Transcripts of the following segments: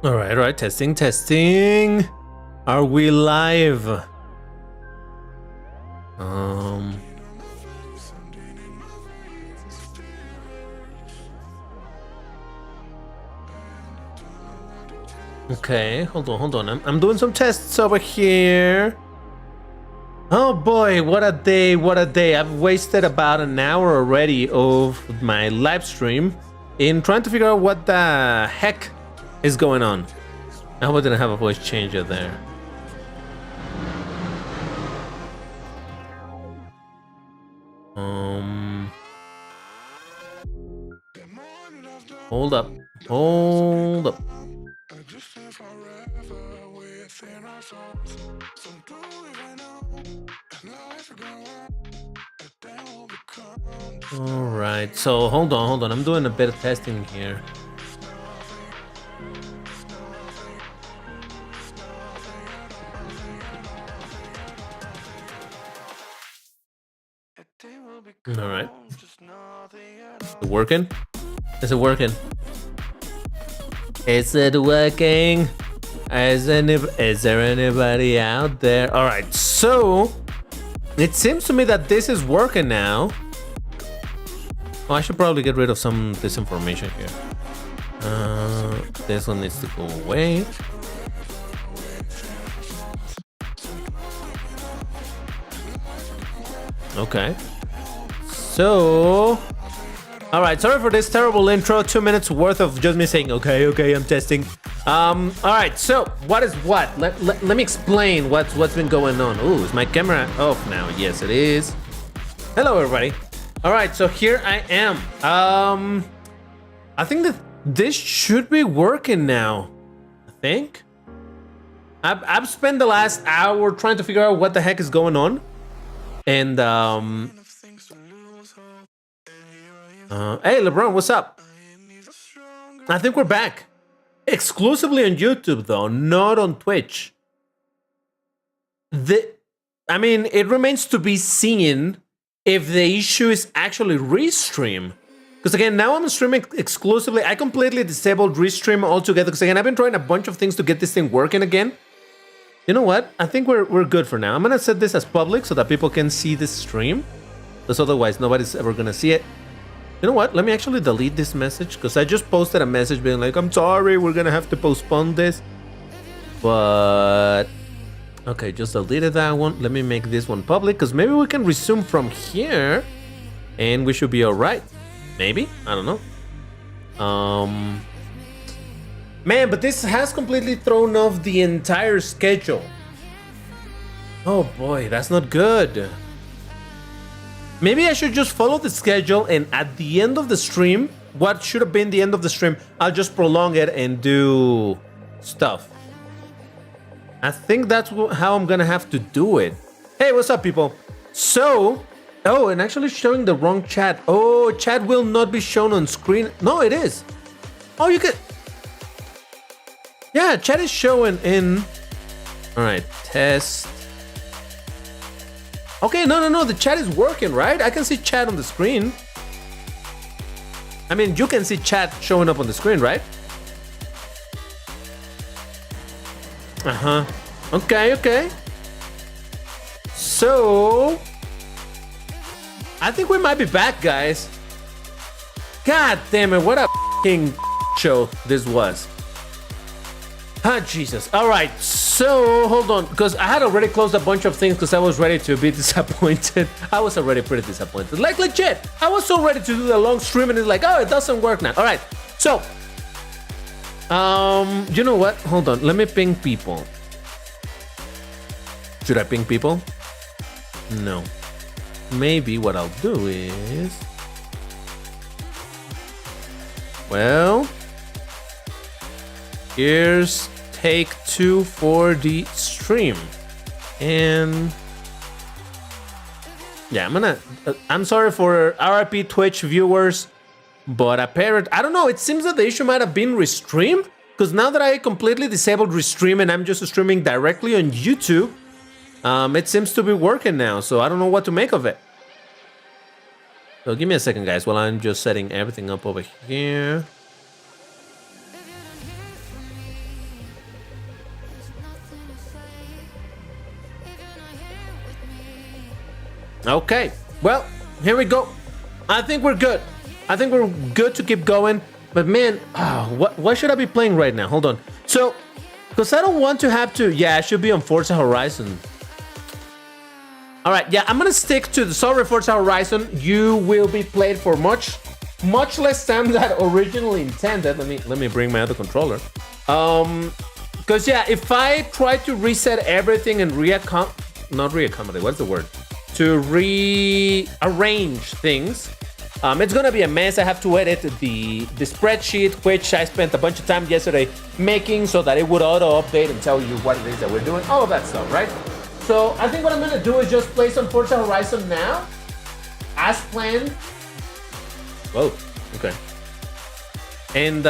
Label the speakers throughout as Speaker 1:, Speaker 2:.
Speaker 1: All right, testing. Are we live? Okay, hold on. I'm doing some tests over here. Oh boy, what a day. I've wasted about an hour already of my live stream in trying to figure out what the heck is going on. I hope I didn't have a voice changer there. Hold up. All right, so hold on. I'm doing a bit of testing here. All right. Is it working? Is it working? Is there anybody out there? All right, so it seems to me that this is working now. Oh, I should probably get rid of some disinformation here. This one needs to go away. Okay. So, all right. Sorry for this terrible intro. 2 minutes worth of just me saying, okay, I'm testing. All right. So, what is what? Let me explain what's been going on. Ooh, is my camera off now? Yes, it is. Hello, everybody. All right. So here I am. I think that this should be working now. I think. I've spent the last hour trying to figure out what the heck is going on, and hey, LeBron, what's up? I think we're back. Exclusively on YouTube, though, not on Twitch. I mean, it remains to be seen if the issue is actually restream. Because again, now I'm streaming exclusively. I completely disabled restream altogether. Because again, I've been trying a bunch of things to get this thing working again. You know what? I think we're good for now. I'm gonna set this as public so that people can see this stream. Because otherwise, nobody's ever gonna see it. You know what? Let me actually delete this message because I just posted a message being like, I'm sorry, we're gonna have to postpone this. But okay, just deleted that one. Let me make this one public because maybe we can resume from here and we should be all right. Maybe, I don't know. Man, but this has completely thrown off the entire schedule. Oh boy, that's not good. Maybe I should just follow the schedule and at the end of the stream, what should have been the end of the stream, I'll just prolong it and do stuff. I think that's how I'm gonna have to do it. Hey, what's up, people? So, oh, and actually showing the wrong chat. Oh, chat will not be shown on screen. No, it is. Oh, you could. Yeah, chat is showing in. All right, test. Okay, no, the chat is working, right? I can see chat on the screen. I mean, you can see chat showing up on the screen, right? Okay. So, I think we might be back, guys. God damn it, what a f***ing show this was. Ah, Jesus. All right, so hold on, because I had already closed a bunch of things because I was ready to be disappointed. I was already pretty disappointed. Like, legit. I was so ready to do the long stream and it's like, oh, it doesn't work now. All right, so, you know what? Hold on, let me ping people. Should I ping people? No. maybe what I'll do is, well, here's take 2 for the stream. And yeah, I'm sorry for RIP Twitch viewers, but apparently, I don't know, it seems that the issue might have been restream, because now that I completely disabled restream and I'm just streaming directly on YouTube, it seems to be working now, so I don't know what to make of it. So give me a second, guys, while I'm just setting everything up over here. Okay, well, here we go. I think we're good. I think we're good to keep going. But man, what should I be playing right now? Hold on. So, because I don't want to have to... Yeah, I should be on Forza Horizon. All right, yeah, I'm going to stick to the... Sorry, Forza Horizon. You will be played for much less time than originally intended. Let me bring my other controller. Because, yeah, if I try to reset everything and not reaccommodate, what's the word? To rearrange things, it's gonna be a mess. I have to edit the spreadsheet, which I spent a bunch of time yesterday making so that it would auto-update and tell you what it is that we're doing, all of that stuff, right? So I think what I'm gonna do is just play some Forza Horizon now, as planned. Whoa, okay. And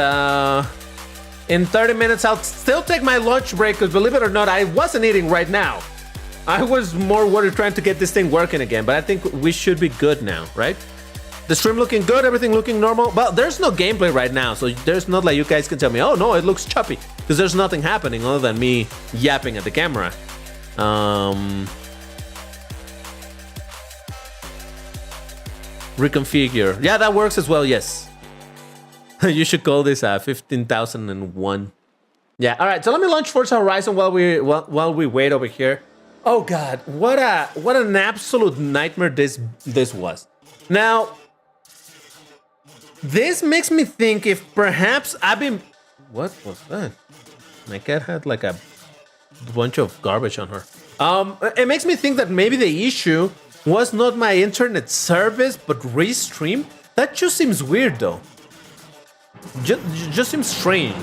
Speaker 1: in 30 minutes, I'll still take my lunch break, because believe it or not, I wasn't eating right now. I was more worried trying to get this thing working again, but I think we should be good now, right? The stream looking good, everything looking normal. Well, there's no gameplay right now, so there's not like you guys can tell me, oh no, it looks choppy, because there's nothing happening other than me yapping at the camera. Reconfigure. Yeah, that works as well, yes. You should call this 15,001. Yeah, all right, so let me launch Forza Horizon while we wait over here. Oh God, what an absolute nightmare this was. Now, this makes me think if perhaps I've been... What was that? My cat had like a bunch of garbage on her. It makes me think that maybe the issue was not my internet service, but Restream. That just seems weird though. Just seems strange.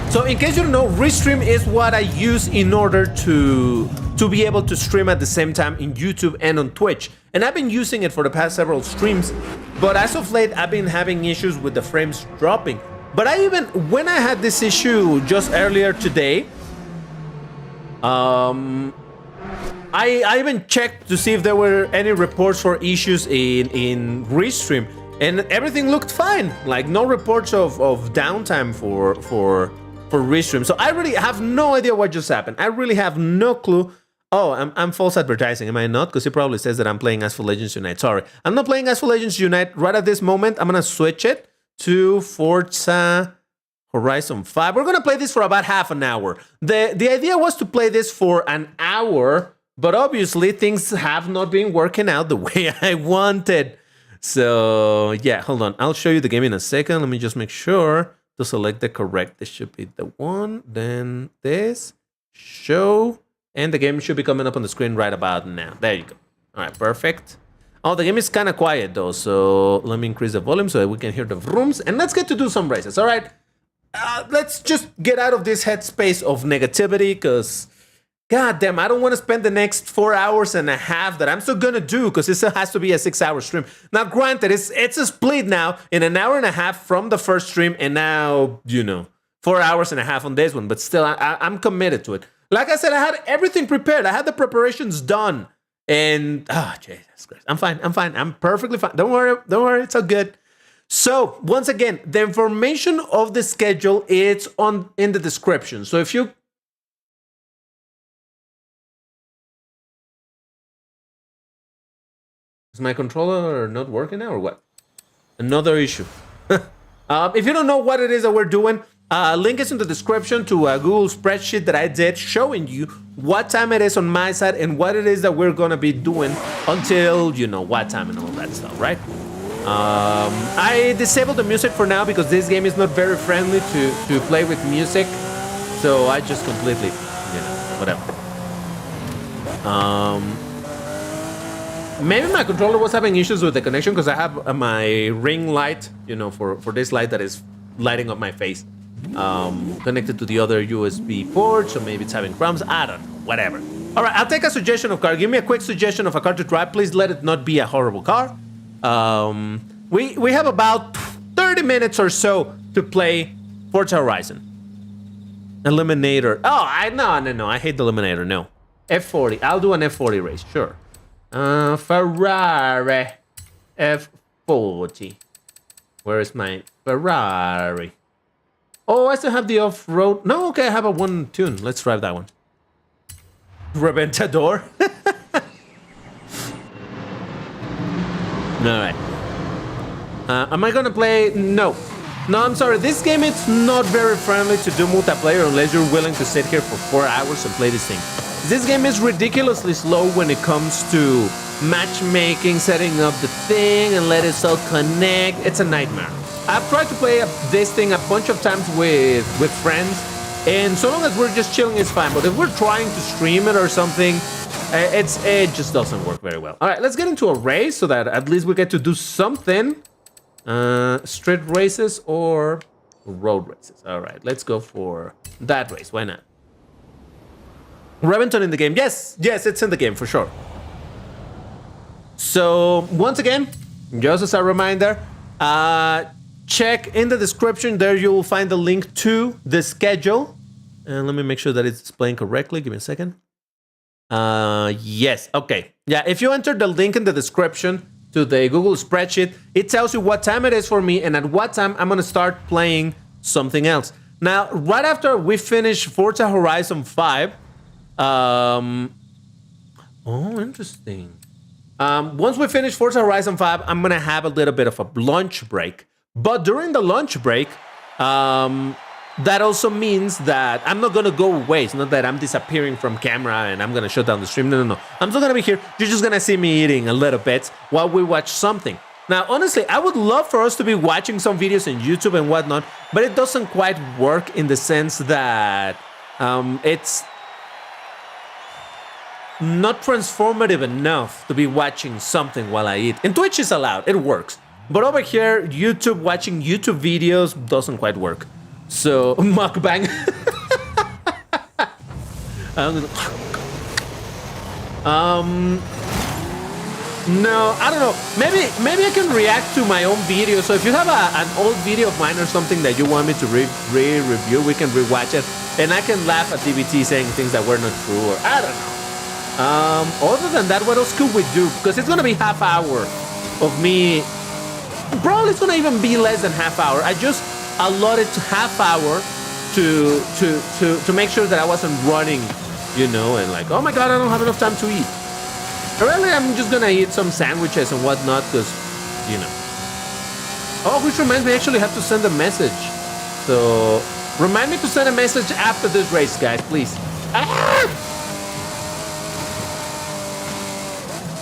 Speaker 1: So in case you don't know, Restream is what I use in order to be able to stream at the same time in YouTube and on Twitch. And I've been using it for the past several streams, but as of late, I've been having issues with the frames dropping. But when I had this issue just earlier today, I even checked to see if there were any reports for issues in Restream, and everything looked fine. Like no reports of downtime for Restream. So I really have no idea what just happened. I really have no clue. Oh, I'm false advertising, am I not? Because it probably says that I'm playing Asphalt Legends Unite. Sorry, I'm not playing Asphalt Legends Unite right at this moment. I'm gonna switch it to Forza Horizon 5. We're gonna play this for about half an hour. The idea was to play this for an hour, but obviously things have not been working out the way I wanted. So yeah, hold on. I'll show you the game in a second. Let me just make sure to select the correct. This should be the one. Then this, show, and the game should be coming up on the screen right about now. There you go. All right, perfect. Oh, the game is kind of quiet though, so let me increase the volume so that we can hear the vrooms, and let's get to do some races. All right, let's just get out of this headspace of negativity, because god damn, I don't want to spend the next 4 hours and a half that I'm still gonna do, because it still has to be a 6-hour stream. Now granted, it's a split now in an hour and a half from the first stream, and now 4 hours and a half on this one, but still I'm committed to it. Like I said, I had everything prepared. I had the preparations done. And, Jesus Christ. I'm fine. I'm perfectly fine. Don't worry. It's all good. So, once again, the information of the schedule is in the description. So if you... Is my controller not working now or what? Another issue. If you don't know what it is that we're doing, link is in the description to a Google spreadsheet that I did showing you what time it is on my side and what it is that we're gonna be doing until what time and all that stuff, right? I disabled the music for now because this game is not very friendly to play with music, so I just completely, whatever. Maybe my controller was having issues with the connection because I have my ring light, you know, for this light that is lighting up my face, connected to the other USB port, so maybe it's having crumbs. I don't know, whatever. All right, I'll take a suggestion of car. Give me a quick suggestion of a car to drive. Please let it not be a horrible car. We have about 30 minutes or so to play Forza Horizon. Eliminator. Oh, no. I hate the Eliminator. No. F40. I'll do an F40 race. Sure. Ferrari. F40. Where is my Ferrari? Oh, I still have the off-road. No, okay, I have a one tune. Let's drive that one. Reventador. All right. Am I gonna play? No. No, I'm sorry. This game is not very friendly to do multiplayer unless you're willing to sit here for 4 hours and play this thing. This game is ridiculously slow when it comes to matchmaking, setting up the thing, and let it all connect. It's a nightmare. I've tried to play this thing a bunch of times with friends, and so long as we're just chilling, it's fine. But if we're trying to stream it or something, it just doesn't work very well. All right, let's get into a race so that at least we get to do something. Street races or road races. All right, let's go for that race. Why not? Reventon in the game. Yes, it's in the game for sure. So once again, just as a reminder, check in the description. There you will find the link to the schedule. And let me make sure that it's displaying correctly. Give me a second. Yes. Okay. Yeah. If you enter the link in the description to the Google spreadsheet, it tells you what time it is for me and at what time I'm gonna start playing something else. Now, right after we finish Forza Horizon 5, oh, interesting. Once we finish Forza Horizon 5, I'm gonna have a little bit of a lunch break. But during the lunch break, that also means that I'm not gonna go away. It's not that I'm disappearing from camera and I'm gonna shut down the stream. No. I'm still gonna be here. You're just gonna see me eating a little bit while we watch something. Now, honestly, I would love for us to be watching some videos on YouTube and whatnot, but it doesn't quite work in the sense that it's not transformative enough to be watching something while I eat. And Twitch is allowed. It works. But over here, YouTube, watching YouTube videos doesn't quite work. So, mukbang. No, I don't know. Maybe I can react to my own video. So if you have an old video of mine or something that you want me to review, we can rewatch it. And I can laugh at DBT saying things that were not true, or I don't know. Other than that, what else could we do? Because it's gonna be half hour of me. Probably it's gonna even be less than half hour. I just allotted to half hour to make sure that I wasn't running, you know, and like, oh my god, I don't have enough time to eat. Really, I'm just gonna eat some sandwiches and whatnot, because, you know. Oh, which reminds me, I actually have to send a message. So, remind me to send a message after this race, guys, please. Ah!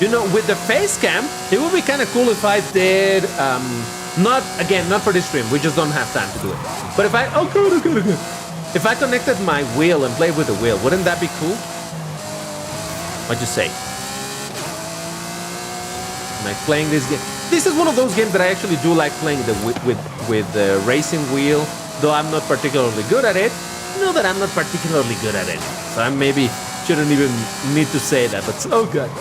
Speaker 1: You know, with the face cam, it would be kind of cool if I did, not for this stream, we just don't have time to do it. But if I, okay. If I connected my wheel and played with the wheel, wouldn't that be cool? What'd you say? Like playing this game. This is one of those games that I actually do like playing with the racing wheel, though I'm not particularly good at it. Know that I'm not particularly good at it, so I maybe shouldn't even need to say that, but so good.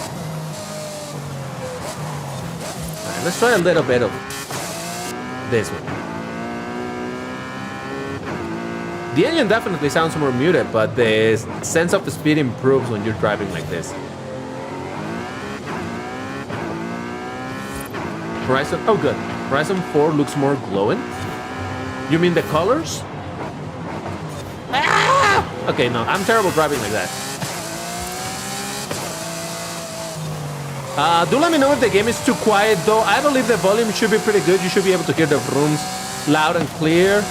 Speaker 1: Alright, let's try a little bit of this one. The engine definitely sounds more muted, but the sense of the speed improves when you're driving like this. Horizon, oh good. Horizon 4 looks more glowing. You mean the colors? Ah! Okay, no, I'm terrible driving like that. Do let me know if the game is too quiet, though. I believe the volume should be pretty good. You should be able to hear the rooms loud and clear.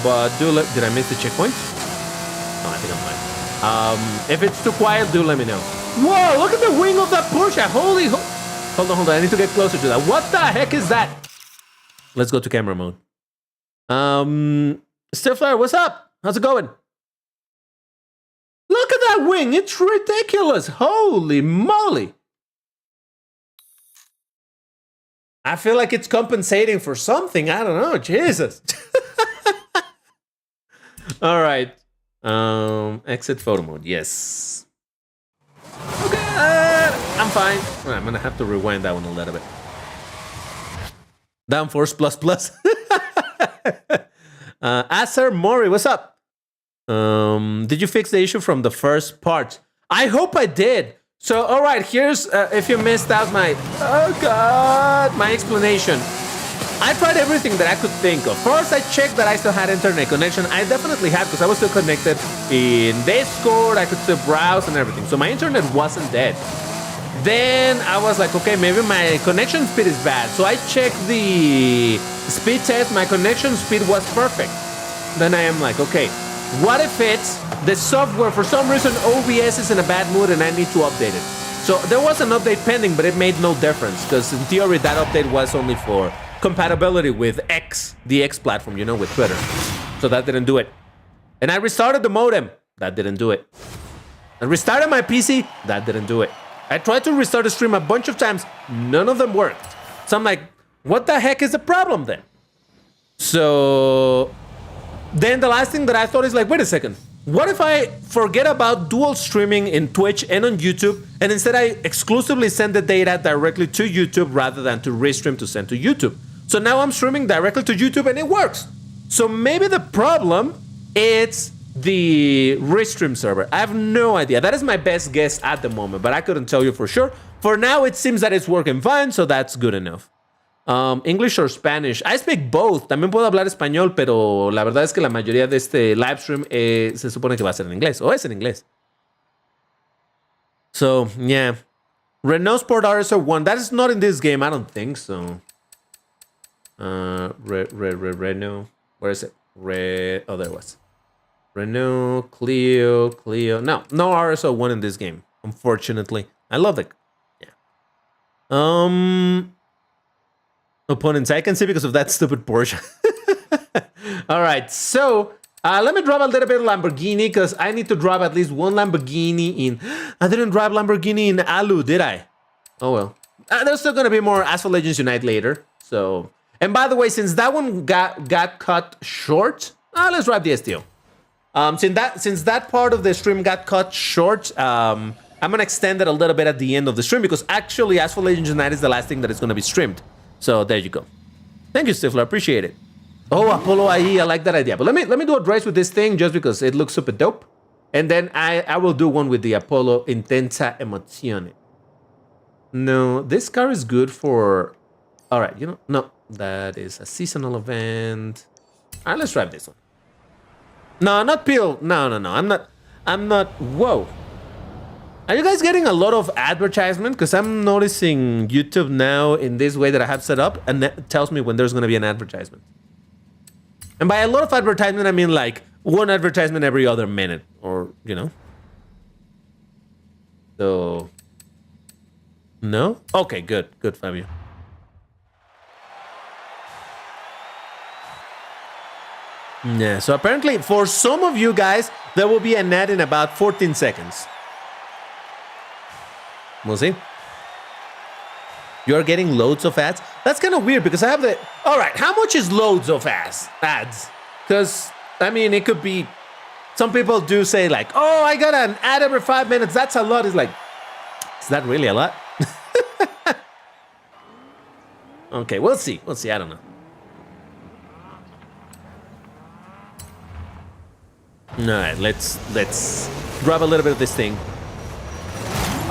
Speaker 1: But did I miss the checkpoint? No, I think I'm fine. If it's too quiet, do let me know. Whoa, look at the wing of that Porsche. Holy Hold on. I need to get closer to that. What the heck is that? Let's go to camera mode. Stifler, what's up? How's it going? Look at that wing. It's ridiculous. Holy moly. I feel like it's compensating for something. I don't know. Jesus. All right. Exit photo mode. Yes. Okay. I'm fine. I'm gonna have to rewind that one a little bit. Downforce plus. Asser Mori, what's up? Did you fix the issue from the first part? I hope I did. So, all right, here's, if you missed out my, oh God, my explanation. I tried everything that I could think of. First, I checked that I still had internet connection. I definitely had, because I was still connected in Discord. I could still browse and everything. So my internet wasn't dead. Then I was like, okay, maybe my connection speed is bad. So I checked the speed test. My connection speed was perfect. Then I am like, okay, what if it's the software, for some reason, OBS is in a bad mood and I need to update it. So there was an update pending, but it made no difference because in theory, that update was only for compatibility with X, the X platform, you know, with Twitter. So that didn't do it. And I restarted the modem. That didn't do it. I restarted my PC. That didn't do it. I tried to restart the stream a bunch of times. None of them worked. So I'm like, what the heck is the problem then? So then the last thing that I thought is like, wait a second. What if I forget about dual streaming in Twitch and on YouTube, and instead I exclusively send the data directly to YouTube rather than to restream to send to YouTube? So now I'm streaming directly to YouTube and it works. So maybe the problem is the restream server. I have no idea. That is my best guess at the moment, but I couldn't tell you for sure. For now, it seems that it's working fine, so that's good enough. English or Spanish. I speak both. También puedo hablar español, pero la verdad es que la mayoría de este live stream se supone que va a ser en inglés, o es en inglés. So, yeah. Renault Sport RSO1. That is not in this game. I don't think so. Renault. Where is it? Oh, there it was. Renault, Clio. No RSO1 in this game, unfortunately. I love it. Yeah. Opponents, I can see because of that stupid Porsche. All right, so let me drive a little bit of Lamborghini because I need to drive at least one Lamborghini in. I didn't drive Lamborghini in Alu, did I? Oh well. There's still gonna be more Asphalt Legends Unite later. So, and by the way, since that one got cut short, let's drive the STO. Since that part of the stream got cut short, I'm gonna extend it a little bit at the end of the stream because actually Asphalt Legends Unite is the last thing that is gonna be streamed. So there you go. Thank you, Stifler. Appreciate it. Oh, Apollo IE. I like that idea. But let me do a race with this thing just because it looks super dope. And then I will do one with the Apollo Intensa Emozione. No, this car is good for... All right, you know, no, that is a seasonal event. All right, let's drive this one. No, not Peel. No. I'm not. Whoa. Are you guys getting a lot of advertisement? Because I'm noticing YouTube now in this way that I have set up, and that tells me when there's going to be an advertisement. And by a lot of advertisement, I mean like one advertisement every other minute, or, you know. So, no? Okay, good, Fabio. Yeah, so apparently for some of you guys, there will be an ad in about 14 seconds. We'll see. You're getting loads of ads? That's kind of weird because I have the... All right, how much is loads of ads? Because, I mean, it could be... Some people do say like, oh, I got an ad every 5 minutes. That's a lot. It's like, is that really a lot? Okay, we'll see. I don't know. All right, let's grab a little bit of this thing.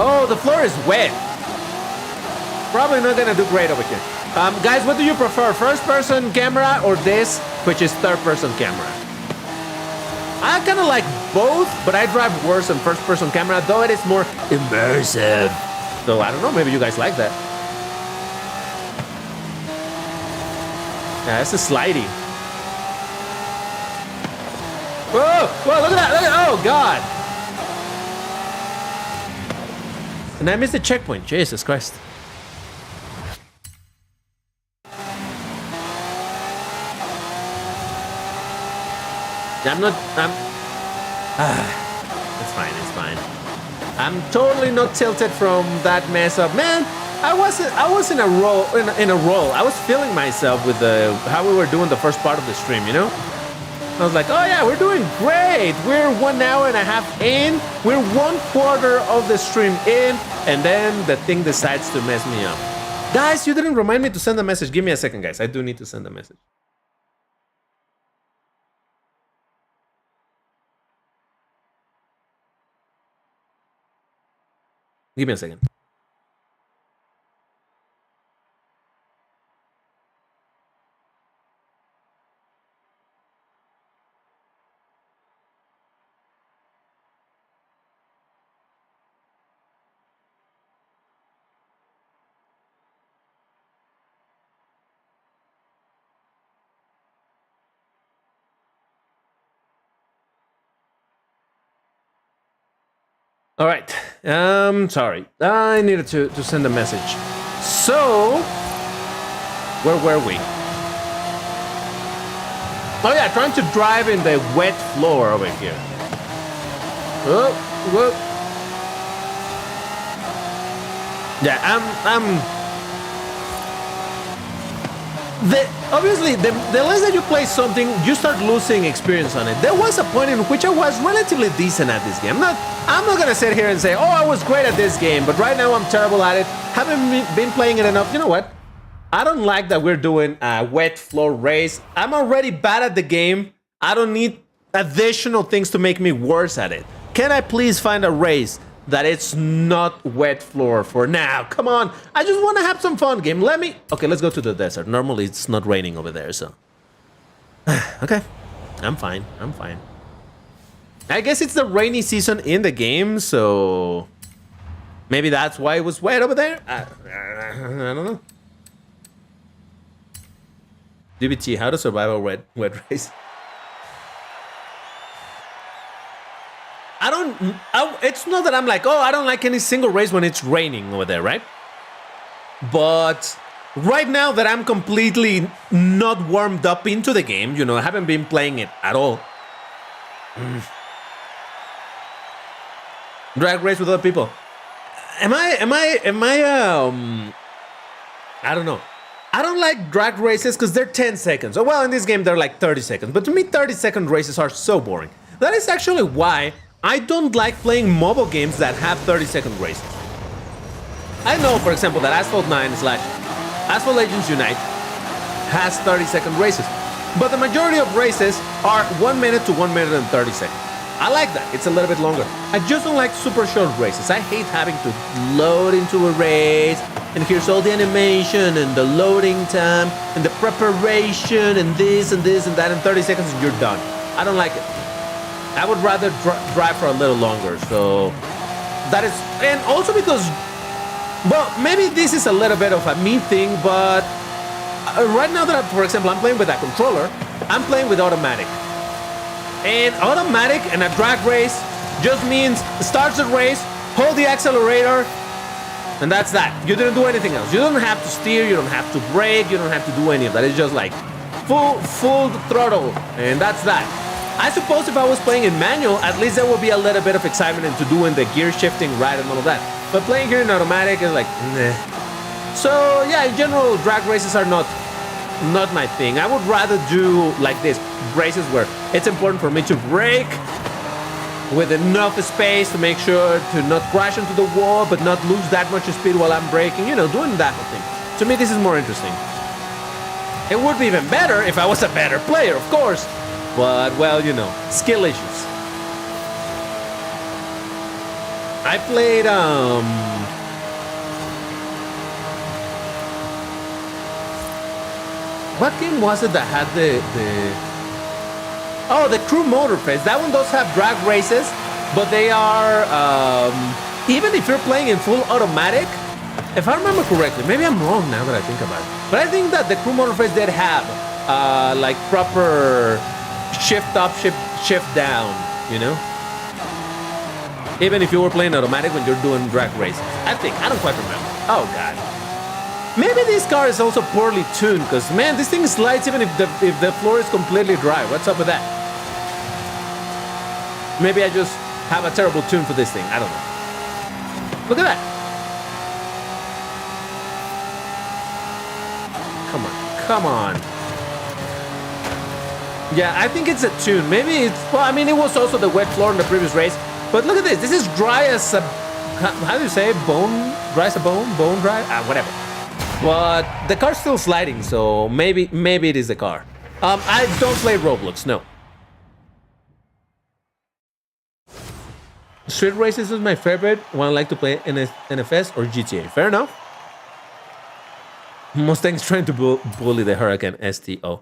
Speaker 1: Oh, the floor is wet. Probably not gonna do great over here. Guys, what do you prefer? First-person camera or this, which is third-person camera? I kind of like both, but I drive worse on first-person camera, though it is more immersive. So I don't know, maybe you guys like that. Yeah, it's a slidey. Whoa, look at that, oh God. And I missed the checkpoint, Jesus Christ. It's fine. I'm totally not tilted from that mess up. Man, I was in a roll in a roll. I was feeling myself with the how we were doing the first part of the stream, you know? I was like, oh yeah, we're doing great. We're 1 hour and a half in. We're 1/4 of the stream in, and then the thing decides to mess me up. Guys, you didn't remind me to send a message. Give me a second, guys. I do need to send a message. Give me a second. All right. Sorry. I needed to send a message. So, where were we? Oh yeah, trying to drive in the wet floor over here. Oh, whoa. Yeah, obviously, the less that you play something, you start losing experience on it. There was a point in which I was relatively decent at this game. I'm not gonna sit here and say, oh, I was great at this game, but right now I'm terrible at it. Haven't been playing it enough. You know what? I don't like that we're doing a wet floor race. I'm already bad at the game. I don't need additional things to make me worse at it. Can I please find a race that it's not wet floor for now? Come on. I just want to have some fun, game. Okay, let's go to the desert. Normally it's not raining over there, so. Okay. I'm fine. I guess it's the rainy season in the game, so maybe that's why it was wet over there. I don't know. DBT, how to survive a wet race. It's not that I'm like, oh, I don't like any single race when it's raining over there, right? But right now that I'm completely not warmed up into the game, you know, I haven't been playing it at all. Drag race with other people. I don't know. I don't like drag races because they're 10 seconds. Oh, well, in this game, they're like 30 seconds. But to me, 30-second races are so boring. That is actually why I don't like playing mobile games that have 30-second races. I know, for example, that Asphalt 9 / Asphalt Legends Unite has 30-second races. But the majority of races are 1 minute to 1 minute and 30 seconds. I like that. It's a little bit longer. I just don't like super short races. I hate having to load into a race, and here's all the animation and the loading time and the preparation and this and this and that. In 30 seconds and you're done. I don't like it. I would rather drive for a little longer. So that is, and also because, well, maybe this is a little bit of a me thing, but right now that, for example, I'm playing with a controller, I'm playing with automatic. And automatic and a drag race just means starts the race, hold the accelerator, and that's that. You didn't do anything else. You don't have to steer, you don't have to brake, you don't have to do any of that. It's just like full throttle, and that's that. I suppose if I was playing in manual, at least there would be a little bit of excitement into doing the gear shifting right and all of that. But playing here in automatic is like, nah. So yeah, in general, drag races are not my thing. I would rather do like this, races where it's important for me to brake with enough space to make sure to not crash into the wall, but not lose that much speed while I'm braking, you know, doing that whole thing. To me, this is more interesting. It would be even better if I was a better player, of course, but, well, you know, skill issues. I played, what game was it that had Oh, the Crew Motorfest. That one does have drag races, but they are, even if you're playing in full automatic, if I remember correctly, maybe I'm wrong now that I think about it, but I think that the Crew Motorfest did have, like, proper shift up, shift down, you know? Even if you were playing automatic when you're doing drag races. I think. I don't quite remember. Oh, God. Maybe this car is also poorly tuned, because, man, this thing slides even if the floor is completely dry. What's up with that? Maybe I just have a terrible tune for this thing. I don't know. Look at that. come on. Yeah, I think it's a tune. Maybe it's, well, I mean, it was also the wet floor in the previous race. But look at this. This is dry as a, how do you say, bone? Dry as a bone? Bone dry? Whatever. But the car's still sliding, so maybe it is the car. I don't play Roblox, no. Street races is my favorite. One I like to play NFS or GTA. Fair enough. Mustang's trying to bully the Huracan STO.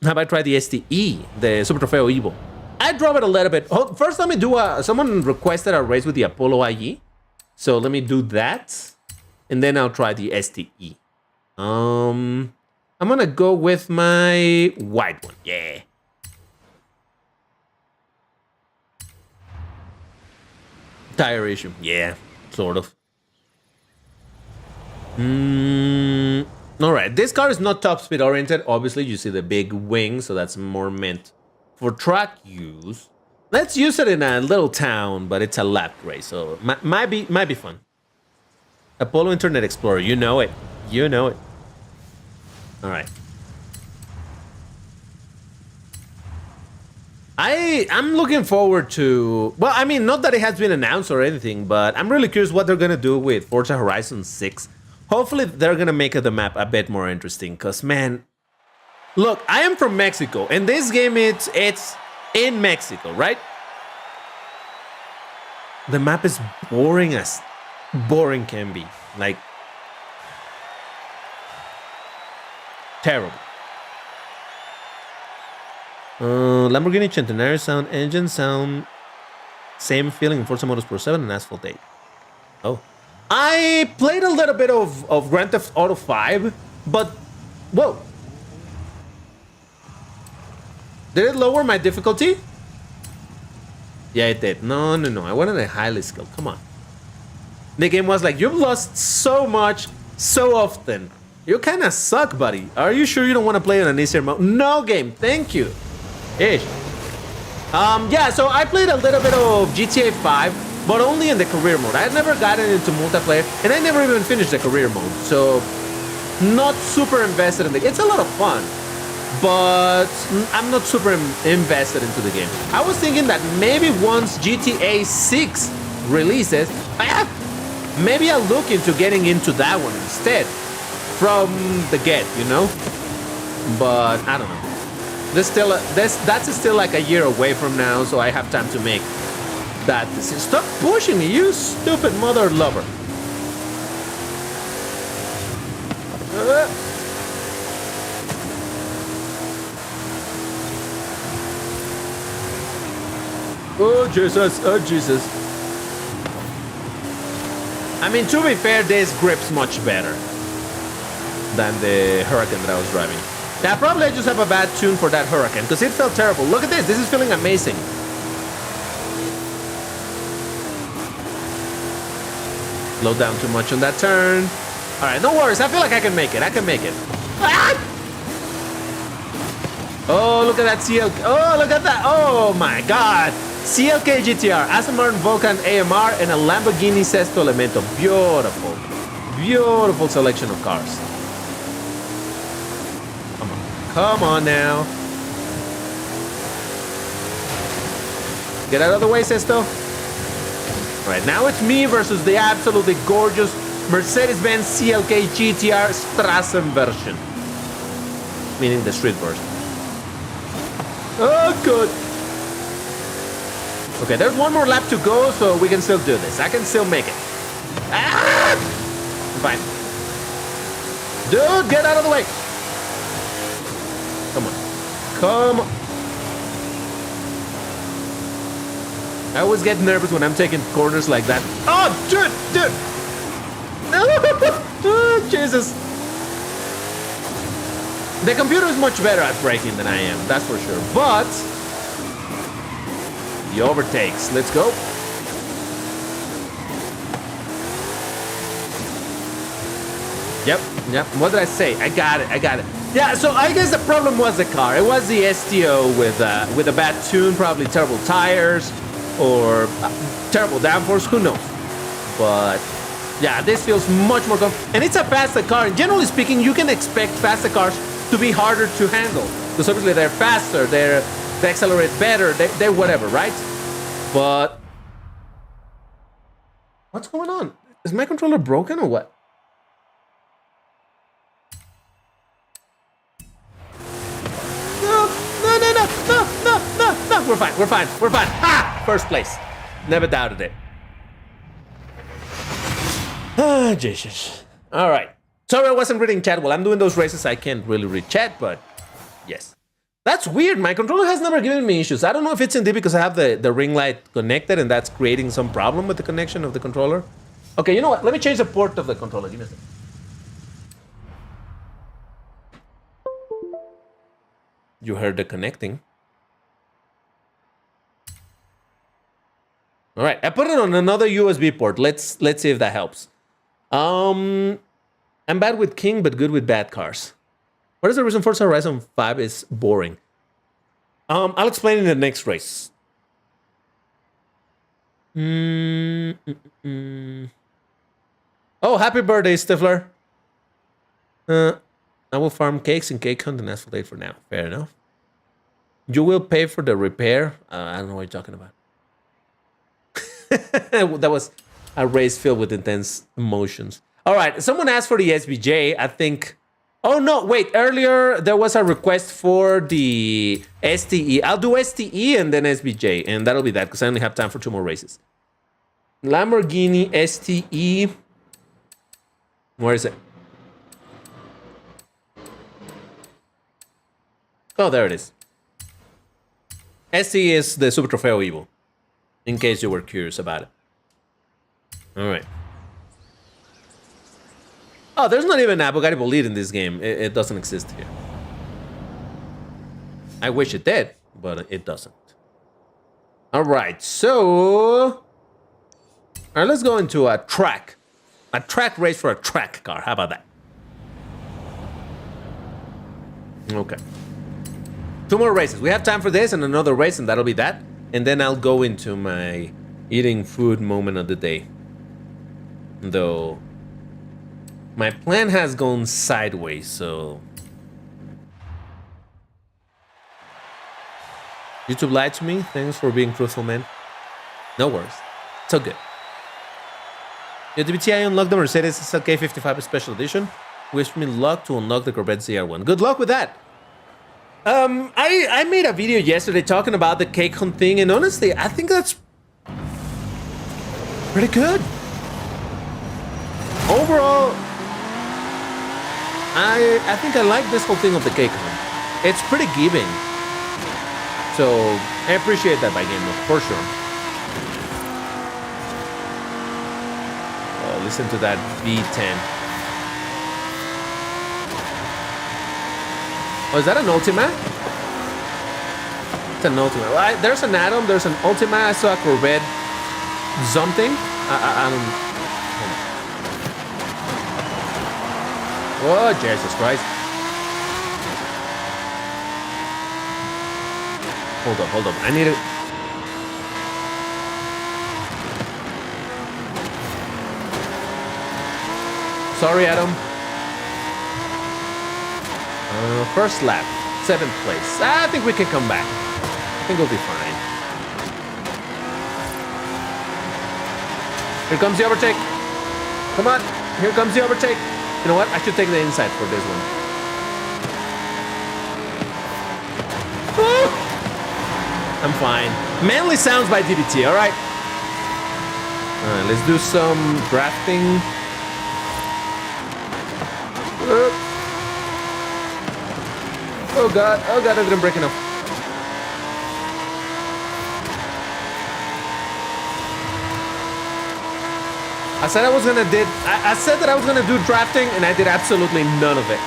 Speaker 1: How about try the STE, the Super Trofeo Evo? I drove it a little bit. First, let me do someone requested a race with the Apollo IE. So let me do that. And then I'll try the STE. I'm gonna go with my white one. Yeah. Tire issue. Yeah, sort of. All right, this car is not top speed oriented. Obviously, you see the big wing, so that's more meant for track use. Let's use it in a little town, but it's a lap race, so might be fun. Apollo Internet Explorer, you know it. You know it. All right. I'm looking forward to, well, I mean, not that it has been announced or anything, but I'm really curious what they're gonna do with Forza Horizon 6. Hopefully they're gonna make the map a bit more interesting, because man, look, I am from Mexico, and this game it's in Mexico, right? The map is boring as boring can be, like terrible. Lamborghini Centenario sound, engine sound, same feeling in Forza Motorsport 7 and Asphalt 8. Oh. I played a little bit of Grand Theft Auto 5, but whoa. Did it lower my difficulty? Yeah, it did. No. I wanted a highly skilled. Come on. The game was like, you've lost so much, so often. You kind of suck, buddy. Are you sure you don't want to play on an easier mode? No, game. Thank you. Ish. Yeah, so I played a little bit of GTA 5. But only in the career mode. I had never gotten into multiplayer, and I never even finished the career mode. So, not super invested in the game. It's a lot of fun, but I'm not super invested into the game. I was thinking that maybe once GTA 6 releases, maybe I'll look into getting into that one instead from the get, you know? But I don't know. That's still like a year away from now, so I have time to make that decision. Stop pushing me, you stupid mother lover. Oh Jesus, oh Jesus. I mean, to be fair, this grips much better than the Huracan that I was driving. Yeah, probably I just have a bad tune for that Huracan, because it felt terrible. Look at this is feeling amazing. Slow down too much on that turn. All right, no worries. I feel like I can make it. I can make it. Ah! Oh, look at that CLK. Oh, look at that. Oh, my God. CLK GTR, Aston Martin Vulcan AMR, and a Lamborghini Sesto Elemento. Beautiful. Beautiful selection of cars. Come on. Come on now. Get out of the way, Sesto. Right, now it's me versus the absolutely gorgeous Mercedes-Benz CLK GTR Strassen version. Meaning the street version. Oh, good. Okay, there's one more lap to go, so we can still do this. I can still make it. Ah! Fine. Dude, get out of the way. Come on. Come on. I always get nervous when I'm taking corners like that. Oh, dude! Oh, Jesus. The computer is much better at braking than I am, that's for sure. But the overtakes. Let's go. Yep. What did I say? I got it. Yeah, so I guess the problem was the car. It was the STO with a bad tune, probably terrible tires, or terrible downforce, who knows. But Yeah, this feels much more comfortable. And it's a faster car. And generally speaking, you can expect faster cars to be harder to handle. Because obviously they're faster, they accelerate better, they're whatever, right? But what's going on? Is my controller broken or what? No. We're fine. Ha! First place. Never doubted it. Ah, Jesus. All right. Sorry I wasn't reading chat. While I'm doing those races, I can't really read chat, but yes. That's weird. My controller has never given me issues. I don't know if it's indeed because I have the ring light connected and that's creating some problem with the connection of the controller. Okay, you know what? Let me change the port of the controller. Give me a second. You heard the connecting. All right, I put it on another USB port. Let's see if that helps. I'm bad with King, but good with bad cars. What is the reason Forza Horizon 5 is boring? I'll explain in the next race. Oh, happy birthday, Stifler. I will farm cakes and cake hunt and Asphalt Legends for now. Fair enough. You will pay for the repair. I don't know what you're talking about. That was a race filled with intense emotions. All right, someone asked for the SBJ. I think. Oh no! Wait. Earlier there was a request for the STE. I'll do STE and then SBJ, and that'll be that because I only have time for 2 more races. Lamborghini STE. Where is it? Oh, there it is. STE is the Super Trofeo Evo. In case you were curious about it. All right. Oh, there's not even a Bugatti Bolide in this game. It doesn't exist here. I wish it did, but it doesn't. All right, so... All right, let's go into a track. A track race for a track car. How about that? Okay. 2 more races. We have time for this and another race, and that'll be that. And then I'll go into my eating food moment of the day. Though my plan has gone sideways, so YouTube lied to me. Thanks for being truthful, man. No worries. It's all good. Yeah, the BTI unlocked the Mercedes SLK 55 Special Edition. Wish me luck to unlock the Corvette ZR1. Good luck with that. I made a video yesterday talking about the cake hunt thing, and honestly, I think that's pretty good. Overall, I think I like this whole thing of the cake hunt. It's pretty giving. So, I appreciate that by game, for sure. Oh, listen to that V10. Oh, is that an Ultima? It's an Ultima. Well, there's an Atom, there's an Ultima. I saw a Corvette something. I don't... Oh, Jesus Christ. Hold up. I need to... Sorry, Adam. First lap, 7th place. I think we can come back. I think we'll be fine. Here comes the overtake. Come on, here comes the overtake. You know what? I should take the inside for this one. Woo! I'm fine. Manly Sounds by DDT, all right? Let's do some drafting. Oh god, I didn't break enough. I said I was gonna I said that I was gonna do drafting and I did absolutely none of it.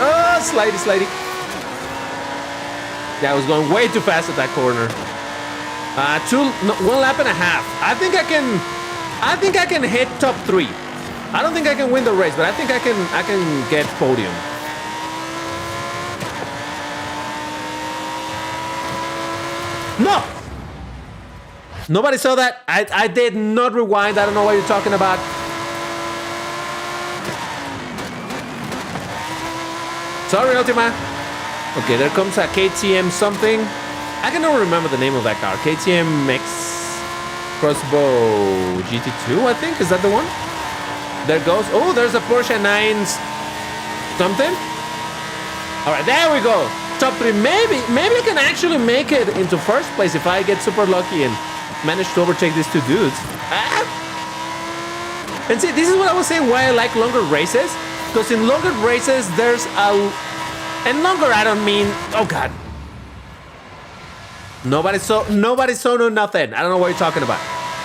Speaker 1: Oh, slidey. Yeah, I was going way too fast at that corner. 1 lap and a half. I think I can hit top 3. I don't think I can win the race, but I think I can get podium. No! Nobody saw that. I did not rewind. I don't know what you're talking about. Sorry, Ultima. Okay, there comes a KTM something. I cannot remember the name of that car. KTM X Crossbow GT2, I think. Is that the one? There goes. Oh, there's a Porsche 9 something. All right, there we go. Top 3. Maybe I can actually make it into first place if I get super lucky and manage to overtake these two dudes. And see, this is what I was saying why I like longer races. Because in longer races, there's a... And longer, I don't mean... Oh, God. Nobody saw no nothing. I don't know what you're talking about.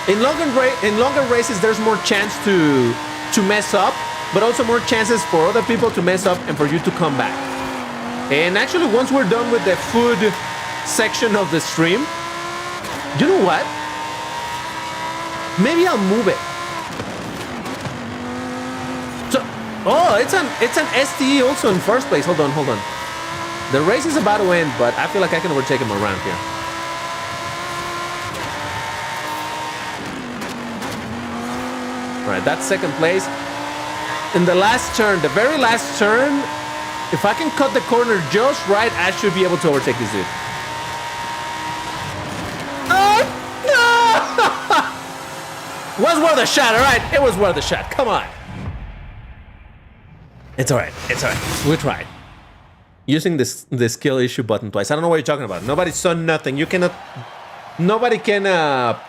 Speaker 1: In longer races, there's more chance to mess up, but also more chances for other people to mess up and for you to come back. And actually, once we're done with the food section of the stream, you know what? Maybe I'll move it. So, oh, it's an STE also in first place. Hold on. The race is about to end, but I feel like I can overtake him around here. All right, that's second place. In the last turn, the very last turn, if I can cut the corner just right, I should be able to overtake this dude. Was worth a shot, all right? It was worth a shot. Come on. It's all right. We tried. Using the skill issue button twice. I don't know what you're talking about. Nobody saw nothing. Nobody can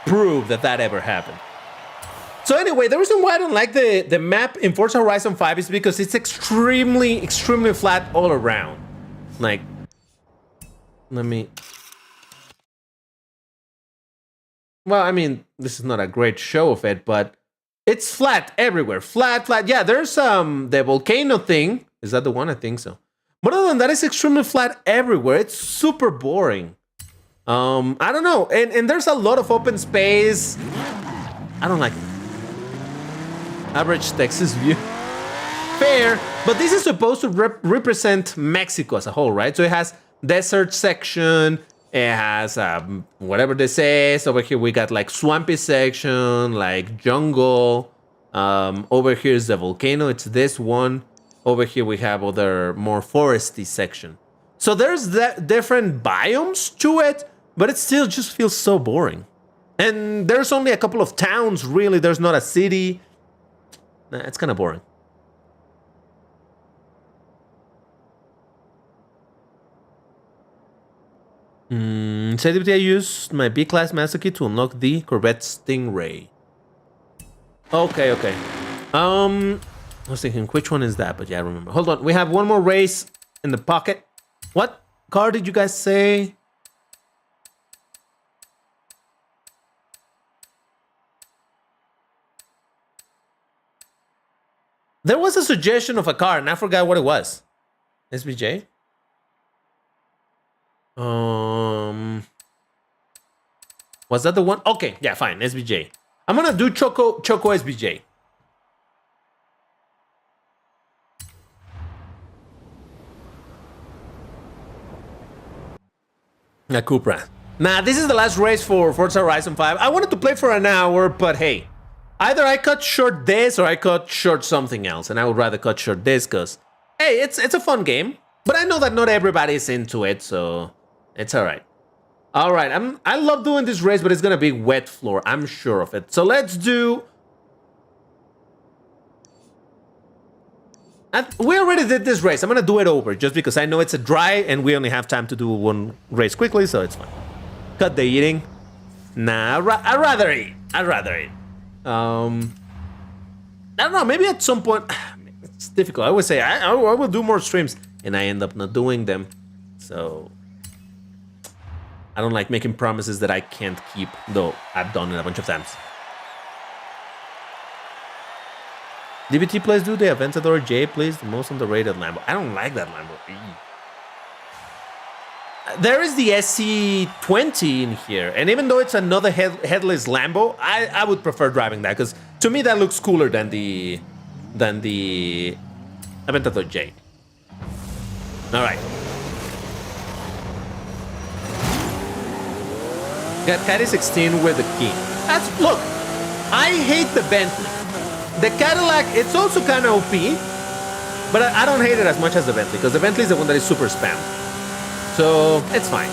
Speaker 1: prove that ever happened. So anyway, the reason why I don't like the map in Forza Horizon 5 is because it's extremely flat all around. Like, let me... Well, I mean, this is not a great show of it, but it's flat everywhere. Flat. Yeah, there's the volcano thing. Is that the one? I think so. But other than that, it's extremely flat everywhere. It's super boring. I don't know. And there's a lot of open space. I don't like it. Average Texas view. Fair, but this is supposed to represent Mexico as a whole, right? So it has desert section. It has whatever this is. Over here we got like swampy section, like jungle. Over here is the volcano. It's this one. Over here we have other more foresty section. So there's different biomes to it, but it still just feels so boring. And there's only a couple of towns, really. There's not a city. Nah, it's kind of boring. CDBT, I used my B-Class Master Key to unlock the Corvette Stingray. Okay. I was thinking, which one is that? But yeah, I remember. Hold on, we have one more race in the pocket. What car did you guys say? There was a suggestion of a car, and I forgot what it was. SBJ? Was that the one? Okay, yeah, fine, SBJ. I'm gonna do Choco SBJ. A Cupra. Nah, this is the last race for Forza Horizon 5. I wanted to play for an hour, but hey, either I cut short this or I cut short something else, and I would rather cut short this because, hey, it's a fun game, but I know that not everybody's into it, so it's all right. All right, I love doing this race, but it's gonna be wet floor. I'm sure of it. So let's do. We already did this race. I'm gonna do it over just because I know it's a dry and we only have time to do one race quickly, so it's fine. Cut the eating. Nah, I'd rather eat. I don't know. Maybe at some point, it's difficult. I always say I will do more streams, and I end up not doing them. So. I don't like making promises that I can't keep, though I've done it a bunch of times. DBT, please do the Aventador J, please. The most underrated Lambo. I don't like that Lambo. There is the SC20 in here. And even though it's another headless Lambo, I would prefer driving that. Because to me, that looks cooler than the Aventador J. All right. Got Caddy 16 with the key. Look, I hate the Bentley. The Cadillac, it's also kind of OP, but I don't hate it as much as the Bentley, because the Bentley is the one that is super spam. So, it's fine.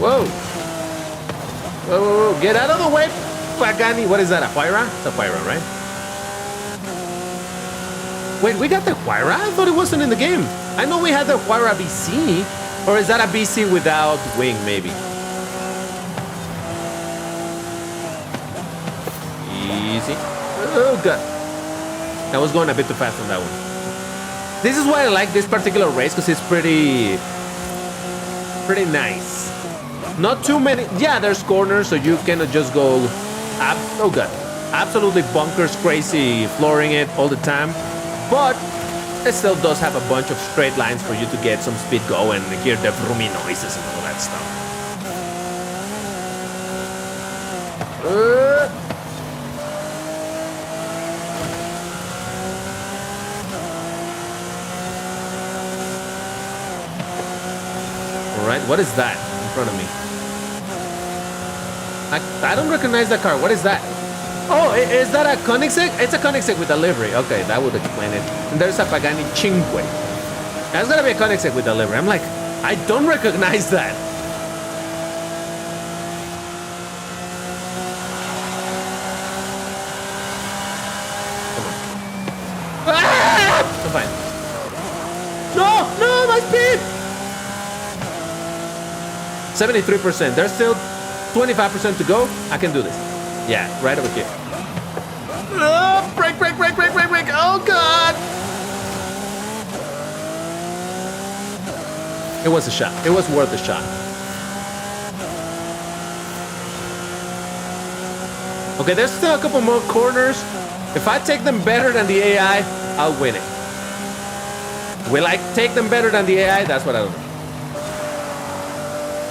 Speaker 1: Whoa. Whoa, whoa, whoa. Get out of the way, Pagani. What is that, a Huayra? It's a Huayra, right? Wait, we got the Huayra? I thought it wasn't in the game. I know we had the Huayra BC. Or is that a BC without wing, maybe? Easy. Oh, God. I was going a bit too fast on that one. This is why I like this particular race, because it's pretty nice. Not too many. Yeah, there's corners, so you cannot just go... oh, God. Absolutely bonkers, crazy, flooring it all the time. But... it still does have a bunch of straight lines for you to get some speed going and hear the vrooming noises and all that stuff. All right, what is that in front of me? I don't recognize that car. What is that? Oh, is that a Koenigsegg? It's a Koenigsegg with a livery. Okay, that would explain it. And there's a Pagani Cinque. That's gotta be a Koenigsegg with a livery. I'm like, I don't recognize that. Come on. Ah! I'm fine. No, my speed! 73%. There's still 25% to go. I can do this. Yeah, right over here. Oh, break. Oh, God. It was a shot. It was worth a shot. Okay, there's still a couple more corners. If I take them better than the AI, I'll win it. Will I take them better than the AI? That's what I don't know.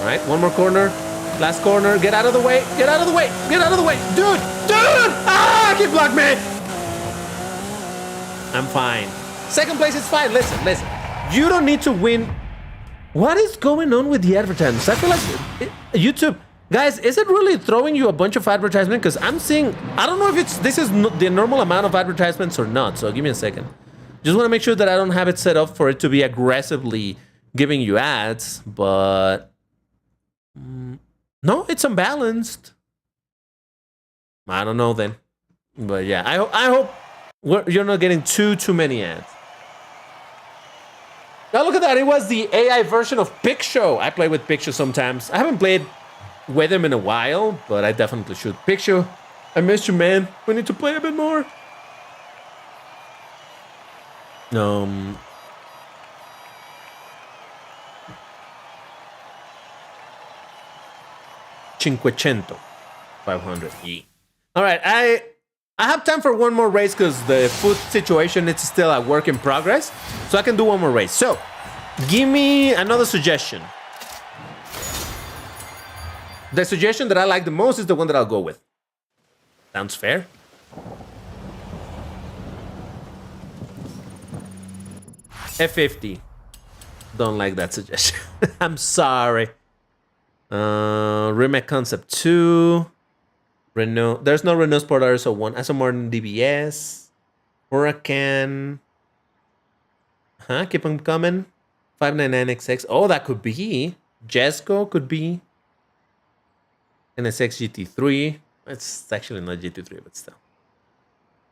Speaker 1: All right, one more corner. Last corner. Get out of the way. Get out of the way. Get out of the way. Dude. Ah, he blocked me. I'm fine. Second place is fine. Listen. You don't need to win. What is going on with the advertisements? I feel like YouTube, guys, is it really throwing you a bunch of advertisements? Because I'm seeing, I don't know if this is the normal amount of advertisements or not. So give me a second. Just want to make sure that I don't have it set up for it to be aggressively giving you ads, but... no, it's unbalanced. I don't know then. But yeah, I hope you're not getting too many ads. Now look at that. It was the AI version of Picture. I play with Picture sometimes. I haven't played with him in a while, but I definitely should. Picture, I missed you, man. We need to play a bit more. Cinquecento. 500. Yeah. All right, I have time for one more race because the food situation is still a work in progress. So I can do one more race. So, give me another suggestion. The suggestion that I like the most is the one that I'll go with. Sounds fair? F50. Don't like that suggestion. I'm sorry. Remake Concept 2. Renault. There's no Renault Sport RSO 1. Aston Martin DBS. Huracan. Keep them coming. 599XX. Oh, that could be. Jesco could be. NSX GT3. It's actually not GT3, but still.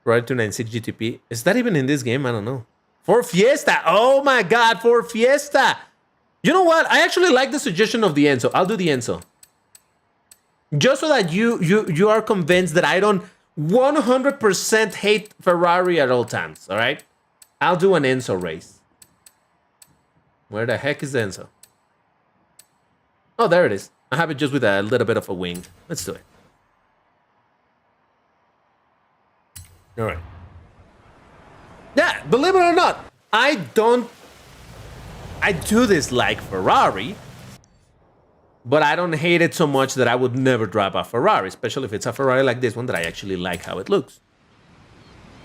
Speaker 1: Ride 296 GTP. Is that even in this game? I don't know. Ford Fiesta. Oh my God, Ford Fiesta. You know what? I actually like the suggestion of the Enzo. I'll do the Enzo. Just so that you are convinced that I don't 100% hate Ferrari at all times, all right? I'll do an Enzo race. Where the heck is Enzo? Oh, there it is. I have it just with a little bit of a wing. Let's do it. All right. Yeah, believe it or not, I do dislike Ferrari, but I don't hate it so much that I would never drive a Ferrari, especially if it's a Ferrari like this one that I actually like how it looks.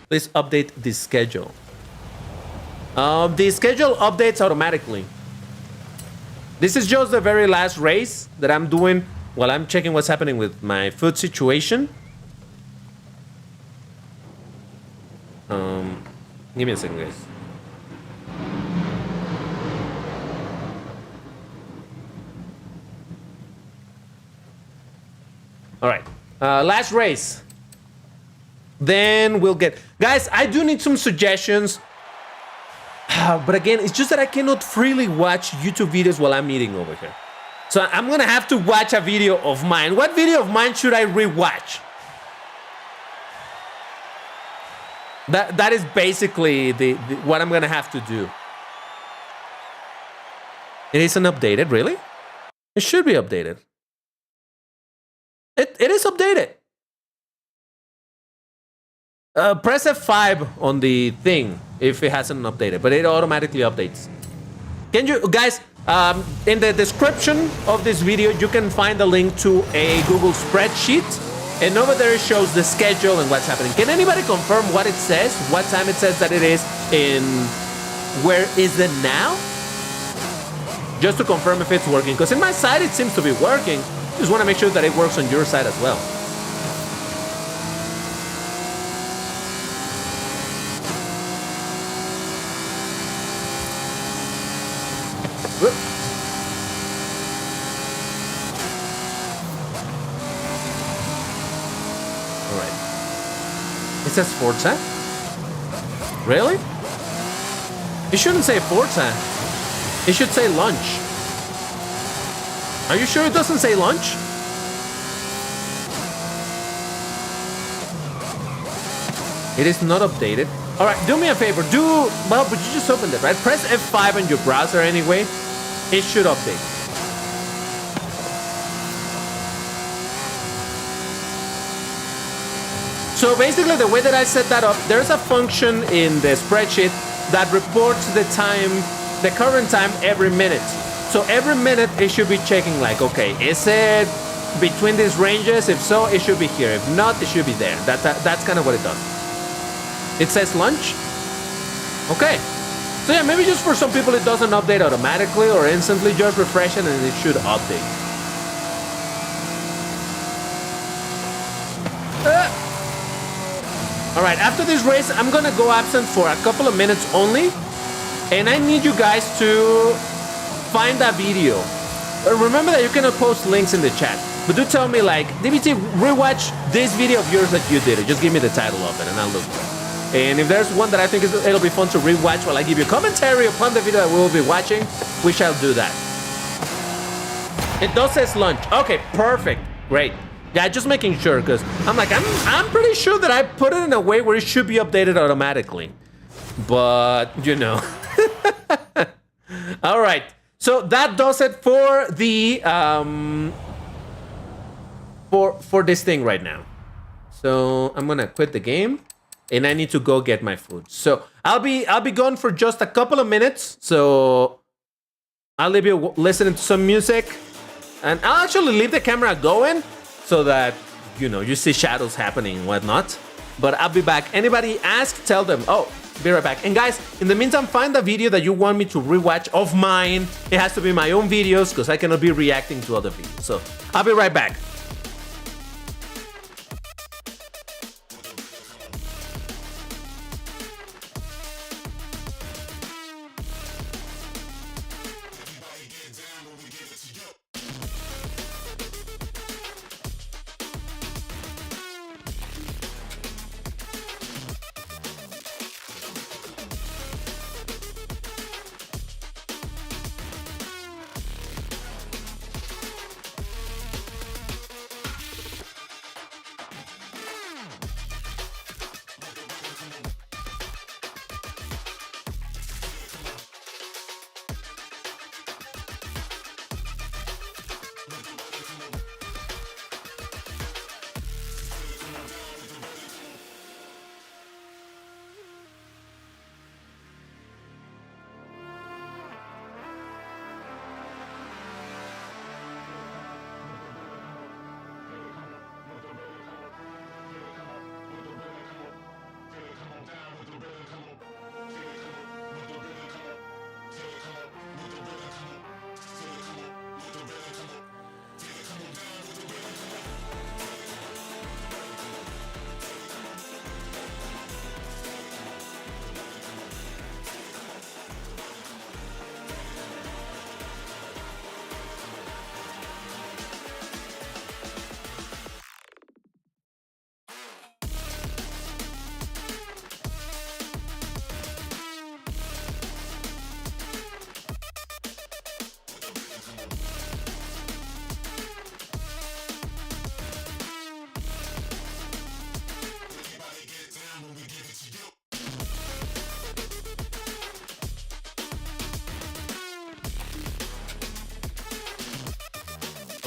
Speaker 1: Please update the schedule. The schedule updates automatically. This is just the very last race that I'm doing while I'm checking what's happening with my food situation. Give me a second, guys. All right, last race. Then we'll get... Guys, I do need some suggestions. But again, it's just that I cannot freely watch YouTube videos while I'm eating over here. So I'm gonna have to watch a video of mine. What video of mine should I rewatch? That is basically what I'm gonna have to do. It isn't updated, really? It should be updated. It is updated. Press F5 on the thing if it hasn't updated, but it automatically updates. Can you guys, in the description of this video, you can find a link to a Google spreadsheet, and over there it shows the schedule and what's happening. Can anybody confirm what it says, what time it says that it is, in where is it now? Just to confirm if it's working, because in my side it seems to be working. Just want to make sure that it works on your side as well. Whoop. All right. It says Forza? Really? It shouldn't say Forza. It should say lunch. Are you sure it doesn't say lunch? It is not updated. All right, do me a favor. Well, but you just opened it, right? Press F5 on your browser anyway. It should update. So basically, the way that I set that up, there's a function in the spreadsheet that reports the time, the current time every minute. So every minute it should be checking like, okay, is it between these ranges? If so, it should be here. If not, it should be there. That's kind of what it does. It says lunch. Okay. So yeah, maybe just for some people it doesn't update automatically or instantly, just refresh it and it should update. All right, after this race, I'm gonna go absent for a couple of minutes only. And I need you guys to find that video. Remember that you cannot post links in the chat. But do tell me, like, DBT, rewatch this video of yours that you did. Just give me the title of it and I'll look for it. And if there's one that I think it'll be fun to rewatch while I give you a commentary upon the video that we will be watching, we shall do that. It does say lunch. Okay, perfect. Great. Yeah, just making sure, because I'm like, I'm pretty sure that I put it in a way where it should be updated automatically. But, you know. All right. So that does it for the for this thing right now. So I'm gonna quit the game, and I need to go get my food. So I'll be gone for just a couple of minutes. So I'll leave you listening to some music, and I'll actually leave the camera going so that you see shadows happening and whatnot. But I'll be back. Anybody ask, tell them. Oh. Be right back. And guys, in the meantime, find a video that you want me to rewatch of mine. It has to be my own videos because I cannot be reacting to other videos. So I'll be right back.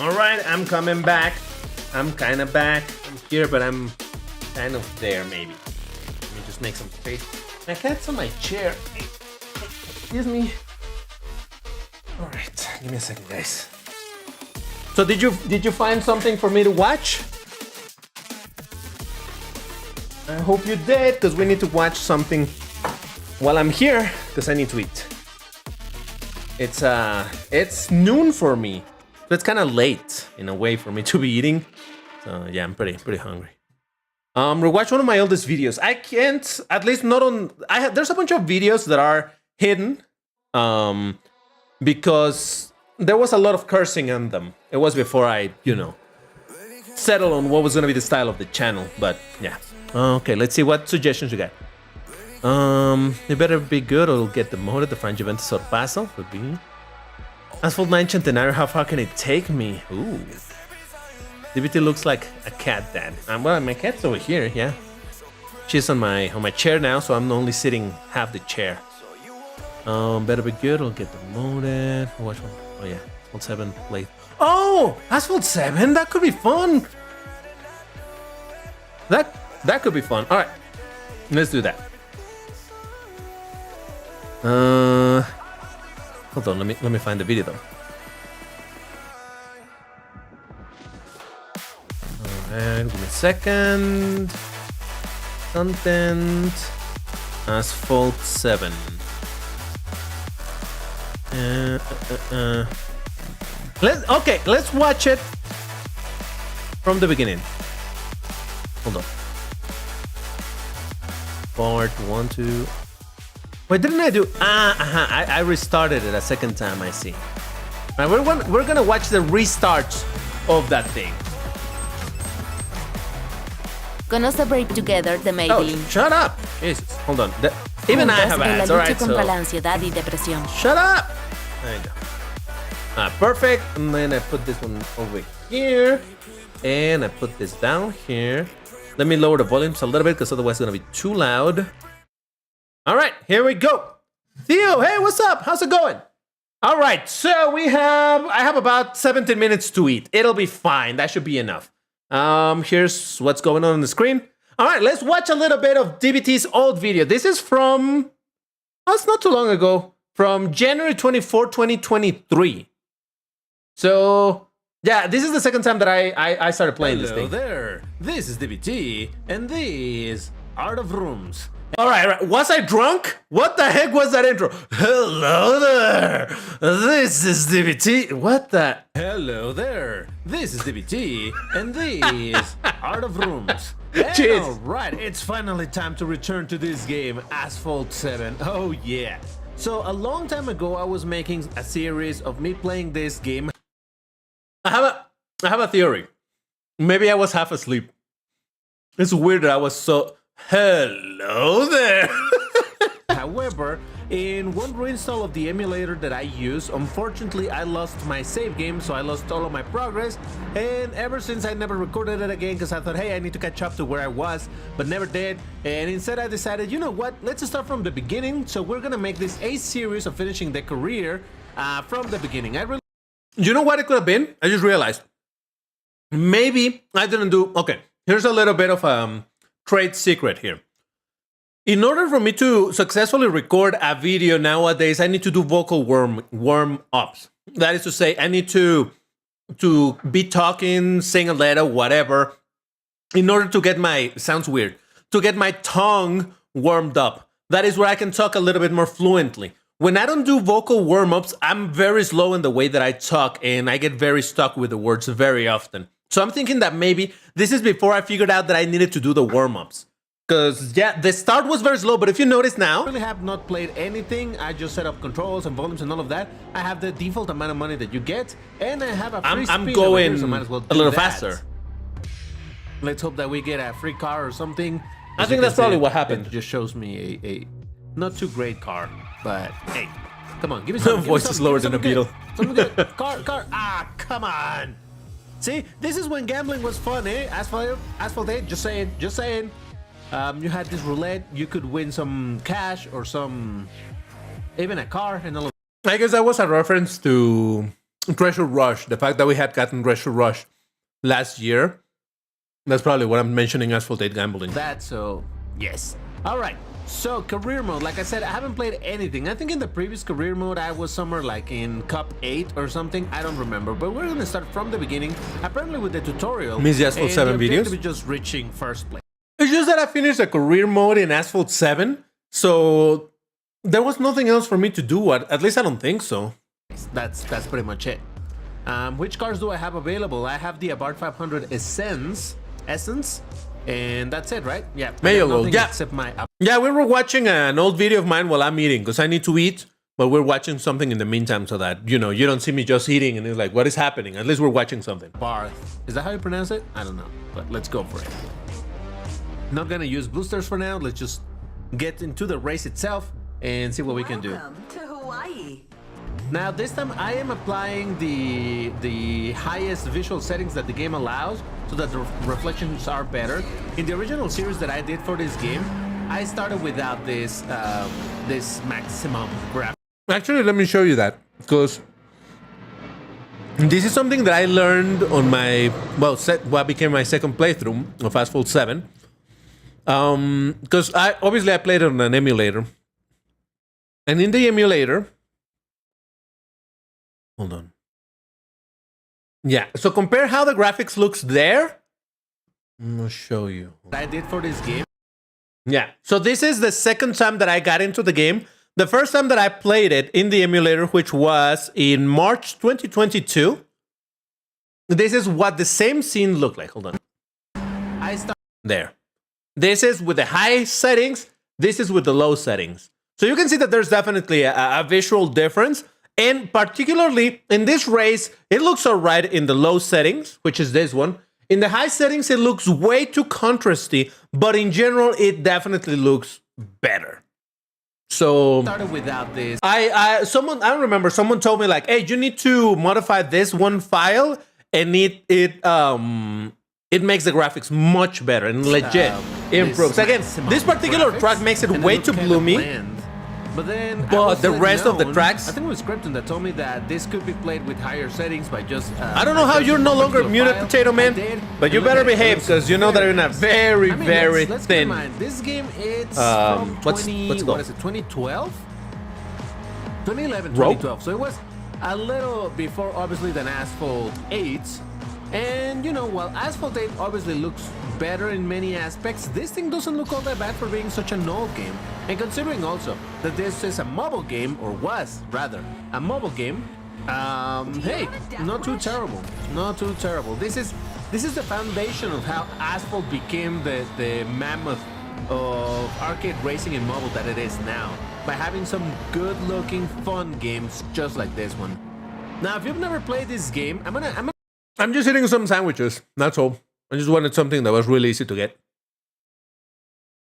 Speaker 1: All right, I'm coming back. I'm kind of back. I'm here, but I'm kind of there, maybe. Let me just make some space. My cat's on my chair. Excuse me. All right, give me a second, guys. So did you find something for me to watch? I hope you did, because we need to watch something while I'm here, because I need to eat. It's noon for me, so it's kind of late in a way for me to be eating. So yeah, I'm pretty hungry. Rewatch one of my oldest videos. I can't, at least not on. There's a bunch of videos that are hidden, because there was a lot of cursing on them. It was before I, settled on what was gonna be the style of the channel. But yeah. Okay, let's see what suggestions you got. It better be good or it'll get demoted. The Fran Juventus Sorpaso could be. Asphalt 9 Centenario, how far can it take me? Ooh. DBT looks like a cat dad. Well, my cat's over here, yeah. She's on my chair now, so I'm only sitting half the chair. Better be good or get demoted. Watch one. Oh yeah, Asphalt 7 plate. Oh, Asphalt 7, that could be fun. That could be fun. All right, let's do that. Hold on. Let me find the video though. All right, give me a second. Content. Asphalt 7. Let's watch it from the beginning. Hold on. Part 1, 2. Wait, didn't I do? I restarted it a second time. I see. All right, we're gonna watch the restarts of that thing.
Speaker 2: Gonna celebrate together the Maybelline.
Speaker 1: Oh, shut up! Jesus, hold on. Even I have ads. All right,
Speaker 2: contra la ansiedad y depresión.
Speaker 1: Shut up! There you go. Perfect. And then I put this one over here, and I put this down here. Let me lower the volumes a little bit, because otherwise it's gonna be too loud. All right, here we go. Theo, hey, what's up? How's it going? All right, so I have about 17 minutes to eat. It'll be fine. That should be enough. Here's what's going on the screen. All right, let's watch a little bit of DBT's old video. This is from, it's not too long ago, from January 24, 2023. So, yeah, this is the second time that I started playing this thing. There, this is DBT, and these are the rooms. All right. Was I drunk? What the heck was that intro? Hello there. This is DBT. What the? Hello there. This is DBT, and these are the rooms. Jeez. All right, it's finally time to return to this game, Asphalt 7. Oh yeah. So a long time ago, I was making a series of me playing this game. I have a theory. Maybe I was half asleep. It's weird that I was so. Hello there. However, in one reinstall of the emulator that I use, unfortunately I lost my save game, so I lost all of my progress, and ever since I never recorded it again, because I thought, hey, I need to catch up to where I was, but never did. And instead I decided, you know what, let's start from the beginning. So we're gonna make this a series of finishing the career from the beginning. You know what it could have been? I just realized maybe I didn't do. Okay, here's a little bit of trade secret here. In order for me to successfully record a video nowadays, I need to do vocal warm-ups. That is to say, I need to be talking, sing a letter, whatever, in order to get sounds weird, to get my tongue warmed up. That is where I can talk a little bit more fluently. When I don't do vocal warm-ups, I'm very slow in the way that I talk, and I get very stuck with the words very often. So I'm thinking that maybe this is before I figured out that I needed to do the warm-ups. Because, yeah, the start was very slow, but if you notice now, I really have not played anything. I just set up controls and volumes and all of that. I have the default amount of money that you get, and I have a free I'm
Speaker 2: spin
Speaker 1: going
Speaker 2: here, so might as well
Speaker 1: a little
Speaker 2: that.
Speaker 1: faster.
Speaker 2: Let's hope that we get a free car or something.
Speaker 1: I think that's probably what happened.
Speaker 2: It just shows me a not too great car, but hey, come on, give me some.
Speaker 1: Voice is lower than a beetle.
Speaker 2: Something good. Car. Ah, come on. See, this is when gambling was fun, eh? Asphalt 8, just saying. You had this roulette, you could win some cash or even a car and all of that.
Speaker 1: I guess that was a reference to Treasure Rush. The fact that we had gotten Treasure Rush last year. That's probably what I'm mentioning Asphalt 8 gambling.
Speaker 2: That, so yes. All right. So career mode, like I said, I haven't played anything. I think in the previous career mode, I was somewhere like in Cup 8 or something. I don't remember. But we're gonna start from the beginning, apparently with the tutorial.
Speaker 1: Miss the Asphalt 7 videos.
Speaker 2: Be just reaching first place.
Speaker 1: It's just that I finished a career mode in Asphalt 7, so there was nothing else for me to do. At least I don't think so.
Speaker 2: That's pretty much it. Which cars do I have available? I have the Abarth 500 Essence, and that's it, right? Yeah.
Speaker 1: Mayo, yeah.
Speaker 2: Except my
Speaker 1: Yeah, we were watching an old video of mine while I'm eating, because I need to eat, but we're watching something in the meantime so that, you know, you don't see me just eating and it's like, what is happening? At least we're watching something.
Speaker 2: Barth. Is that how you pronounce it? I don't know, but let's go for it. Not gonna use boosters for now. Let's just get into the race itself and see what we can do.
Speaker 3: Welcome to Hawaii.
Speaker 2: Now this time I am applying the highest visual settings that the game allows so that the reflections are better. In the original series that I did for this game, I started without this this maximum graphics.
Speaker 1: Actually, let me show you that, because this is something that I learned on my, well, what became my second playthrough of Asphalt 7. Because I played it on an emulator. And in the emulator, hold on. Yeah, so compare how the graphics looks there. I'm gonna show you.
Speaker 2: I did for this game.
Speaker 1: Yeah, so this is the second time that I got into the game. The first time that I played it in the emulator, which was in March 2022. This is what the same scene looked like. Hold on.
Speaker 2: I started
Speaker 1: there. This is with the high settings. This is with the low settings. So you can see that there's definitely a visual difference. And particularly in this race, it looks all right in the low settings, which is this one. In the high settings, it looks way too contrasty, but in general, it definitely looks better. So
Speaker 2: started without this.
Speaker 1: I don't remember, someone told me like, hey, you need to modify this one file, and it makes the graphics much better and legit improves. Again, this particular track makes it way too bloomy.
Speaker 2: But then,
Speaker 1: the rest of the tracks,
Speaker 2: I think it was Krypton that told me that this could be played with higher settings by just.
Speaker 1: I don't know how you're no longer muted, Potato Man, but you better behave, because you know that you're in a very, very
Speaker 2: let's
Speaker 1: thin.
Speaker 2: Keep in mind, this game it's from 2012, 2011, 2012. So it was a little before, obviously, than Asphalt 8. And you know, while Asphalt 8 obviously looks better in many aspects, this thing doesn't look all that bad for being such an old game. And considering also that this is a mobile game, or was rather a mobile game, hey, not too terrible, not too terrible. This is the foundation of how Asphalt became the mammoth of arcade racing and mobile that it is now, by having some good-looking, fun games just like this one. Now, if you've never played this game,
Speaker 1: I'm just eating some sandwiches, that's all. I just wanted something that was really easy to get.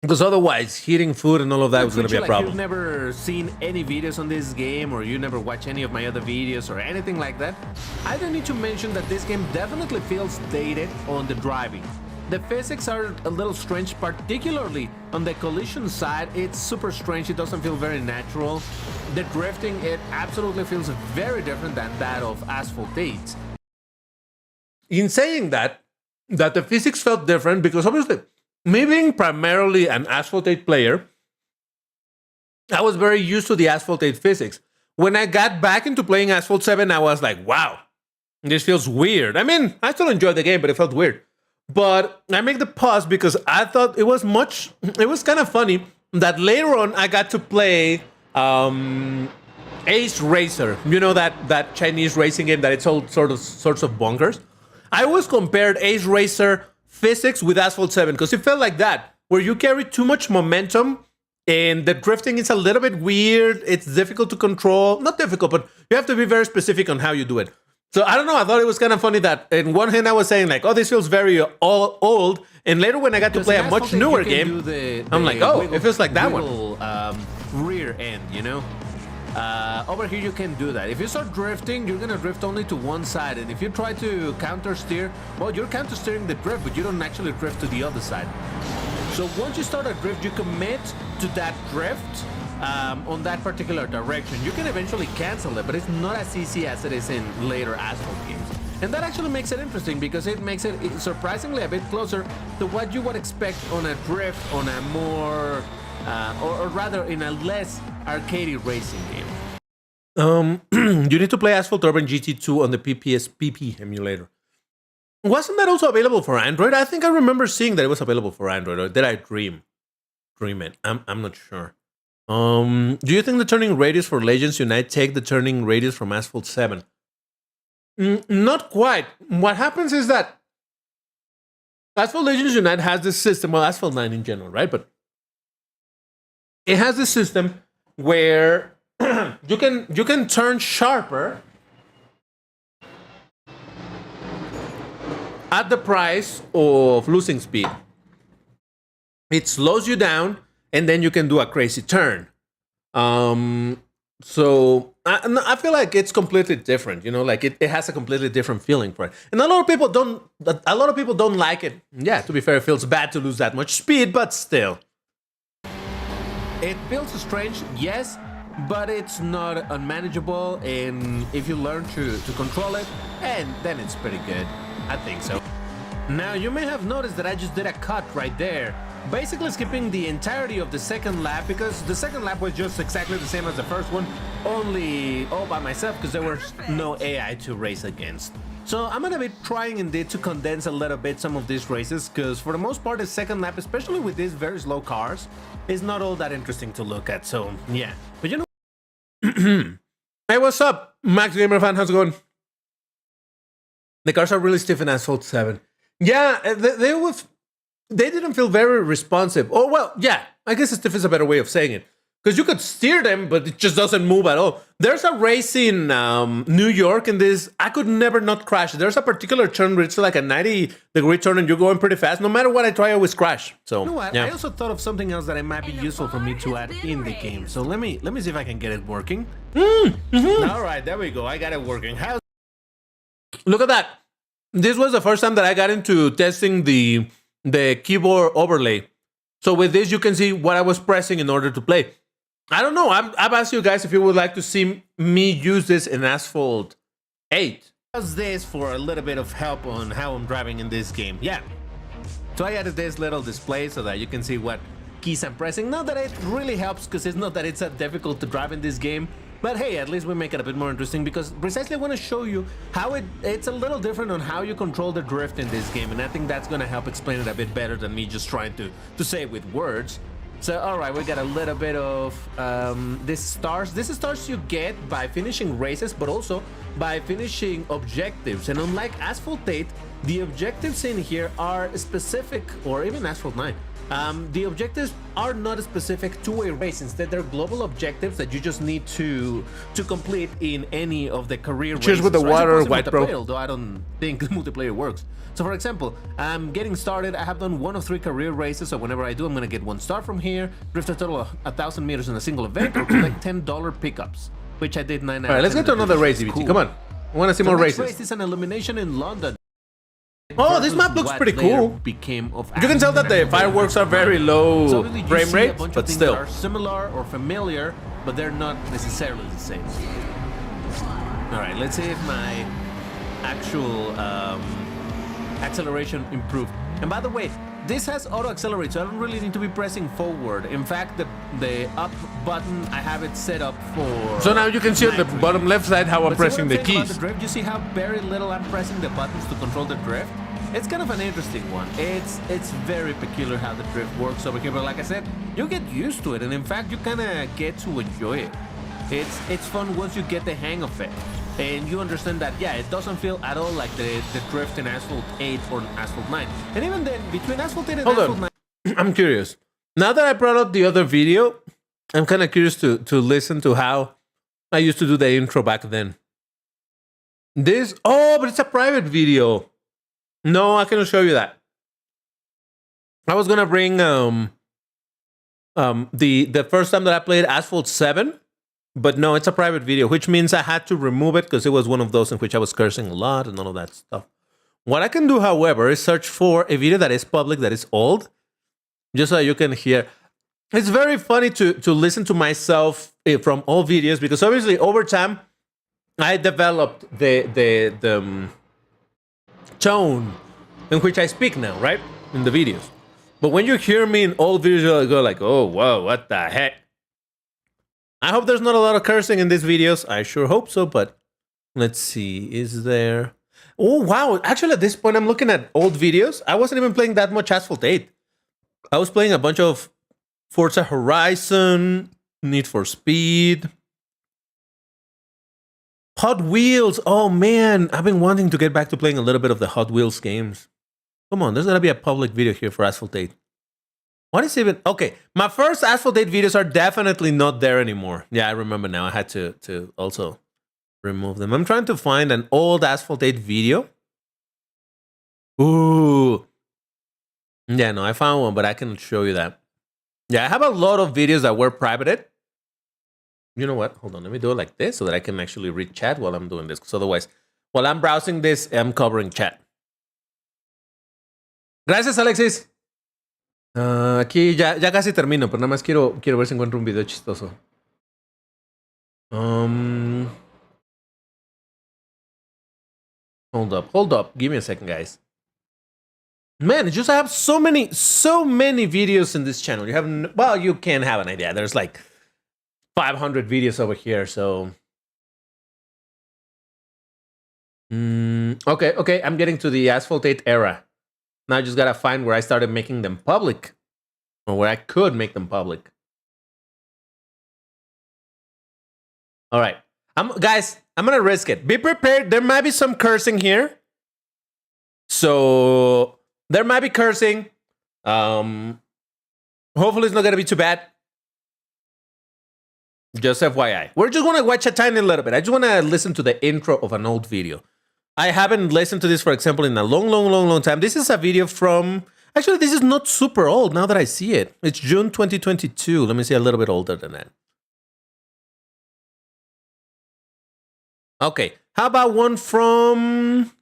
Speaker 1: Because otherwise, heating food and all of that was going to be a problem.
Speaker 2: If you've never seen any videos on this game, or you never watch any of my other videos or anything like that, I don't need to mention that this game definitely feels dated on the driving. The physics are a little strange, particularly on the collision side. It's super strange, it doesn't feel very natural. The drifting, it absolutely feels very different than that of Asphalt 8.
Speaker 1: In saying that the physics felt different, because obviously, me being primarily an Asphalt 8 player, I was very used to the Asphalt 8 physics. When I got back into playing Asphalt 7, I was like, wow, this feels weird. I mean, I still enjoyed the game, but it felt weird. But I make the pause because I thought it was kind of funny that later on I got to play Ace Racer. You know, that Chinese racing game that it's all sorts of bonkers. I always compared Ace Racer physics with Asphalt 7 because it felt like that, where you carry too much momentum and the drifting is a little bit weird. It's difficult to control. Not difficult, but you have to be very specific on how you do it. So I don't know, I thought it was kind of funny that in one hand I was saying like, oh, this feels very old. And later when I got to play a much newer game, I'm like, oh, it feels like that one.
Speaker 2: Rear end, you know? Over here you can do that. If you start drifting, you're gonna drift only to one side, and if you try to counter steer, well, you're counter steering the drift, but you don't actually drift to the other side. So once you start a drift, you commit to that drift, on that particular direction, you can eventually cancel it, but it's not as easy as it is in later Asphalt games. And that actually makes it interesting because it makes it surprisingly a bit closer to what you would expect on a drift on a more, or rather in a less arcadey racing game.
Speaker 1: You need to play Asphalt Urban GT2 on the PPSPP emulator. Wasn't that also available for Android? I think I remember seeing that it was available for Android, or did I dream it? I'm not sure. Do you think the turning radius for Legends Unite take the turning radius from Asphalt 7? Not quite. What happens is that Asphalt Legends Unite has this system, well, Asphalt 9 in general, right? But it has this system where you can turn sharper at the price of losing speed. It slows you down, and then you can do a crazy turn. So I feel like it's completely different, you know, like it has a completely different feeling for it. And a lot of people don't like it. Yeah, to be fair, it feels bad to lose that much speed, but still.
Speaker 2: It feels strange, yes, but it's not unmanageable, and if you learn to control it, and then it's pretty good. I think so. Now, you may have noticed that I just did a cut right there, basically skipping the entirety of the second lap, because the second lap was just exactly the same as the first one, only all by myself because there was no AI to race against. So I'm gonna be trying indeed to condense a little bit some of these races, because for the most part the second lap, especially with these very slow cars, is not all that interesting to look at. So yeah, but you know.
Speaker 1: Hey, what's up, Max Gamer fan? How's it going? The cars are really stiff in Asphalt 7. Yeah, they didn't feel very responsive. Oh, well, yeah, I guess stiff is a better way of saying it. Because you could steer them, but it just doesn't move at all. There's a race in New York, and I could never not crash. There's a particular turn where it's like a 90-degree turn, and you're going pretty fast. No matter what I try, I always crash. So,
Speaker 2: you know what?
Speaker 1: Yeah.
Speaker 2: I also thought of something else that it might be useful for me to add in the game. So let me see if I can get it working. All right, there we go. I got it working.
Speaker 1: Look at that. This was the first time that I got into testing the keyboard overlay. So with this, you can see what I was pressing in order to play. I don't know. I've asked you guys if you would like to see me use this in Asphalt 8.
Speaker 2: How's this for a little bit of help on how I'm driving in this game? Yeah. So I added this little display so that you can see what keys I'm pressing. Not that it really helps, because it's not that it's that difficult to drive in this game. But hey, at least we make it a bit more interesting, because precisely I want to show you how it's a little different on how you control the drift in this game, and I think that's going to help explain it a bit better than me just trying to say it with words. So alright, we got a little bit of these stars. This is stars you get by finishing races, but also by finishing objectives. And unlike Asphalt 8, the objectives in here are specific, or even Asphalt 9. The objectives are not specific to a race. Instead, they're global objectives that you just need to complete in any of the career races.
Speaker 1: Cheers with the water, white bro.
Speaker 2: Although I don't think multiplayer works. So for example, I'm getting started. I have done 1 of 3 career races. So whenever I do, I'm gonna get 1 star from here, drift a total of 1,000 meters in a single event, or collect $10 pickups, which I did 9 out of 10.
Speaker 1: Alright, let's get to another race, EBT. Cool. Come on. I want to see more races.
Speaker 2: Race is an illumination in London.
Speaker 1: Oh, this map looks pretty cool. You can tell that the fireworks are very low frame rate, but still.
Speaker 2: Are similar or familiar, but they're not necessarily the same. All right, let's see if my actual acceleration improved. And by the way, this has auto accelerate, so I don't really need to be pressing forward. In fact, the up button, I have it set up for.
Speaker 1: So now you can see on the bottom left side how I'm pressing the keys.
Speaker 2: The drift, you see how very little I'm pressing the buttons to control the drift? It's kind of an interesting one. It's very peculiar how the drift works over here, but like I said, you get used to it, and in fact, you kind of get to enjoy it. It's fun once you get the hang of it, and you understand that, yeah, it doesn't feel at all like the drift in Asphalt 8 or Asphalt 9. And even then, between Asphalt 8 and Asphalt 9...
Speaker 1: I'm curious. Now that I brought up the other video, I'm kind of curious to listen to how I used to do the intro back then. But it's a private video. No, I cannot show you that. I was gonna bring the first time that I played Asphalt 7, but no, it's a private video, which means I had to remove it because it was one of those in which I was cursing a lot and all of that stuff. What I can do, however, is search for a video that is public, that is old, just so you can hear. it's very funny to listen to myself from all videos, because obviously over time I developed the tone in which I speak now, right? In the videos. But when you hear me in old videos, you go like, oh, whoa, what the heck? I hope there's not a lot of cursing in these videos. I sure hope so, but let's see. Is there... Oh, wow. Actually, at this point, I'm looking at old videos. I wasn't even playing that much Asphalt 8. I was playing a bunch of Forza Horizon, Need for Speed, Hot Wheels. Oh, man. I've been wanting to get back to playing a little bit of the Hot Wheels games. Come on, there's gonna be a public video here for Asphalt 8. What is even... Okay, my first Asphalt 8 videos are definitely not there anymore. Yeah, I remember now. I had to also remove them. I'm trying to find an old Asphalt 8 video. Ooh. Yeah, no, I found one, but I can show you that. Yeah, I have a lot of videos that were privated. You know what? Hold on, let me do it like this so that I can actually read chat while I'm doing this. Because otherwise, while I'm browsing this, I'm covering chat. Gracias, Alexis. Aquí ya casi termino, pero nada más quiero ver si encuentro un video chistoso. Hold up. Give me a second, guys. Man, it's just I have so many videos in this channel. You have well, you can have an idea. There's like 500 videos over here, so. Okay. I'm getting to the Asphalt 8 era. Now I just gotta find where I started making them public, or where I could make them public. All right, guys, I'm gonna risk it. Be prepared. There might be some cursing here, so there might be cursing. Hopefully, it's not gonna be too bad. Just FYI, we're just gonna watch a tiny little bit. I just wanna listen to the intro of an old video. I haven't listened to this, for example, in a long time. This is a video from... Actually, this is not super old now that I see it. It's June 2022. Let me see, a little bit older than that. Okay, how about one from...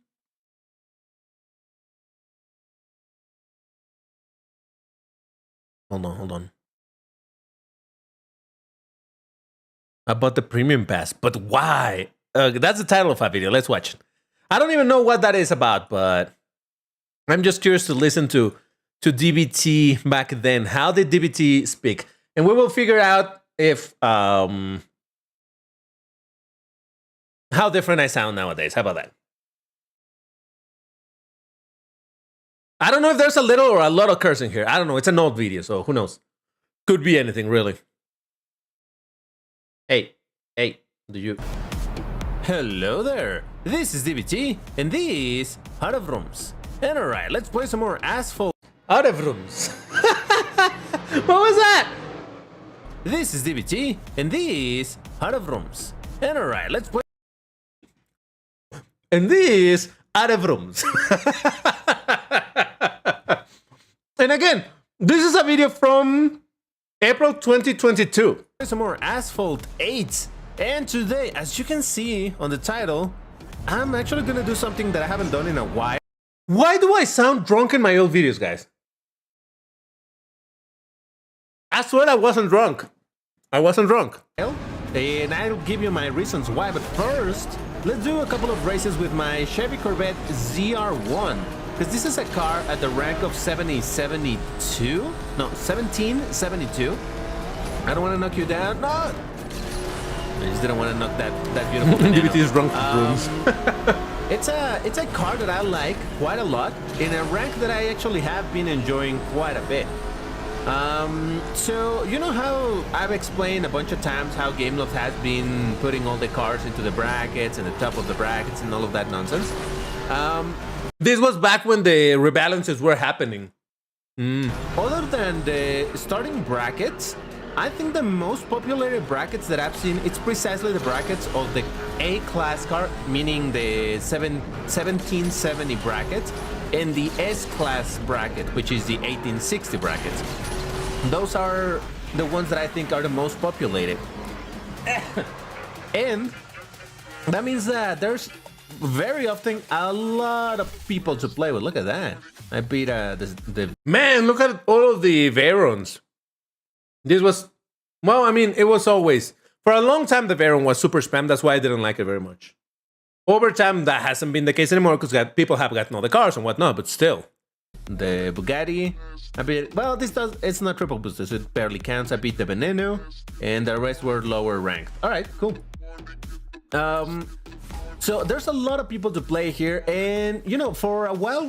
Speaker 1: Hold on. About the premium pass, but why? That's the title of our video. Let's watch it. I don't even know what that is about, but I'm just curious to listen to DBT back then. How did DBT speak? And we will figure out if how different I sound nowadays. How about that? I don't know if there's a little or a lot of cursing here. I don't know. It's an old video, so who knows? Could be anything, really. Hey, do you... Hello there, this is DBT, and this Out of Rooms. And alright, let's play some more Asphalt Out of Rooms. What was that? This is DBT, and this Out of Rooms. And alright, let's play... And this Out of Rooms. And again, this is a video from April 2022. Some more Asphalt 8. And today, as you can see on the title, I'm actually gonna do something that I haven't done in a while. Why do I sound drunk in my old videos, guys? I swear I wasn't drunk. And I'll give you my reasons why, but first, let's do a couple of races with my Chevy Corvette ZR1. Because this is a car at the rank of 1772. I don't want to knock you down. No! I just didn't want to knock that beautiful DBT is drunk rooms. It's a car that I like quite a lot in a rank that I actually have been enjoying quite a bit. So you know how I've explained a bunch of times how GameLoft has been putting all the cars into the brackets and the top of the brackets and all of that nonsense. This was back when the rebalances were happening. Other than the starting brackets, I think the most popular brackets that I've seen, it's precisely the brackets of the A-class car, meaning the 1770 bracket, and the S-class bracket, which is the 1860 brackets. Those are the ones that I think are the most populated. And that means that there's very often a lot of people to play with. Look at that. I beat the... Man, look at all of the Veyrons. This was, well, I mean, it was always, for a long time, the Veyron was super spam. That's why I didn't like it very much. Over time, that hasn't been the case anymore because people have gotten all the cars and whatnot, but still. The Bugatti, I beat, well, it's not triple boosters, it barely counts. I beat the Veneno, and the rest were lower ranked. All right, cool. So there's a lot of people to play here, and you know, for a while,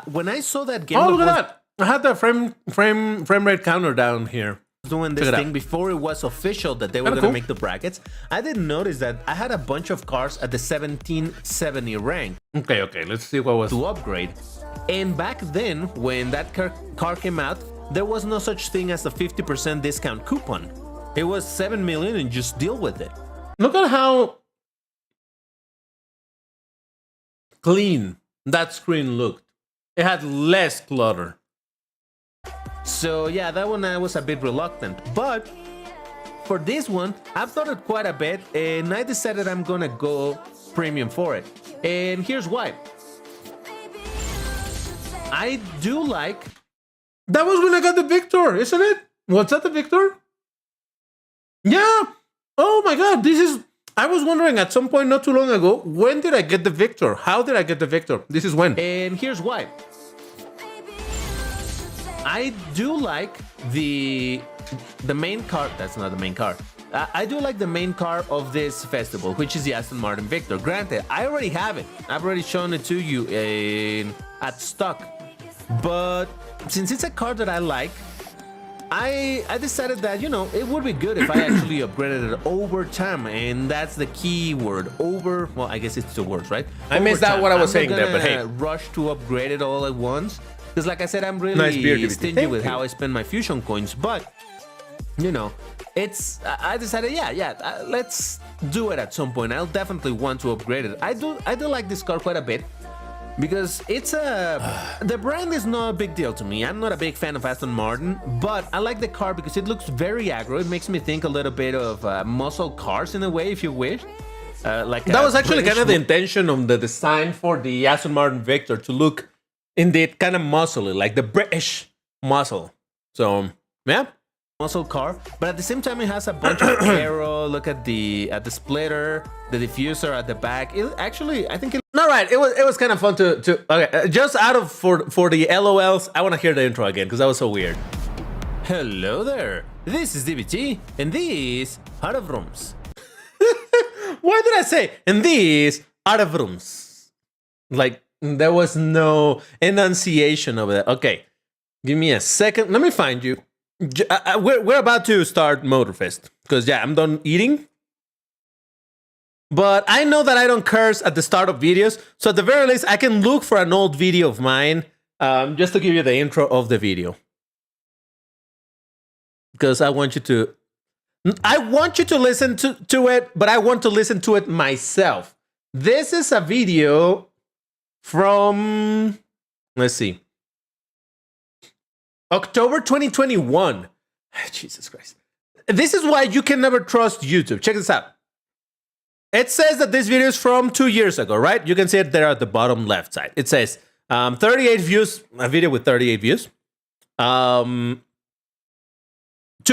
Speaker 1: when I saw that game,
Speaker 2: oh, look at that! I had the frame rate counter down here.
Speaker 1: Doing this thing before it was official that they were going to make the brackets, I didn't notice that I had a bunch of cars at the 1770 rank.
Speaker 2: Okay, let's see what was
Speaker 1: to upgrade. And back then, when that car came out, there was no such thing as a 50% discount coupon. It was 7 million and just deal with it.
Speaker 2: Look at how clean that screen looked. It had less clutter.
Speaker 1: So yeah, that one I was a bit reluctant, but for this one, I've thought it quite a bit, and I decided I'm gonna go premium for it. And here's why. I do like...
Speaker 2: That was when I got the Victor, isn't it? Was that the Victor? Yeah. Oh my God, this is... I was wondering at some point not too long ago, when did I get the Victor? How did I get the Victor? This is when.
Speaker 1: And here's why. I do like the main car. That's not the main car. I do like the main car of this festival, which is the Aston Martin Victor. Granted, I already have it. I've already shown it to you at stock. But since it's a car that I like, I decided that, you know, it would be good if I actually upgraded it over time. And that's the key word. Over, well, I guess it's two words, right?
Speaker 2: I missed out what I was saying there, but hey.
Speaker 1: Rush to upgrade it all at once. Because like I said, I'm really stingy with how I spend my Fusion coins. But, you know, I decided, let's do it at some point. I'll definitely want to upgrade it. I do like this car quite a bit. Because it's the brand is not a big deal to me. I'm not a big fan of Aston Martin, but I like the car because it looks very aggro. It makes me think a little bit of muscle cars in a way, if you wish. Like
Speaker 2: that was actually kind of the intention of the design for the Aston Martin Victor, to look indeed kind of muscly, like the British muscle. So yeah,
Speaker 1: muscle car, but at the same time it has a bunch of aero. Look at the splitter, the diffuser at the back. It actually, I think it.
Speaker 2: All right, it was kind of fun to okay. Just out of for the LOLs, I want to hear the intro again because that was so weird.
Speaker 1: Hello there, this is DBT, and these are the vrooms.
Speaker 2: Why did I say and these are the vrooms? Like there was no enunciation of that. Okay, give me a second. Let me find you. We're about to start Motorfest because yeah, I'm done eating. But I know that I don't curse at the start of videos, so at the very least, I can look for an old video of mine just to give you the intro of the video. Because I want you to listen to it, but I want to listen to it myself. This is a video from, let's see, October 2021. Jesus Christ. This is why you can never trust YouTube. Check this out. It says that this video is from 2 years ago, right? You can see it there at the bottom left side. It says 38 views, a video with 38 views. 2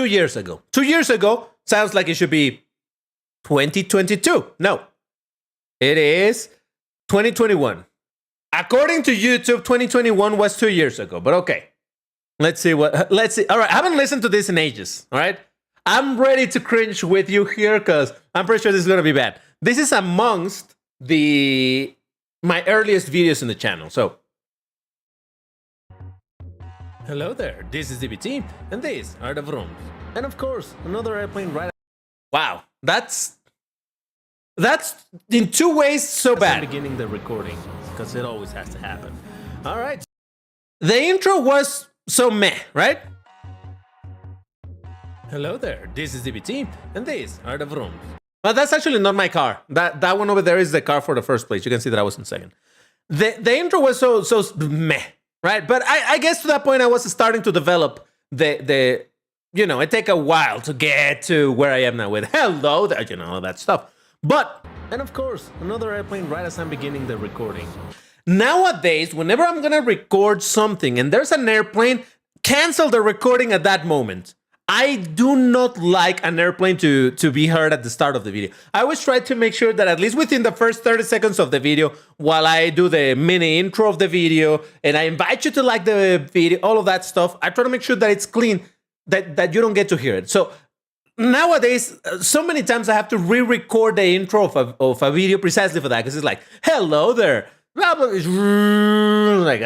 Speaker 2: years ago. 2 years ago sounds like it should be 2022. No, it is 2021. According to YouTube, 2021 was 2 years ago, but okay. Let's see. All right, I haven't listened to this in ages, all right? I'm ready to cringe with you here because I'm pretty sure this is going to be bad. This is amongst my earliest videos in the channel, so. Hello there, this is DBT, and these are the vrooms. And of course, another airplane right. Wow, that's in two ways so bad.
Speaker 1: I'm beginning the recording because it always has to happen. All right.
Speaker 2: The intro was so meh, right?
Speaker 1: Hello there, this is DBT, and these are the vrooms.
Speaker 2: But that's actually not my car. That one over there is the car for the first place. You can see that I was in second. The intro was so meh, right? But I guess to that point I was starting to develop the you know, it take a while to get to where I am now with hello there, you know, all that stuff. But,
Speaker 1: and of course, another airplane right as I'm beginning the recording.
Speaker 2: Nowadays, whenever I'm gonna record something and there's an airplane, cancel the recording at that moment.
Speaker 1: I do not like an airplane to be heard at the start of the video. I always try to make sure that at least within the first 30 seconds of the video, while I do the mini intro of the video, and I invite you to like the video, all of that stuff, I try to make sure that it's clean, that you don't get to hear it. So nowadays, so many times I have to re-record the intro of a video precisely for that, because it's like, hello there. Like,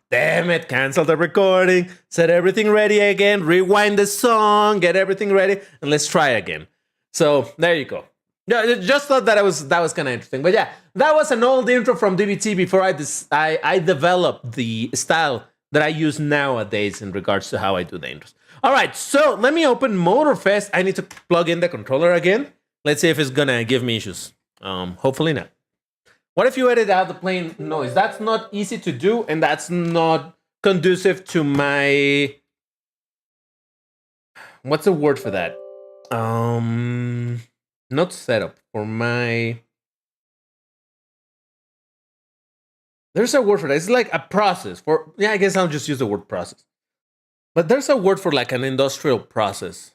Speaker 1: damn it, cancel the recording, set everything ready again, rewind the song, get everything ready, and let's try again. So there you go. Yeah, just thought that was kind of interesting. But yeah, that was an old intro from DBT before I developed the style that I use nowadays in regards to how I do the intros. All right, so let me open Motorfest. I need to plug in the controller again. Let's see if it's gonna give me issues. Hopefully not. What if you edit out the plane noise? That's not easy to do, and that's not conducive to my... What's the word for that? Not setup, for my... There's a word for that. It's like a process for... Yeah, I guess I'll just use the word process. But there's a word for like an industrial process.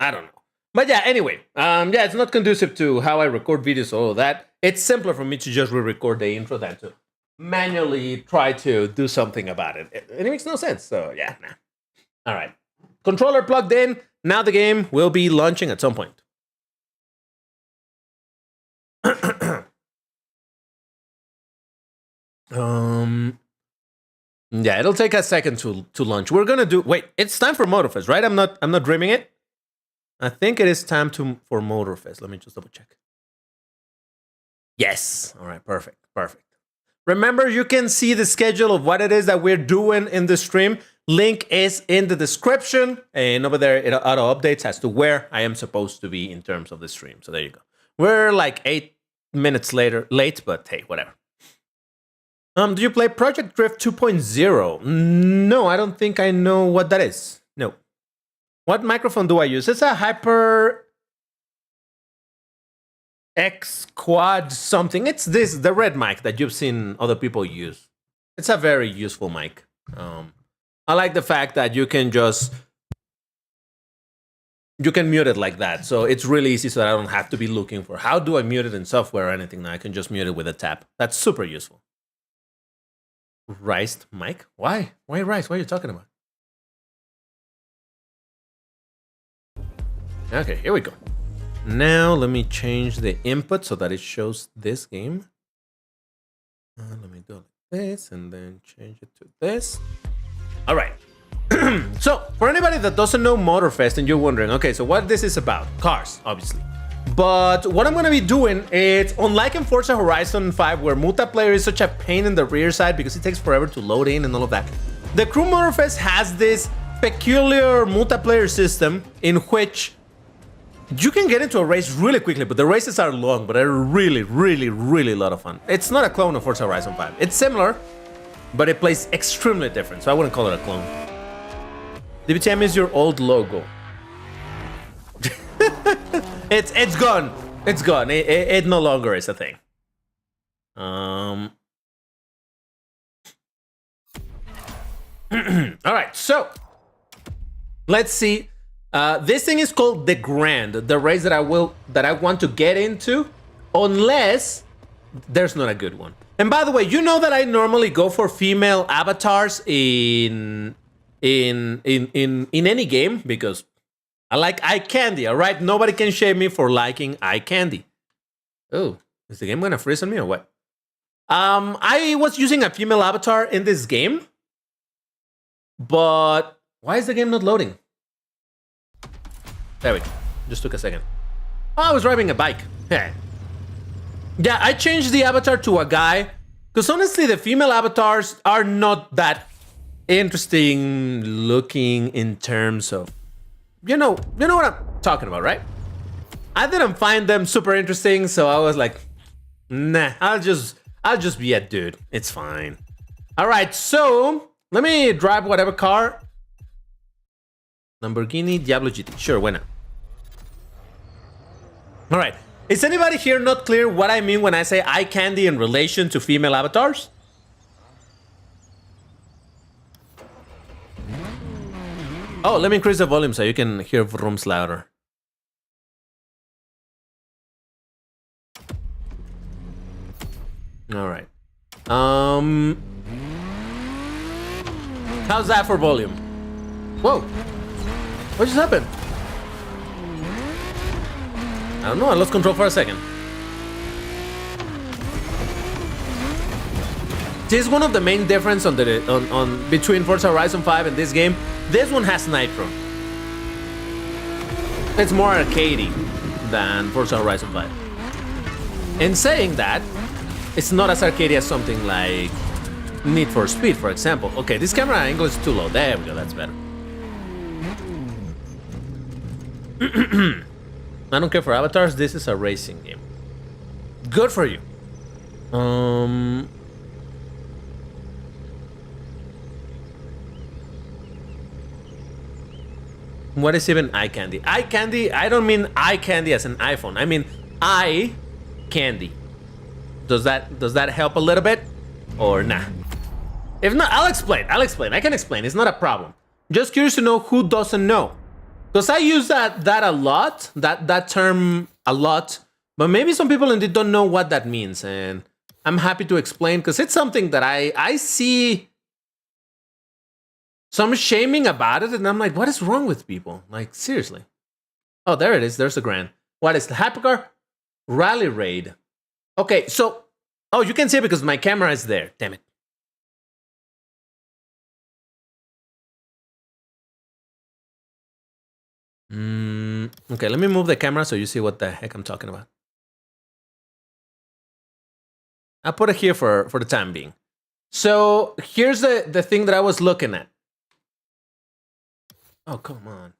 Speaker 1: I don't know. But yeah, anyway, yeah, it's not conducive to how I record videos, all of that. It's simpler for me to just re-record the intro than to manually try to do something about it. It makes no sense, so yeah, nah. All right, controller plugged in. Now the game will be launching at some point. Yeah, it'll take a second to launch. We're gonna do... Wait, it's time for Motorfest, right? I'm not dreaming it. I think it is time for Motorfest. Let me just double check. Yes. All right, perfect. Remember, you can see the schedule of what it is that we're doing in the stream. Link is in the description, and over there it auto updates as to where I am supposed to be in terms of the stream. So there you go. We're like 8 minutes late, but hey, whatever. Do you play Project Drift 2.0? No, I don't think I know what that is. No. What microphone do I use? It's a Hyper X Quad something. It's the red mic that you've seen other people use. It's a very useful mic. I like the fact that you can mute it like that. So it's really easy, so that I don't have to be looking for how do I mute it in software or anything. Now I can just mute it with a tap. That's super useful. Riced mic? Why? Why rice? What are you talking about? Okay, here we go. Now let me change the input so that it shows this game. Let me do this and then change it to this. All right. So for anybody that doesn't know Motorfest and you're wondering, okay, so what this is about? Cars, obviously. But what I'm going to be doing is, unlike in Forza Horizon 5, where multiplayer is such a pain in the rear side because it takes forever to load in and all of that, the Crew Motorfest has this peculiar multiplayer system in which you can get into a race really quickly, but the races are long, but they're really, really, really a lot of fun. It's not a clone of Forza Horizon 5. It's similar, but it plays extremely different, so I wouldn't call it a clone. DBTM is your old logo. It's gone. It's gone. It no longer is a thing. All right, so let's see. This thing is called the Grand, the race that I want to get into, unless there's not a good one. And by the way, you know that I normally go for female avatars in any game because I like eye candy, all right? Nobody can shame me for liking eye candy. Oh, is the game gonna freeze on me or what? I was using a female avatar in this game, but why is the game not loading? There we go. Just took a second. Oh, I was driving a bike. Yeah, I changed the avatar to a guy because honestly, the female avatars are not that interesting looking in terms of, you know what I'm talking about, right? I didn't find them super interesting, so I was like, nah, I'll just be a dude. It's fine. All right, so let me drive whatever car. Lamborghini Diablo GT. Sure, why not? All right. Is anybody here not clear what I mean when I say eye candy in relation to female avatars? Oh, let me increase the volume so you can hear rooms louder. All right. How's that for volume? Whoa. What just happened? I don't know, I lost control for a second. This is one of the main differences on between Forza Horizon 5 and this game. This one has nitro. It's more arcadey than Forza Horizon 5. In saying that, it's not as arcadey as something like Need for Speed, for example. Okay, this camera angle is too low. There we go, that's better. I don't care for avatars, this is a racing game. Good for you. What is even eye candy? Eye candy, I don't mean eye candy as an iPhone. I mean eye candy. Does that help a little bit? Or nah? If not, I'll explain. I can explain. It's not a problem. Just curious to know who doesn't know. Because I use that a lot, that term a lot, but maybe some people indeed don't know what that means, and I'm happy to explain because it's something that I see some shaming about it, and I'm like, what is wrong with people? Like, seriously. Oh, there it is. There's the grand. What is the Hypercar Rally Raid? Okay, so, oh, you can see it because my camera is there. Damn it. Okay, let me move the camera so you see what the heck I'm talking about. I'll put it here for the time being. So here's the thing that I was looking at. Oh, come on.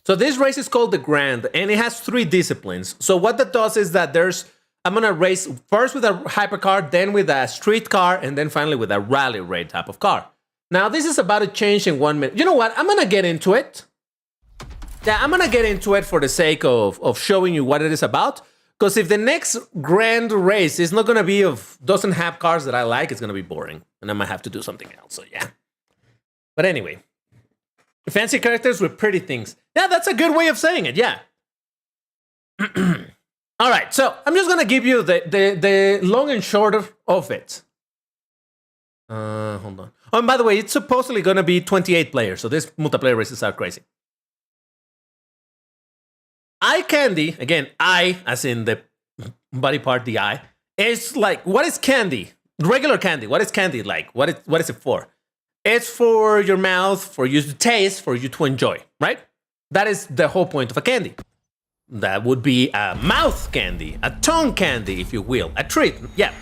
Speaker 1: So this race is called the Grand, and it has 3 disciplines. So what that does is that I'm gonna race first with a hypercar, then with a street car, and then finally with a rally raid type of car. Now this is about to change in 1 minute. You know what? I'm gonna get into it. Yeah, I'm gonna get into it for the sake of showing you what it is about. Because if the next grand race is not gonna be doesn't have cars that I like, it's gonna be boring. And I might have to do something else, so yeah. But anyway. Fancy characters with pretty things. Yeah, that's a good way of saying it, yeah. Alright, so I'm just gonna give you the long and short of it. Hold on. Oh, and by the way, it's supposedly gonna be 28 players, so these multiplayer races are crazy. Eye candy, again, eye, as in the body part, the eye, is like, what is candy? Regular candy, what is candy like? What is it for? It's for your mouth, for you to taste, for you to enjoy, right? That is the whole point of a candy. That would be a mouth candy, a tongue candy, if you will, a treat, yeah.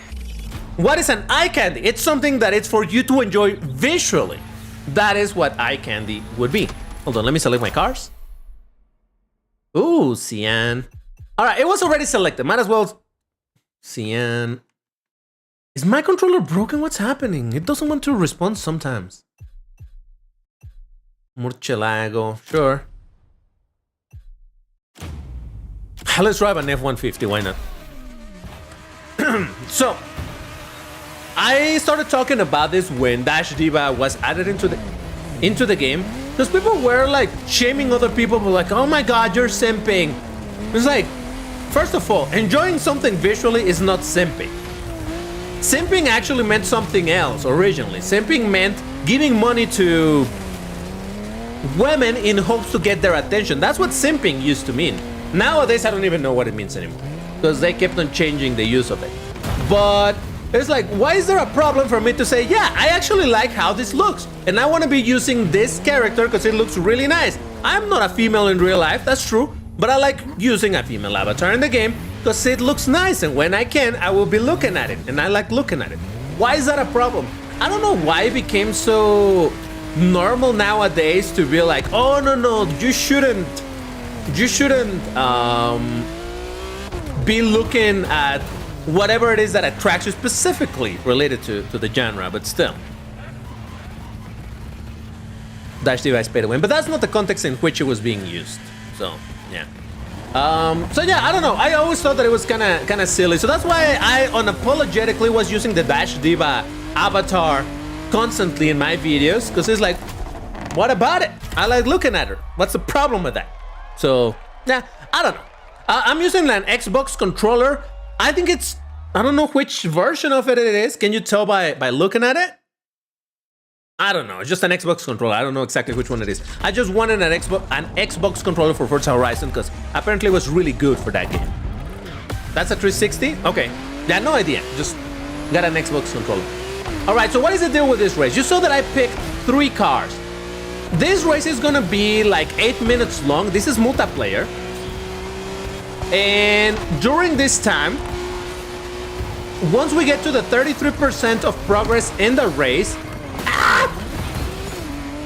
Speaker 1: What is an eye candy? It's something that it's for you to enjoy visually. That is what eye candy would be. Hold on, let me select my cars. Ooh, cyan. All right, it was already selected. Might as well. Cyan. Is my controller broken? What's happening? It doesn't want to respond sometimes. Murcielago, sure. Let's drive an F-150, why not? So, I started talking about this when Dash Diva was added into the game. Because people were like shaming other people, but like, oh my god, you're simping. It's like, first of all, enjoying something visually is not simping. Simping actually meant something else originally. Simping meant giving money to women in hopes to get their attention. That's what simping used to mean. Nowadays, I don't even know what it means anymore. Because they kept on changing the use of it. But it's like, why is there a problem for me to say, yeah, I actually like how this looks, and I want to be using this character because it looks really nice. I'm not a female in real life, that's true, but I like using a female avatar in the game because it looks nice, and when I can, I will be looking at it, and I like looking at it. Why is that a problem? I don't know why it became so normal nowadays to be like, oh, no, you shouldn't be looking at whatever it is that attracts you specifically related to the genre, but still. Dash device pay to win, but that's not the context in which it was being used. So, yeah. So yeah, I don't know. I always thought that it was kind of silly. So that's why I unapologetically was using the Dash Diva avatar constantly in my videos, because it's like, What about it? I like looking at her. What's the problem with that? So, yeah, I don't know. I'm using an Xbox controller. I think it's, I don't know which version of it is. Can you tell by looking at it? I don't know. It's just an Xbox controller. I don't know exactly which one it is. I just wanted an Xbox controller for Forza Horizon because apparently it was really good for that game. That's a 360? Okay. Yeah, no idea. Just got an Xbox controller. All right, so what is the deal with this race? You saw that I picked 3 cars. This race is gonna be like 8 minutes long. This is multiplayer. And during this time, once we get to the 33% of progress in the race,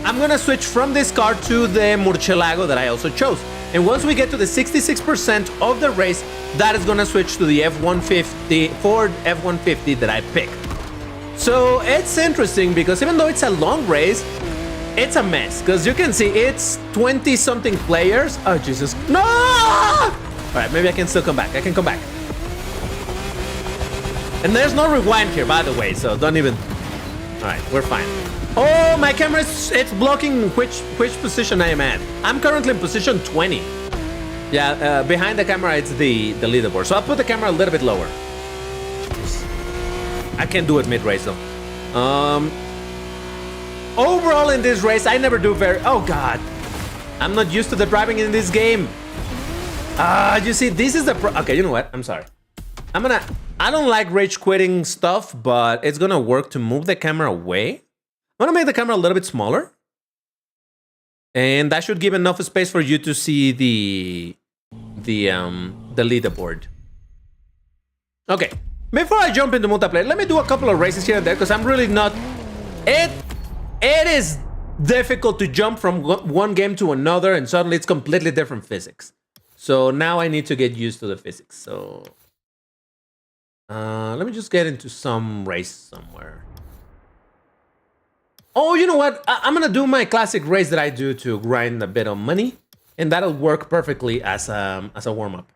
Speaker 1: I'm gonna switch from this car to the Murcielago that I also chose. And once we get to the 66% of the race, that is gonna switch to the F-150, Ford F-150 that I picked. So it's interesting because even though it's a long race, it's a mess. Because you can see it's 20-something players. Oh, Jesus. No! All right, maybe I can still come back. I can come back. And there's no rewind here, by the way, so don't even... All right, we're fine. Oh, my camera it's blocking which position I am at. I'm currently in position 20. Yeah, behind the camera it's the leaderboard. So I'll put the camera a little bit lower. I can't do it mid-race though. Overall in this race, I never do very... Oh God, I'm not used to the driving in this game. You see, this is the... Okay, you know what? I'm sorry. I don't like rage quitting stuff, but it's gonna work to move the camera away. I'm gonna make the camera a little bit smaller. And that should give enough space for you to see the leaderboard. Okay, before I jump into multiplayer, let me do a couple of races here and there, because I'm really not... It is difficult to jump from one game to another, and suddenly it's completely different physics. So now I need to get used to the physics, so... let me just get into some race somewhere. Oh, you know what? I'm gonna do my classic race that I do to grind a bit of money, and that'll work perfectly as a warm-up.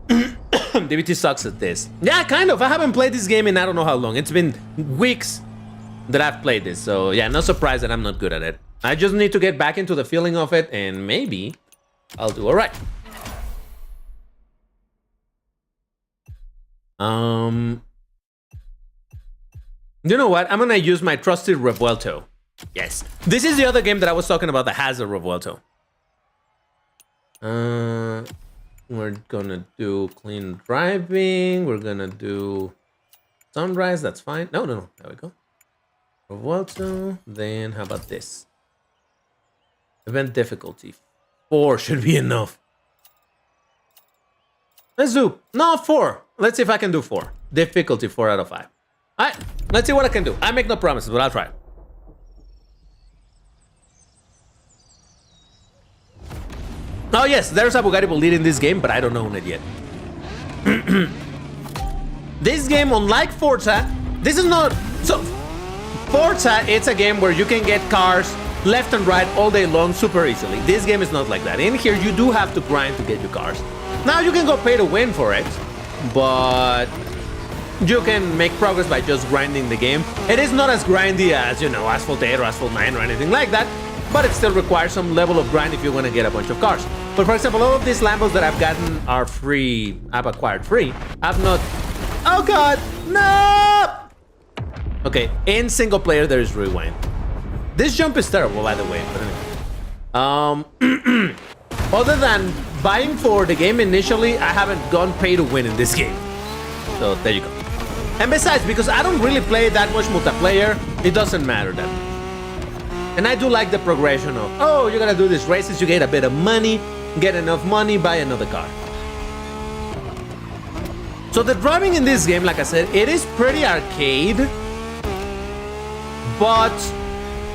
Speaker 1: DBT sucks at this. Yeah, kind of. I haven't played this game in I don't know how long. It's been weeks that I've played this, so yeah, no surprise that I'm not good at it. I just need to get back into the feeling of it, and maybe I'll do all right. You know what? I'm gonna use my trusted Revuelto. Yes. This is the other game that I was talking about that has a Revuelto. We're gonna do clean driving. We're gonna do sunrise. That's fine. No. There we go. Revuelto. Then how about this? Event difficulty 4 should be enough. Let's do... No, 4. Let's see if I can do 4. Difficulty 4 out of 5. Alright, let's see what I can do. I make no promises, but I'll try. Oh yes, there's a Bugatti Bolide in this game, but I don't own it yet. This game, unlike Forza, this is not... So, Forza, it's a game where you can get cars left and right all day long super easily. This game is not like that. In here, you do have to grind to get your cars. Now, you can go pay to win for it, but you can make progress by just grinding the game. It is not as grindy as, you know, Asphalt 8 or Asphalt 9 or anything like that, but it still requires some level of grind if you want to get a bunch of cars. But for example, all of these Lambos that I've gotten are free. I've acquired free. I've not... Oh God, no! Okay, in single player, there is rewind. This jump is terrible, by the way. But anyway. Other than buying for the game initially, I haven't gone pay to win in this game. So there you go. And besides, because I don't really play that much multiplayer, it doesn't matter that much. And I do like the progression of, oh, you're gonna do these races, you get a bit of money, get enough money, buy another car. So the driving in this game, like I said, it is pretty arcade, but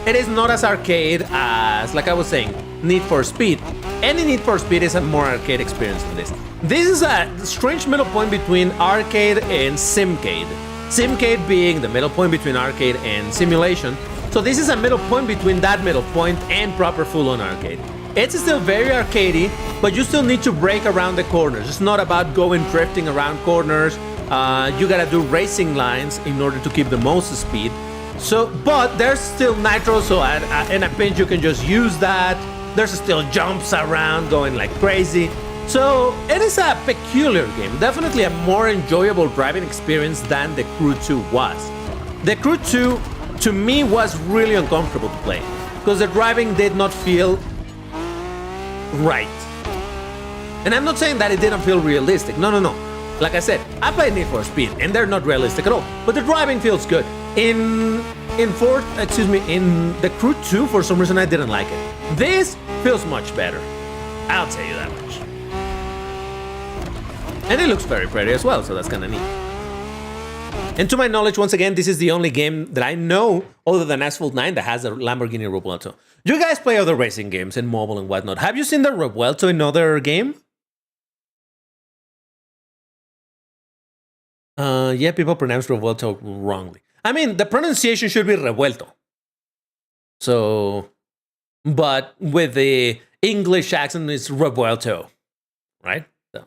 Speaker 1: it is not as arcade as, like I was saying, Need for Speed. Any Need for Speed is a more arcade experience than this. This is a strange middle point between arcade and simcade. Simcade being the middle point between arcade and simulation. So this is a middle point between that middle point and proper full-on arcade. It's still very arcadey, but you still need to brake around the corners. It's not about going drifting around corners. You gotta do racing lines in order to keep the most speed. So, but there's still nitro, so in a pinch you can just use that. There's still jumps around going like crazy. So it is a peculiar game. Definitely a more enjoyable driving experience than the Crew 2 was. The Crew 2, to me, was really uncomfortable to play because the driving did not feel right. And I'm not saying that it didn't feel realistic. No. Like I said, I played Need for Speed, and they're not realistic at all. But the driving feels good. In the Crew 2, for some reason, I didn't like it. This feels much better. I'll tell you that much. And it looks very pretty as well, so that's kind of neat. And to my knowledge, once again, this is the only game that I know, other than Asphalt 9, that has a Lamborghini Revuelto. You guys play other racing games in mobile and whatnot. Have you seen the Revuelto in other game? Yeah, people pronounce Revuelto wrongly. I mean, the pronunciation should be Revuelto. So, but with the English accent, it's Revuelto, right? So.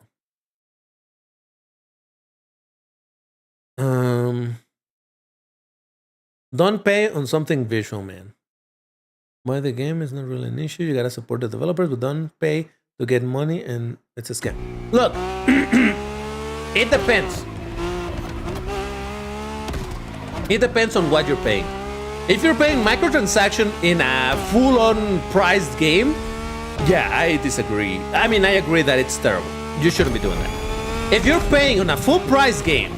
Speaker 1: Don't pay on something visual, man. Why the game is not really an issue. You gotta support the developers, but don't pay to get money, and it's a scam. Look, it depends. It depends on what you're paying. If you're paying microtransaction in a full-on priced game, yeah, I disagree. I mean, I agree that it's terrible. You shouldn't be doing that. If you're paying on a full-price game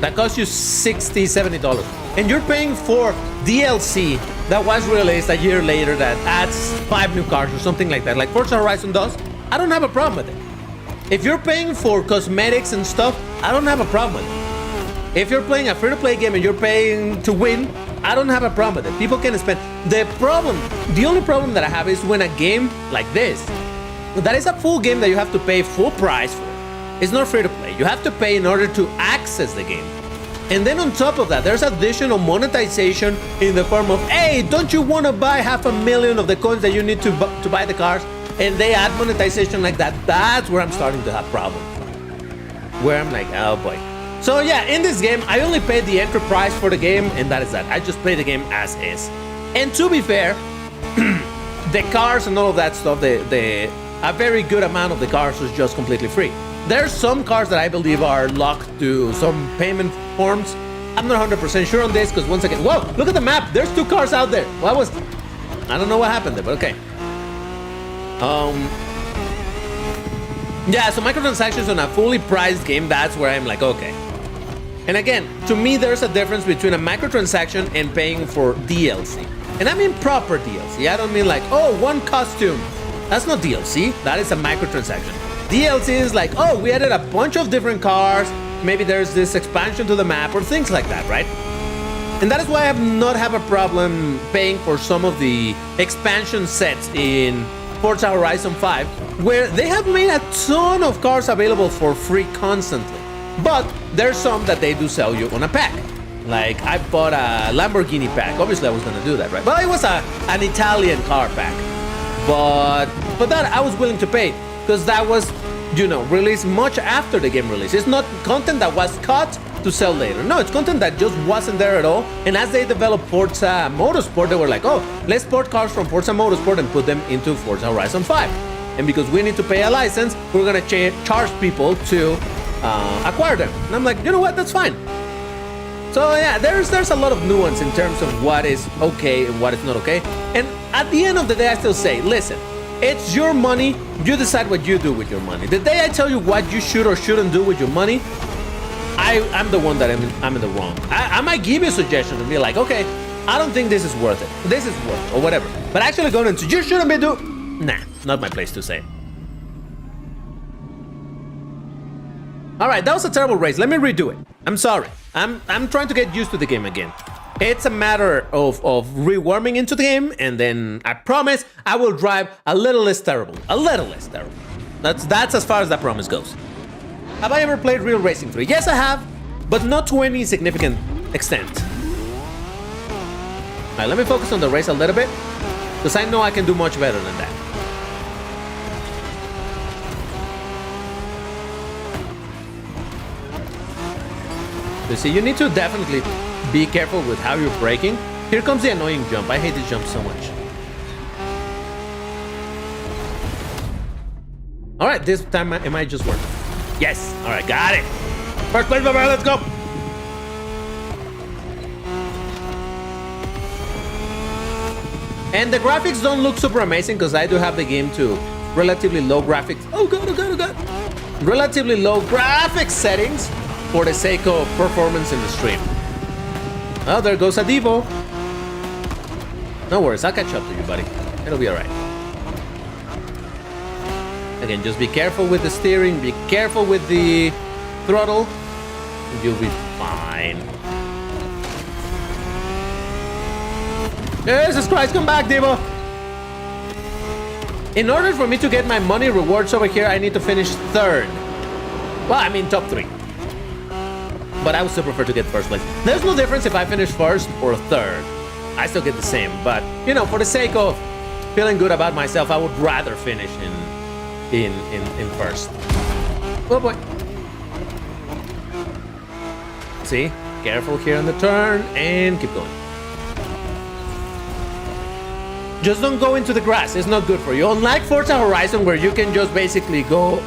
Speaker 1: that costs you $60, $70, and you're paying for DLC that was released a year later that adds 5 new cars or something like that, like Forza Horizon does, I don't have a problem with it. If you're paying for cosmetics and stuff, I don't have a problem with it. If you're playing a free-to-play game and you're paying to win, I don't have a problem with it. People can spend. The only problem that I have is when a game like this, that is a full game that you have to pay full price for. It's not free-to-play. You have to pay in order to access the game. And then on top of that, there's additional monetization in the form of, hey, don't you want to buy 500,000 of the coins that you need to buy the cars? And they add monetization like that. That's where I'm starting to have problems. Where I'm like, oh boy. So yeah, in this game, I only paid the entry price for the game, and that is that. I just play the game as is. And to be fair, the cars and all of that stuff, a very good amount of the cars was just completely free. There's some cars that I believe are locked to some payment forms. I'm not 100% sure on this, because once again, whoa, look at the map. There's 2 cars out there. I don't know what happened there, but okay. Yeah, so microtransactions on a fully priced game, that's where I'm like, okay. And again, to me, there's a difference between a microtransaction and paying for DLC. And I mean proper DLC. I don't mean like, oh, one costume. That's not DLC. That is a microtransaction. DLC is like, oh, we added a bunch of different cars. Maybe there's this expansion to the map or things like that, right? And that is why I have not have a problem paying for some of the expansion sets in Forza Horizon 5, where they have made a ton of cars available for free constantly. But there's some that they do sell you on a pack. Like, I bought a Lamborghini pack. Obviously, I was gonna do that, right? But it was an Italian car pack. But that I was willing to pay, because that was, released much after the game release. It's not content that was cut to sell later. No, it's content that just wasn't there at all. And as they developed Forza Motorsport, they were like, oh, let's port cars from Forza Motorsport and put them into Forza Horizon 5. And because we need to pay a license, we're gonna charge people to acquire them. And I'm like, you know what, that's fine. So yeah, there's a lot of nuance in terms of what is okay and what is not okay. And at the end of the day, I still say, listen, it's your money. You decide what you do with your money. The day I tell you what you should or shouldn't do with your money, I'm the one that I'm in the wrong. I might give you a suggestion and be like, okay, I don't think this is worth it. This is worth it, or whatever. But actually going into, you shouldn't be doing, nah, not my place to say. All right, that was a terrible race. Let me redo it. I'm sorry. I'm trying to get used to the game again. It's a matter of rewarming into the game, and then I promise I will drive a little less terrible. A little less terrible. That's as far as that promise goes. Have I ever played Real Racing 3? Yes, I have, but not to any significant extent. All right, let me focus on the race a little bit, because I know I can do much better than that. You see, you need to definitely be careful with how you're braking, Here comes the annoying jump. I hate this jump so much. All right, this time it might just work. Yes. All right, got it. First place, baby. Let's go. And the graphics don't look super amazing because I do have the game to relatively low graphics. Oh god, oh god, oh god. Relatively low graphics settings for the sake of performance in the stream. Oh, there goes a Devo. No worries, I'll catch up to you, buddy. It'll be alright. Again, just be careful with the steering, be careful with the throttle, and you'll be fine. Jesus Christ, come back, Devo! In order for me to get my money rewards over here, I need to finish third. Well, I mean top 3. But I would still prefer to get first place. There's no difference if I finish first or third. I still get the same, but, you know, for the sake of feeling good about myself, I would rather finish in first. Oh boy. See? Careful here on the turn, and keep going. Just don't go into the grass, it's not good for you. Unlike Forza Horizon, where you can just basically go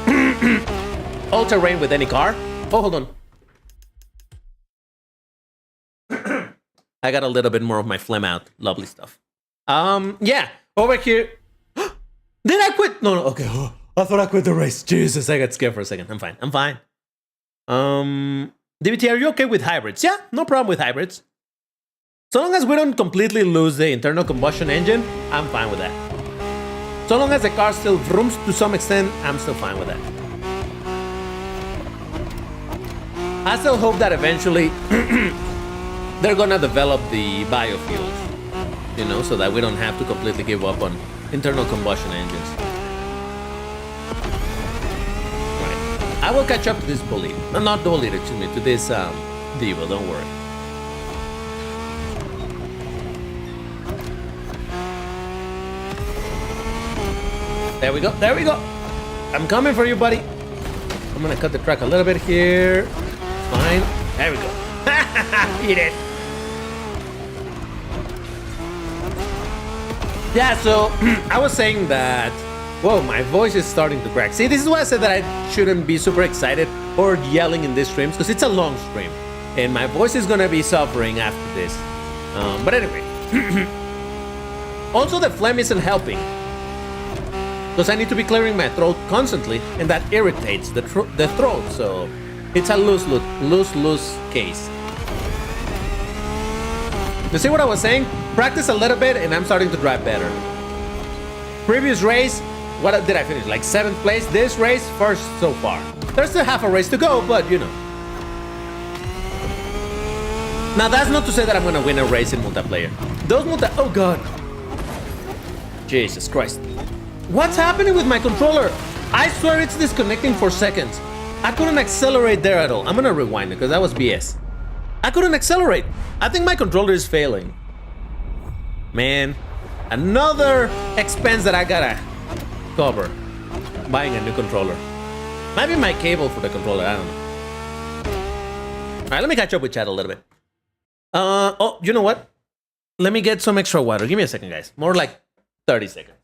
Speaker 1: all-terrain with any car. Oh, hold on. I got a little bit more of my phlegm out. Lovely stuff. Yeah, over here. Did I quit? No, okay. Oh, I thought I quit the race. Jesus, I got scared for a second. I'm fine. I'm fine. DBT, are you okay with hybrids? Yeah, no problem with hybrids. So long as we don't completely lose the internal combustion engine, I'm fine with that. So long as the car still vrooms to some extent, I'm still fine with that. I still hope that eventually they're gonna develop the biofuels, you know, so that we don't have to completely give up on internal combustion engines. Right. I will catch up to this bully. No, not bully, excuse me, to this Devo, don't worry. There we go, there we go. I'm coming for you, buddy. I'm gonna cut the track a little bit here. Fine. There we go. Eat it. Yeah, so I was saying that, whoa, my voice is starting to crack. See, this is why I said that I shouldn't be super excited or yelling in these streams, because it's a long stream and my voice is gonna be suffering after this. But anyway, also the phlegm isn't helping, because I need to be clearing my throat constantly, and that irritates the throat, so it's a lose case. You see what I was saying? Practice a little bit, and I'm starting to drive better. Previous race, what did I finish? Like 7th place. This race, first so far. There's still half a race to go, but you know. Now that's not to say that I'm gonna win a race in multiplayer. Those oh god. Jesus Christ. What's happening with my controller? I swear it's disconnecting for seconds. I couldn't accelerate there at all. I'm gonna rewind it because that was BS. I couldn't accelerate. I think my controller is failing. Man, another expense that I gotta cover. Buying a new controller. Maybe my cable for the controller, I don't know. Alright, let me catch up with chat a little bit. Oh, you know what? Let me get some extra water. Give me a second, guys. More like 30 seconds.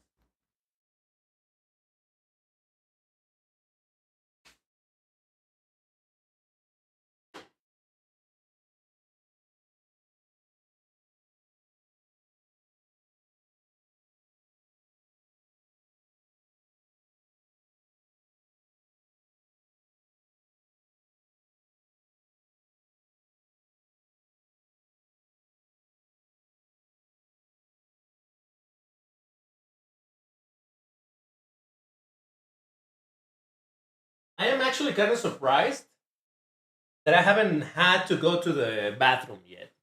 Speaker 1: I am actually kind of surprised that I haven't had to go to the bathroom yet.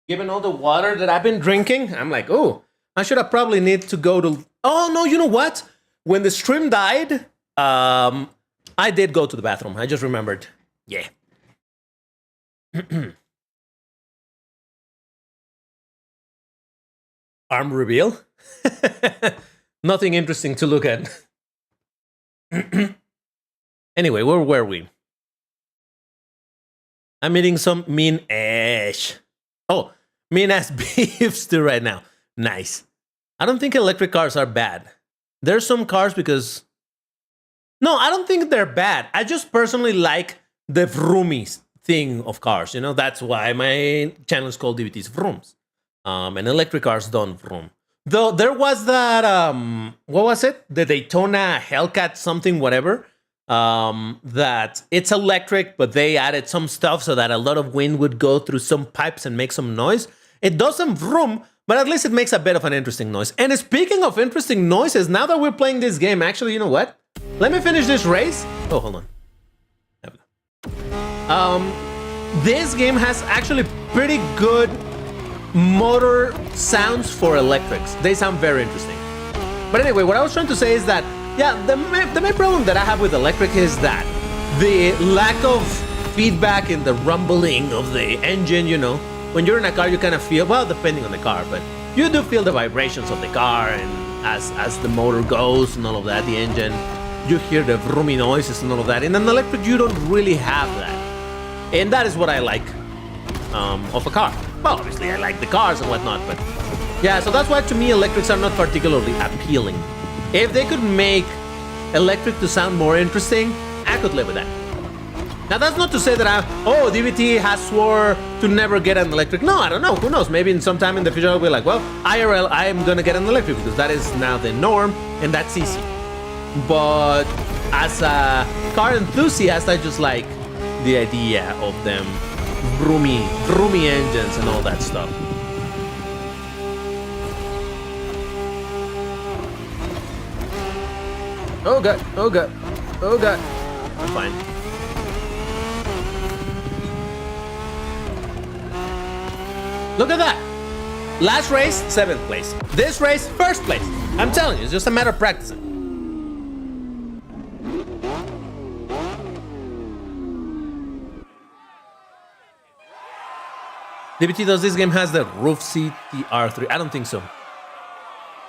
Speaker 1: Given all the water that I've been drinking, I'm like, oh, I should have probably need to go to... Oh, no, you know what? When the stream died, I did go to the bathroom. I just remembered. Yeah. Arm reveal? Nothing interesting to look at. Anyway, where were we? I'm eating some mean ash. Oh, mean ass beefs too right now. Nice. I don't think electric cars are bad. There's some cars because... No, I don't think they're bad. I just personally like the vroomies thing of cars. You know, that's why my channel is called DVT's Vrooms. And electric cars don't vroom. Though there was that, what was it? The Daytona Hellcat something, whatever. That it's electric, but they added some stuff so that a lot of wind would go through some pipes and make some noise. It doesn't vroom, but at least it makes a bit of an interesting noise. And speaking of interesting noises, now that we're playing this game, actually, you know what? Let me finish this race. Oh, hold on. This game has actually pretty good motor sounds for electrics. They sound very interesting. But anyway, what I was trying to say is that, yeah, the main problem that I have with electric is that the lack of feedback in the rumbling of the engine, you know. When you're in a car, you kind of feel, well, depending on the car, but you do feel the vibrations of the car, and as the motor goes and all of that, the engine, you hear the vroomy noises and all of that. In an electric, you don't really have that. And that is what I like of a car. Well, obviously, I like the cars and whatnot, but yeah, so that's why to me, electrics are not particularly appealing. If they could make electric to sound more interesting, I could live with that. Now, that's not to say that DVT has swore to never get an electric. No, I don't know. Who knows? Maybe in some time in the future I'll be like, well, IRL, I'm gonna get an electric because that is now the norm and that's easy. But as a car enthusiast, I just like the idea of them vroomy engines and all that stuff. Oh god, oh god, oh god. I'm fine. Look at that. Last race, 7th place. This race, 1st place. I'm telling you, it's just a matter of practicing. DBT, does this game has the roof seat, the R3? I don't think so.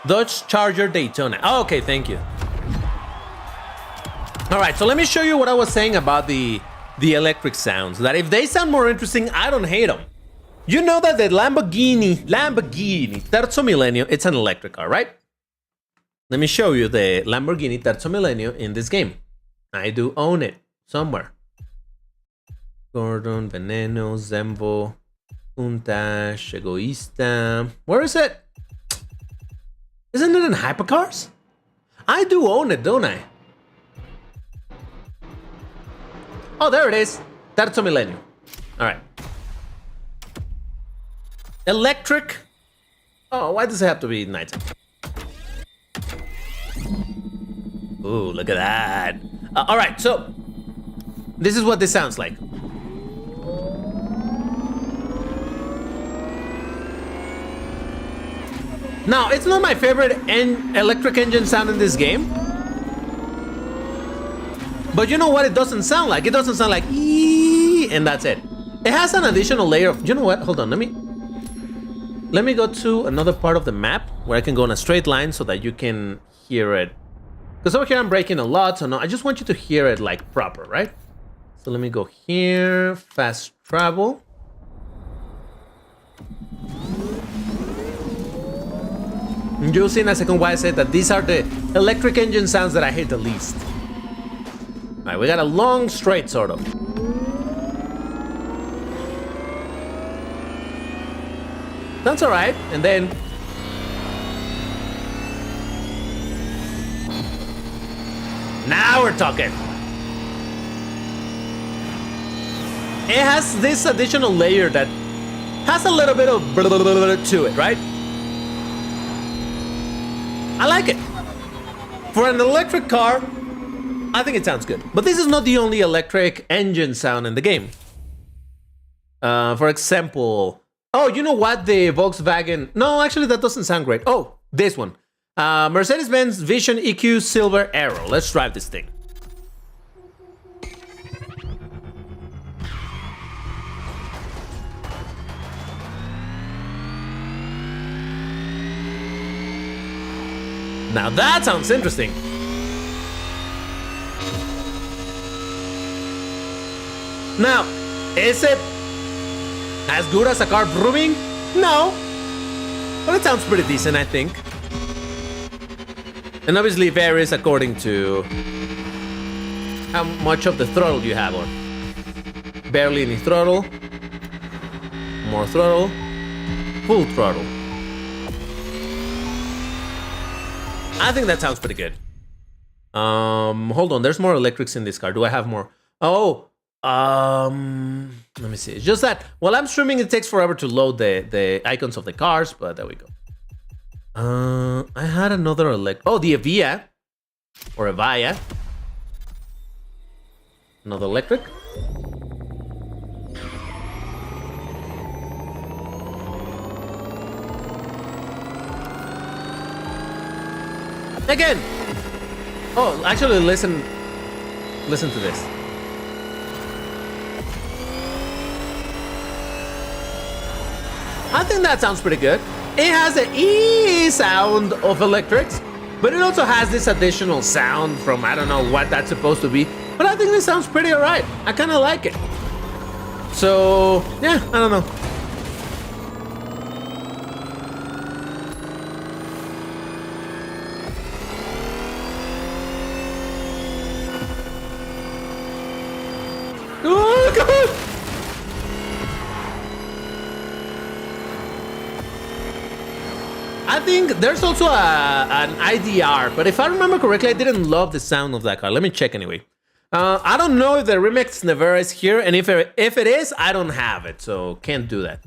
Speaker 1: Dodge Charger Daytona. Oh, okay, thank you. All right, so let me show you what I was saying about the electric sounds. That if they sound more interesting, I don't hate them. You know that the Lamborghini Terzo Millennio, it's an electric car, right? Let me show you the Lamborghini Terzo Millennio in this game. I do own it somewhere. Gordon, Veneno, Zemvo, Untash, Egoista. Where is it? Isn't it in Hypercars? I do own it, don't I? Oh, there it is. Terzo Millennio. All right. Electric. Oh, why does it have to be nighttime? Ooh, look at that. All right, so this is what this sounds like. Now, it's not my favorite electric engine sound in this game. But you know what it doesn't sound like? It doesn't sound like ee, and that's it. It has an additional layer of, you know what? Hold on, let me go to another part of the map where I can go on a straight line so that you can hear it. Because over here I'm breaking a lot, so no, I just want you to hear it like proper, right? So let me go here, fast travel. And you'll see in a second why I said that these are the electric engine sounds that I hate the least. All right, we got a long straight, sort of. That's all right, and then... Now we're talking. It has this additional layer that has a little bit of to it, right? I like it. For an electric car, I think it sounds good. But this is not the only electric engine sound in the game. For example... Oh, you know what? The Volkswagen... No, actually, that doesn't sound great. Oh, this one. Mercedes-Benz Vision EQ Silver Arrow. Let's drive this thing. Now that sounds interesting. Now, is it as good as a car vrooming? No. But it sounds pretty decent, I think. And obviously varies according to how much of the throttle you have on. Barely any throttle. More throttle. Full throttle. I think that sounds pretty good. Hold on, there's more electrics in this car. Do I have more? Oh, let me see. It's just that while I'm streaming, it takes forever to load the icons of the cars, but there we go. I had another the Avia. Or Avia. Another electric. Again. Oh, actually, listen to this. I think that sounds pretty good. It has the E sound of electrics, but it also has this additional sound from I don't know what that's supposed to be. But I think this sounds pretty alright. I kind of like it. So yeah, I don't know. Oh God! I think there's also an IDR, but if I remember correctly, I didn't love the sound of that car. Let me check anyway. I don't know if the Remix Nevera is here, and if it is, I don't have it, so can't do that.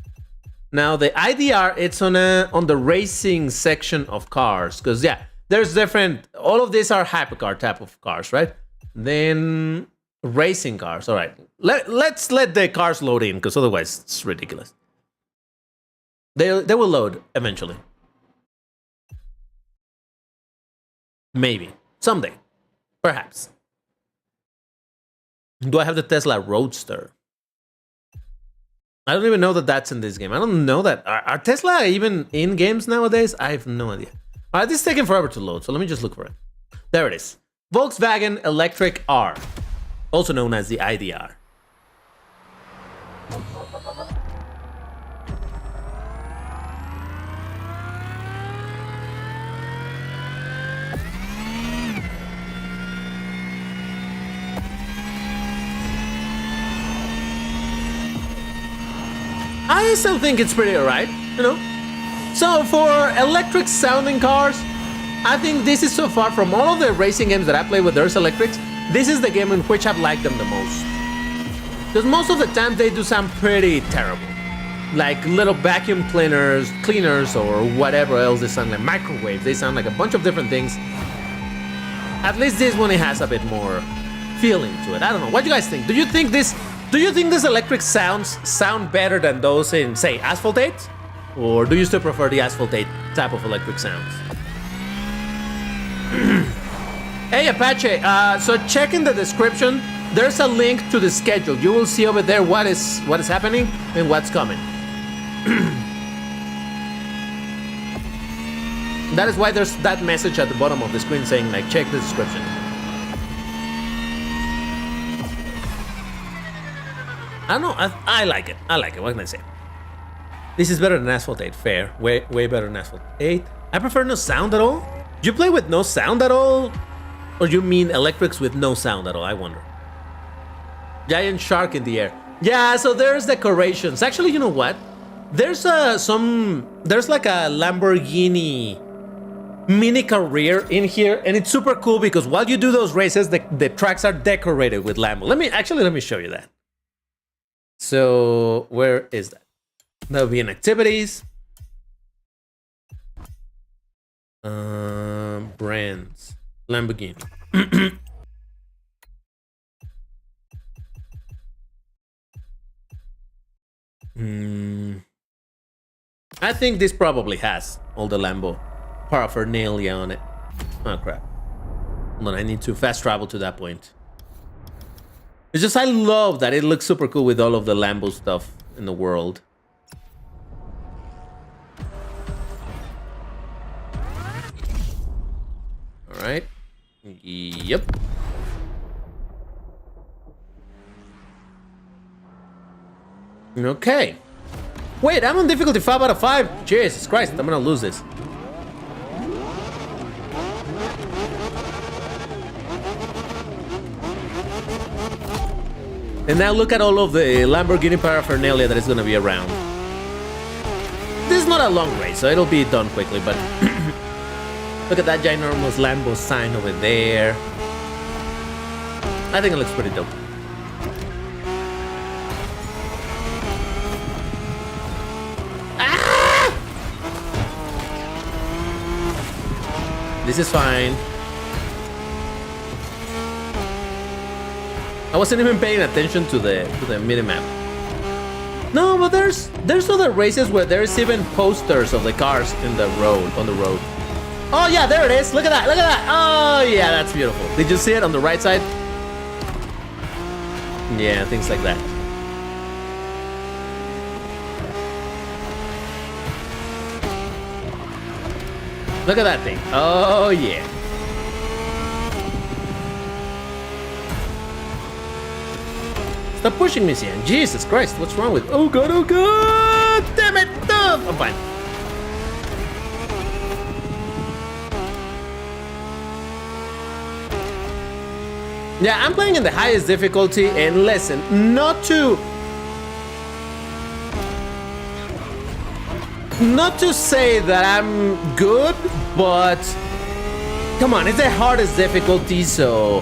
Speaker 1: Now the IDR, it's on the racing section of cars, because yeah, there's different. All of these are hypercar type of cars, right? Then racing cars. All right, let's let the cars load in, because otherwise it's ridiculous. They will load eventually. Maybe. Someday. Perhaps. Do I have the Tesla Roadster? I don't even know that that's in this game. I don't know that. Are Tesla even in games nowadays? I have no idea. All right, this is taking forever to load, so let me just look for it. There it is. Volkswagen Electric R. Also known as the IDR. I still think it's pretty alright, you know? So for electric sounding cars, I think this is so far from all of the racing games that I play with there's electrics, this is the game in which I've liked them the most. Because most of the time they do sound pretty terrible. Like little vacuum cleaners or whatever else they sound like, microwaves, they sound like a bunch of different things. At least this one, it has a bit more feeling to it. I don't know, what do you guys think? Do you think these electric sounds sound better than those in, say, Asphalt 8? Or do you still prefer the Asphalt 8 type of electric sounds? Hey Apache, so check in the description. There's a link to the schedule. You will see over there what is happening and what's coming. That is why there's that message at the bottom of the screen saying like check the description. I don't know, I like it. What can I say? This is better than Asphalt 8, fair. Way better than Asphalt 8. I prefer no sound at all. Do you play with no sound at all? Or do you mean electrics with no sound at all? I wonder. Giant shark in the air. Yeah, so there's decorations. Actually, you know what? There's like a Lamborghini mini career in here, and it's super cool because while you do those races, the tracks are decorated with Lambo. Let me show you that. So where is that? That would be in activities. Brands. Lamborghini. I think this probably has all the Lambo paraphernalia on it. Oh crap. Hold on, I need to fast travel to that point. It's just I love that it looks super cool with all of the Lambo stuff in the world. All right. Yep. Okay. Wait, I'm on difficulty 5 out of 5. Jesus Christ, I'm gonna lose this. And now look at all of the Lamborghini paraphernalia that is gonna be around. This is not a long race, so it'll be done quickly, but look at that ginormous Lambo sign over there. I think it looks pretty dope. Ah! This is fine. I wasn't even paying attention to the minimap. No, but there's other races where there's even posters of the cars in the road, on the road. Oh yeah, there it is. Look at that. Look at that. Oh yeah, that's beautiful. Did you see it on the right side? Yeah, things like that. Look at that thing. Oh yeah. Stop pushing me, Sian. Jesus Christ, what's wrong with... Oh god, damn it! No, I'm fine. Yeah, I'm playing in the highest difficulty, and listen, not to say that I'm good, but come on, it's the hardest difficulty, so...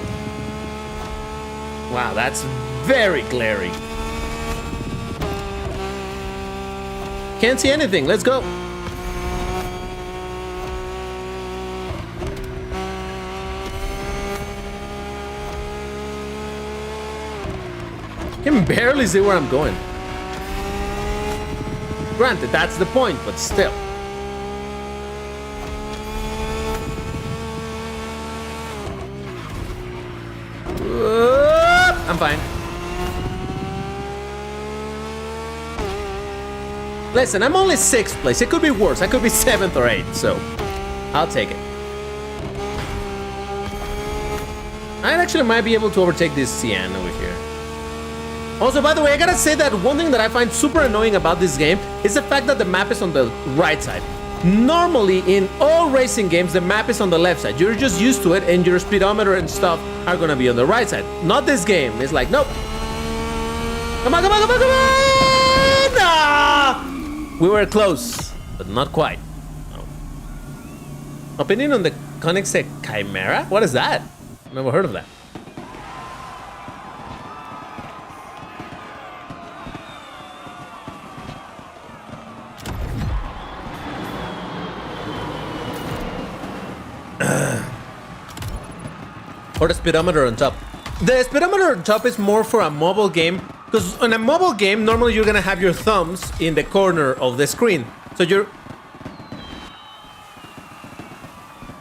Speaker 1: Wow, that's very glary. Can't see anything. Let's go. Can barely see where I'm going. Granted, that's the point, but still. I'm fine. Listen, I'm only 6th place. It could be worse. I could be 7th or 8th, so I'll take it. I actually might be able to overtake this Cyan over here. Also, by the way, I gotta say that one thing that I find super annoying about this game is the fact that the map is on the right side. Normally, in all racing games, the map is on the left side. You're just used to it, and your speedometer and stuff are gonna be on the right side. Not this game. It's like, nope. Come on, come on, come on, come on! Nah! We were close, but not quite. No. Opinion on the Koenigsegg Chimera? What is that? Never heard of that. Or the speedometer on top. The speedometer on top is more for a mobile game, because on a mobile game, normally you're gonna have your thumbs in the corner of the screen. So you're...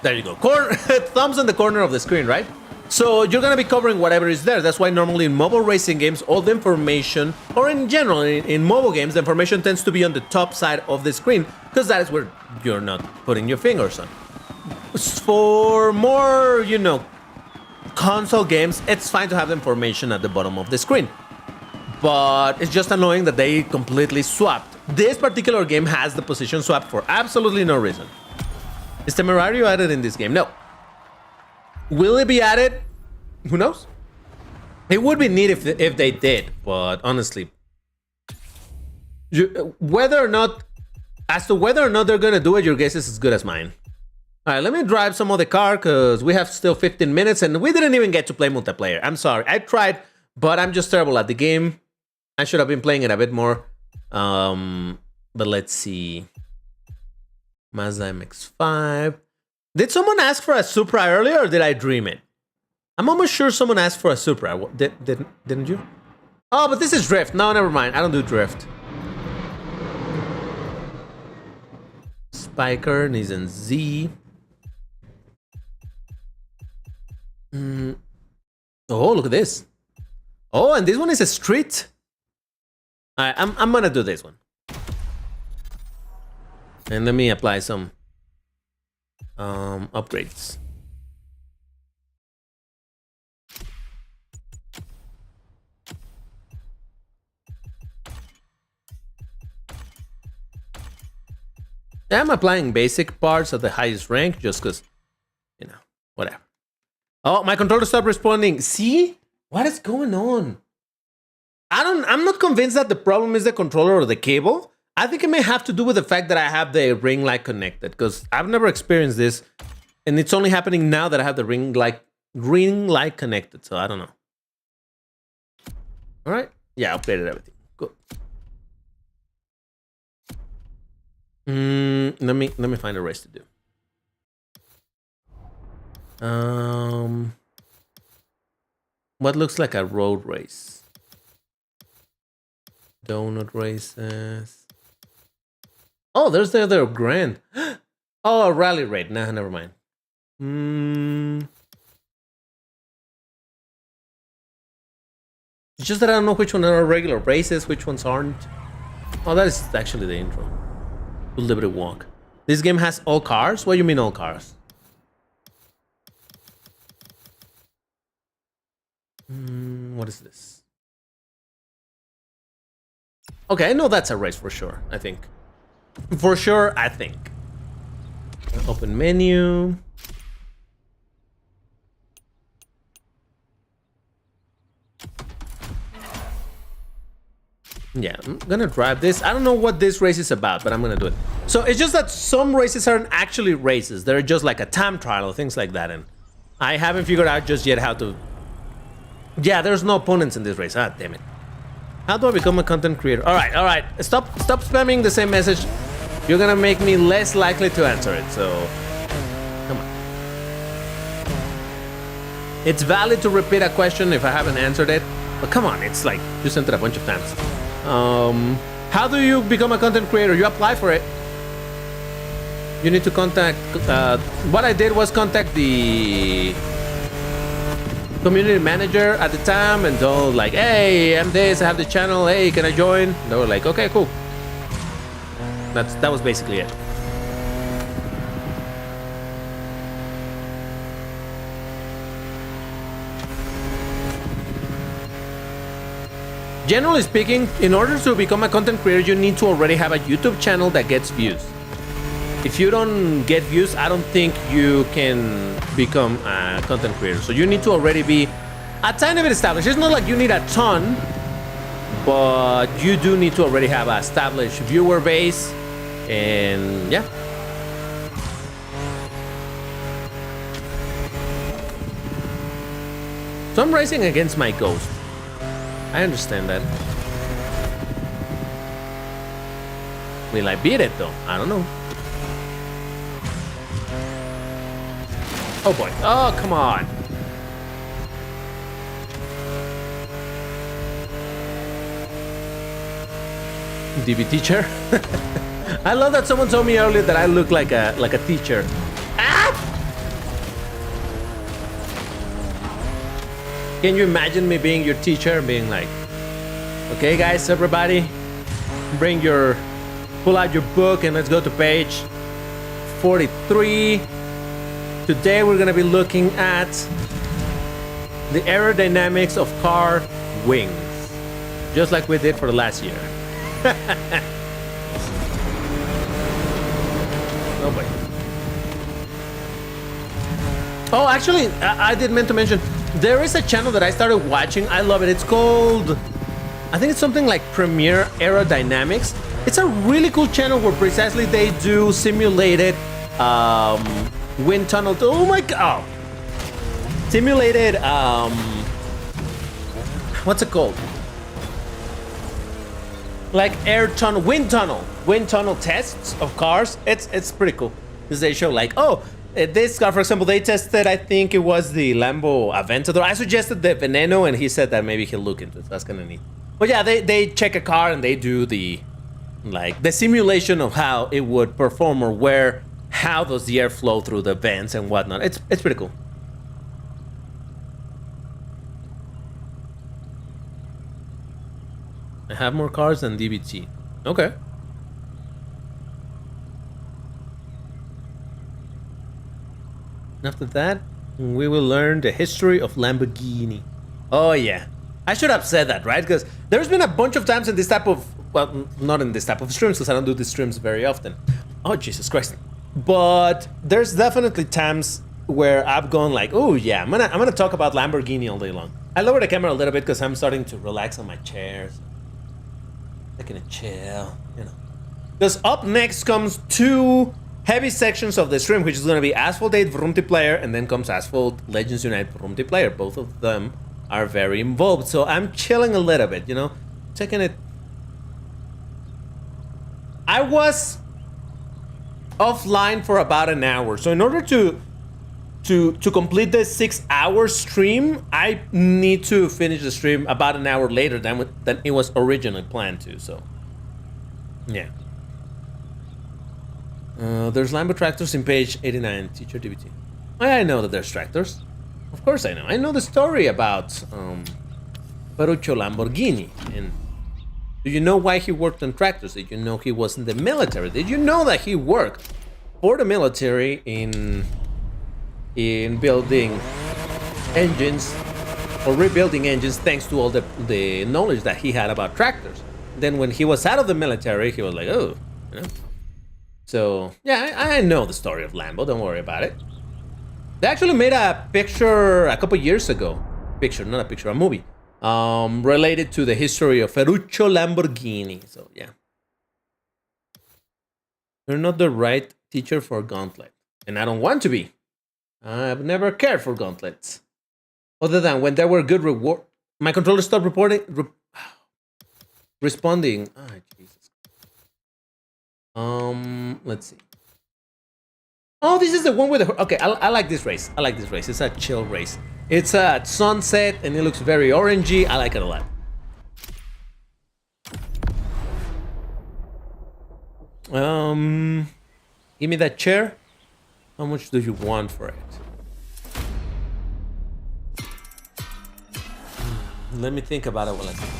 Speaker 1: There you go. Thumbs in the corner of the screen, right? So you're gonna be covering whatever is there. That's why normally in mobile racing games, all the information, or in general, in mobile games, the information tends to be on the top side of the screen, because that is where you're not putting your fingers on. For more, you know, console games, it's fine to have the information at the bottom of the screen. But it's just annoying that they completely swapped. This particular game has the position swap for absolutely no reason. Is Temerario added in this game? No. Will it be added? Who knows? It would be neat if they did, but honestly, whether or not they're gonna do it, your guess is as good as mine. All right, let me drive some of the car because we have still 15 minutes and we didn't even get to play multiplayer. I'm sorry. I tried, but I'm just terrible at the game. I should have been playing it a bit more. But let's see. Mazda MX-5. Did someone ask for a Supra earlier or did I dream it? I'm almost sure someone asked for a Supra. Didn't you? Oh, but this is drift. No, never mind. I don't do drift. Spiker, Nissan Z. Oh, look at this. Oh, and this one is a street. All right, I'm gonna do this one. And let me apply some upgrades. I'm applying basic parts at the highest rank just because, you know, whatever. Oh, my controller stopped responding. See? What is going on? I'm not convinced that the problem is the controller or the cable. I think it may have to do with the fact that I have the ring light connected, because I've never experienced this, and it's only happening now that I have the ring light connected, so I don't know. All right. Yeah, updated everything. Good. Let me find a race to do. What looks like a road race? Donut races. Oh, there's the other grand. Oh, a rally raid. Nah, never mind. It's just that I don't know which one are regular races, which ones aren't. Oh, that is actually the intro. To Liberty Walk. This game has all cars? What do you mean all cars? What is this? Okay, I know that's a race for sure, I think. For sure, I think. Open menu. Yeah, I'm gonna drive this. I don't know what this race is about, but I'm gonna do it. So it's just that some races aren't actually races. They're just like a time trial or things like that. And I haven't figured out just yet how to... Yeah, there's no opponents in this race. Ah, damn it. How do I become a content creator? All right. Stop spamming the same message. You're gonna make me less likely to answer it, so... Come on. It's valid to repeat a question if I haven't answered it, but come on, it's like you sent it a bunch of times. How do you become a content creator? You apply for it. You need to contact... what I did was contact the community manager at the time and told like, hey, I'm this, I have the channel, hey, can I join? They were like, okay, cool. That was basically it. Generally speaking, in order to become a content creator, you need to already have a YouTube channel that gets views. If you don't get views, I don't think you can become a content creator. So you need to already be a tiny bit established. It's not like you need a ton, but you do need to already have an established viewer base. And yeah. So I'm racing against my ghost. I understand that. Will I beat it though? I don't know. Oh boy. Oh, come on. DB teacher? I love that someone told me earlier that I look like a teacher. Ah! Can you imagine me being your teacher, being like, okay guys, everybody, pull out your book and let's go to page 43. Today we're gonna be looking at the aerodynamics of car wings, just like we did for the last year. Oh boy. Oh, actually, I did meant to mention, there is a channel that I started watching. I love it. It's called, I think it's something like Premiere Aerodynamics. It's a really cool channel where precisely they do simulated wind tunnel. Oh my god! Oh. Simulated what's it called? Like wind tunnel tests of cars. It's pretty cool because they show like, oh, this car, for example, they tested, I think it was the Lambo Aventador. I suggested the Veneno and he said that maybe he'll look into it. So that's kind of neat. But yeah, they check a car and they do the simulation of how it would perform, or how does the air flow through the vents and whatnot. It's pretty cool. I have more cars than DBT. Okay. After that, we will learn the history of Lamborghini. Oh yeah. I should have said that, right? Because there's been a bunch of times in this type of, well, not in this type of streams, because I don't do these streams very often. Oh, Jesus Christ. But there's definitely times where I've gone like, oh yeah, I'm gonna talk about Lamborghini all day long. I lowered the camera a little bit because I'm starting to relax on my chairs. Taking a chill, you know. Because up next comes two heavy sections of the stream, which is gonna be Asphalt 8 multiplayer, and then comes Asphalt Legends Unite multiplayer. Both of them are very involved, so I'm chilling a little bit, you know, taking it. I was offline for about an hour, so in order to complete the 6-hour stream, I need to finish the stream about an hour later than it was originally planned to. So, yeah. There's Lambo tractors in page 89, teacher DBT. I know that there's tractors. Of course I know. I know the story about Ferruccio Lamborghini. And do you know why he worked on tractors? Did you know he was in the military? Did you know that he worked for the military in building engines or rebuilding engines, thanks to all the knowledge that he had about tractors? Then when he was out of the military, he was like, oh, you know. So yeah, I know the story of Lambo. Don't worry about it. They actually made a picture a couple years ago. A movie. Related to the history of Ferruccio Lamborghini. So yeah. You're not the right teacher for Gauntlet. And I don't want to be. I've never cared for gauntlets. Other than when there were good reward. My controller stopped responding. Ah, Jesus. Let's see. Oh, this is the one with the... Okay, I like this race. I like this race. It's a chill race. It's at sunset and it looks very orangey. I like it a lot. Give me that chair. How much do you want for it? Let me think about it while I think.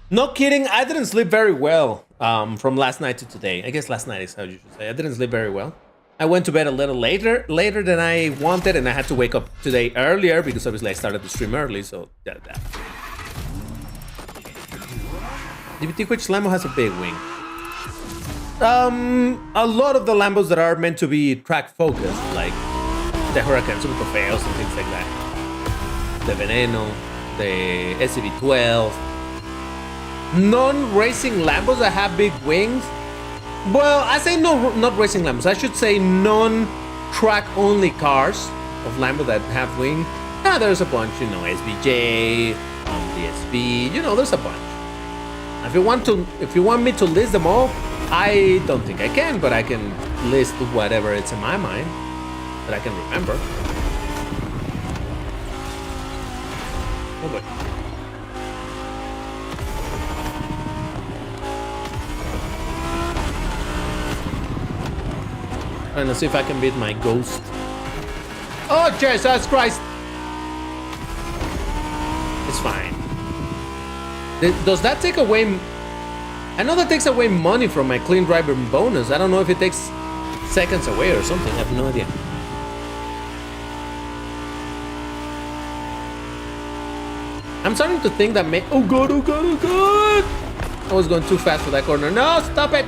Speaker 1: No kidding, I didn't sleep very well from last night to today. I guess last night is how you should say. I didn't sleep very well. I went to bed a little later than I wanted, and I had to wake up today earlier because obviously I started the stream early, so that. DBT, which Lambo has a big wing? A lot of the Lambos that are meant to be track focused, like the Huracan Super Trofeos and things like that. The Veneno, the SCV-12. Non-racing Lambos that have big wings. Well, I say no, not racing Lambos. I should say non-track only cars of Lambo that have wings. Yeah, there's a bunch, you know, SVJ, DSB, you know, there's a bunch. If you want me to list them all, I don't think I can, but I can list whatever it's in my mind that I can remember. Oh boy. Trying to see if I can beat my ghost. Oh, Jesus Christ! It's fine. Does that take away... I know that takes away money from my clean driver bonus. I don't know if it takes seconds away or something. I have no idea. I'm starting to think that oh god, oh god, oh god! I was going too fast for that corner. No, stop it!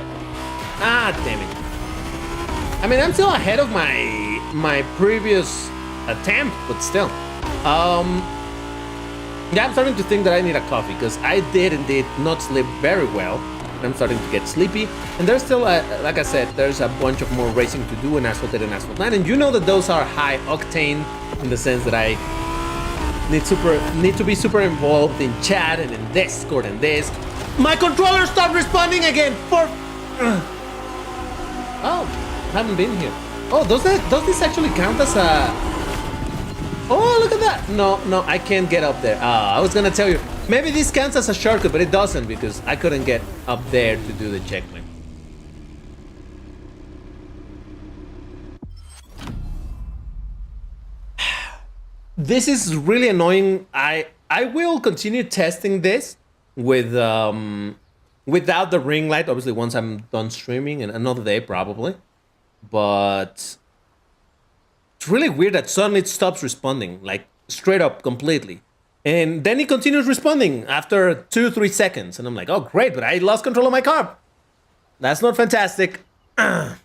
Speaker 1: Ah, damn it. I mean, I'm still ahead of my previous attempt, but still. Yeah, I'm starting to think that I need a coffee because I did indeed not sleep very well. I'm starting to get sleepy, and there's still, like I said, there's a bunch of more racing to do in Asphalt 8 and Asphalt 9, and you know that those are high octane in the sense that I need to be super involved in chat and in Discord and this. My controller stopped responding again for. Oh, haven't been here. Oh, does this actually count as a? Oh, look at that! No, I can't get up there. I was gonna tell you, maybe this counts as a shortcut, but it doesn't because I couldn't get up there to do the checkpoint. This is really annoying. I will continue testing this with without the ring light. Obviously, once I'm done streaming, and another day probably. But it's really weird that suddenly it stops responding, like straight up completely. And then he continues responding after 2-3 seconds. And I'm like, oh, great, but I lost control of my car. That's not fantastic. Custom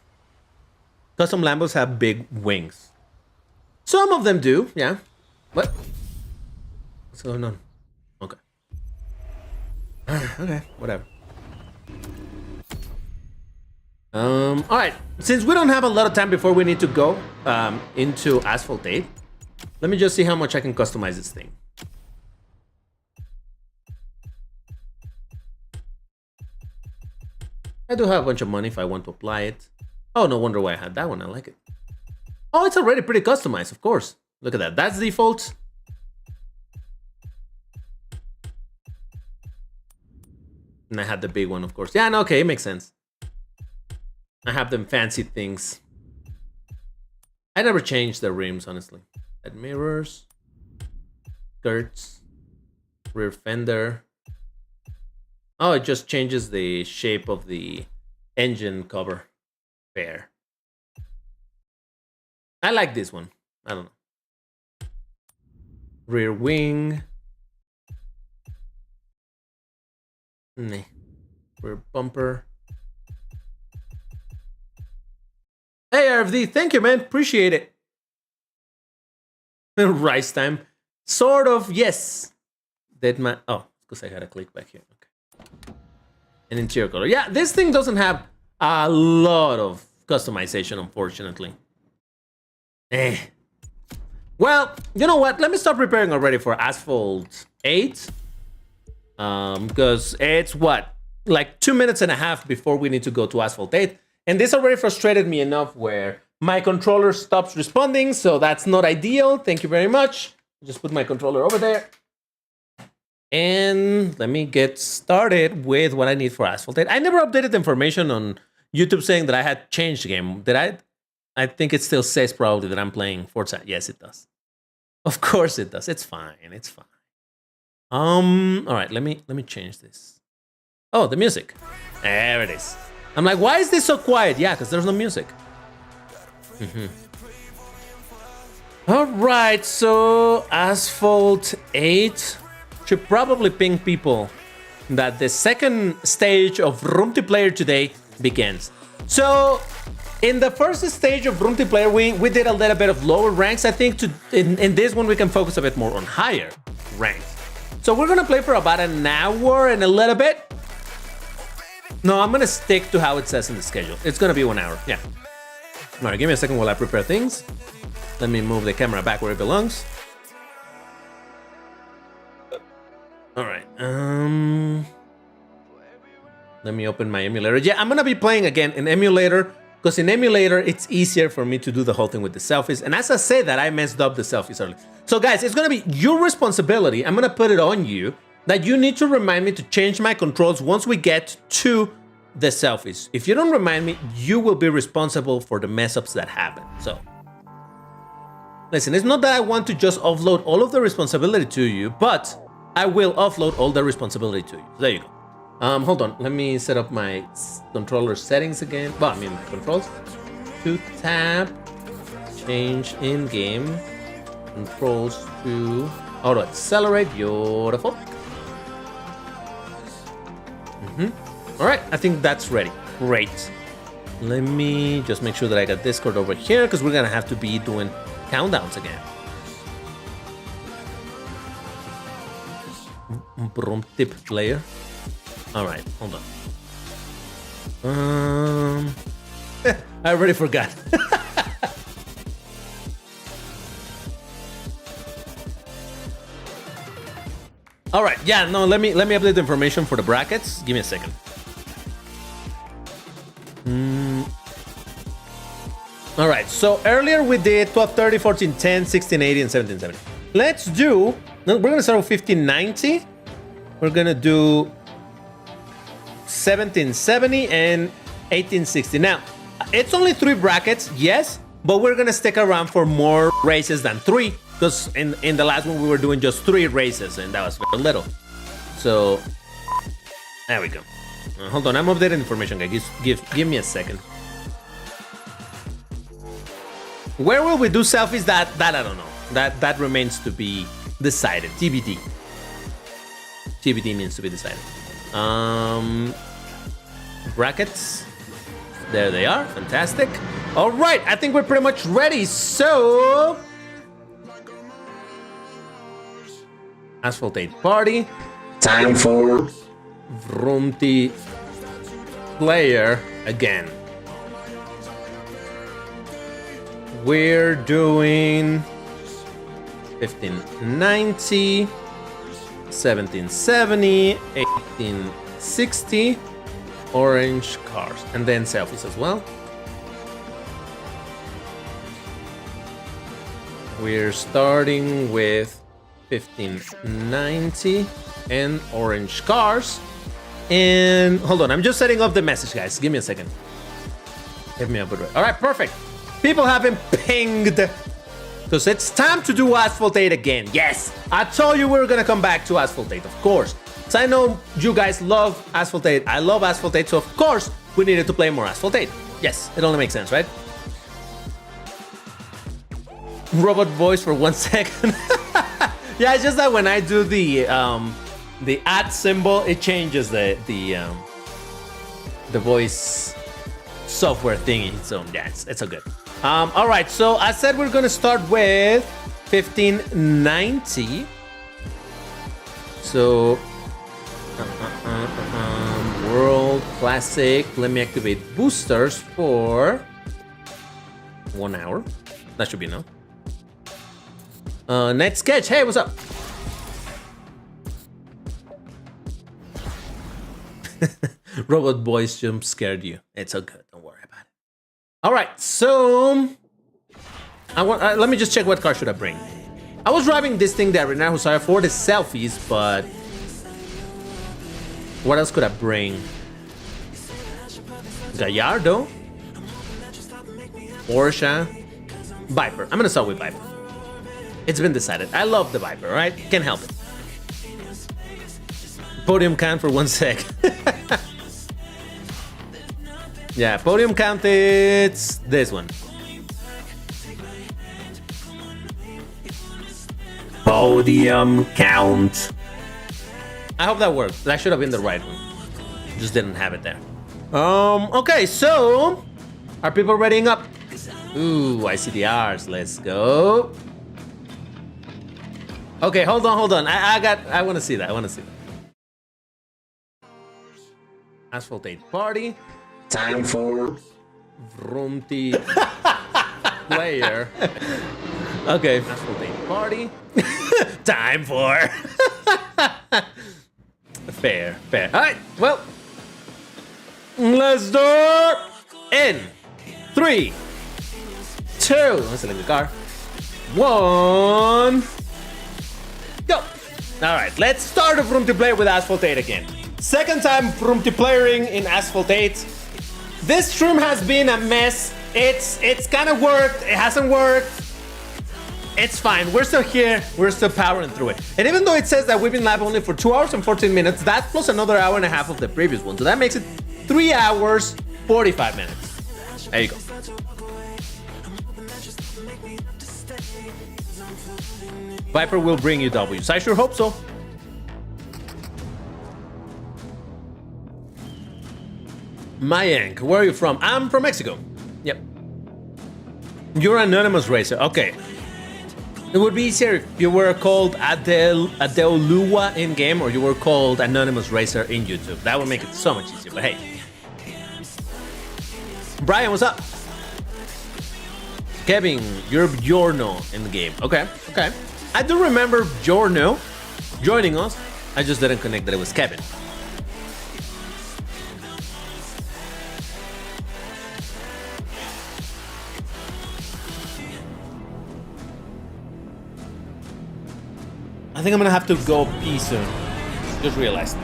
Speaker 1: Lambos have big wings. Some of them do, yeah. What? What's going on? Okay. Okay, whatever. Alright. Since we don't have a lot of time before we need to go into Asphalt 8, let me just see how much I can customize this thing. I do have a bunch of money if I want to apply it. Oh, no wonder why I had that one. I like it. Oh, it's already pretty customized, of course. Look at that. That's default. And I had the big one, of course. Yeah, no, okay, it makes sense. I have them fancy things. I never changed the rims, honestly. Head mirrors. Skirts. Rear fender. Oh, it just changes the shape of the engine cover. Fair. I like this one. I don't know. Rear wing. Nah. Rear bumper. Hey, RFD. Thank you, man. Appreciate it. Rice time. Sort of, yes. That man. Oh, because I had a click back here. Okay. An interior color. Yeah, this thing doesn't have a lot of customization, unfortunately. Well, you know what? Let me start preparing already for Asphalt 8. Because it's what? Like 2.5 minutes before we need to go to Asphalt 8. And this already frustrated me enough where my controller stops responding, so that's not ideal. Thank you very much. Just put my controller over there. And let me get started with what I need for Asphalt 8. I never updated the information on YouTube saying that I had changed the game. Did I? I think it still says probably that I'm playing Forza. Yes, it does. Of course it does. It's fine. It's fine. All right, let me change this. Oh, the music. There it is. I'm like, why is this so quiet? Yeah, because there's no music. All right, so Asphalt 8 should probably ping people that the second stage of Room to Player today begins. So in the first stage of Room to Player, we did a little bit of lower ranks. I think in this one we can focus a bit more on higher ranks. So we're gonna play for about an hour and a little bit. No, I'm gonna stick to how it says in the schedule. It's gonna be 1 hour, yeah. All right, give me a second while I prepare things. Let me move the camera back where it belongs. All right, let me open my emulator. Yeah, I'm gonna be playing again in emulator, because in emulator, it's easier for me to do the whole thing with the selfies. And as I say that, I messed up the selfies earlier. So guys, it's gonna be your responsibility. I'm gonna put it on you that you need to remind me to change my controls once we get to the selfies. If you don't remind me, you will be responsible for the mess ups that happen. So listen, it's not that I want to just offload all of the responsibility to you, but I will offload all the responsibility to you. So there you go. Hold on, let me set up my controller settings again. Well, I mean my controls. To tab, change in-game, controls to auto accelerate, beautiful. All right, I think that's ready. Great. Let me just make sure that I got Discord over here, because we're gonna have to be doing countdowns again. Tip player. All right, hold on. I already forgot. All right, yeah, no, let me update the information for the brackets. Give me a second. All right, so earlier we did 1230, 1410, 1680, and 1770. Let's do, we're gonna start with 1590. We're gonna do 1770 and 1860. Now, it's only 3 brackets, yes, but we're gonna stick around for more races than 3, because in the last one we were doing just 3 races, and that was very little. So, there we go. Hold on, I'm updating information, guys. Give me a second. Where will we do selfies? That I don't know. That remains to be decided. TBD. TBD means to be decided. Brackets. There they are. Fantastic. All right, I think we're pretty much ready. So, Asphalt 8 party.
Speaker 3: Time for
Speaker 1: Vroomty player again. We're doing 1590, 1770, 1860, orange cars, and then selfies as well. We're starting with 1590 and orange cars. And hold on, I'm just setting up the message, guys. Give me a second. Give me a bit. All right, perfect. People have been pinged because it's time to do Asphalt 8 again. Yes, I told you we were gonna come back to Asphalt 8, of course. So I know you guys love Asphalt 8. I love Asphalt 8, so of course we needed to play more Asphalt 8. Yes, it only makes sense, right? Robot voice for 1 second. Yeah, it's just that when I do the at symbol, it changes the voice software thingy. So yeah, it's all good. All right, so I said we're gonna start with 1590. So World Classic. Let me activate boosters for 1 hour. That should be enough. Night Sketch. Hey, what's up? Robot voice jump scared you. It's all good. Don't worry about it. All right, so let me just check what car should I bring. I was driving this thing there right now, sorry for the selfies, but what else could I bring? Gallardo, Porsche, Viper. I'm gonna start with Viper. It's been decided. I love the Viper, right? Can't help it. Podium count for 1 sec. Yeah, podium count, it's this one.
Speaker 3: podium count.
Speaker 1: I hope that worked. That should have been the right one. Just didn't have it there. Okay, so are people readying up? Ooh, I see the R's. Let's go. Okay, hold on. I want to see that. Asphalt 8 party.
Speaker 3: Time for
Speaker 1: Vroomty player. Okay. Asphalt 8 party. Time for. Fair. All right. Well, let's start in 3, 2. I'm select the car. 1. Go. All right. Let's start a Vroomty player with Asphalt 8 again. Second time Vroomty playing in Asphalt 8. This stream has been a mess. It's kind of worked. It hasn't worked. It's fine. We're still here. We're still powering through it. And even though it says that we've been live only for 2 hours and 14 minutes, that plus another hour and a half of the previous one. So that makes it 3 hours, 45 minutes. There you go. Viper will bring you W's. I sure hope so. Mayank, where are you from? I'm from Mexico. Yep. You're an anonymous racer. Okay. It would be easier if you were called Adeolua in game, or you were called Anonymous Racer in YouTube. That would make it so much easier. But hey, Brian, what's up? Kevin, you're Giorno in the game. Okay. I do remember Giorno joining us. I just didn't connect that it was Kevin. I think I'm gonna have to go pee soon. Just realized.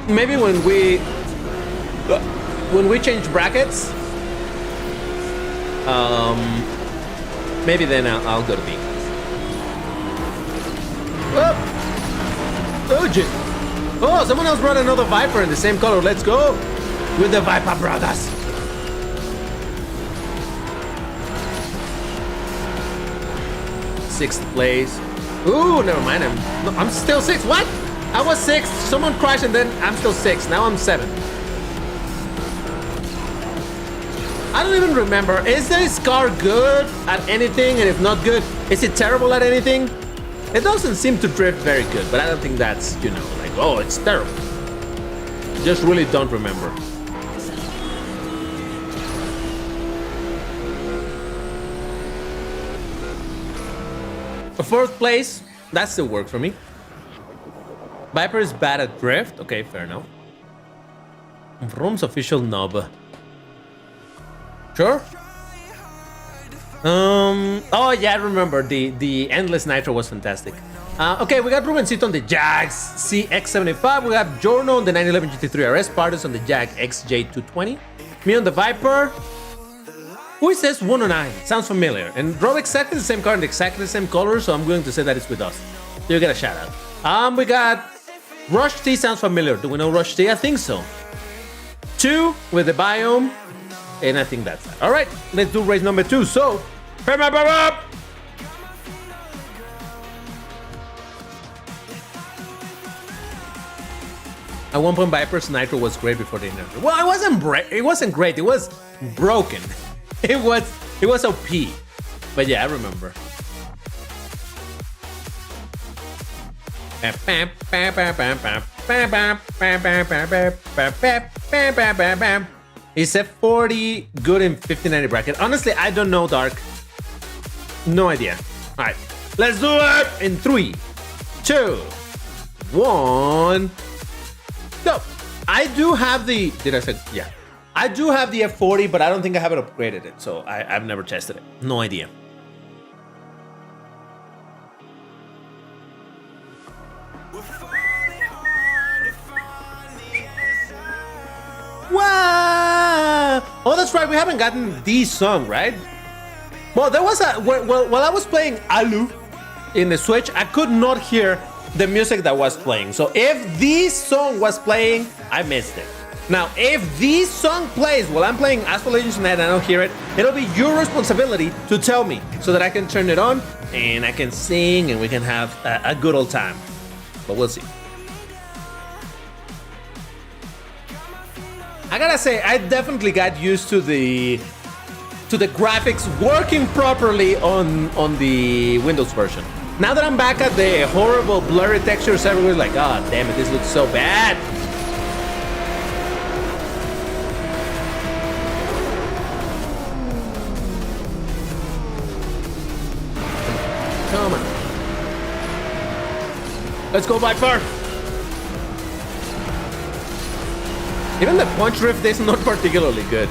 Speaker 1: Maybe when we change brackets, maybe then I'll go to pee. Oh, shit. Oh, someone else brought another Viper in the same color. Let's go with the Viper brothers. 6th place. Ooh, never mind. I'm still 6th. What? I was 6th. Someone crashed and then I'm still 6th. Now I'm 7th. I don't even remember. Is this car good at anything? And if not good, is it terrible at anything? It doesn't seem to drift very good, but I don't think that's, you know, like, oh, it's terrible. Just really don't remember. A 4th place, that still works for me. Viper is bad at drift. Okay, fair enough. Vroom's official knob. Sure. Oh yeah, I remember the endless nitro was fantastic. Okay, we got Rubencito on the Jag CX75. We got Giorno on the 911 GT3 RS. Partis on the Jag XJ220. Me on the Viper. Who says 109? Sounds familiar. And drove exactly the same car in exactly the same color, so I'm going to say that it's with us. So you get a shout out. We got Rush T. Sounds familiar. Do we know Rush T? I think so. 2 with the biome. And I think that's that. All right, let's do race number 2. So, At one point, Viper's Nitro was great before the interview. Well, it wasn't great. It was broken. It was OP. But yeah, I remember. Is F40 good in 1590 bracket? Honestly, I don't know, Dark. No idea. All right, let's do it in 3, 2, 1. No, I do have the. Did I say? Yeah, I do have the F40, but I don't think I haven't upgraded it, so I've never tested it. No idea. Wow! Oh, that's right. We haven't gotten the song, right? Well, there was a while I was playing Alu in the Switch, I could not hear the music that was playing. So if this song was playing, I missed it. Now, if this song plays while I'm playing Asphalt Legends and I don't hear it, it'll be your responsibility to tell me so that I can turn it on and I can sing and we can have a good old time. But we'll see. I gotta say, I definitely got used to the graphics working properly on the Windows version. Now that I'm back at the horrible blurry textures, everyone's like, oh damn it, this looks so bad. Come on. Let's go, Viper. Even the punch drift is not particularly good.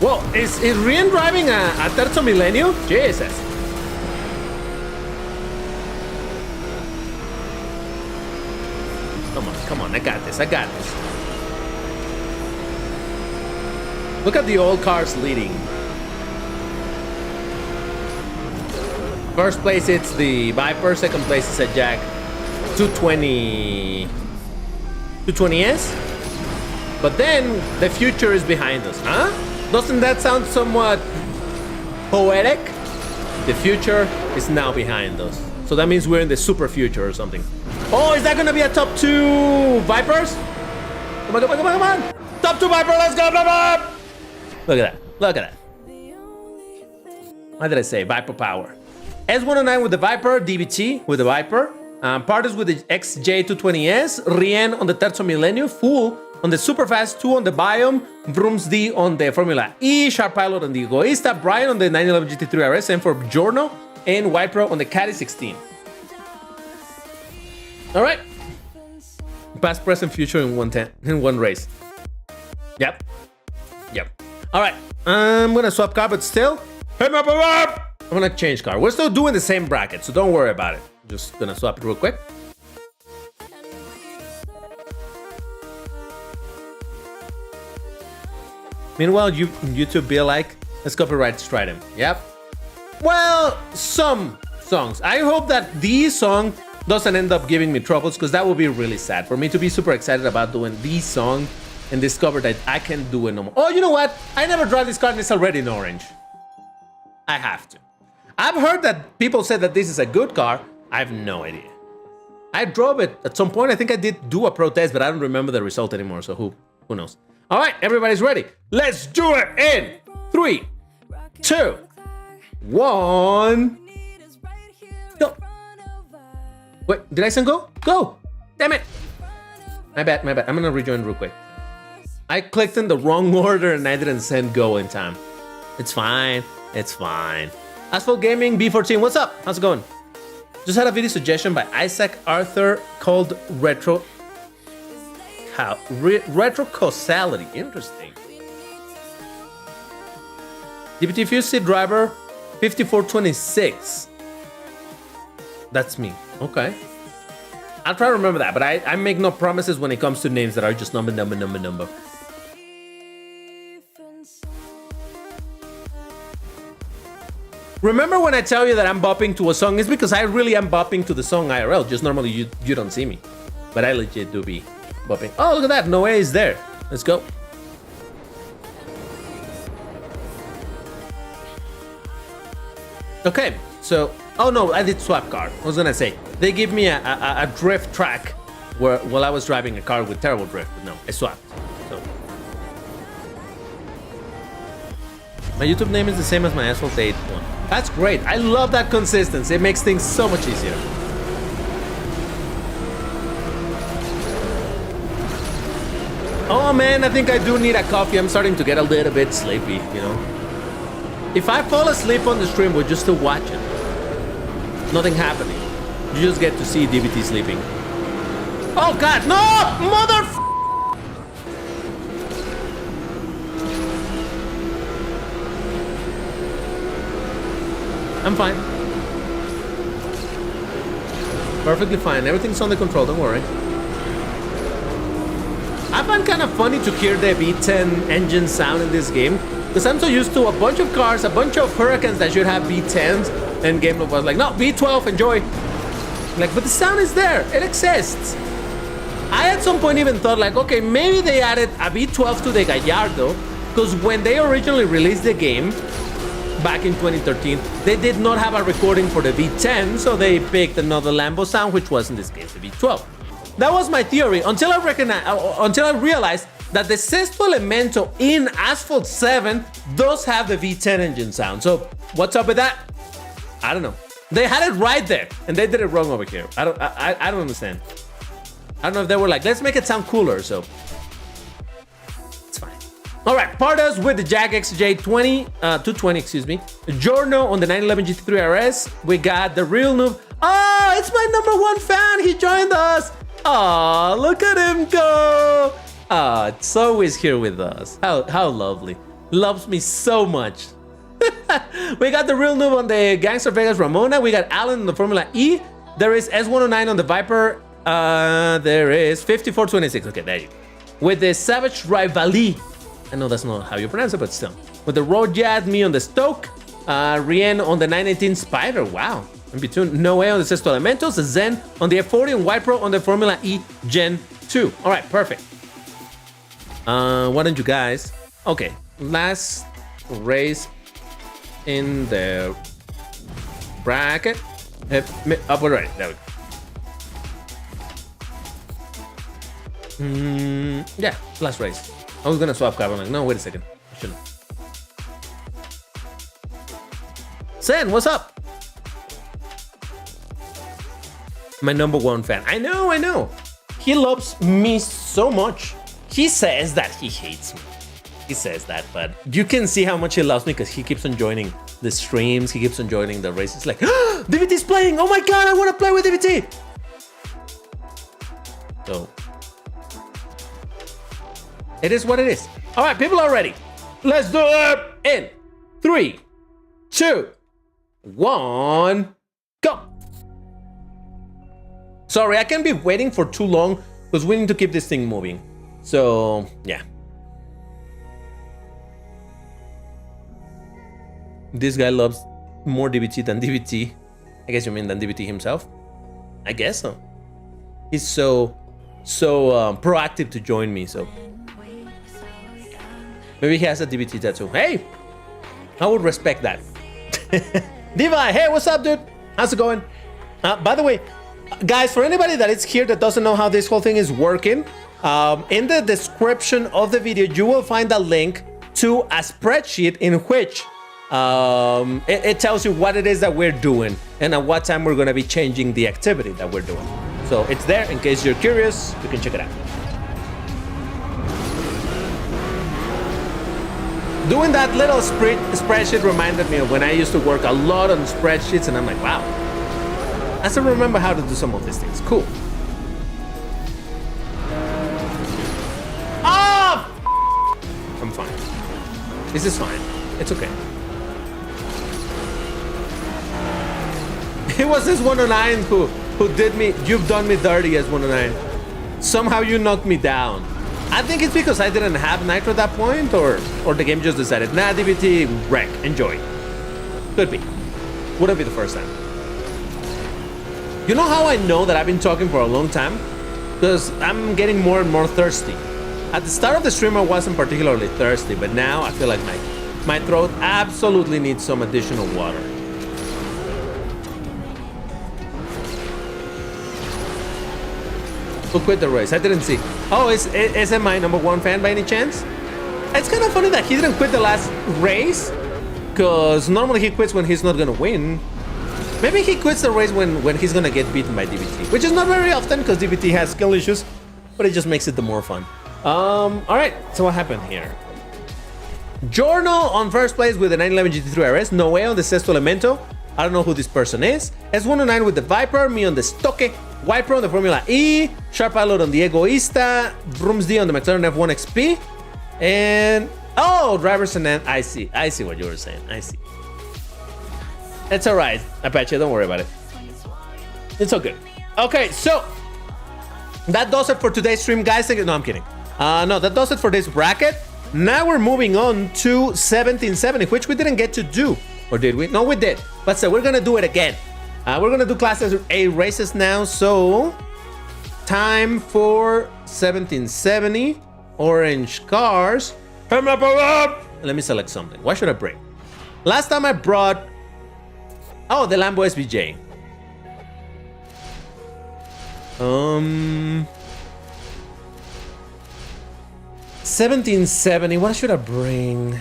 Speaker 1: Whoa, is Rien driving a Terzo Millennio? Jesus. Come on, I got this. Look at the old cars leading. First place, it's the Viper. Second place is a Jag 220S. But then the future is behind us, huh? Doesn't that sound somewhat poetic? The future is now behind us. So that means we're in the super future or something. Oh, is that gonna be a top 2 Vipers? Come on. Top 2 Viper, let's go, Viper! Look at that. What did I say? Viper power. S109 with the Viper, DBT with the Viper. Partis with the XJ220S, Rien on the Terzo Millennio, Full on the Superfast, 2 on the Biome, Vrooms D on the Formula E, Sharp Pilot on the Egoista, Brian on the 911 GT3 RS, and for Giorno, and White Pro on the Caddy 16. All right. Past, present, future in one race. Yep. All right. I'm gonna swap car, but still, I'm gonna change car. We're still doing the same bracket, so don't worry about it. Just gonna swap it real quick. Meanwhile, YouTube be like, let's copyright strike him. Yep. Well, some songs. I hope that this song doesn't end up giving me troubles, because that would be really sad for me to be super excited about doing this song and discover that I can't do it no more. Oh, you know what? I never drive this car and it's already in orange. I have to. I've heard that people said that this is a good car. I have no idea. I drove it at some point. I think I did do a protest, but I don't remember the result anymore. So who knows? All right, everybody's ready. Let's do it in 3, 2, 1. Go. Wait, did I send go? Go. Damn it. My bad. I'm gonna rejoin real quick. I clicked in the wrong order and I didn't send go in time. It's fine. Asphalt Gaming B14, what's up? How's it going? Just had a video suggestion by Isaac Arthur called Retro Causality. Interesting. DPT Fuse driver 5426. That's me. Okay. I'll try to remember that, but I make no promises when it comes to names that are just number. Remember when I tell you that I'm bopping to a song? It's because I really am bopping to the song IRL. Just normally you don't see me. But I legit do be bopping. Oh, look at that. Noe is there. Let's go. Okay, so... Oh no, I did swap car. I was gonna say, they give me a drift track while I was driving a car with terrible drift. But no, I swapped. So. My YouTube name is the same as my Asphalt 8 one. That's great. I love that consistency. It makes things so much easier. Oh man, I think I do need a coffee. I'm starting to get a little bit sleepy, you know. If I fall asleep on the stream, we're just still watching. Nothing happening. You just get to see DBT sleeping. Oh god, no! Mother... I'm fine. Perfectly fine. Everything's under control, don't worry. I find kind of funny to hear the V10 engine sound in this game, because I'm so used to a bunch of cars, a bunch of Hurricanes that should have V10s, and Game was like, no, V12, enjoy. Like, but the sound is there. It exists. I at some point even thought like, okay, maybe they added a V12 to the Gallardo, because when they originally released the game, back in 2013, they did not have a recording for the V10, so they picked another Lambo sound, which was in this case the V12. That was my theory until I realized that the Sexto Elemento in Asphalt 7 does have the V10 engine sound. So what's up with that? I don't know. They had it right there, and they did it wrong over here. I don't understand. I don't know if they were like, let's make it sound cooler. So it's fine. All right, Pardas with the Jag XJ 220, excuse me. Giorno on the 911 GT3 RS. We got the real noob. Oh, it's my #1 fan. He joined us. Oh, look at him go. Oh, it's always here with us. How lovely. Loves me so much. We got the real noob on the Gangster Vegas Ramona. We got Alan on the Formula E. There is S109 on the Viper. There is 5426. Okay, there you go. With the Savage Rivali. I know that's not how you pronounce it, but still. With the Rojad, me on the Stoke. Rien on the 918 Spider. Wow. In between, Noe on the Sexto Elementos. Zen on the F40 and White Pro on the Formula E Gen 2. All right, perfect. Why don't you guys... Okay, last race in the bracket. Up already. There we go. Yeah, last race. I was gonna swap car. I'm like, no, wait a second. I shouldn't. Sen, what's up? My #1 fan. I know. He loves me so much. He says that he hates me. He says that, but you can see how much he loves me because he keeps on joining the streams. He keeps on joining the races. Like, DVT's playing. Oh my god, I want to play with DVT. So it is what it is. All right, people are ready. Let's do it in 3, 2, 1, go. Sorry, I can't be waiting for too long because we need to keep this thing moving. So, yeah. This guy loves more DVT than DVT. I guess you mean than DVT himself? I guess so. He's so proactive to join me, so. Maybe he has a DVT tattoo. Hey! I would respect that. Diva, hey, what's up, dude? How's it going? By the way, guys, for anybody that is here that doesn't know how this whole thing is working, in the description of the video, you will find a link to a spreadsheet in which it tells you what it is that we're doing and at what time we're going to be changing the activity that we're doing. So it's there in case you're curious, you can check it out. Doing that little spreadsheet reminded me of when I used to work a lot on spreadsheets, and I'm like, wow, I still remember how to do some of these things. Cool. Oh! I'm fine. This is fine. It's okay. It was this 109 who did me. You've done me dirty as 109. Somehow you knocked me down. I think it's because I didn't have nitro at that point, or the game just decided, nah, DVT, wreck, enjoy. Could be. Wouldn't be the first time. You know how I know that I've been talking for a long time? Because I'm getting more and more thirsty. At the start of the stream, I wasn't particularly thirsty, but now I feel like my throat absolutely needs some additional water. Who quit the race? I didn't see. Oh, isn't my #1 fan by any chance? It's kind of funny that he didn't quit the last race, because normally he quits when he's not gonna win. Maybe he quits the race when he's gonna get beaten by DVT, which is not very often because DVT has skill issues, but it just makes it the more fun. All right, so what happened here? Journal on first place with the 911 GT3 RS, Noé on the Sexto Elemento. I don't know who this person is. S109 with the Viper, me on the Stoke, Wiper on the Formula E, Sharp Pilot on the Egoista, Brooms D on the McLaren F1 XP, and oh, drivers and then I see what you were saying. I see. It's all right, Apache. Don't worry about it. It's all good. Okay, so that does it for today's stream, guys. No, I'm kidding. No, that does it for this bracket. Now we're moving on to 1770, which we didn't get to do. Or did we? No, we did. But so we're gonna do it again. We're gonna do Class A races now. So time for 1770 orange cars. Let me select something. What should I bring? Last time I brought, oh, the Lambo SVJ. 1770. What should I bring?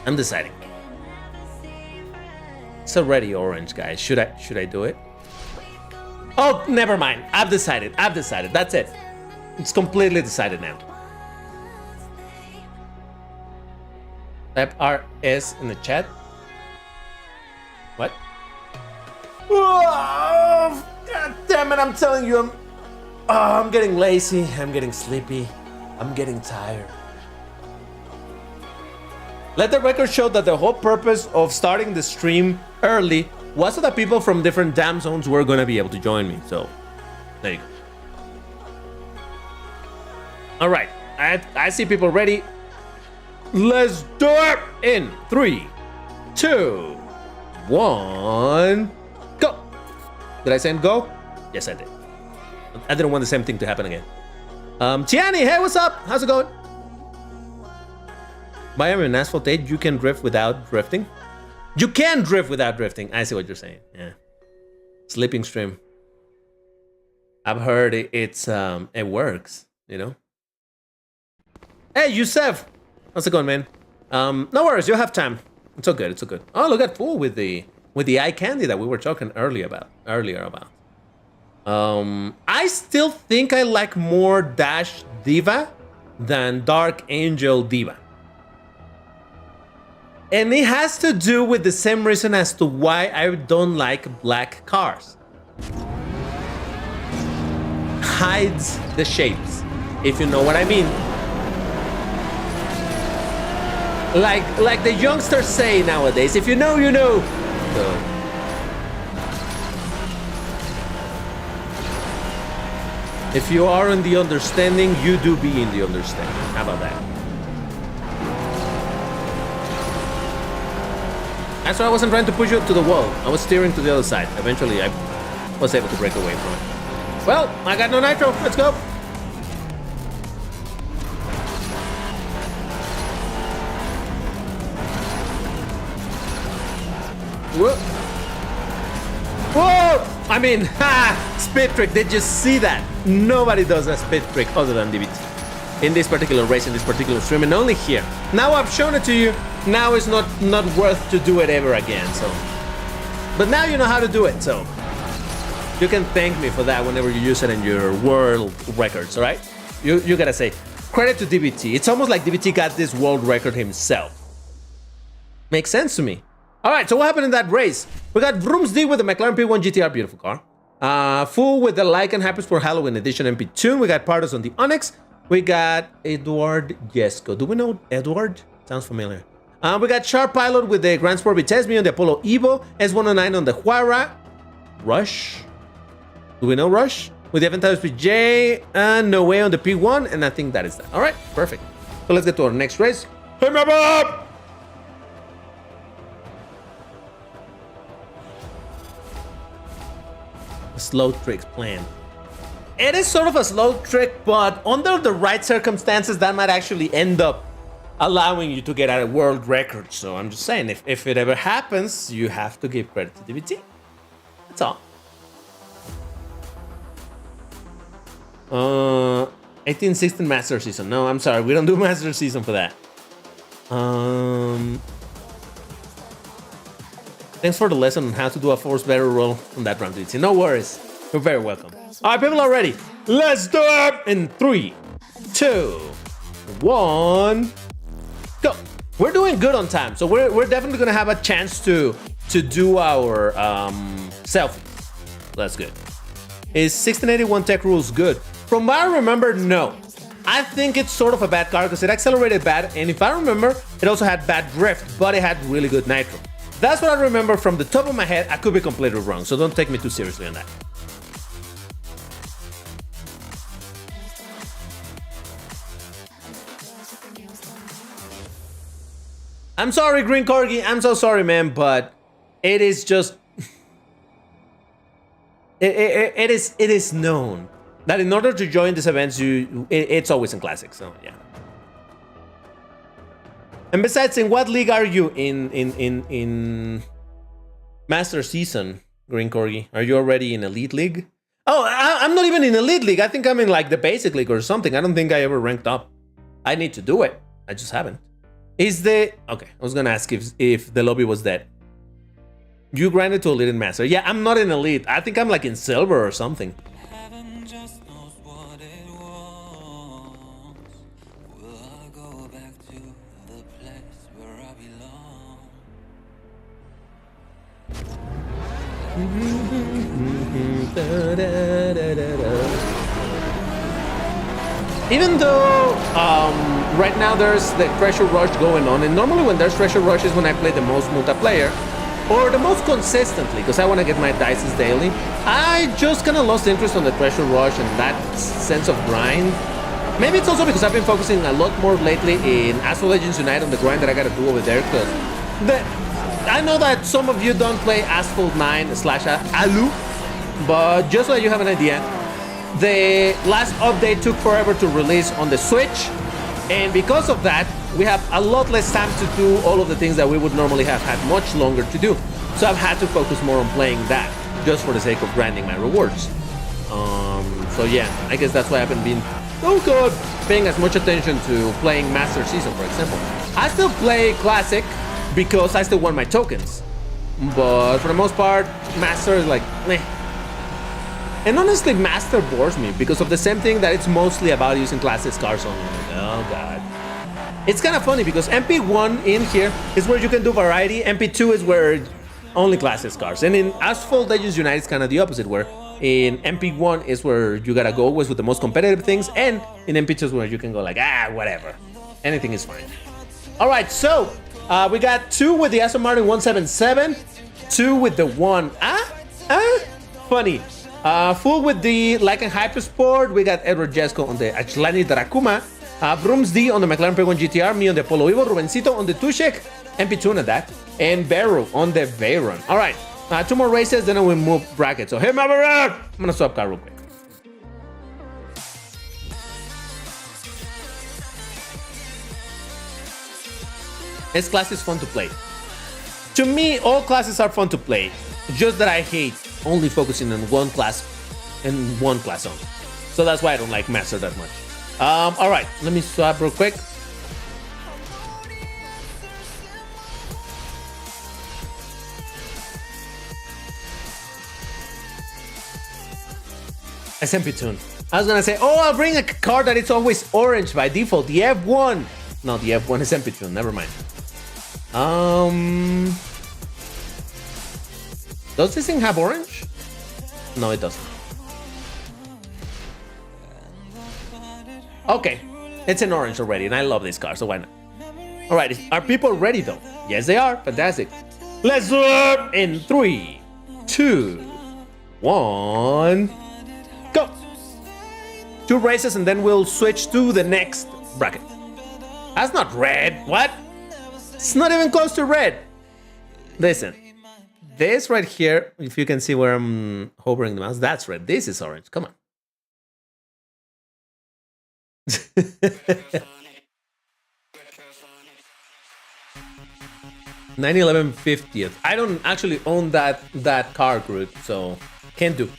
Speaker 1: I'm deciding. It's already orange, guys. Should I do it? Oh, never mind. I've decided. That's it. It's completely decided now. Type RS in the chat. What? Oh, God damn it! I'm telling you, I'm getting lazy. I'm getting sleepy. I'm getting tired. Let the record show that the whole purpose of starting the stream early was so that people from different time zones were going to be able to join me. So, there you go. All right. I see people ready. Let's do it in 3, 2, 1, go. Did I say go? Yes, I did. I didn't want the same thing to happen again. Tiani, hey, what's up? How's it going? Miami and Asphalt 8, you can drift without drifting? You can drift without drifting. I see what you're saying. Yeah. Sleeping stream. I've heard it works, you know? Hey, Yusef! How's it going, man? No worries, you'll have time. It's all good, it's all good. Oh, look at Fool with the eye candy that we were talking earlier about. I still think I like more Dash Diva than Dark Angel Diva. And it has to do with the same reason as to why I don't like black cars. Hides the shapes, if you know what I mean. Like the youngsters say nowadays, if you know, you know. So. If you are in the understanding, you do be in the understanding. How about that? That's why I wasn't trying to push you to the wall. I was steering to the other side. Eventually, I was able to break away from it. Well, I got no nitro. Let's go. Whoa! Whoa! I mean, ha! Speed trick. Did you see that? Nobody does a speed trick other than DBT in this particular race, in this particular stream, and only here. Now I've shown it to you. Now it's not worth to do it ever again. So, but now you know how to do it. So you can thank me for that whenever you use it in your world records. All right? You gotta say credit to DBT. It's almost like DBT got this world record himself. Makes sense to me. All right, so what happened in that race? We got VROOMING with the McLaren P1 GTR, beautiful car. Full with the Lycan Hypersport Halloween Edition MP2. We got Pardos on the Onyx. We got Eduard Jesko. Do we know Eduard? Sounds familiar. We got Sharp Pilot with the Grand Sport Vitesse, me on the Apollo Evo, S109 on the Huara. Rush? Do we know Rush? With the Aventajos PJ and No Way on the P1, and I think that is that. All right, perfect. So let's get to our next race. Hey, my Bob! Slow tricks plan. It is sort of a slow trick, but under the right circumstances, that might actually end up allowing you to get a world record. So I'm just saying, if it ever happens, you have to give credit to DBT. That's all. 18-16 Master Season. No, I'm sorry, we don't do Master Season for that. Thanks for the lesson on how to do a force barrel roll on that round, DBT. No worries. You're very welcome. All right, people are ready. Let's do it in 3, 2, 1, go. We're doing good on time, so we're definitely gonna have a chance to do our selfies. That's good. Is 1681 Tech Rules good? From what I remember, no. I think it's sort of a bad car because it accelerated bad, and if I remember, it also had bad drift, but it had really good nitro. That's what I remember from the top of my head. I could be completely wrong, so don't take me too seriously on that. I'm sorry, Green Corgi. I'm so sorry, man, but it is just... it is known that in order to join these events, it's always in Classic, so yeah. And besides, in what league are you in Master Season, Green Corgi? Are you already in Elite League? Oh, I'm not even in Elite League. I think I'm in like the Basic League or something. I don't think I ever ranked up. I need to do it. I just haven't. Is the... Okay, I was gonna ask if the lobby was dead. You grinded to Elite and Master. Yeah, I'm not in Elite. I think I'm like in Silver or something. Even though right now there's the Treasure Rush going on, and normally when there's Treasure Rush is when I play the most multiplayer, or the most consistently, because I want to get my dices daily. I just kind of lost interest on the Treasure Rush and that sense of grind. Maybe it's also because I've been focusing a lot more lately in Asphalt Legends Unite on the grind that I gotta do over there, because I know that some of you don't play Asphalt 9/Alu, but just so that you have an idea, the last update took forever to release on the Switch, and because of that, we have a lot less time to do all of the things that we would normally have had much longer to do. So I've had to focus more on playing that, just for the sake of grinding my rewards. So yeah, I guess that's why I haven't been, oh god, paying as much attention to playing Master Season, for example. I still play Classic because I still want my tokens, but for the most part, Master is like, meh. And honestly, Master bores me because of the same thing that it's mostly about using Classic cars only. Oh god. It's kind of funny because MP1 in here is where you can do variety, MP2 is where only Classic cars. And in Asphalt Legends Unite, it's kind of the opposite, where in MP1 is where you gotta go always with the most competitive things, and in MP2 is where you can go like, whatever. Anything is fine. Alright, so we got 2 with the Aston Martin 177, 2 with the 1. Funny. Full with the Lycan Hypersport. We got Edward Jesko on the Ashlani Dracuma. VROOMING on the McLaren P1 GTR. Me on the Apollo Evo. Rubencito on the Tushek. MP2 on that. And Barrow on the Veyron. Alright. 2 more races, then we move brackets. So, hey, Maverick! I'm gonna swap car real quick. S-Class is fun to play. To me, all classes are fun to play. Just that I hate only focusing on one class and one class only. So that's why I don't like Master that much. All right, let me swap real quick. SMP tune. I was gonna say, oh, I'll bring a card that it's always orange by default. The F1. No, the F1 is SMP tune. Never mind. Does this thing have orange? No, it doesn't. Okay, it's in orange already, and I love this car, so why not? All right, are people ready though? Yes, they are. Fantastic. Let's do it in 3, 2, 1, go. 2 races, and then we'll switch to the next bracket. That's not red. What? It's not even close to red. Listen, this right here, if you can see where I'm hovering the mouse, that's red. This is orange. Come on. 911 50th. I don't actually own that car group, so can't do.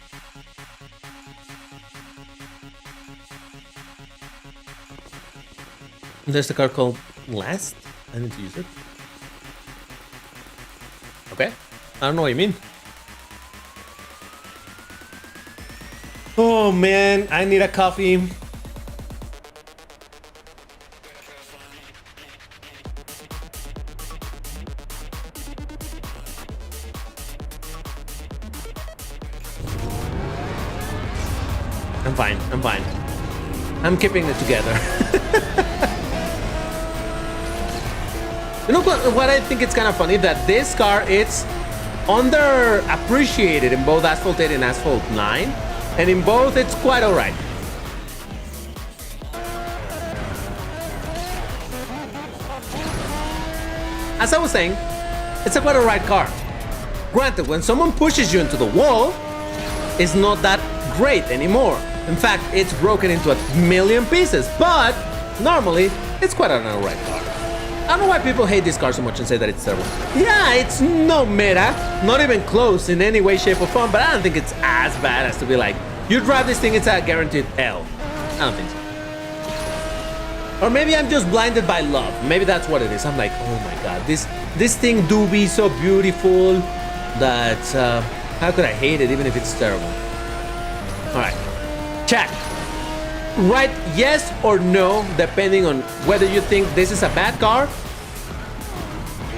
Speaker 1: There's a car called Last. I need to use it. Okay. I don't know what you mean. Oh man, I need a coffee. I'm fine. I'm fine. I'm keeping it together. You know what I think it's kind of funny? That this car, it's underappreciated in both Asphalt 8 and Asphalt 9. And in both, it's quite alright. As I was saying, it's a quite alright car. Granted, when someone pushes you into the wall, it's not that great anymore. In fact, it's broken into a million pieces. But normally, it's quite an alright car. I don't know why people hate this car so much and say that it's terrible. Yeah, it's no meta, not even close in any way, shape, or form, but I don't think it's as bad as to be like, you drive this thing, it's a guaranteed L. I don't think so. Or maybe I'm just blinded by love. Maybe that's what it is. I'm like, oh my god, this thing do be so beautiful that how could I hate it even if it's terrible? Alright, chat. Write yes or no, depending on whether you think this is a bad car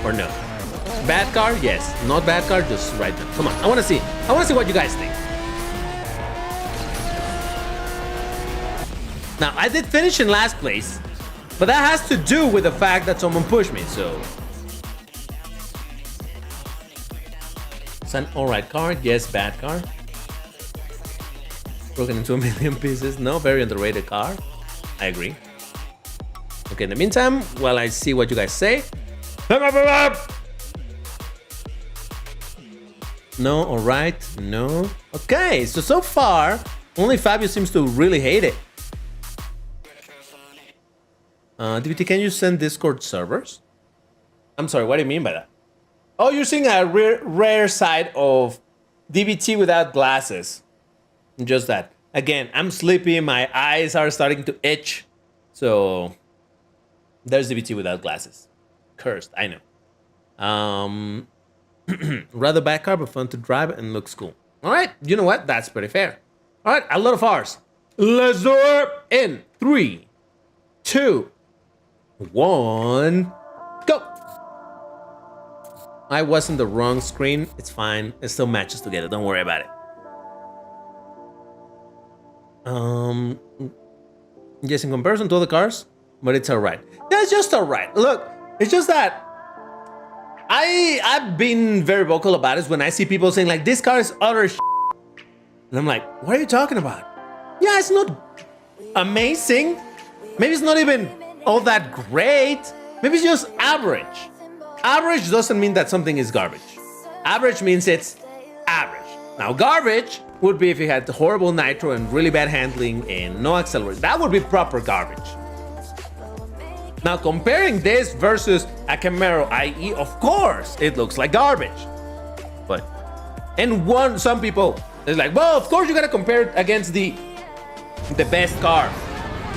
Speaker 1: or no. Bad car, yes. Not bad car, just write them. Come on, I want to see what you guys think. Now, I did finish in last place, but that has to do with the fact that someone pushed me, so. It's an alright car, yes, bad car. Broken into a million pieces. No, very underrated car. I agree. Okay, in the meantime, while I see what you guys say. No, alright, no. Okay, so far, only Fabio seems to really hate it. DVT, can you send Discord servers? I'm sorry, what do you mean by that? Oh, you're seeing a rare side of DVT without glasses. Just that. Again, I'm sleepy, my eyes are starting to itch. So, there's DVT without glasses. Cursed, I know. Rather bad car, but fun to drive and looks cool. Alright, you know what? That's pretty fair. Alright, a lot of R's. Let's do it in 3, 2, 1, go! I was in the wrong screen. It's fine. It still matches together. Don't worry about it. Yes, in comparison to other cars, but it's alright. Yeah, it's just alright. Look, it's just that I've been very vocal about it when I see people saying like, this car is utter shit. And I'm like, what are you talking about? Yeah, it's not amazing. Maybe it's not even all that great. Maybe it's just average. Average doesn't mean that something is garbage. Average means it's average. Now, garbage would be if you had horrible nitro and really bad handling and no acceleration. That would be proper garbage. Now, comparing this versus a Camaro IE, of course, it looks like garbage. But, some people is like, well, of course you gotta compare it against the best car.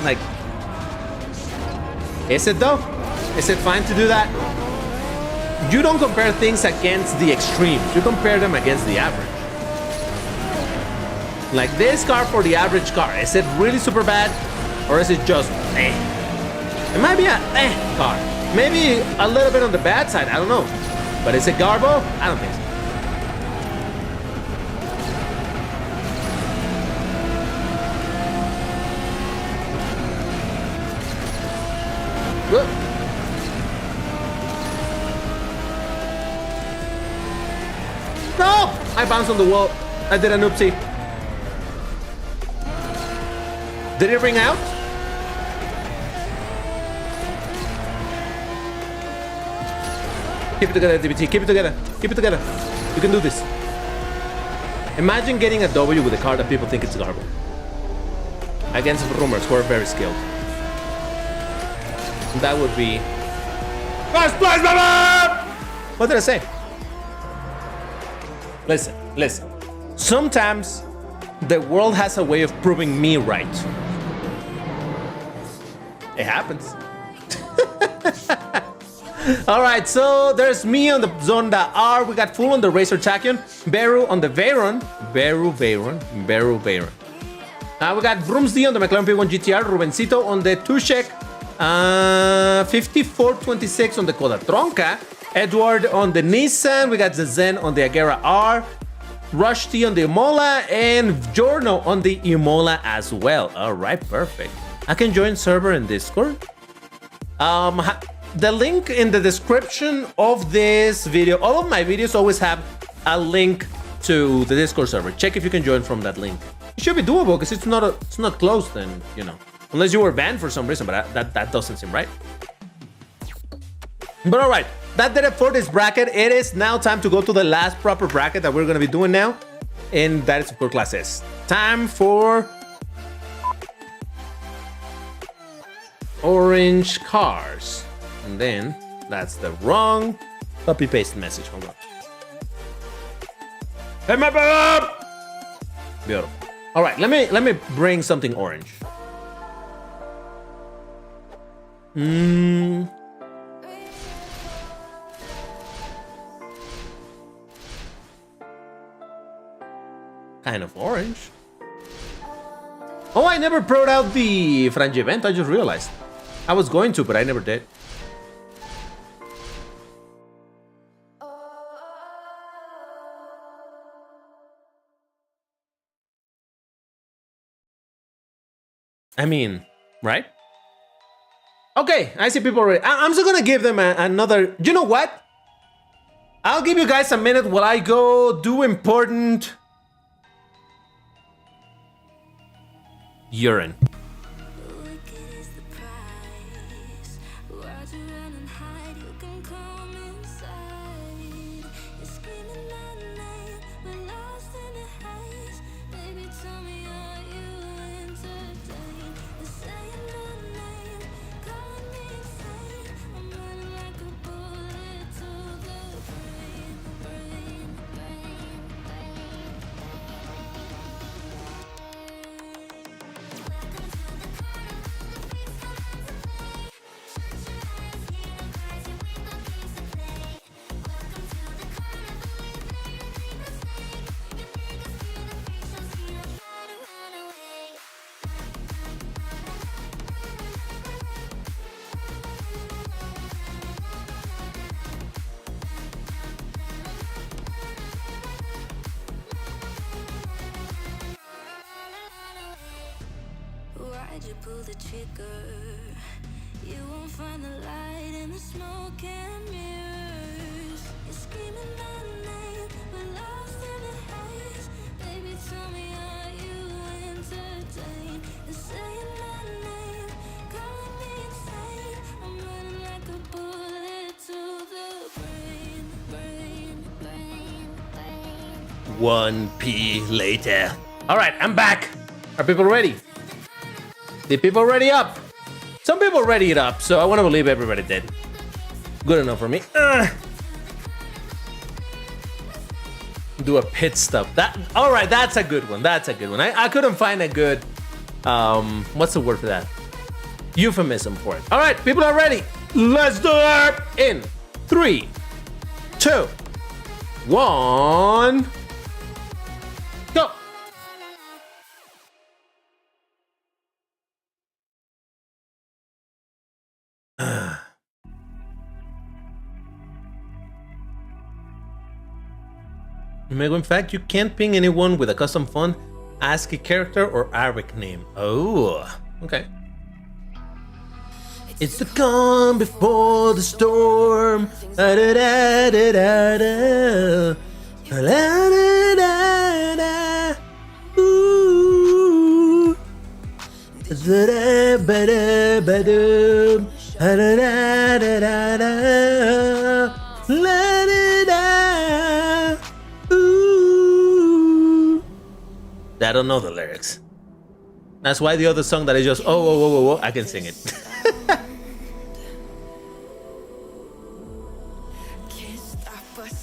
Speaker 1: Like, is it though? Is it fine to do that? You don't compare things against the extremes. You compare them against the average. Like this car for the average car, is it really super bad? Or is it just eh? It might be a eh car. Maybe a little bit on the bad side, I don't know. But is it garbo? I don't think so. Whoop. No! I bounced on the wall. I did an oopsie. Did it ring out? Keep it together, DBT. Keep it together. Keep it together. You can do this. Imagine getting a W with a car that people think it's garbage. Against rumors who are very skilled. That would be... First place, baby! What did I say? Listen. Sometimes the world has a way of proving me right. It happens. All right, so there's me on the Zonda R. We got full on the Racer Tachyon. Beru on the Veyron. Beru. We got Vrooms D on the McLaren P1 GTR. Rubencito on the Tushek 5426 on the Koda Tronca. Edward on the Nissan. We got Zazen on the Agera R. Rush T on the Imola. And Giorno on the Imola as well. All right, perfect. I can join server in Discord. The link in the description of this video, all of my videos always have a link to the Discord server. Check if you can join from that link. It should be doable because it's not closed, then, you know, unless you were banned for some reason, but that doesn't seem right. But all right, that did it for this bracket. It is now time to go to the last proper bracket that we're going to be doing now, and that is for Class S. Time for orange cars. And then that's the wrong copy paste message. Hold on. Hey, my up! Beautiful. All right, let me bring something orange. Kind of orange. Oh, I never brought out the Frangi event. I just realized. I was going to, but I never did. I mean, right? Okay, I see people already. I'm just gonna give them another. You know what? I'll give you guys a minute while I go do important urine.
Speaker 4: Why'd you pull the trigger? You won't find the light in the smoke and mirrors. You're screaming my name, we're lost in the haze. Baby, tell me, are you entertained? They're saying my name, calling me insane. I'm running like a bullet to the brain.
Speaker 1: 1p later. All right, I'm back. Are people ready? The people ready up? Some people ready it up, so I want to believe everybody did. Good enough for me. Do a pit stop. All right, that's a good one. That's a good one. I couldn't find a good, what's the word for that? Euphemism for it. All right, people are ready. Let's do it. In 3, 2, 1, go. Mego, in fact, you can't ping anyone with a custom font, ASCII character, or Arabic name. Oh, okay. It's the calm before the storm. Ooh. I don't know the lyrics. That's why the other song that I just I can sing it.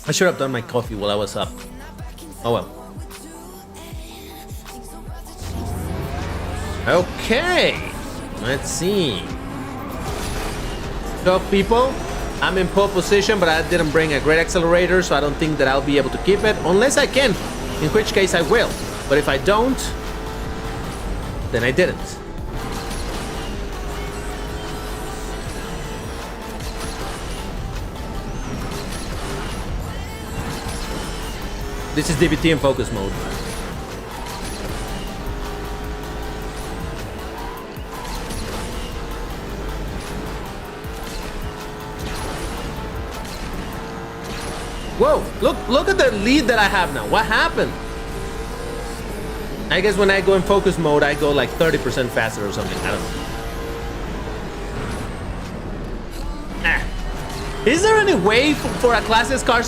Speaker 1: I should have done my coffee while I was up. Oh well. Okay, let's see. So people, I'm in pole position, but I didn't bring a great accelerator, so I don't think that I'll be able to keep it, unless I can, in which case I will. But if I don't, then I didn't. This is DBT in focus mode. Whoa, look at the lead that I have now. What happened? I guess when I go in focus mode, I go like 30% faster or something. I don't know. Is there any way for a Class S car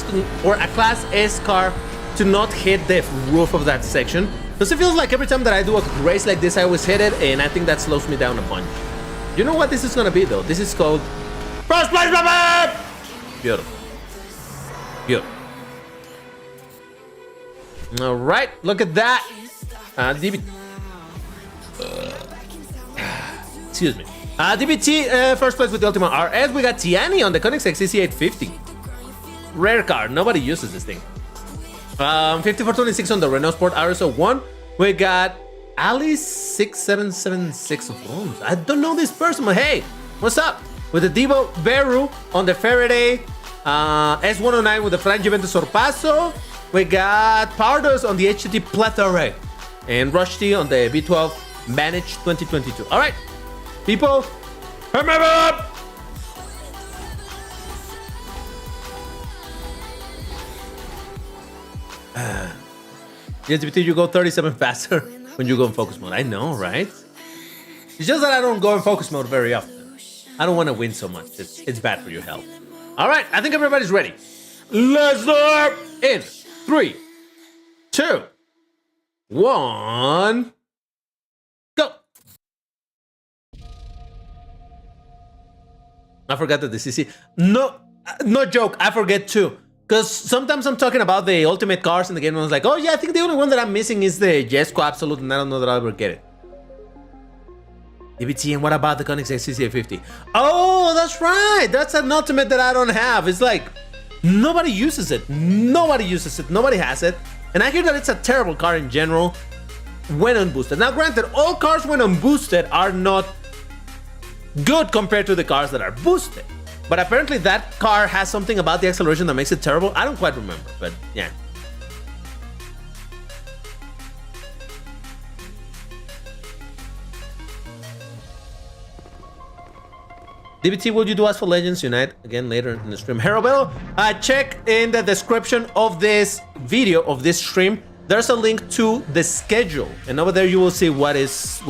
Speaker 1: to not hit the roof of that section? Because it feels like every time that I do a race like this, I always hit it, and I think that slows me down a bunch. You know what this is gonna be though? This is called first place, baby! Beautiful. Beautiful. All right, look at that. Excuse me. DBT first place with the Ultima RS. We got Tiani on the Koenigsegg CC850. Rare car. Nobody uses this thing. 5426 on the Renault Sport RSO1. We got Ali6776 Rooms. I don't know this person, but hey, what's up? With the Devo Veru on the Faraday S109 with the Frank Juventus Sorpasso. We got Pardos on the HTT Plethora. And Rushdie on the V12 Manage 2022. All right, people, remember up. Yes, BT, you go 37 faster when you go in focus mode. I know, right? It's just that I don't go in focus mode very often. I don't want to win so much. It's bad for your health. All right, I think everybody's ready. Let's start in 3, 2, 1, go. I forgot that the CC. No joke. I forget too. Because sometimes I'm talking about the ultimate cars in the game, and I was like, oh yeah, I think the only one that I'm missing is the Jesco Absolute, and I don't know that I'll ever get it. DBT, and what about the Koenigsegg CC850? Oh, that's right. That's an ultimate that I don't have. It's like, nobody uses it. Nobody uses it. Nobody has it. And I hear that it's a terrible car in general when unboosted. Now, granted, all cars when unboosted are not good compared to the cars that are boosted. But apparently that car has something about the acceleration that makes it terrible. I don't quite remember, but yeah. DBT, will you do Asphalt Legends Unite again later in the stream? Herobello, check in the description of this video, of this stream. There's a link to the schedule, and over there you will see what has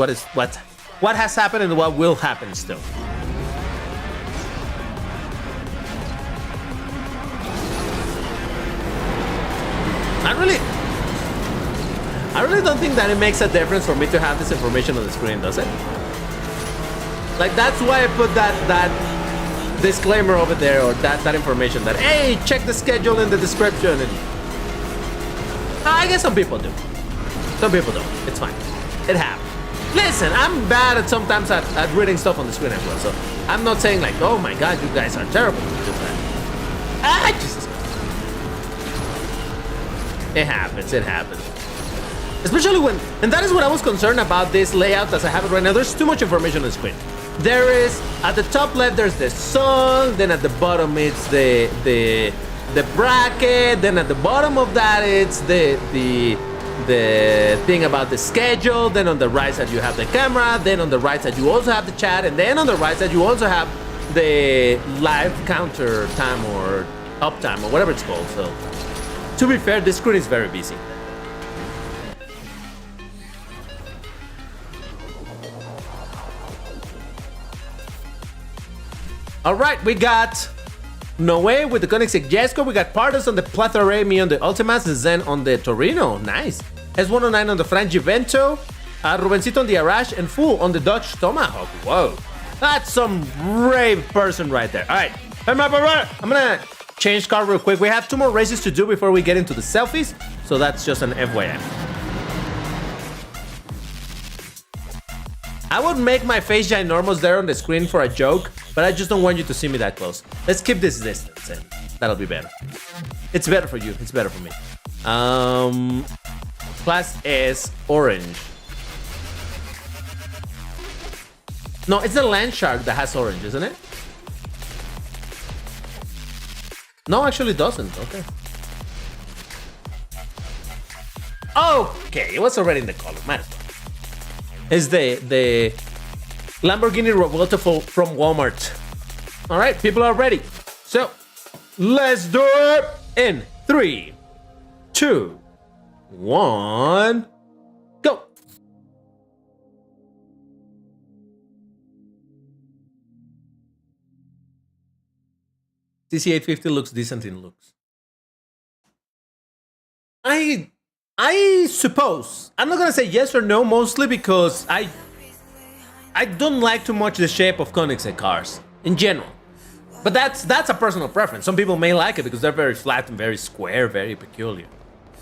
Speaker 1: happened and what will happen still. I really don't think that it makes a difference for me to have this information on the screen, does it? Like, that's why I put that disclaimer over there, or that information that, hey, check the schedule in the description. And I guess some people do. Some people don't. It's fine. It happens. Listen, I'm bad at sometimes at reading stuff on the screen as well, so I'm not saying like, oh my god, you guys are terrible. Just that. Ah, Jesus. It happens. It happens. Especially when, and that is what I was concerned about this layout as I have it right now. There's too much information on the screen. There is, at the top left, there's the song, then at the bottom it's the bracket, then at the bottom of that it's the thing about the schedule, then on the right side you have the camera, then on the right side you also have the chat, and then on the right side you also have the live counter time or uptime or whatever it's called. So, to be fair, this screen is very busy. All right, we got Noe with the Koenigsegg Jesko. We got Pardos on the Plethora, me on the Ultimas, Zen on the Torino. Nice. S109 on the Frangivento. Rubencito on the Arash, and Fool on the Dodge Tomahawk. Whoa. That's some brave person right there. All right. I'm going to change car real quick. We have 2 more races to do before we get into the selfies. So that's just an FYI. I would make my face ginormous there on the screen for a joke, but I just don't want you to see me that close. Let's keep this distance and that'll be better. It's better for you. It's better for me. Class S orange. No, it's the Landshark that has orange, isn't it? No, actually it doesn't. Okay. Okay, it was already in the color. Man. It's the Lamborghini Revuelto from Walmart. All right, people are ready. So, let's do it in 3, 2, 1, go. CC850 looks decent in looks. I suppose. I'm not gonna say yes or no, mostly because I don't like too much the shape of Koenigsegg cars in general. But that's a personal preference. Some people may like it because they're very flat and very square, very peculiar.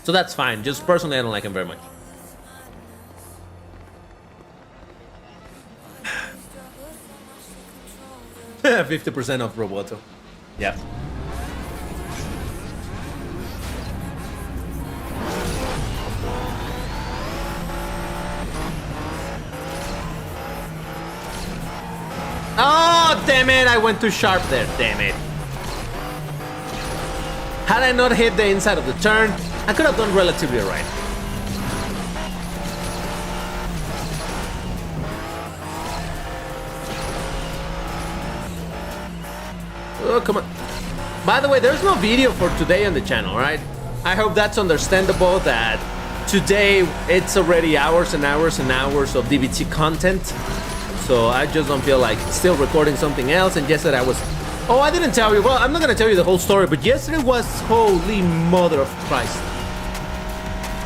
Speaker 1: So that's fine. Just personally, I don't like them very much. $50% off Roboto. Yeah. Oh, damn it. I went too sharp there. Damn it. Had I not hit the inside of the turn, I could have done relatively right. Oh, come on. By the way, there's no video for today on the channel, right? I hope that's understandable that today it's already hours and hours and hours of DBT content. So I just don't feel like still recording something else. And yesterday I was... Oh, I didn't tell you. Well, I'm not going to tell you the whole story, but yesterday was holy mother of Christ.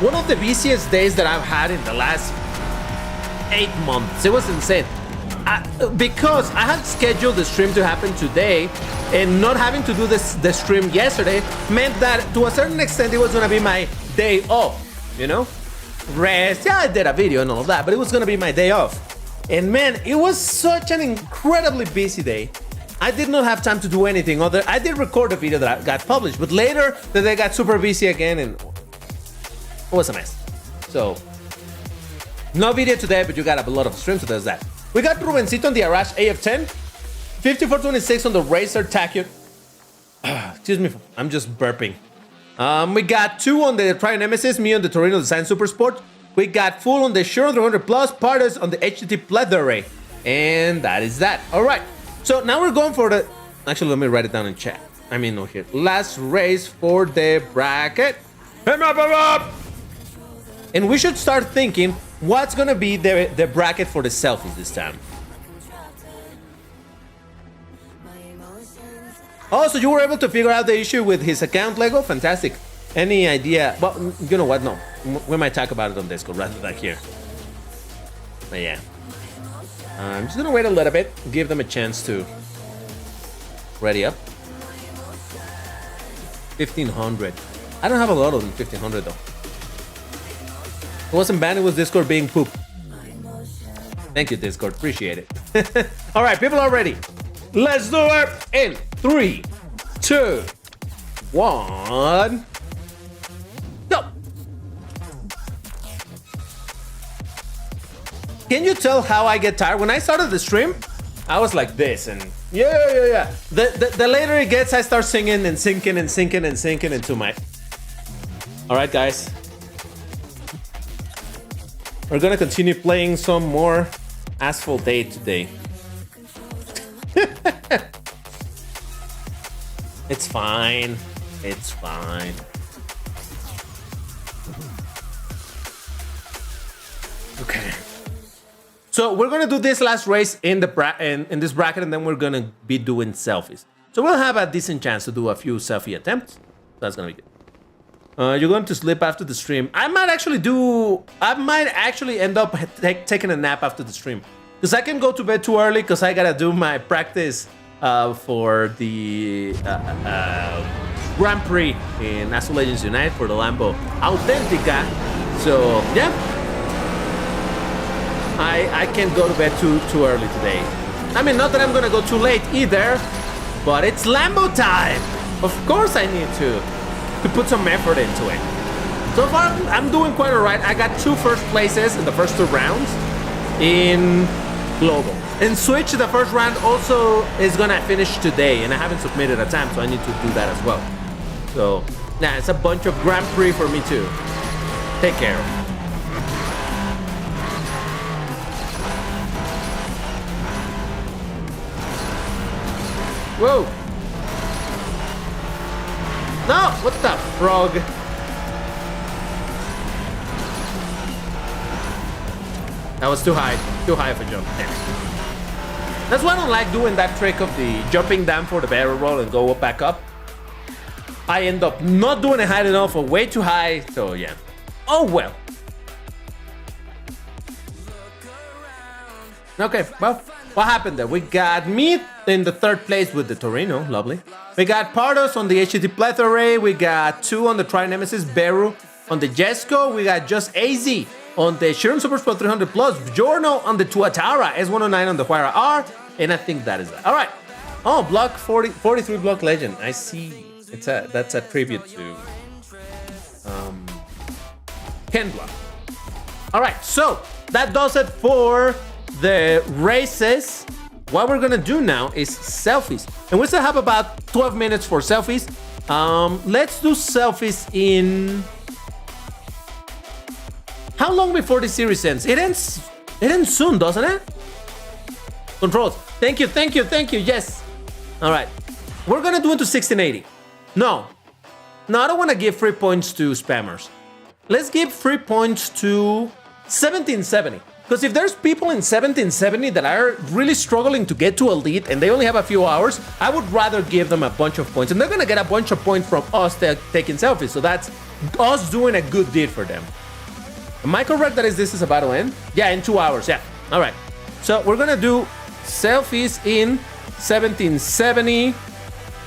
Speaker 1: One of the busiest days that I've had in the last 8 months. It was insane. Because I had scheduled the stream to happen today, and not having to do the stream yesterday meant that to a certain extent it was going to be my day off, you know? Rest, yeah, I did a video and all of that, but it was going to be my day off. And man, it was such an incredibly busy day. I did not have time to do anything other. I did record a video that got published, but later the day got super busy again and it was a mess. So, no video today, but you got a lot of streams, so there's that. We got Rubencito on the Arash AF10, 5426 on the Racer Tachyot. Excuse me, I'm just burping. We got 2 on the Tri-Nemesis, me on the Torino Design Super Sport. We got Full on the Sure 300 Plus, Pardos on the HTT Plethora. And that is that. All right. So now we're going for the... Actually, let me write it down in chat. I mean, no, here. Last race for the bracket. And we should start thinking what's going to be the bracket for the selfies this time. Oh, so you were able to figure out the issue with his account, Lego? Fantastic. Any idea? Well, you know what? No. We might talk about it on Discord rather than here. But yeah. I'm just gonna wait a little bit, give them a chance to ready up. 1500. I don't have a lot of them 1500 though. It wasn't banned, it was Discord being poop. Thank you, Discord, appreciate it. All right, people are ready. Let's do it in 3, 2, 1. Go. Can you tell how I get tired? When I started the stream, I was like this, and yeah. The later it gets, I start singing and sinking and sinking and sinking into my... All right, guys. We're gonna continue playing some more Asphalt 8 today. It's fine. It's fine. Okay. So we're gonna do this last race in the in this bracket, and then we're gonna be doing selfies. So we'll have a decent chance to do a few selfie attempts. That's gonna be good. You're going to sleep after the stream. I might actually end up taking a nap after the stream, because I can go to bed too early because I gotta do my practice for the Grand Prix in Asphalt Legends Unite for the Lambo Authentica. So yeah, I can't go to bed too early today. I mean, not that I'm gonna go too late either, but it's Lambo time. Of course I need to put some effort into it. So far, I'm doing quite alright. I got 2 first places in the first 2 rounds in Global. In Switch, the first round also is gonna finish today, and I haven't submitted a time, so I need to do that as well. So, yeah, it's a bunch of Grand Prix for me too. Take care. Whoa! No! What the frog? That was too high. Too high of a jump. Damn. That's why I don't like doing that trick of the jumping down for the barrel roll and go back up. I end up not doing it high enough or way too high. So yeah. Oh well. Okay, well, what happened there? We got me in the 3rd place with the Torino, lovely. We got Pardos on the HTT Plethora. We got 2 on the Tri-Nemesis, Beru on the Jesco. We got just AZ on the Shirum Super Sport 300 Plus, Giorno on the Tuatara, S109 on the Huayra R, and I think that is that. All right. Oh, block 43 block legend. I see. That's a tribute to Ken Block. All right, so that does it for the races. What we're gonna do now is selfies, and we still have about 12 minutes for selfies. Let's do selfies in... How long before the series ends? It ends soon, doesn't it? Controls. Thank you. Yes. All right. We're gonna do it to 1680. No, I don't want to give free points to spammers. Let's give free points to 1770. Because if there's people in 1770 that are really struggling to get to elite and they only have a few hours, I would rather give them a bunch of points. And they're gonna get a bunch of points from us taking selfies. So that's us doing a good deed for them. Am I correct that this is about to end? Yeah, in 2 hours, yeah. All right. So we're gonna do selfies in 1770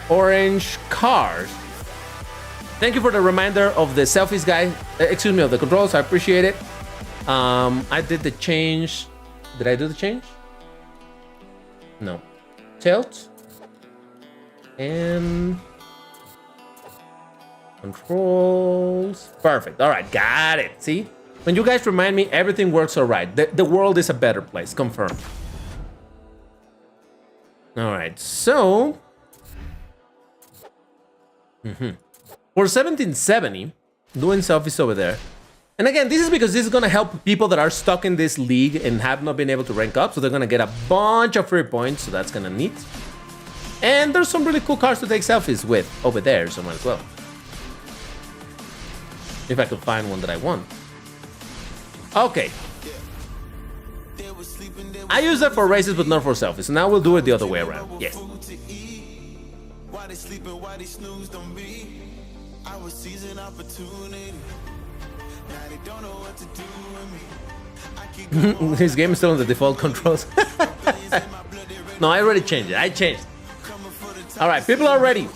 Speaker 1: orange cars. Thank you for the reminder of the selfies, guy. Excuse me, of the controls. I appreciate it. I did the change. Did I do the change? No. Tilt. And controls. Perfect. All right, got it. See? When you guys remind me, everything works all right. The world is a better place. Confirmed. All right, so... For 1770, doing selfies over there. And again, this is because this is going to help people that are stuck in this league and have not been able to rank up. So they're going to get a bunch of free points. So that's kind of neat. And there's some really cool cars to take selfies with over there somewhere as well. If I could find one that I want. Okay. I use that for races, but not for selfies. So now we'll do it the other way around. Yes.
Speaker 5: Why they sleeping, why they snoozed on me? I was seizing opportunity. Now they don't know what to do with me.
Speaker 1: His game is still on the default controls. No, I already changed it. I changed it. All right, people are ready.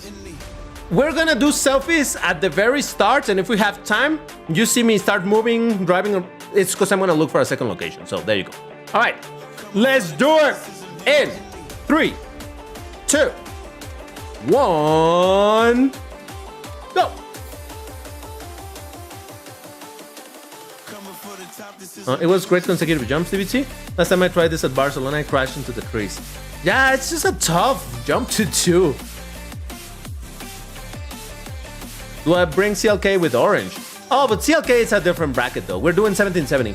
Speaker 1: We're gonna do selfies at the very start, and if we have time, you see me start moving, driving, it's because I'm gonna look for a second location. So there you go. All right, let's do it. In 3, 2, 1, go. It was great consecutive jumps, DBT. Last time I tried this at Barcelona, I crashed into the trees. Yeah, it's just a tough jump to do. Do I bring CLK with orange? Oh, but CLK is a different bracket though. We're doing 1770.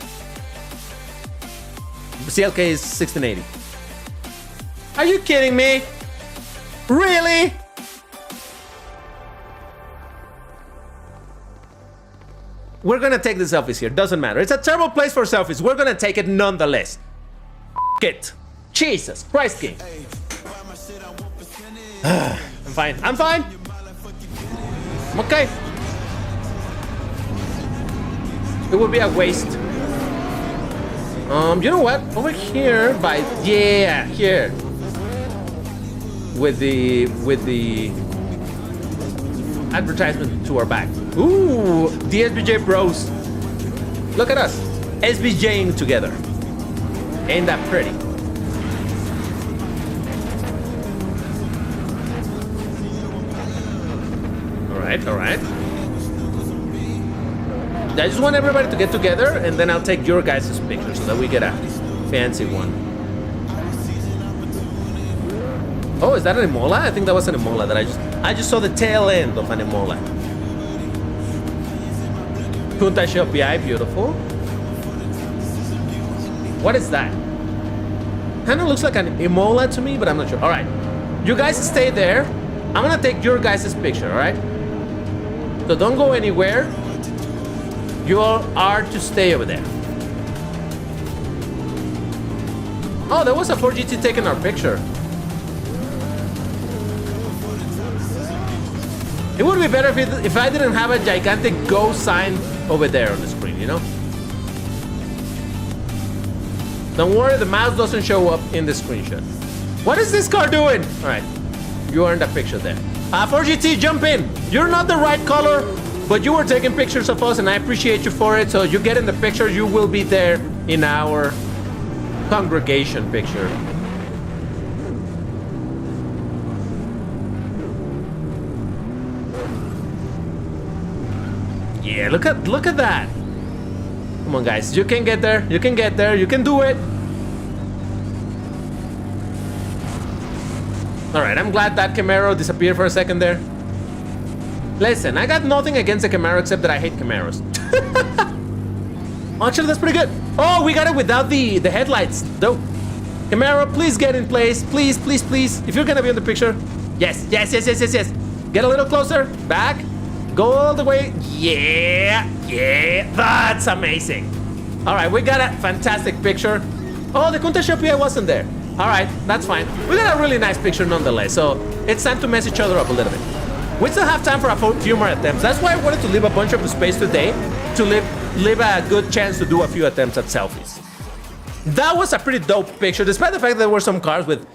Speaker 1: CLK is 1680. Are you kidding me? Really? We're gonna take the selfies here. Doesn't matter. It's a terrible place for selfies. We're gonna take it nonetheless. It. Jesus Christ, King. I'm fine. I'm fine. I'm okay. It would be a waste. You know what? Over here by here. With the advertisement to our back. Ooh, the SBJ bros. Look at us. SBJing together. Ain't that pretty? All right. I just want everybody to get together, and then I'll take your guys' picture so that we get a fancy one. Oh, is that an Emola? I think that was an Emola that I just saw the tail end of an Emola. Punta Shopii, beautiful. What is that? Kind of looks like an Emola to me, but I'm not sure. All right, you guys stay there. I'm gonna take your guys' picture, all right? So don't go anywhere. You all are to stay over there. Oh, there was a 4GT taking our picture. It would be better if I didn't have a gigantic Go sign over there on the screen, you know? Don't worry, the mouse doesn't show up in the screenshot. What is this car doing? All right, you earned a picture there. 4GT, jump in. You're not the right color, but you were taking pictures of us, and I appreciate you for it. So you get in the picture, you will be there in our congregation picture. Yeah, look at that. Come on, guys, you can get there. You can get there. You can do it. All right, I'm glad that Camaro disappeared for a second there. Listen, I got nothing against the Camaro except that I hate Camaros. Actually, that's pretty good. Oh, we got it without the headlights, though. Camaro, please get in place. Please, please, please. If you're gonna be in the picture. Yes, yes, yes, yes, yes, yes. Get a little closer. Back. Go all the way. Yeah, yeah. That's amazing. All right, we got a fantastic picture. Oh, the Kunta Shopii wasn't there. All right, that's fine. We got a really nice picture nonetheless, so it's time to mess each other up a little bit. We still have time for a few more attempts. That's why I wanted to leave a bunch of space today to leave a good chance to do a few attempts at selfies. That was a pretty dope picture, despite the fact that there were some cars with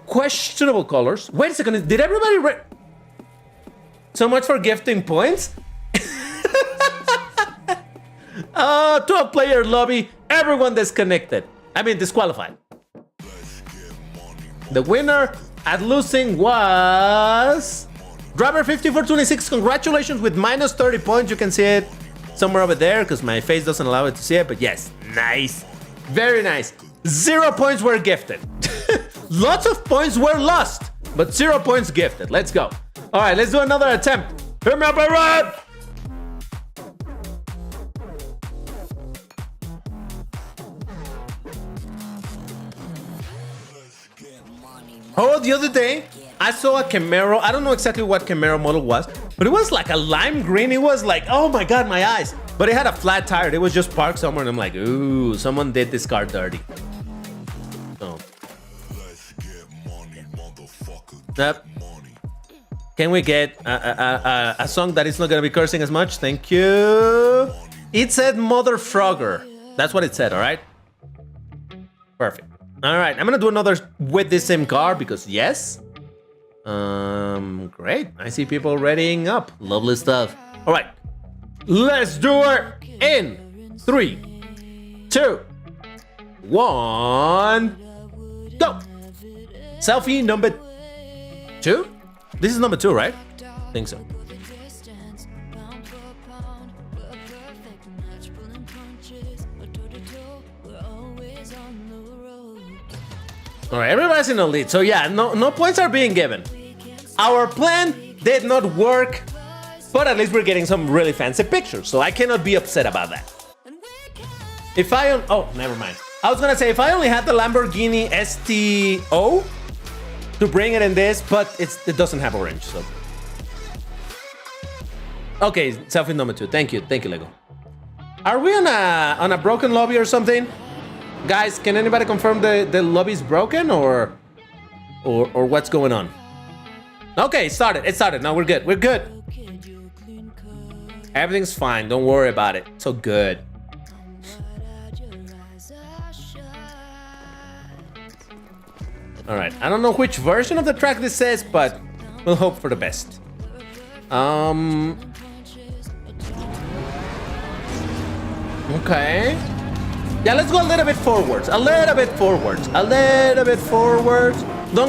Speaker 1: questionable colors. Wait a second, did everybody so much for gifting points? 12-player lobby, everyone disconnected. I mean, disqualified. The winner at losing was Driver 5426. Congratulations with minus 30 points. You can see it somewhere over there because my face doesn't allow it to see it. But yes, nice. Very nice. 0 points were gifted. Lots of points were lost, but 0 points gifted. Let's go. All right, let's do another attempt. Hit me up a run. Oh, the other day, I saw a Camaro. I don't know exactly what Camaro model was, but it was like a lime green. It was like, oh my God, my eyes. But it had a flat tire. It was just parked somewhere, and I'm like, ooh, someone did this car dirty. Oh. Yep. Can we get a song that is not going to be cursing as much? Thank you. It said Mother Frogger. That's what it said, all right? Perfect. All right, I'm gonna do another with the same car because yes. Great. I see people readying up. Lovely stuff. All right, let's do it in 3, 2, 1, go. Selfie number 2. This is number 2, right? I think so. All right, everybody's in the lead. So yeah, no points are being given. Our plan did not work, but at least we're getting some really fancy pictures. So I cannot be upset about that. If I oh, never mind. I was gonna say if I only had the Lamborghini STO to bring it in this, but it doesn't have orange. So okay, selfie number 2. Thank you, Lego. Are we on a broken lobby or something? Guys, can anybody confirm the lobby's broken or what's going on? Okay, it started. Now we're good. We're good. Everything's fine. Don't worry about it. So good. All right. I don't know which version of the track this is, but we'll hope for the best. Okay. Yeah, let's go a little bit forwards. Don't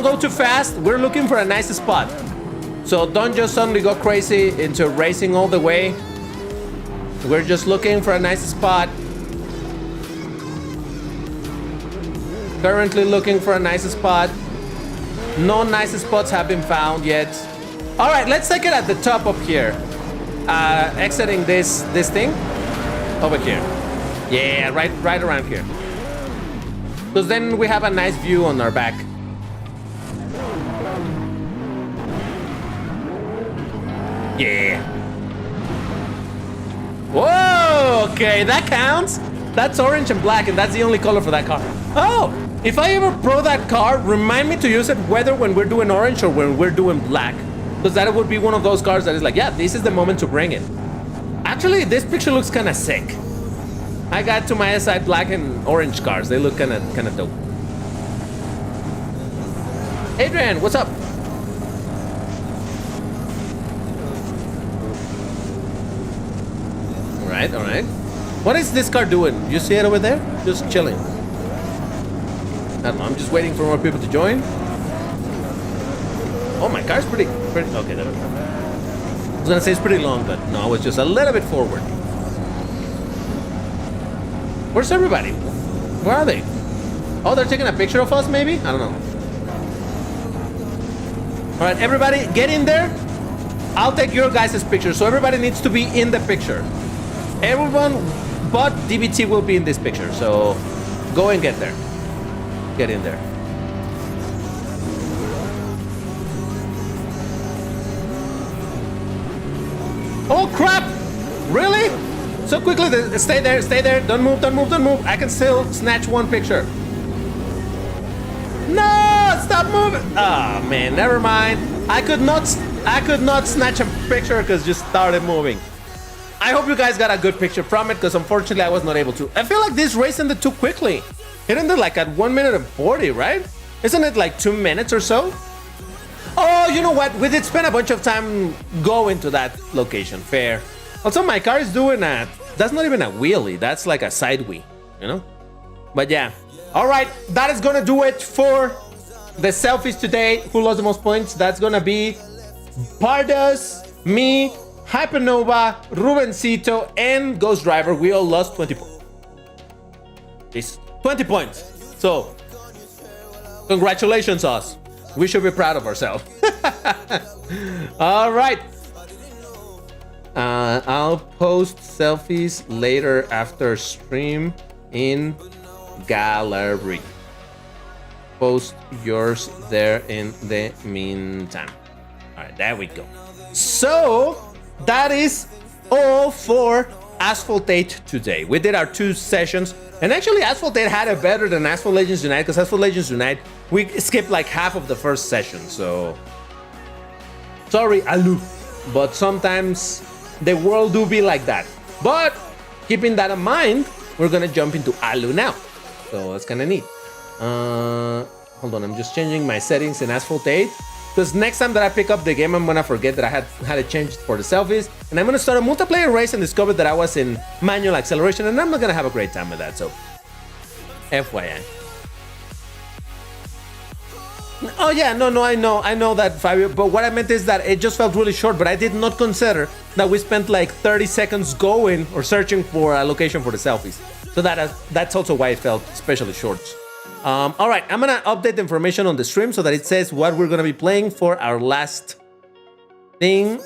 Speaker 1: go too fast. We're looking for a nice spot. So don't just suddenly go crazy into racing all the way. We're just looking for a nice spot. Currently looking for a nice spot. No nice spots have been found yet. All right, let's take it at the top up here. Exiting this thing over here. Yeah, right around here. Because then we have a nice view on our back. Yeah. Whoa, okay, that counts. That's orange and black, and that's the only color for that car. Oh, if I ever pro that car, remind me to use it whether when we're doing orange or when we're doing black. Because that would be one of those cars that is like, yeah, this is the moment to bring it. Actually, this picture looks kind of sick. I got to my side black and orange cars. They look kind of dope. Adrian, what's up? All right. What is this car doing? You see it over there? Just chilling. I don't know. I'm just waiting for more people to join. Oh, my car's pretty. Okay, there we go. I was gonna say it's pretty long, but no, I was just a little bit forward. Where's everybody? Where are they? Oh, they're taking a picture of us, maybe? I don't know. All right, everybody, get in there. I'll take your guys' picture. So everybody needs to be in the picture. Everyone but DBT will be in this picture. So go and get there. Get in there. Oh crap! Really? So quickly, stay there. Don't move. I can still snatch one picture. No! Stop moving! Oh man, never mind. I could not snatch a picture because just started moving. I hope you guys got a good picture from it because unfortunately I was not able to. I feel like this race ended too quickly. It ended like at 1 minute and 40, right? Isn't it like 2 minutes or so? Oh, you know what? We did spend a bunch of time going to that location. Fair. Also, my car is doing a... That's not even a wheelie. That's like a side wheel, you know? But yeah. All right. That is going to do it for the selfies today. Who lost the most points? That's going to be Pardas, me, Hypernova, Rubencito, and Ghost Driver. We all lost 20 points. 20 points. So, congratulations, us. We should be proud of ourselves. All right. I'll post selfies later after stream in gallery. Post yours there in the meantime. All right, there we go. So that is all for Asphalt 8 today. We did our 2 sessions, and actually Asphalt 8 had it better than Asphalt Legends Unite, because Asphalt Legends Unite, we skipped like half of the first session, so sorry, Alu, but sometimes the world do be like that. But keeping that in mind, we're gonna jump into Alu now. So that's kind of neat. Hold on, I'm just changing my settings in Asphalt 8. Because next time that I pick up the game, I'm gonna forget that I had it changed for the selfies. And I'm gonna start a multiplayer race and discover that I was in manual acceleration, and I'm not gonna have a great time with that, so FYI. Oh yeah, no, I know that, Fabio, but what I meant is that it just felt really short, but I did not consider that we spent like 30 seconds going or searching for a location for the selfies. So that's also why it felt especially short. All right, I'm gonna update the information on the stream so that it says what we're gonna be playing for our last thing.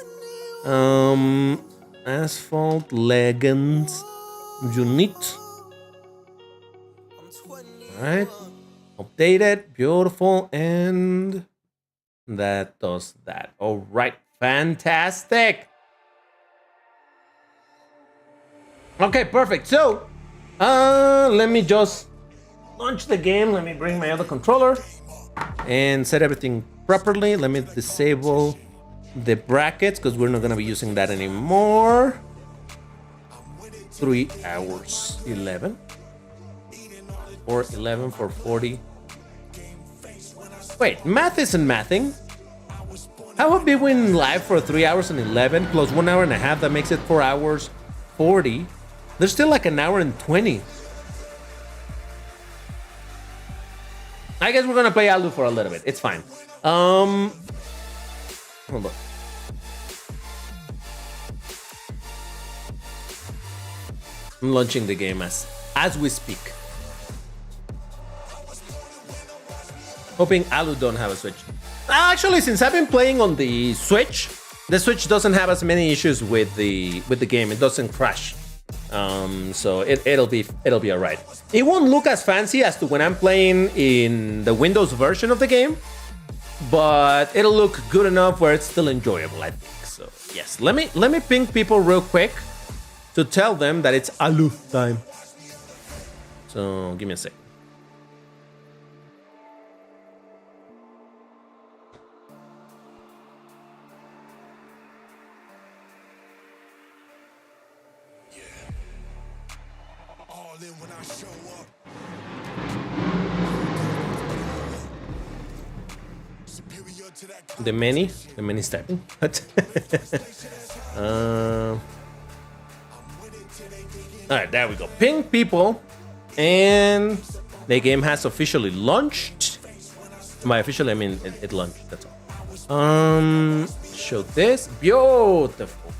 Speaker 1: Asphalt Legends unit. All right, updated, beautiful, and that does that. All right, fantastic. Okay, perfect. So, let me just launch the game. Let me bring my other controller and set everything properly. Let me disable the brackets because we're not going to be using that anymore. 3 hours 11 or 11 for 40. Wait, math isn't mathing. How about we win live for 3 hours and 11 plus 1 hour and a half? That makes it 4 hours 40. There's still like an hour and 20. I guess we're gonna play Alu for a little bit. It's fine. Hold on. I'm launching the game as we speak. Hoping Alu don't have a Switch. Actually, since I've been playing on the Switch doesn't have as many issues with the game. It doesn't crash. So it'll be all right. It won't look as fancy as to when I'm playing in the Windows version of the game, but it'll look good enough where it's still enjoyable, I think. So yes, let me ping people real quick to tell them that it's Alu time. So give me a sec. The many is typing. All right, there we go. Ping people, and the game has officially launched. By officially, I mean it launched. That's all. Show this. Beautiful.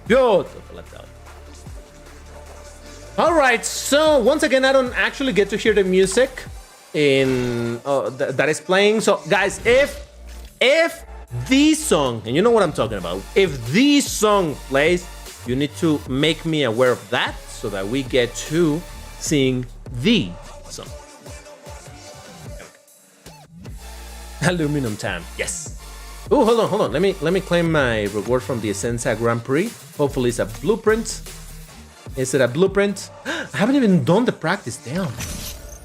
Speaker 1: I tell you. All right. So once again, I don't actually get to hear the music that is playing. So guys, if this song, and you know what I'm talking about, if this song plays, you need to make me aware of that so that we get to sing the song. Aluminum time. Yes. Oh, hold on. Let me claim my reward from the Essenza Grand Prix. Hopefully it's a blueprint. Is it a blueprint? I haven't even done the practice. Damn.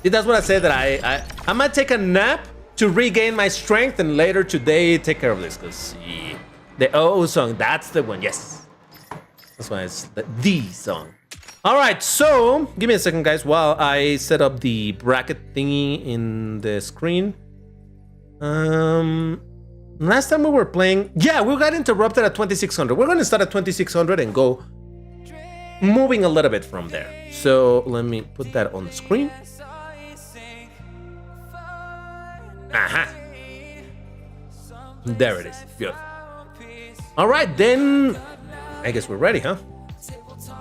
Speaker 1: See, that's what I said, that I might take a nap to regain my strength and later today take care of this, because the O song, that's the one. Yes. That's why it's the song. All right, so give me a second, guys, while I set up the bracket thingy in the screen. Last time we were playing, yeah, we got interrupted at 2600. We're going to start at 2600 and go moving a little bit from there. So let me put that on the screen. Aha. There it is. Beautiful. All right, then I guess we're ready, huh?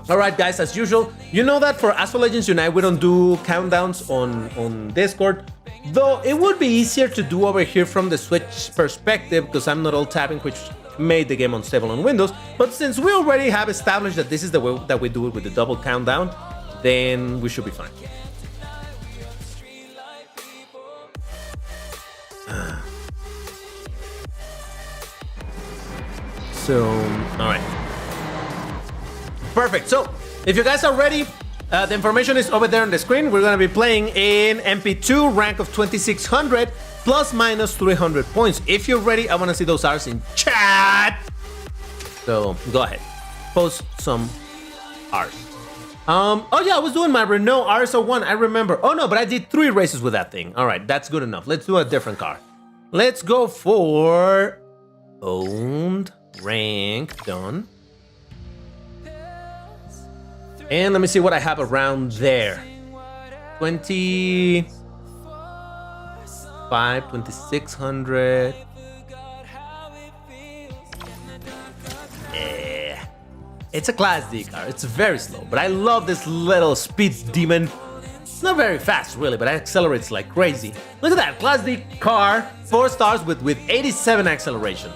Speaker 1: All right, guys, as usual, you know that for Asphalt Legends Unite, we don't do countdowns on Discord, though it would be easier to do over here from the Switch perspective because I'm not all tapping, which made the game unstable on Windows. But since we already have established that this is the way that we do it with the double countdown, then we should be fine. So, all right. Perfect. So, if you guys are ready, the information is over there on the screen. We're going to be playing in MP2, rank of 2600, plus minus 300 points. If you're ready, I want to see those R's in chat. So, go ahead. Post some R's. Oh yeah, I was doing my Renault RS01. I remember. Oh no, but I did 3 races with that thing. All right, that's good enough. Let's do a different car. Let's go for owned rank done. And let me see what I have around there. 25, 2600. Yeah. It's a Class D car. It's very slow, but I love this little speed demon. It's not very fast, really, but it accelerates like crazy. Look at that, Class D car, 4 stars with 87 acceleration.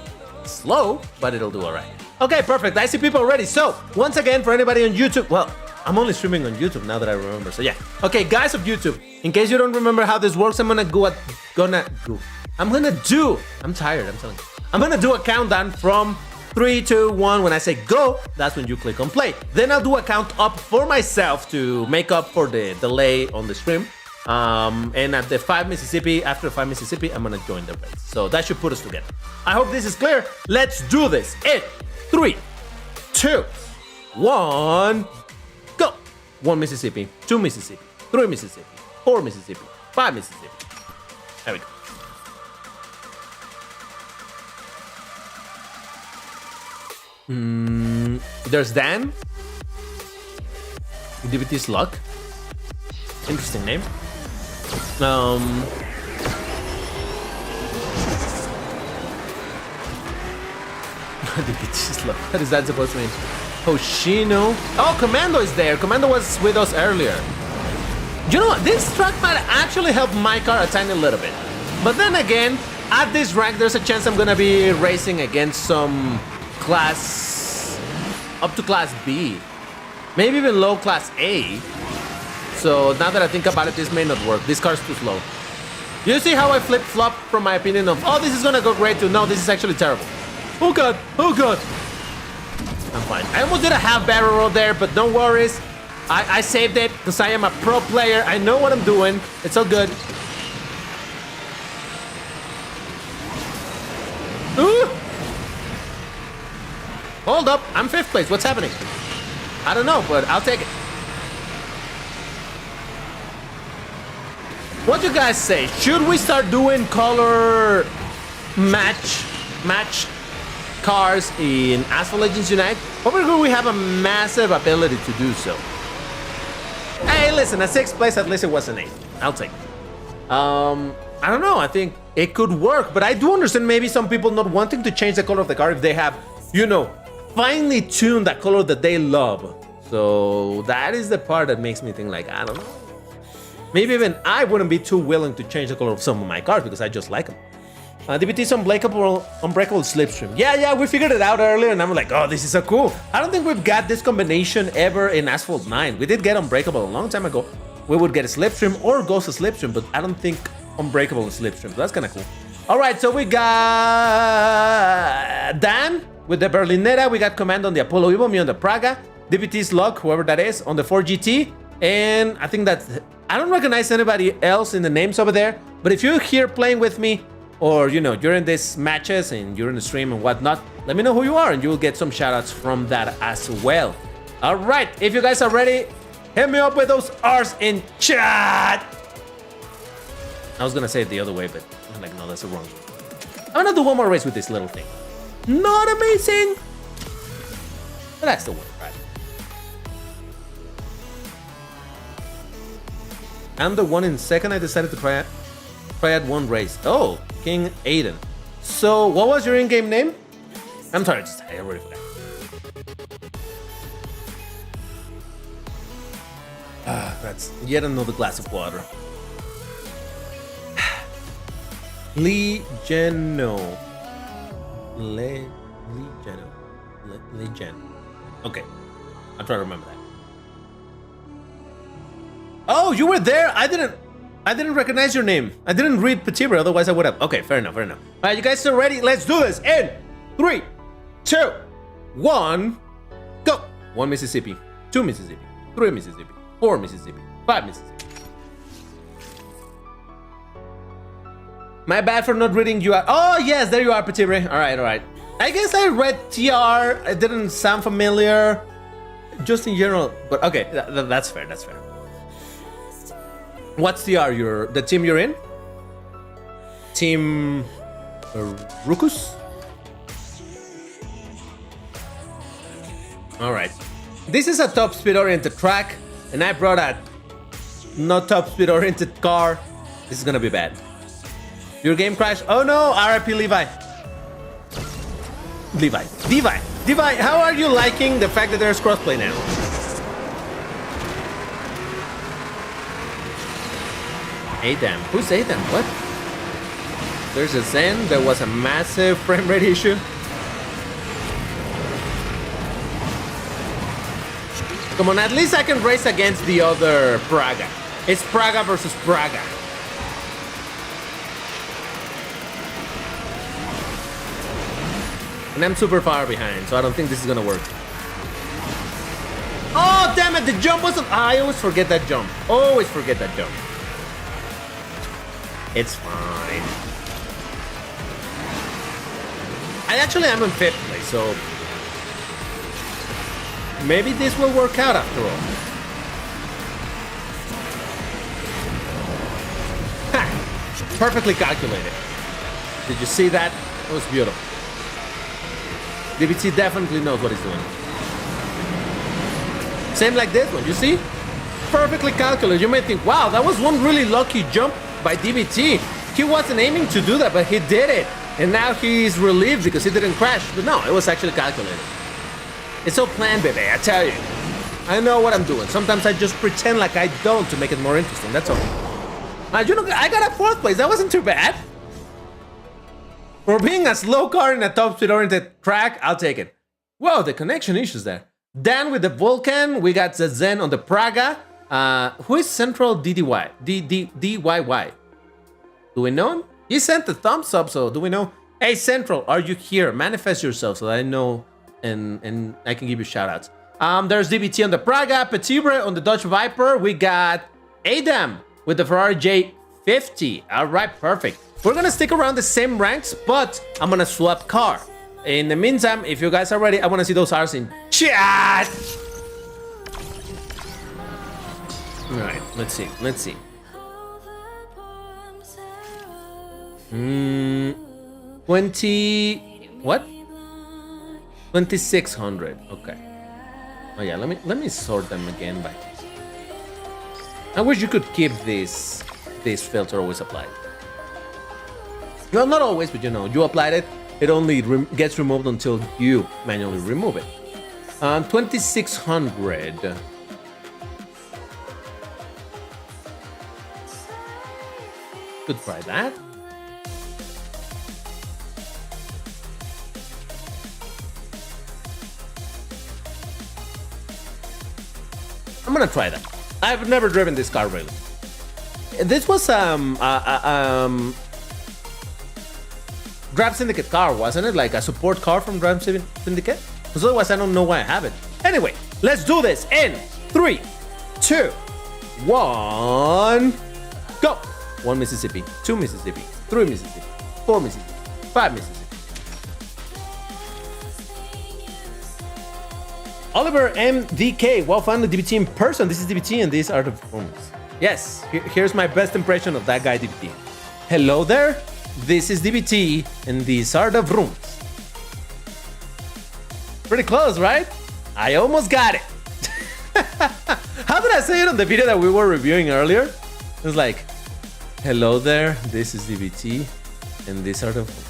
Speaker 1: Slow, but it'll do all right. Okay, perfect. I see people already. So, once again, for anybody on YouTube, well, I'm only streaming on YouTube now that I remember. So yeah. Okay, guys of YouTube, in case you don't remember how this works, I'm gonna do. I'm tired. I'm telling you. I'm gonna do a countdown from 3, 2, 1. When I say go, that's when you click on play. Then I'll do a count up for myself to make up for the delay on the stream. And at the 5 Mississippi, after 5 Mississippi, I'm gonna join the race. So that should put us together. I hope this is clear. Let's do this in 3, 2, 1, go. 1 Mississippi, 2 Mississippi, 3 Mississippi, 4 Mississippi, 5 Mississippi. There we go. There's Dan. DVT's Luck. Interesting name. DVT's Luck. What is that supposed to mean? Hoshino. Oh, Commando is there. Commando was with us earlier. You know what? This track might actually help my car a tiny little bit. But then again, at this rank, there's a chance I'm gonna be racing against some class up to class B, maybe even low class A. So now that I think about it, this may not work. This car's too slow. You see how I flip-flop from my opinion of, oh, this is gonna go great to, no, this is actually terrible. Oh god, oh god. I'm fine. I almost did a half barrel roll there, but no worries. I saved it because I am a pro player. I know what I'm doing. It's all good. Ooh. Hold up, I'm 5th place. What's happening? I don't know, but I'll take it. What do you guys say? Should we start doing color match cars in Asphalt Legends Unite? Over we have a massive ability to do so. Hey, listen, a 6th place, at least it was an 8th. I'll take it. I don't know, I think it could work, but I do understand maybe some people not wanting to change the color of the car if they have, you know, finely tuned that color that they love. So that is the part that makes me think like, I don't know. Maybe even I wouldn't be too willing to change the color of some of my cars because I just like them. DBT's unbreakable slipstream. Yeah, we figured it out earlier and I'm like, oh, this is so cool. I don't think we've got this combination ever in Asphalt 9. We did get unbreakable a long time ago. We would get a slipstream or ghost a slipstream, but I don't think unbreakable and slipstream. So that's kind of cool. All right, so we got Dan with the Berlinetta. We got Command on the Apollo Evo, me on the Praga. DBT's Luck, whoever that is, on the 4GT. And I think that's... I don't recognize anybody else in the names over there. But if you're here playing with me, or, you know, you're in these matches and you're in the stream and whatnot, let me know who you are and you will get some shoutouts from that as well. All right, if you guys are ready, hit me up with those R's in chat. I was gonna say it the other way, but I'm like, no, that's the wrong way. I'm gonna do one more race with this little thing. Not amazing, but that's the word, right? I'm the one in 2nd. I decided to try at one race. Oh, King Aiden. So, what was your in-game name? I'm sorry, I already forgot. That's yet another glass of water. Legeno. Okay, I'll try to remember that. Oh, you were there? I didn't recognize your name. I didn't read Petibra, otherwise I would have. Okay, fair enough. All right, you guys still ready? Let's do this in 3, 2, 1, go. 1 Mississippi, 2 Mississippi, 3 Mississippi, 4 Mississippi, 5 Mississippi. My bad for not reading you out. Oh, yes, there you are, Petibra. All right. I guess I read TR. It didn't sound familiar. just in general. But okay, that's fair. That's fair. What's the team you're in? Team Rukus? All right. This is a top speed oriented track, and I brought a not top speed oriented car. This is gonna be bad. Your game crashed. Oh no, RIP Levi. Levi, how are you liking the fact that there's crossplay now? Adam. Who's Adam? What? There's a Zen. There was a massive frame rate issue. Come on, at least I can race against the other Praga. It's Praga versus Praga. And I'm super far behind, so I don't think this is gonna work. Oh, damn it, the jump wasn't... I always forget that jump. Always forget that jump. It's fine. I actually am in 5th place, so... maybe this will work out after all. Ha! Perfectly calculated. Did you see that? It was beautiful. DBT definitely knows what he's doing. Same like this one, you see? Perfectly calculated. You may think, wow, that was one really lucky jump by DBT. He wasn't aiming to do that, but he did it. And now he's relieved because he didn't crash. But no, it was actually calculated. It's all planned, baby, I tell you. I know what I'm doing. Sometimes I just pretend like I don't to make it more interesting, that's all. You know, I got a 4th place. That wasn't too bad. For being a slow car in a top speed oriented track, I'll take it. Whoa, the connection issues there. Dan with the Vulcan. We got the Zen on the Praga. Who is Central DDY? DYY. Do we know him? He sent the thumbs up, so do we know? Hey, Central, are you here? Manifest yourself so that I know and I can give you shout outs. There's DBT on the Praga, Petibre on the Dodge Viper. We got Adam with the Ferrari J50. All right, perfect. We're gonna stick around the same ranks, but I'm gonna swap car. In the meantime, if you guys are ready, I wanna see those R's in chat. All right, let's see. 20, what? 2600, okay. Oh yeah, let me sort them again by... I wish you could keep this filter always applied. Well, not always, but you know, you applied it, it only gets removed until you manually remove it. 2600. Could try that. I'm gonna try that. I've never driven this car really. This was Drive Syndicate car, wasn't it? Like a support car from Drive Syndicate? Because otherwise I don't know why I have it. Anyway, let's do this in 3, 2, 1, go! 1 Mississippi, 2 Mississippi, 3 Mississippi, 4 Mississippi, 5 Mississippi. Oliver MDK, well, finally DBT in person. This is DBT and these are the performance. Yes, here's my best impression of that guy DBT. Hello there, this is DBT and these are the vrooms. Pretty close, right? I almost got it. How did I say it on the video that we were reviewing earlier? It was like, hello there, this is DBT and these are the vrooms.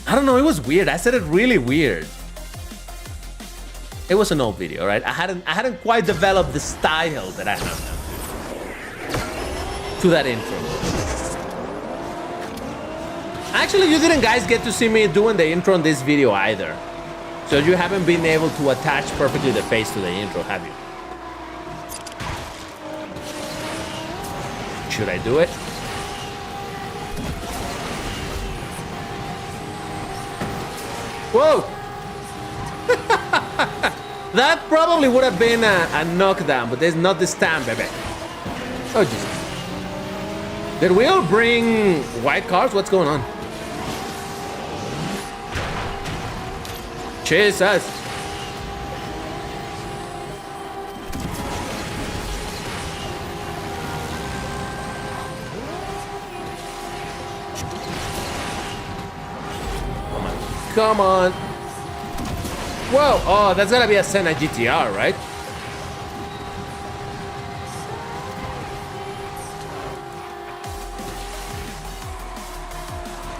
Speaker 1: I don't know, it was weird. I said it really weird. It was an old video, right? I hadn't quite developed the style that I have now to that intro. Actually, you didn't guys get to see me doing the intro on this video either. So you haven't been able to attach perfectly the face to the intro, have you? Should I do it? Whoa! That probably would have been a knockdown, but there's not this time, baby. Oh, Jesus. Did we all bring white cars? What's going on? Jesus. Come on. Whoa, oh, that's gotta be a Senna GTR, right?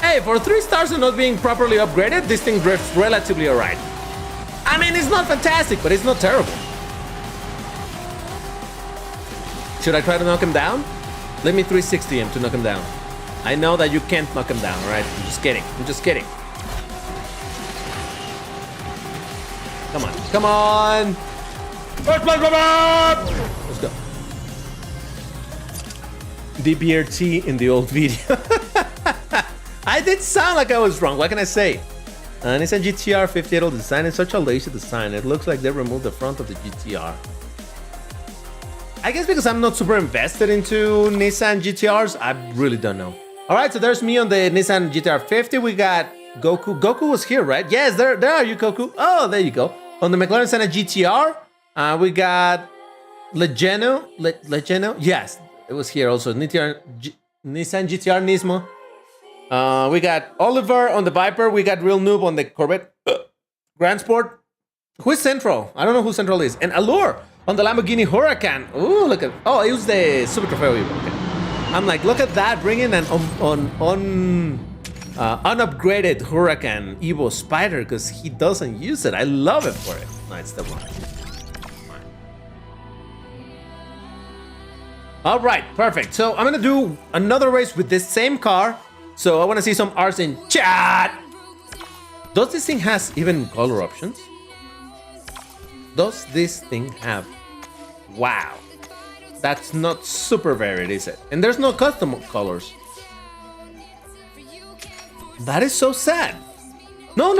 Speaker 1: Hey, for 3 stars and not being properly upgraded, this thing drifts relatively alright. I mean, it's not fantastic, but it's not terrible. Should I try to knock him down? Let me 360 him to knock him down. I know that you can't knock him down, right? I'm just kidding. I'm just kidding. Come on. Come on. Let's go. DBRT in the old video. I did sound like I was wrong. What can I say? Nissan GTR 58 design is such a lazy design. It looks like they removed the front of the GTR. I guess because I'm not super invested into Nissan GTRs, I really don't know. All right, so there's me on the Nissan GTR 50. We got Goku. Goku was here, right? Yes, there are you, Goku. Oh, there you go. On the McLaren Senna GTR, we got Legeno. Yes, it was here also. Nissan GTR Nismo. We got Oliver on the Viper. We got Real Noob on the Corvette Grand Sport. Who is Central? I don't know who Central is. And Allure on the Lamborghini Huracan. Ooh, look at. Oh, it was the Super Trofeo. Okay. I'm like, look at that, bringing an unupgraded Huracan Evo Spider because he doesn't use it. I love it for it. No, it's the one. All right, perfect. So I'm gonna do another race with this same car. So I want to see some R's in chat. Does this thing has even color options? Does this thing have? Wow. That's not super varied, is it? And there's no custom colors. That is so sad. No.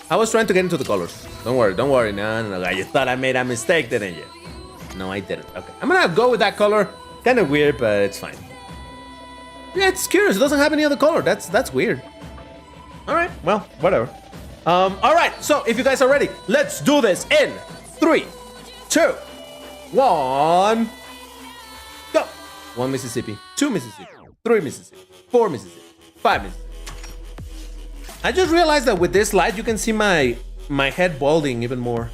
Speaker 1: I was trying to get into the colors. Don't worry. No. You thought I made a mistake, didn't you? No, I didn't. Okay. I'm gonna go with that color. Kind of weird, but it's fine. Yeah, it's curious. It doesn't have any other color. That's weird. All right. Well, whatever. All right. So if you guys are ready, let's do this in 3, 2, 1. Go. 1 Mississippi, 2 Mississippi, 3 Mississippi, 4 Mississippi, 5 Mississippi. I just realized that with this light, you can see my head balding even more.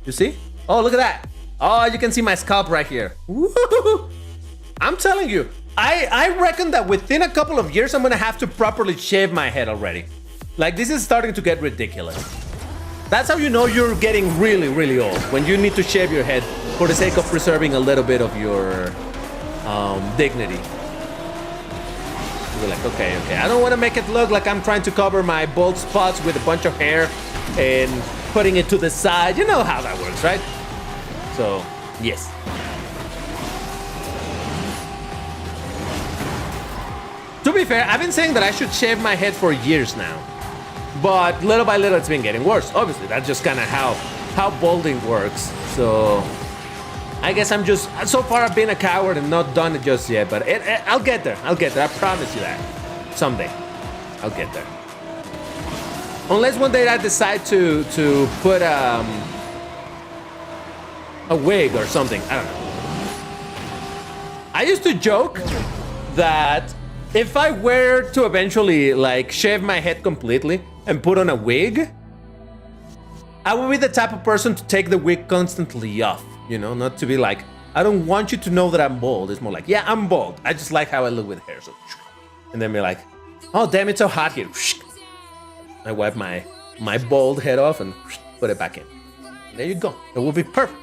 Speaker 1: You see? Oh, look at that. Oh, you can see my scalp right here. Woo-hoo-hoo. I'm telling you, I reckon that within a couple of years, I'm gonna have to properly shave my head already. Like, this is starting to get ridiculous. That's how you know you're getting really, really old. When you need to shave your head for the sake of preserving a little bit of your dignity. You're like, okay. I don't want to make it look like I'm trying to cover my bald spots with a bunch of hair and putting it to the side. You know how that works, right? So, yes. To be fair, I've been saying that I should shave my head for years now. But little by little, it's been getting worse. Obviously, that's just kind of how balding works. So I guess I'm just, so far I've been a coward and not done it just yet. But I'll get there. I promise you that. Someday, I'll get there. Unless one day I decide to put a wig or something. I don't know. I used to joke that if I were to eventually like shave my head completely and put on a wig, I would be the type of person to take the wig constantly off, you know, not to be like, I don't want you to know that I'm bald. It's more like, yeah, I'm bald. I just like how I look with hair. So, and then be like, oh, damn, it's so hot here. I wipe my bald head off and put it back in. There you go. It will be perfect.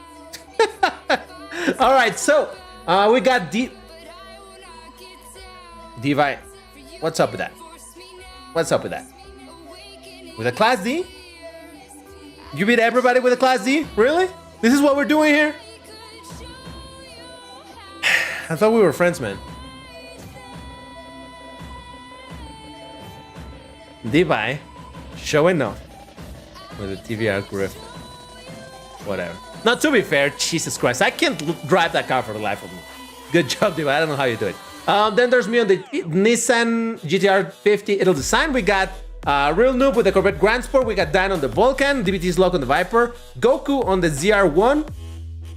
Speaker 1: All right, so we got Devi. What's up with that? With a Class D? You beat everybody with a Class D? Really? This is what we're doing here? I thought we were friends, man. Devi showing off with a TVR Griffin. Whatever. Now, to be fair, Jesus Christ, I can't drive that car for the life of me. Good job, Devi. I don't know how you do it. Then there's me on the Nissan GTR 50 Idle Design. We got Real Noob with the Corvette Grand Sport. We got Dan on the Vulcan. DBT's Lock on the Viper. Goku on the ZR1.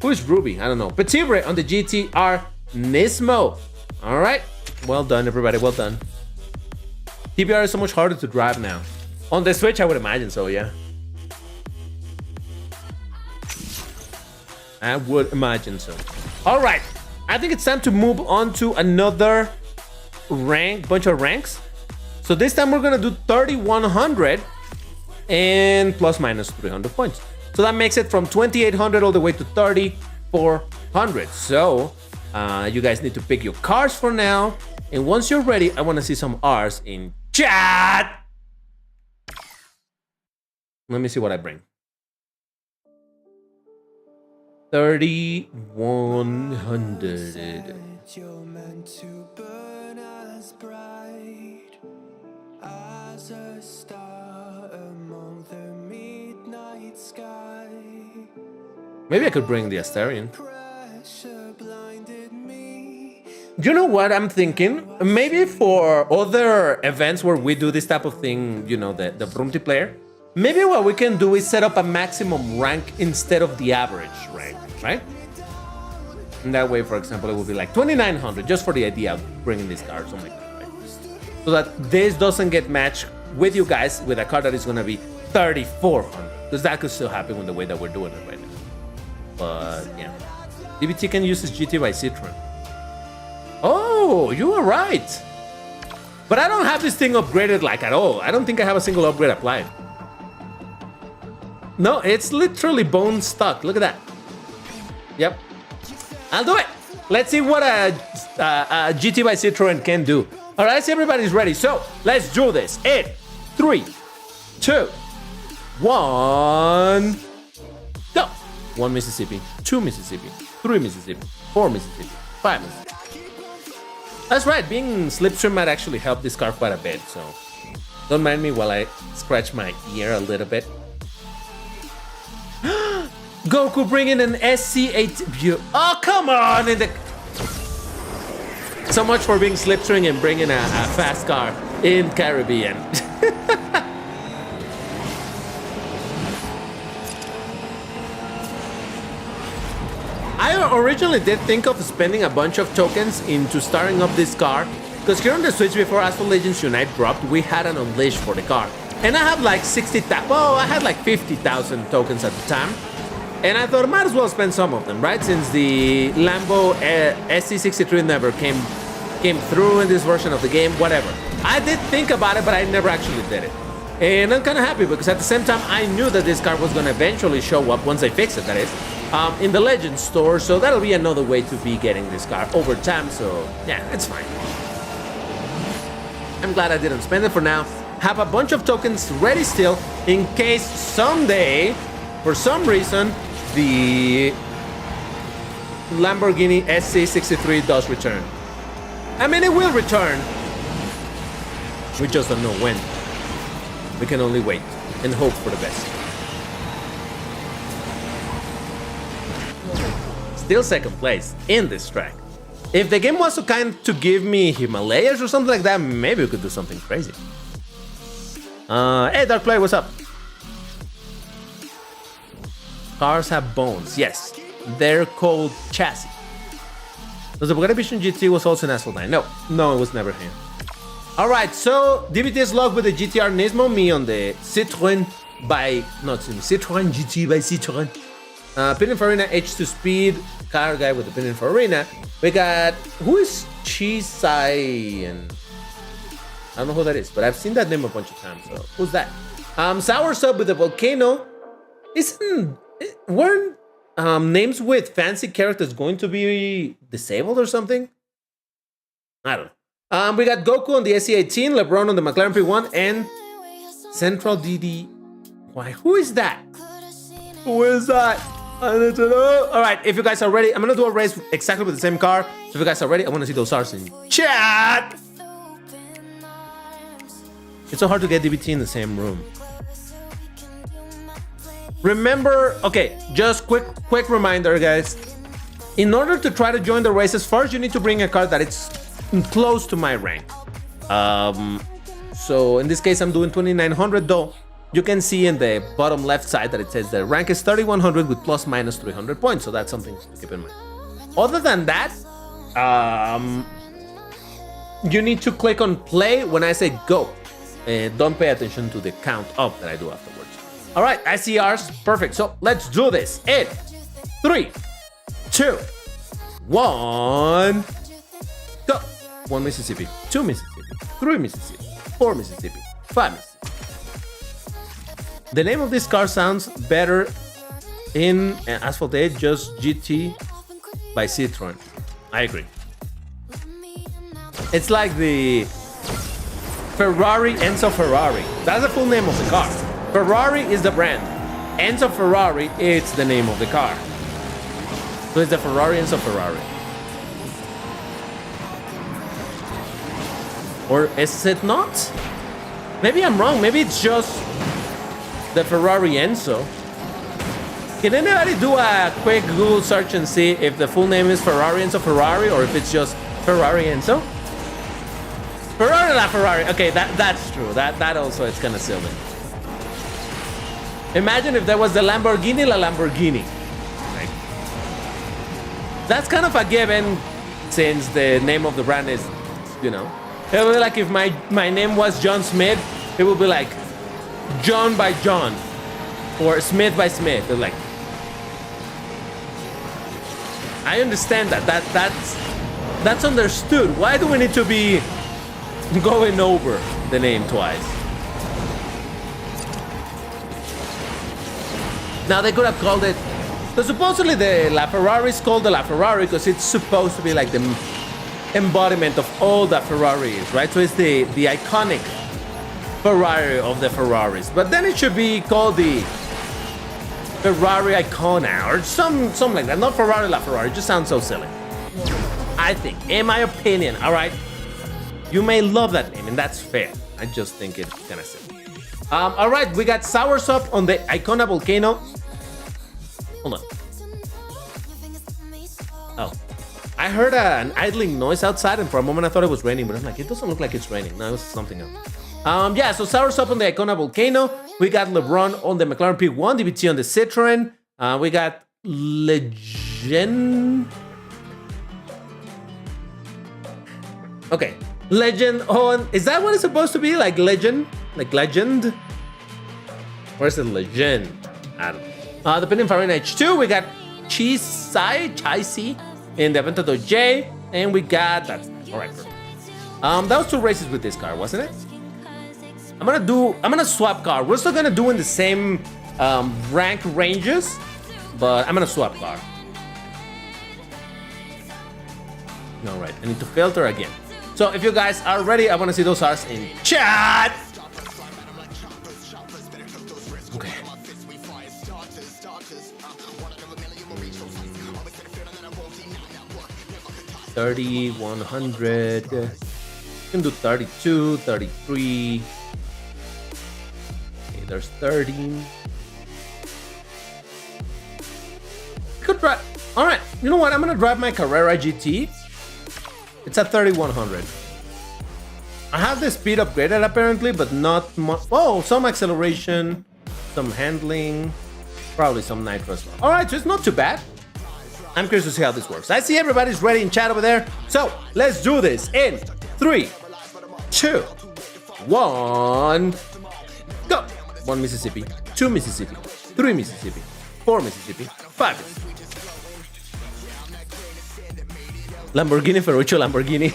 Speaker 1: Who is Ruby? I don't know. Petibre on the GTR Nismo. All right. Well done, everybody. Well done. TBR is so much harder to drive now. On the Switch, I would imagine so, yeah. I would imagine so. All right, I think it's time to move on to another bunch of ranks. So this time we're gonna do 3,100 and plus minus 300 points. So that makes it from 2,800 all the way to 3,400. So you guys need to pick your cars for now. And once you're ready, I wanna see some R's in chat. Let me see what I bring. 3,100.
Speaker 5: You're meant to burn as bright as a star among the midnight sky.
Speaker 1: Maybe I could bring the Asterion.
Speaker 5: Pressure blinded me.
Speaker 1: You know what I'm thinking? Maybe for other events where we do this type of thing, you know, the multiplayer, maybe what we can do is set up a maximum rank instead of the average rank, right? And that way, for example, it would be like 2,900, just for the idea of bringing this car or something like that, right? So that this doesn't get matched with you guys with a car that is going to be 3,400. Because that could still happen with the way that we're doing it right now. But, yeah. DBT can use his GT by Citroen. Oh, you were right. But I don't have this thing upgraded like at all. I don't think I have a single upgrade applied. No, it's literally bone stuck. Look at that. Yep. I'll do it. Let's see what a GT by Citroen can do. All right, so everybody's ready. So let's do this. In 3, 2, 1, go. 1 Mississippi, 2 Mississippi, 3 Mississippi, 4 Mississippi, 5 Mississippi. That's right. Being slipstream might actually help this car quite a bit. So don't mind me while I scratch my ear a little bit. Goku bringing an SC8 view. Oh, come on! So much for being slipstream and bringing a fast car in Caribbean. I originally did think of spending a bunch of tokens into starting up this car, because here on the Switch before Asphalt Legends Unite dropped, we had an unleash for the car. And I have like 60,000, well, I had like 50,000 tokens at the time. And I thought I might as well spend some of them, right? Since the Lambo SC63 never came through in this version of the game, whatever. I did think about it, but I never actually did it. And I'm kind of happy because at the same time, I knew that this car was going to eventually show up once I fix it, that is, in the Legends store. So that'll be another way to be getting this car over time. So yeah, it's fine. I'm glad I didn't spend it for now. Have a bunch of tokens ready still in case someday, for some reason, the Lamborghini SC63 does return. I mean, it will return. We just don't know when. We can only wait and hope for the best. Still second place in this track. If the game was so kind to give me Himalayas or something like that, maybe we could do something crazy. Hey, Dark Player, what's up? Cars have bones. Yes, they're called chassis. Does the Bugatti Vision GT was also in Asphalt 9? No, it was never here. All right, so DBT is logged with the GTR Nismo, me on the Citroen GT by Citroen. Pininfarina H2 Speed, car guy with the Pininfarina. We got, who is Chisai? And I don't know who that is, but I've seen that name a bunch of times. So who's that? Sour Sub with the Volcano. Weren't names with fancy characters going to be disabled or something? I don't know. We got Goku on the SC18, LeBron on the McLaren P1, and Central DD. Why? Who is that? Who is that? I need to know. All right, if you guys are ready, I'm gonna do a race exactly with the same car. So if you guys are ready, I want to see those stars in chat. It's so hard to get DBT in the same room. Remember, okay, just quick reminder, guys. In order to try to join the races, first you need to bring a car that it's close to my rank. So in this case, I'm doing 2,900 though. You can see in the bottom left side that it says the rank is 3,100 with plus minus 300 points. So that's something to keep in mind. Other than that, you need to click on play when I say go. don't pay attention to the count up that I do afterwards. All right, I see ours. Perfect. So let's do this. In 3, 2, 1, go. 1 Mississippi, 2 Mississippi, 3 Mississippi, 4 Mississippi, 5 Mississippi. The name of this car sounds better in Asphalt 8, just GT by Citroen. I agree. It's like the Ferrari Enzo Ferrari. That's the full name of the car. Ferrari is the brand. Enzo Ferrari is the name of the car. So it's the Ferrari Enzo Ferrari. Or is it not? Maybe I'm wrong. Maybe it's just the Ferrari Enzo. Can anybody do a quick Google search and see if the full name is Ferrari Enzo Ferrari or if it's just Ferrari Enzo? Ferrari La Ferrari. Okay, that's true. That also is kind of silly. Imagine if there was the Lamborghini La Lamborghini. Like, that's kind of a given since the name of the brand is, you know. It would be like if my name was John Smith, it would be like John by John or Smith by Smith. It's like, I understand that's understood. Why do we need to be going over the name twice? Now they could have called it. So supposedly the LaFerrari is called the LaFerrari because it's supposed to be like the embodiment of all that Ferrari is, right? So it's the iconic Ferrari of the Ferraris. But then it should be called the Ferrari Icona or something like that. Not Ferrari LaFerrari. It just sounds so silly. I think, in my opinion, all right. You may love that name, and that's fair. I just think it's kind of silly. All right, we got Soursop on the Icona Volcano. Hold on. Oh, I heard an idling noise outside, and for a moment I thought it was raining, but I'm like, it doesn't look like it's raining. No, it was something else. Yeah, so Soursop on the Icona Volcano. We got LeBron on the McLaren P1, DBT on the Citroen. We got Legend. Okay, Legend on. Is that what it's supposed to be? Like Legend? Like Legend? Or is it Legend? I don't know. Depending Farina H2, we got Chai in the Aventador J, and we got that. All right, perfect. That was 2 races with this car, wasn't it? I'm gonna swap car. We're still gonna do in the same rank ranges, but I'm gonna swap car. All right, I need to filter again. So if you guys are ready, I want to see those R's in chat. Okay. 3100. You can do 32, 33. Okay, there's 13. Could drive. All right. You know what? I'm gonna drive my Carrera GT. It's at 3100. I have the speed upgraded apparently, but not much. Oh, some acceleration, some handling, probably some nitro as well. All right, so it's not too bad. I'm curious to see how this works. I see everybody's ready in chat over there. So let's do this in 3, 2, 1, go. 1 Mississippi, 2 Mississippi, 3 Mississippi, 4 Mississippi, 5 Mississippi. Lamborghini Ferruccio Lamborghini.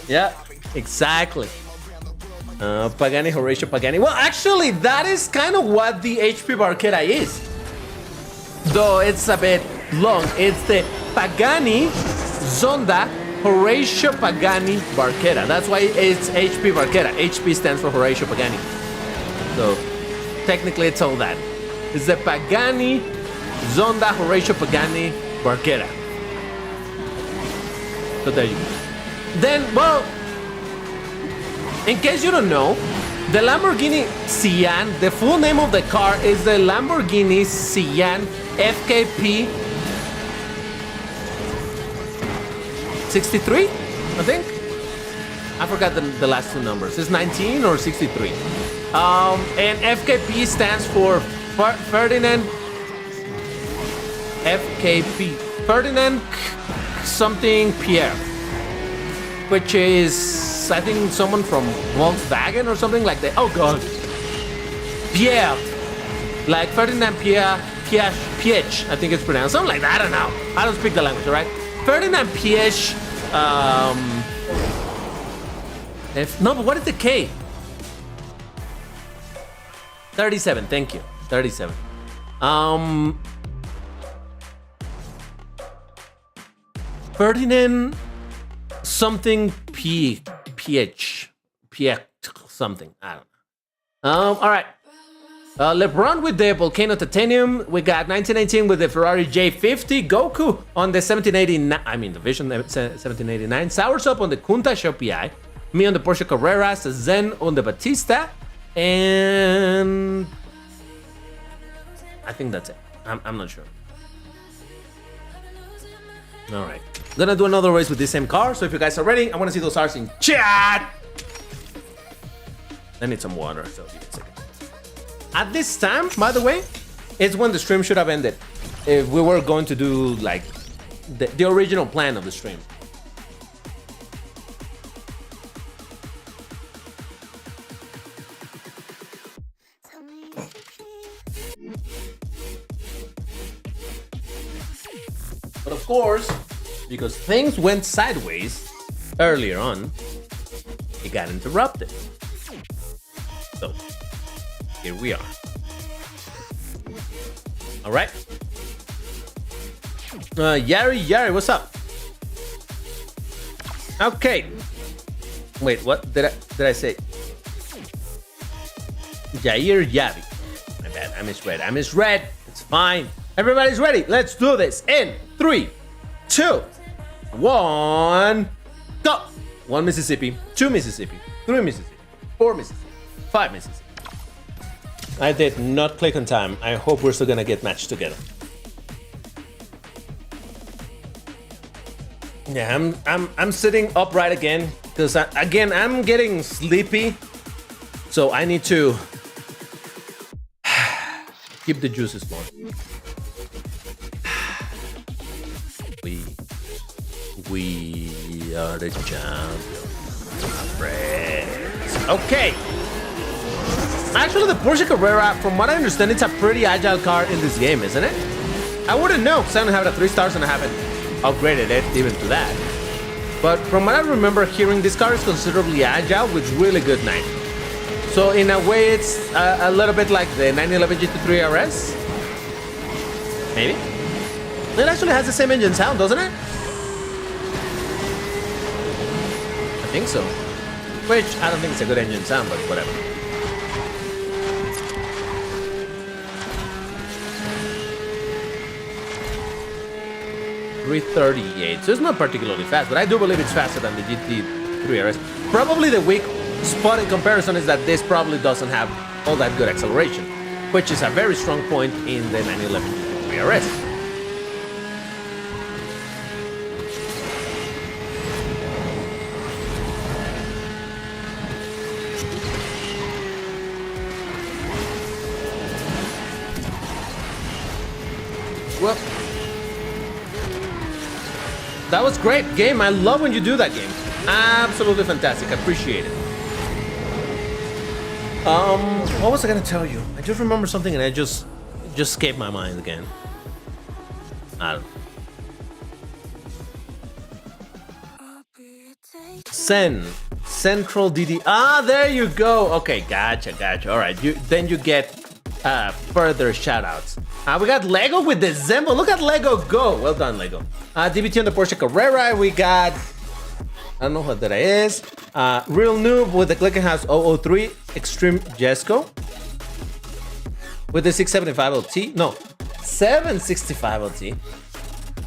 Speaker 1: Yeah, exactly. Pagani Horatio Pagani. Well, actually, that is kind of what the HP Barchetta is. Though it's a bit long. It's the Pagani Zonda Horatio Pagani Barchetta. That's why it's HP Barchetta. HP stands for Horatio Pagani. So technically it's all that. It's the Pagani Zonda Horatio Pagani Barchetta. So there you go. Then, well, in case you don't know, the Lamborghini Sian, the full name of the car is the Lamborghini Sian FKP 63, I think. I forgot the last 2 numbers. It's 19 or 63. And FKP stands for Ferdinand FKP. Ferdinand something Pierre. which is, I think, someone from Volkswagen or something like that. Oh god. Pierre. Like Ferdinand Piech, I think it's pronounced. Something like that, I don't know. I don't speak the language, alright? Ferdinand Piech, no, but what is the K? 37, thank you. 37. Ferdinand something Piech something. I don't know. All right. LeBron with the Volcano Titanium. We got 1919 with the Ferrari J50. Goku on the 1789. I mean, the Vision 1789. Sours Up on the Kunta Show PI. Me on the Porsche Carreras. Zen on the Batista. And I think that's it. I'm not sure. All right. Gonna do another race with this same car. So if you guys are ready, I want to see those R's in chat. I need some water, so give me a second. At this time, by the way, it's when the stream should have ended. If we were going to do like the original plan of the stream. But of course, because things went sideways earlier on, it got interrupted. So, here we are. All right. Yari, what's up? Okay. Wait, what did I say? Jair Yavi. My bad, I misread. It's fine. Everybody's ready. Let's do this in 3, 2, 1, go. 1 Mississippi, 2 Mississippi, 3 Mississippi, 4 Mississippi, 5 Mississippi. I did not click on time. I hope we're still gonna get matched together. Yeah, I'm sitting upright again because I'm getting sleepy, so I need to keep the juices flowing. We are the champions, my friends. Okay. Actually, the Porsche Carrera, from what I understand, it's a pretty agile car in this game, isn't it? I wouldn't know because I don't have it at 3 stars and I haven't upgraded it even to that. But from what I remember hearing, this car is considerably agile with really good night. So in a way, it's a little bit like the 911 GT3 RS. Maybe. It actually has the same engine sound, doesn't it? I think so. Which I don't think it's a good engine sound, but whatever. .338, so it's not particularly fast, but I do believe it's faster than the GT3 RS. Probably the weak spot in comparison is that this probably doesn't have all that good acceleration, which is a very strong point in the 911 GT3 RS. Well, that was great game. I love when you do that game. Absolutely fantastic. I appreciate it. What was I gonna tell you? I just remember something and I just escaped my mind again. I don't know. Central DD. Ah, there you go. Okay, gotcha. All right, then you get further shoutouts. We got Lego with the Zembo. Look at Lego go. Well done, Lego. DBT on the Porsche Carrera. We got, I don't know what that is. Real Noob with the Glickenhaus 003 Extreme Jesco. With the 675 LT. No, 765 LT.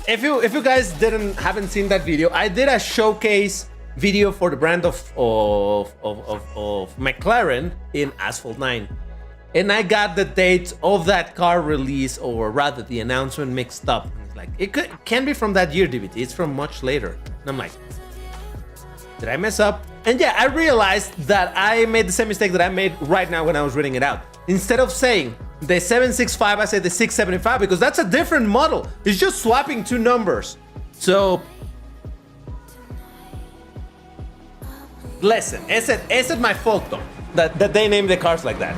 Speaker 1: If you guys haven't seen that video, I did a showcase video for the brand of McLaren in Asphalt 9. And I got the date of that car release, or rather the announcement, mixed up. Like, it can be from that year, DBT. It's from much later. And I'm like, did I mess up? And yeah, I realized that I made the same mistake that I made right now when I was reading it out. Instead of saying the 765, I said the 675 because that's a different model. It's just swapping 2 numbers. So Listen, is it my fault though that they named the cars like that?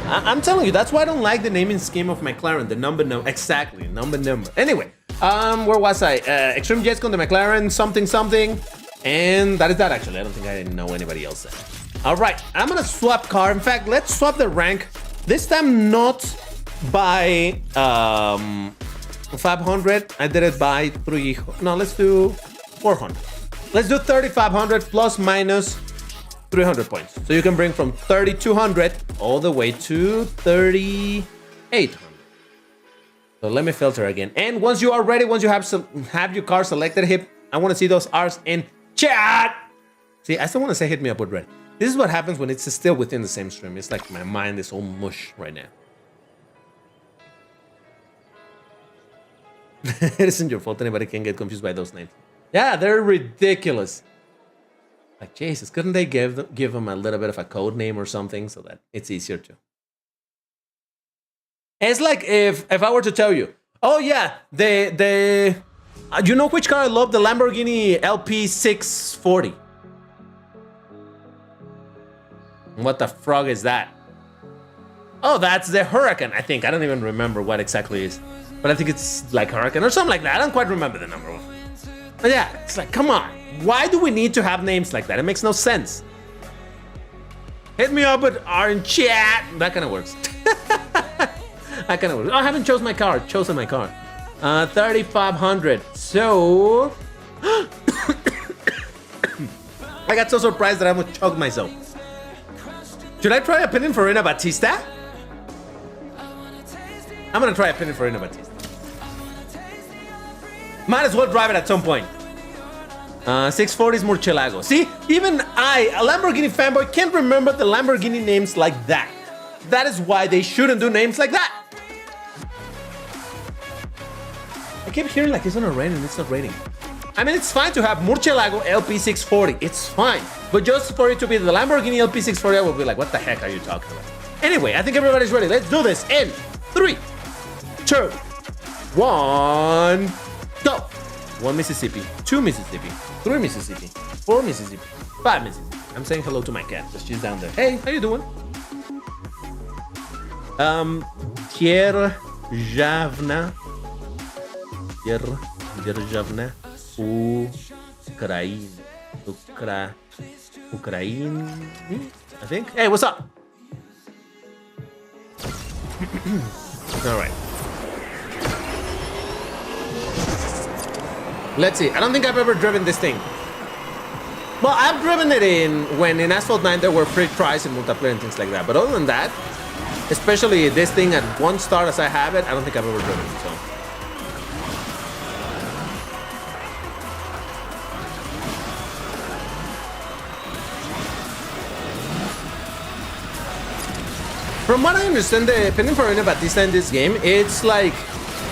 Speaker 1: I'm telling you, that's why I don't like the naming scheme of McLaren. The number. Exactly, number. Anyway, where was I? Extreme Jets con the McLaren something, and that is that. Actually, I don't think I know anybody else there. All right, I'm gonna swap car. In fact, let's swap the rank. This time not by 500. I did it by 3. No, let's do 400. Let's do 3,500 plus minus 300 points. So you can bring from 3,200 all the way to 3,800. So let me filter again. And once you are ready, once you have your car selected, I want to see those R's in chat. See, I still want to say hit me up with red. This is what happens when it's still within the same stream. It's like my mind is all mush right now. It isn't your fault. Anybody can get confused by those names. Yeah, they're ridiculous. Like, Jesus, couldn't they give them a little bit of a code name or something so that it's easier to? It's like if I were to tell you, oh yeah, you know which car I love? The Lamborghini LP640. What the frog is that? Oh, that's the Huracan, I think. I don't even remember what exactly it is. But I think it's like Huracan or something like that. I don't quite remember the number. But yeah, it's like, come on. Why do we need to have names like that? It makes no sense. Hit me up with R in chat. That kind of works. That kind of works. Oh, I haven't chosen my car. 3,500. So... I got so surprised that I almost choked myself. Should I try a Pininfarina Battista? I'm gonna try a Pininfarina Battista. Might as well drive it at some point. 640 is Murcielago. See, even I, a Lamborghini fanboy, can't remember the Lamborghini names like that. That is why they shouldn't do names like that. I keep hearing like it's gonna rain and it's not raining. I mean, it's fine to have Murcielago LP640. It's fine. But just for it to be the Lamborghini LP640, I will be like, what the heck are you talking about? Anyway, I think everybody's ready. Let's do this in 3, 2, 1, go. 1 Mississippi, 2 Mississippi, 3 Mississippi, 4 Mississippi, 5 Mississippi. I'm saying hello to my cat, because she's down there. Hey, how you doing? Tierjavna, Ukraine, I think. Hey, what's up? All right. Let's see. I don't think I've ever driven this thing. Well, I've driven it when in Asphalt 9 there were free tries and multiplayer and things like that. But other than that, especially this thing at 1 star as I have it, I don't think I've ever driven it. So. From what I understand, the Pininfarina Battista in this game, it's like,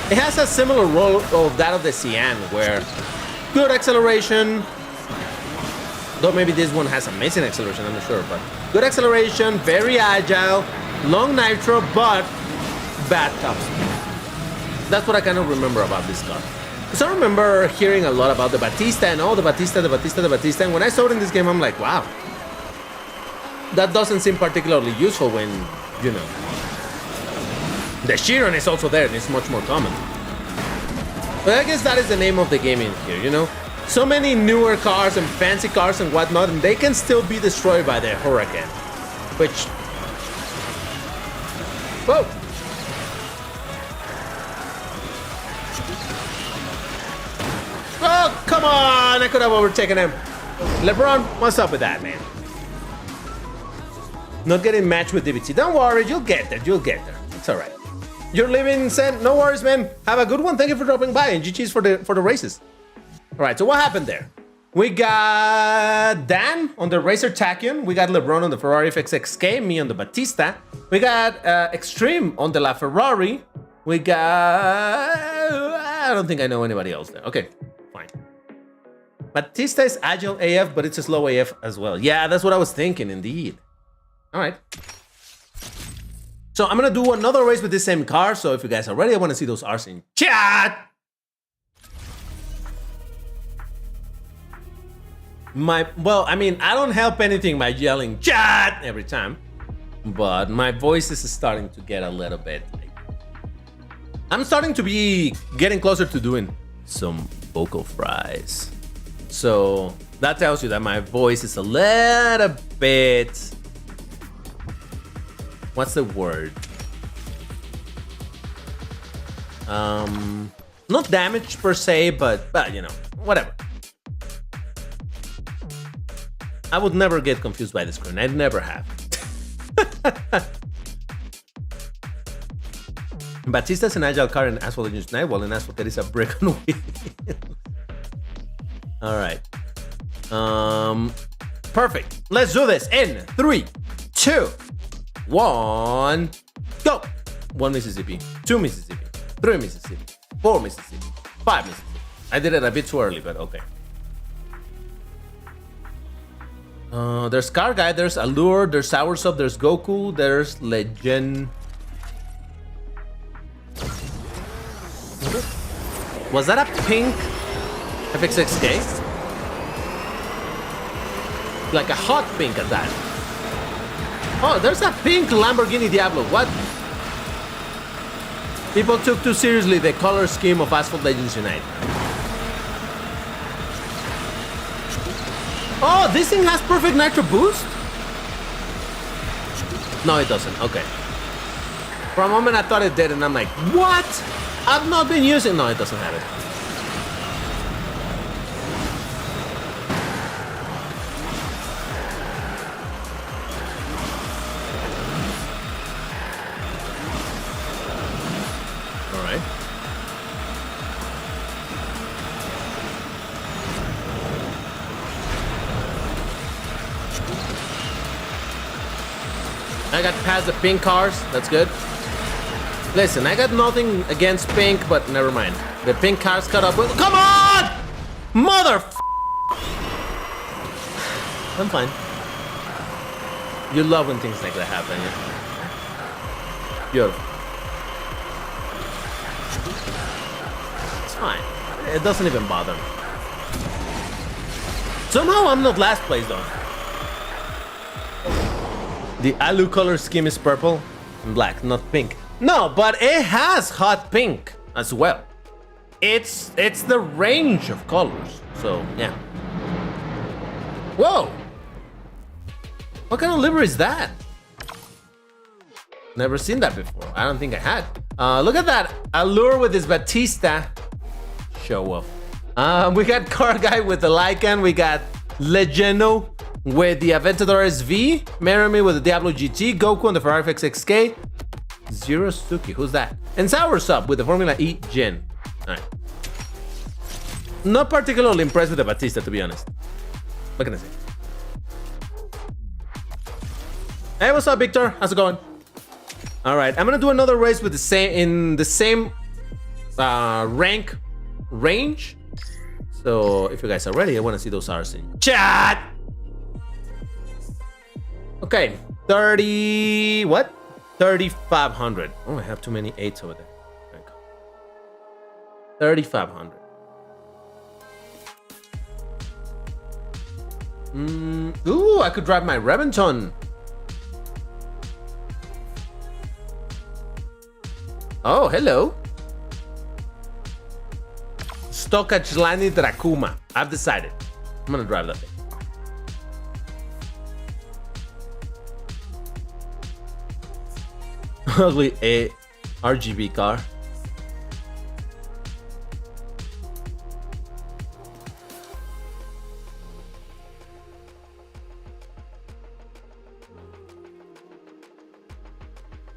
Speaker 1: it has a similar role of that of the Cyan, where good acceleration, though maybe this one has amazing acceleration, I'm not sure, but good acceleration, very agile, long nitro, but bad top speed. That's what I kind of remember about this car. Because I remember hearing a lot about the Battista and the Battista, and when I saw it in this game, I'm like, wow, that doesn't seem particularly useful when, you know, the Chiron is also there and it's much more common. But I guess that is the name of the game in here, you know? So many newer cars and fancy cars and whatnot, and they can still be destroyed by the Huracan. Which... Whoa! Oh, come on! I could have overtaken him. LeBron, what's up with that, man? Not getting matched with DBT. Don't worry, you'll get there. You'll get there. It's all right. You're living in Sen. No worries, man. Have a good one. Thank you for dropping by, and GG's for the races. All right. So what happened there? We got Dan on the Racer Tachyon. We got LeBron on the Ferrari FXXK. Me on the Battista. We got Extreme on the LaFerrari. We got... I don't think I know anybody else there. Okay, fine. Battista is agile AF, but it's a slow AF as well. Yeah, that's what I was thinking, indeed. All right. So I'm going to do another race with this same car. So if you guys are ready, I want to see those R's in chat. Well, I mean, I don't help anything by yelling chat every time, but my voice is starting to get a little bit like, I'm starting to be getting closer to doing some vocal fries. So that tells you that my voice is a little bit, what's the word? Not damaged per se, but you know, whatever. I would never get confused by the screen. I never have. Batista's an agile car in Asphalt Legends tonight, while in Asphalt there is a brick on wheel. All right. Perfect. Let's do this in 3, 2, 1, go. 1 Mississippi, 2 Mississippi, 3 Mississippi, 4 Mississippi, 5 Mississippi. I did it a bit too early, but okay. There's Car Guy, there's Allure, there's Soursop, there's Goku, there's Legend. Was that a pink FXXK? Like a hot pink at that. Oh, there's a pink Lamborghini Diablo. What? People took too seriously the color scheme of Asphalt Legends Unite. Oh, this thing has perfect nitro boost? No, it doesn't. Okay. For a moment, I thought it did, and I'm like, what? I've not been using... No, it doesn't have it. All right. I got past the pink cars. That's good. Listen, I got nothing against pink, but never mind. The pink cars cut up with... Come on! Mother... I'm fine. You love when things like that happen. Beautiful. It's fine. It doesn't even bother me. Somehow I'm not last place though. The Alu color scheme is purple and black, not pink. No, but it has hot pink as well. It's the range of colors. So yeah. Whoa! What kind of livery is that? Never seen that before. I don't think I had. Look at that Allure with his Batista. Show off. We got Car Guy with the Lycan. We got Legendo with the Aventador SV. Meremy with the Diablo GT. Goku on the Ferrari FXXK. Zero Suki. Who's that? And Soursop with the Formula E Gen. Alright. Not particularly impressed with the Batista, to be honest. What can I say? Hey, what's up, Victor? How's it going? All right, I'm gonna do another race with the same range. So if you guys are ready, I want to see those R's in chat. Okay, 30 what? 3,500. Oh, I have too many 8s over there. There we go. 3,500. Ooh, I could drive my Reventon. Oh, hello. Stokachlani Dracuma. I've decided. I'm gonna drive that thing. Ugly a RGB car.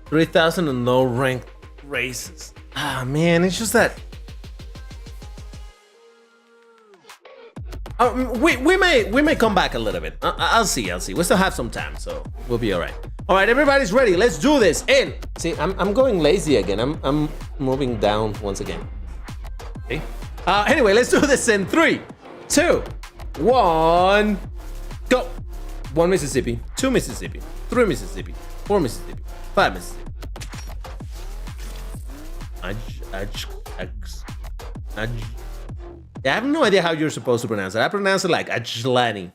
Speaker 1: $3,000 and no ranked races. Ah man, it's just that. We may come back a little bit. I'll see. We still have some time, so we'll be all right. All right, everybody's ready. Let's do this. In. See, I'm going lazy again. I'm moving down once again. Okay. Anyway, let's do this in 3, 2, 1, go. 1 Mississippi, 2 Mississippi, 3 Mississippi, 4 Mississippi, 5 Mississippi. Yeah, I have no idea how you're supposed to pronounce it. I pronounce it like Ajlani.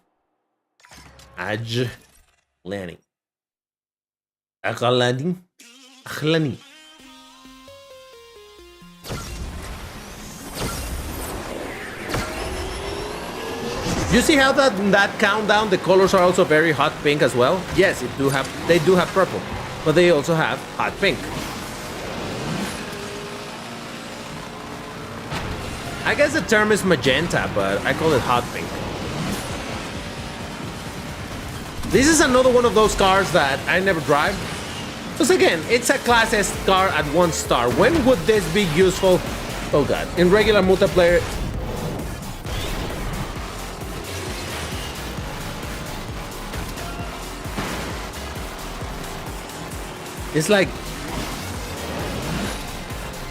Speaker 1: Ajlani. Ajlani. Ajlani. You see how that countdown, the colors are also very hot pink as well? Yes, they do have purple, but they also have hot pink. I guess the term is magenta, but I call it hot pink. This is another one of those cars that I never drive. Because again, it's a Class S car at 1 star. When would this be useful? Oh god, in regular multiplayer. It's like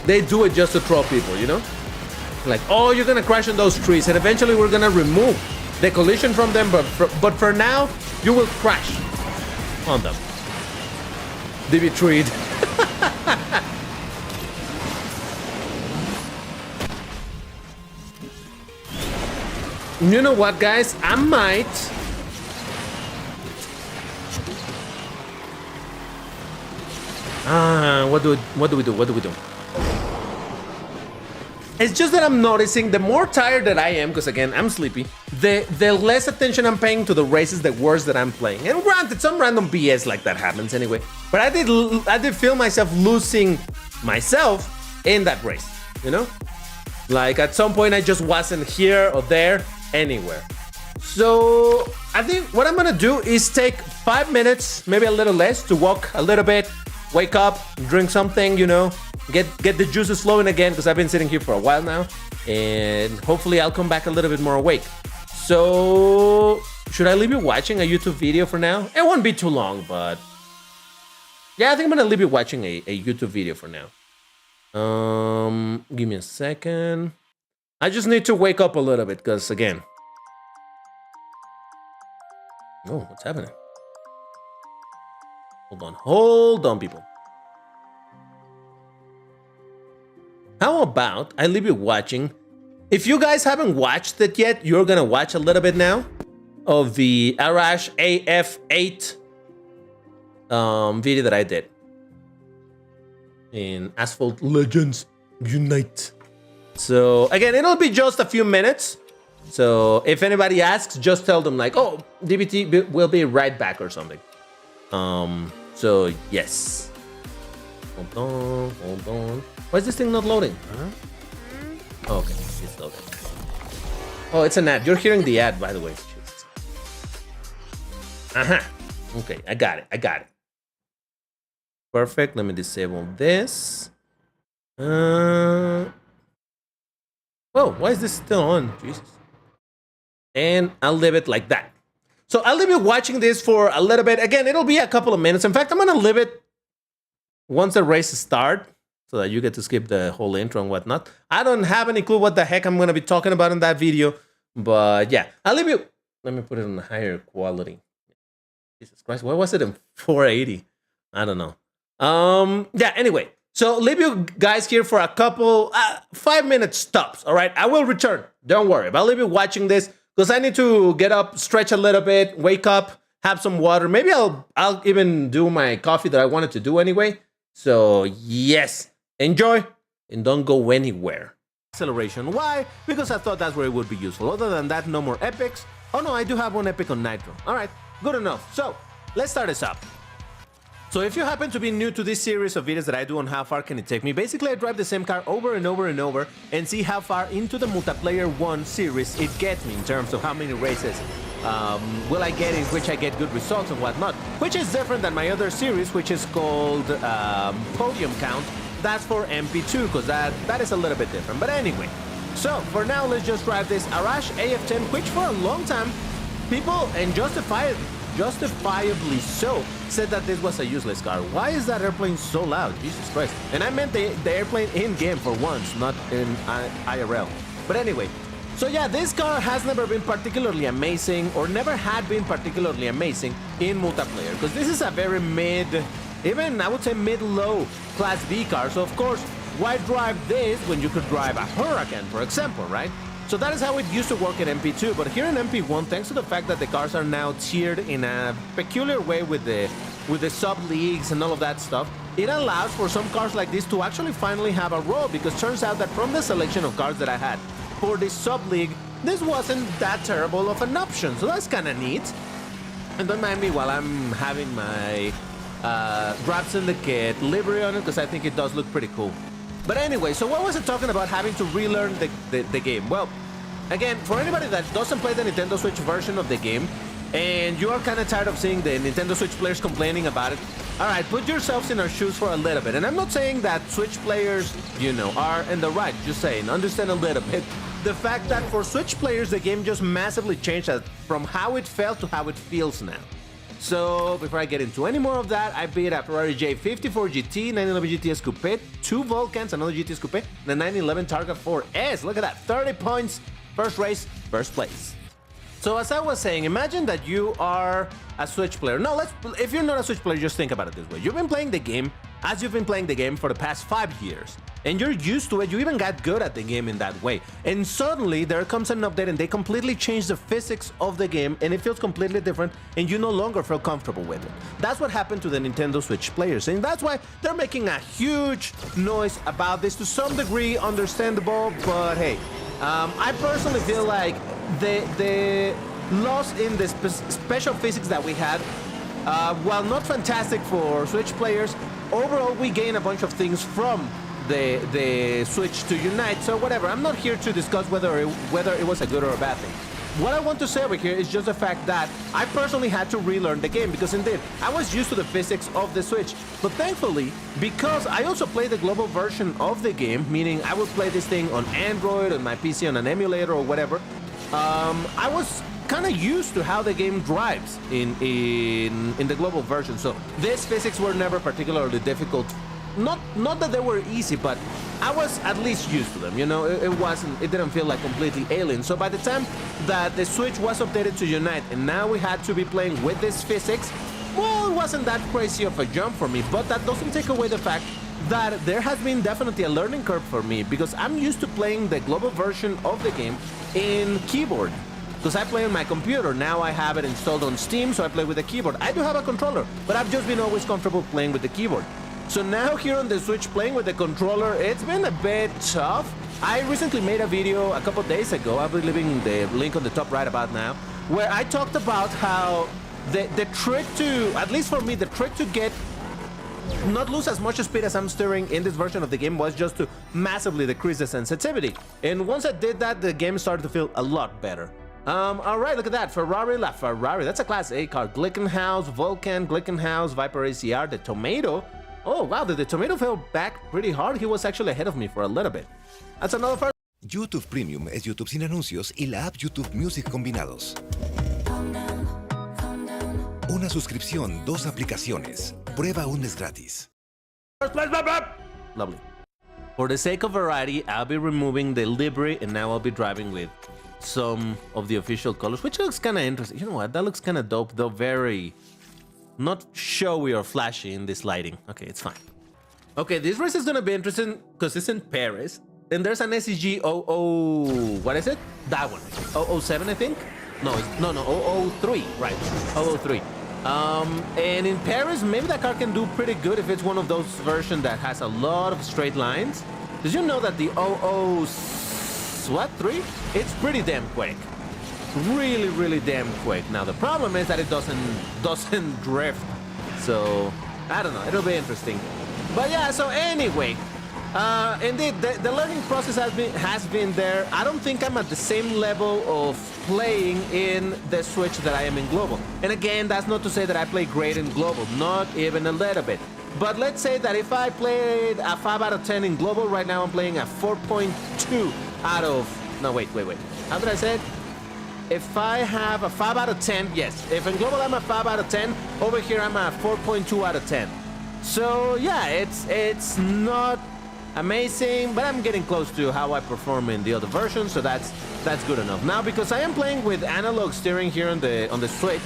Speaker 1: they do it just to troll people, you know? Like, oh, you're gonna crash in those trees, and eventually we're gonna remove the collision from them, but for now, you will crash on them. DB treed. You know what, guys? I might. What do we do? It's just that I'm noticing the more tired that I am, because again, I'm sleepy, the less attention I'm paying to the races, the worse that I'm playing. And granted, some random BS like that happens anyway. But I did feel myself losing myself in that race, you know? Like at some point I just wasn't here or there, anywhere. So I think what I'm gonna do is take 5 minutes, maybe a little less, to walk a little bit, wake up, drink something, you know, get the juices flowing again, because I've been sitting here for a while now, and hopefully I'll come back a little bit more awake. So should I leave you watching a YouTube video for now? It won't be too long, but yeah, I think I'm gonna leave you watching a YouTube video for now. Give me a second. I just need to wake up a little bit, because again, oh, what's happening? Hold on, people. How about I leave you watching? If you guys haven't watched it yet, you're gonna watch a little bit now of the Arash AF8 video that I did in Asphalt Legends Unite. So again, it'll be just a few minutes. So if anybody asks, just tell them like, oh, DBT will be right back or something. So yes. Hold on. Why is this thing not loading? Huh? Okay, it's loading. Oh, it's an ad. You're hearing the ad, by the way. Okay, I got it. Perfect. Let me disable this. Oh, why is this still on? Jesus. And I'll leave it like that. So I'll leave you watching this for a little bit. Again, it'll be a couple of minutes. In fact, I'm gonna leave it once the race starts, so that you get to skip the whole intro and whatnot. I don't have any clue what the heck I'm gonna be talking about in that video, but yeah, I'll leave you. Let me put it on higher quality. Jesus Christ, why was it in 480? I don't know. Yeah, anyway, so leave you guys here for a couple 5 minutes tops. All right, I will return. Don't worry, but I'll leave you watching this because I need to get up, stretch a little bit, wake up, have some water. Maybe I'll even do my coffee that I wanted to do anyway. So yes, enjoy and don't go anywhere. Acceleration. Why? Because I thought that's where it would be useful. Other than that, no more epics. Oh no, I do have one epic on Nitro. All right, good enough. So let's start this up. So if you happen to be new to this series of videos that I do on how far can it take me, basically I drive the same car over and over and over and see how far into the multiplayer 1 series it gets me in terms of how many races will I get in which I get good results and whatnot, which is different than my other series, which is called Podium Count. That's for MP2, because that is a little bit different. But anyway, so for now, let's just drive this Arash AF10, which for a long time, people, and justifiably so, said that this was a useless car. Why is that airplane so loud? Jesus Christ. And I meant the airplane in-game for once, not in IRL. But anyway, so yeah, this car has never been particularly amazing, or never had been particularly amazing in multiplayer, because this is a very even I would say mid-low Class B car. So of course, why drive this when you could drive a Huracan, for example, right?
Speaker 2: So that is how it used to work in MP2, but here in MP1, thanks to the fact that the cars are now tiered in a peculiar way with the sub-leagues and all of that stuff, it allows for some cars like this to actually finally have a role, because turns out that from the selection of cars that I had for this sub-league, this wasn't that terrible of an option, so that's kind of neat. And don't mind me while I'm having my Drive Syndicate livery on it, because I think it does look pretty cool. But anyway, so what was it talking about having to relearn the game? Well, again, for anybody that doesn't play the Nintendo Switch version of the game, and you are kind of tired of seeing the Nintendo Switch players complaining about it, alright, put yourselves in our shoes for a little bit. And I'm not saying that Switch players, you know, are in the right, just saying, understand a little bit. The fact that for Switch players, the game just massively changed from how it felt to how it feels now. So, before I get into any more of that, I beat a Ferrari J54 GT, 911 GTS Coupe, 2 Vulcans, another GTS Coupe, and a 911 Targa 4S. Look at that, 30 points, first race, first place. So as I was saying, imagine that you are a Switch player. No, if you're not a Switch player, just think about it this way. You've been playing the game as you've been playing the game for the past 5 years. And you're used to it, you even got good at the game in that way. And suddenly, there comes an update and they completely change the physics of the game and it feels completely different and you no longer feel comfortable with it. That's what happened to the Nintendo Switch players, and that's why they're making a huge noise about this. To some degree, understandable, but hey, I personally feel like the loss in the special physics that we had, while not fantastic for Switch players, overall we gain a bunch of things from the Switch to Unite, so whatever. I'm not here to discuss whether it was a good or a bad thing. What I want to say over here is just the fact that I personally had to relearn the game, because indeed, I was used to the physics of the Switch. But thankfully, because I also play the global version of the game, meaning I would play this thing on Android, on my PC, on an emulator or whatever, I was kind of used to how the game drives in the global version. So these physics were never particularly difficult. Not that they were easy, but I was at least used to them, you know. It didn't feel like completely alien. So by the time that the Switch was updated to Unite and now we had to be playing with this physics, well, it wasn't that crazy of a jump for me. But that doesn't take away the fact that there has been definitely a learning curve for me, because I'm used to playing the global version of the game in keyboard, because I play on my computer. Now I have it installed on Steam, so I play with the keyboard. I do have a controller, but I've just been always comfortable playing with the keyboard. So now here on the Switch playing with the controller, it's been a bit tough. I recently made a video a couple days ago, I'll be leaving the link on the top right about now, where I talked about how the trick to, at least for me, the trick to not lose as much speed as I'm steering in this version of the game was just to massively decrease the sensitivity. And once I did that, the game started to feel a lot better. Alright, look at that, Ferrari LaFerrari, that's a Class A car. Glickenhaus, Vulcan, Glickenhaus, Viper ACR, the Tomato. Oh wow, the Tomato fell back pretty hard. He was actually ahead of me for a little bit. That's another first.
Speaker 6: YouTube Premium es YouTube sin anuncios y la app YouTube Music combinados. Una suscripción, 2 aplicaciones. Prueba un mes gratis.
Speaker 2: Lovely. For the sake of variety, I'll be removing the livery and now I'll be driving with some of the official colors, which looks kind of interesting. You know what? That looks kind of dope, though very not showy or flashy in this lighting. Okay, it's fine. Okay, this race is gonna be interesting because it's in Paris. And there's an SEG 00... What is it? That one. 007, I think? No, 003. Right, 003. And in Paris, maybe that car can do pretty good if it's one of those versions that has a lot of straight lines. Did you know that the 3? It's pretty damn quick. Really damn quick. Now the problem is that it doesn't drift, so I don't know, it'll be interesting. But yeah, so anyway, indeed the learning process has been there. I don't think I'm at the same level of playing in the Switch that I am in global. And again, that's not to say that I play great in global, not even a little bit. But let's say that if I played a 5 out of 10 in global, right now I'm playing a 4.2 out of... No, wait. How did I say it? If I have a 5 out of 10, yes. If in global I'm a 5 out of 10, over here I'm a 4.2 out of 10. So yeah, it's not amazing, but I'm getting close to how I perform in the other version, so that's good enough. Now, because I am playing with analog steering here on the Switch,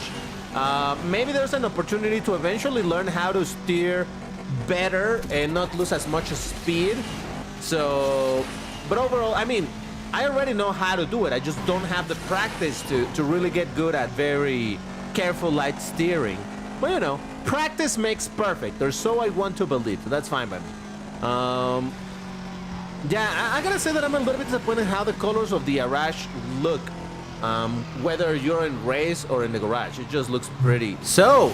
Speaker 2: maybe there's an opportunity to eventually learn how to steer better and not lose as much speed. So, but overall, I mean, I already know how to do it. I just don't have the practice to really get good at very careful light steering. But you know, practice makes perfect, or so I want to believe. So that's fine by me. Yeah, I gotta say that I'm a little bit disappointed how the colors of the Arash look. Whether you're in race or in the garage, it just looks pretty. So,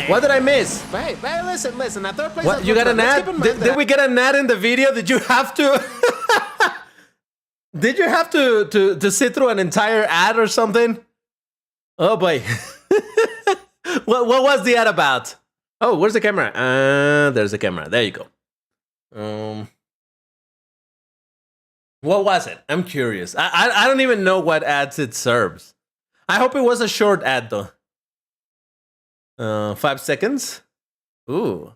Speaker 2: what did I miss? Hey, listen. At third place,
Speaker 1: What, you got an ad? Did we get an ad in the video? Did you have to? Did you have to sit through an entire ad or something? Oh boy. What was the ad about? Oh, where's the camera? There's the camera. There you go. What was it? I'm curious. I don't even know what ads it serves. I hope it was a short ad though. 5 seconds. Ooh.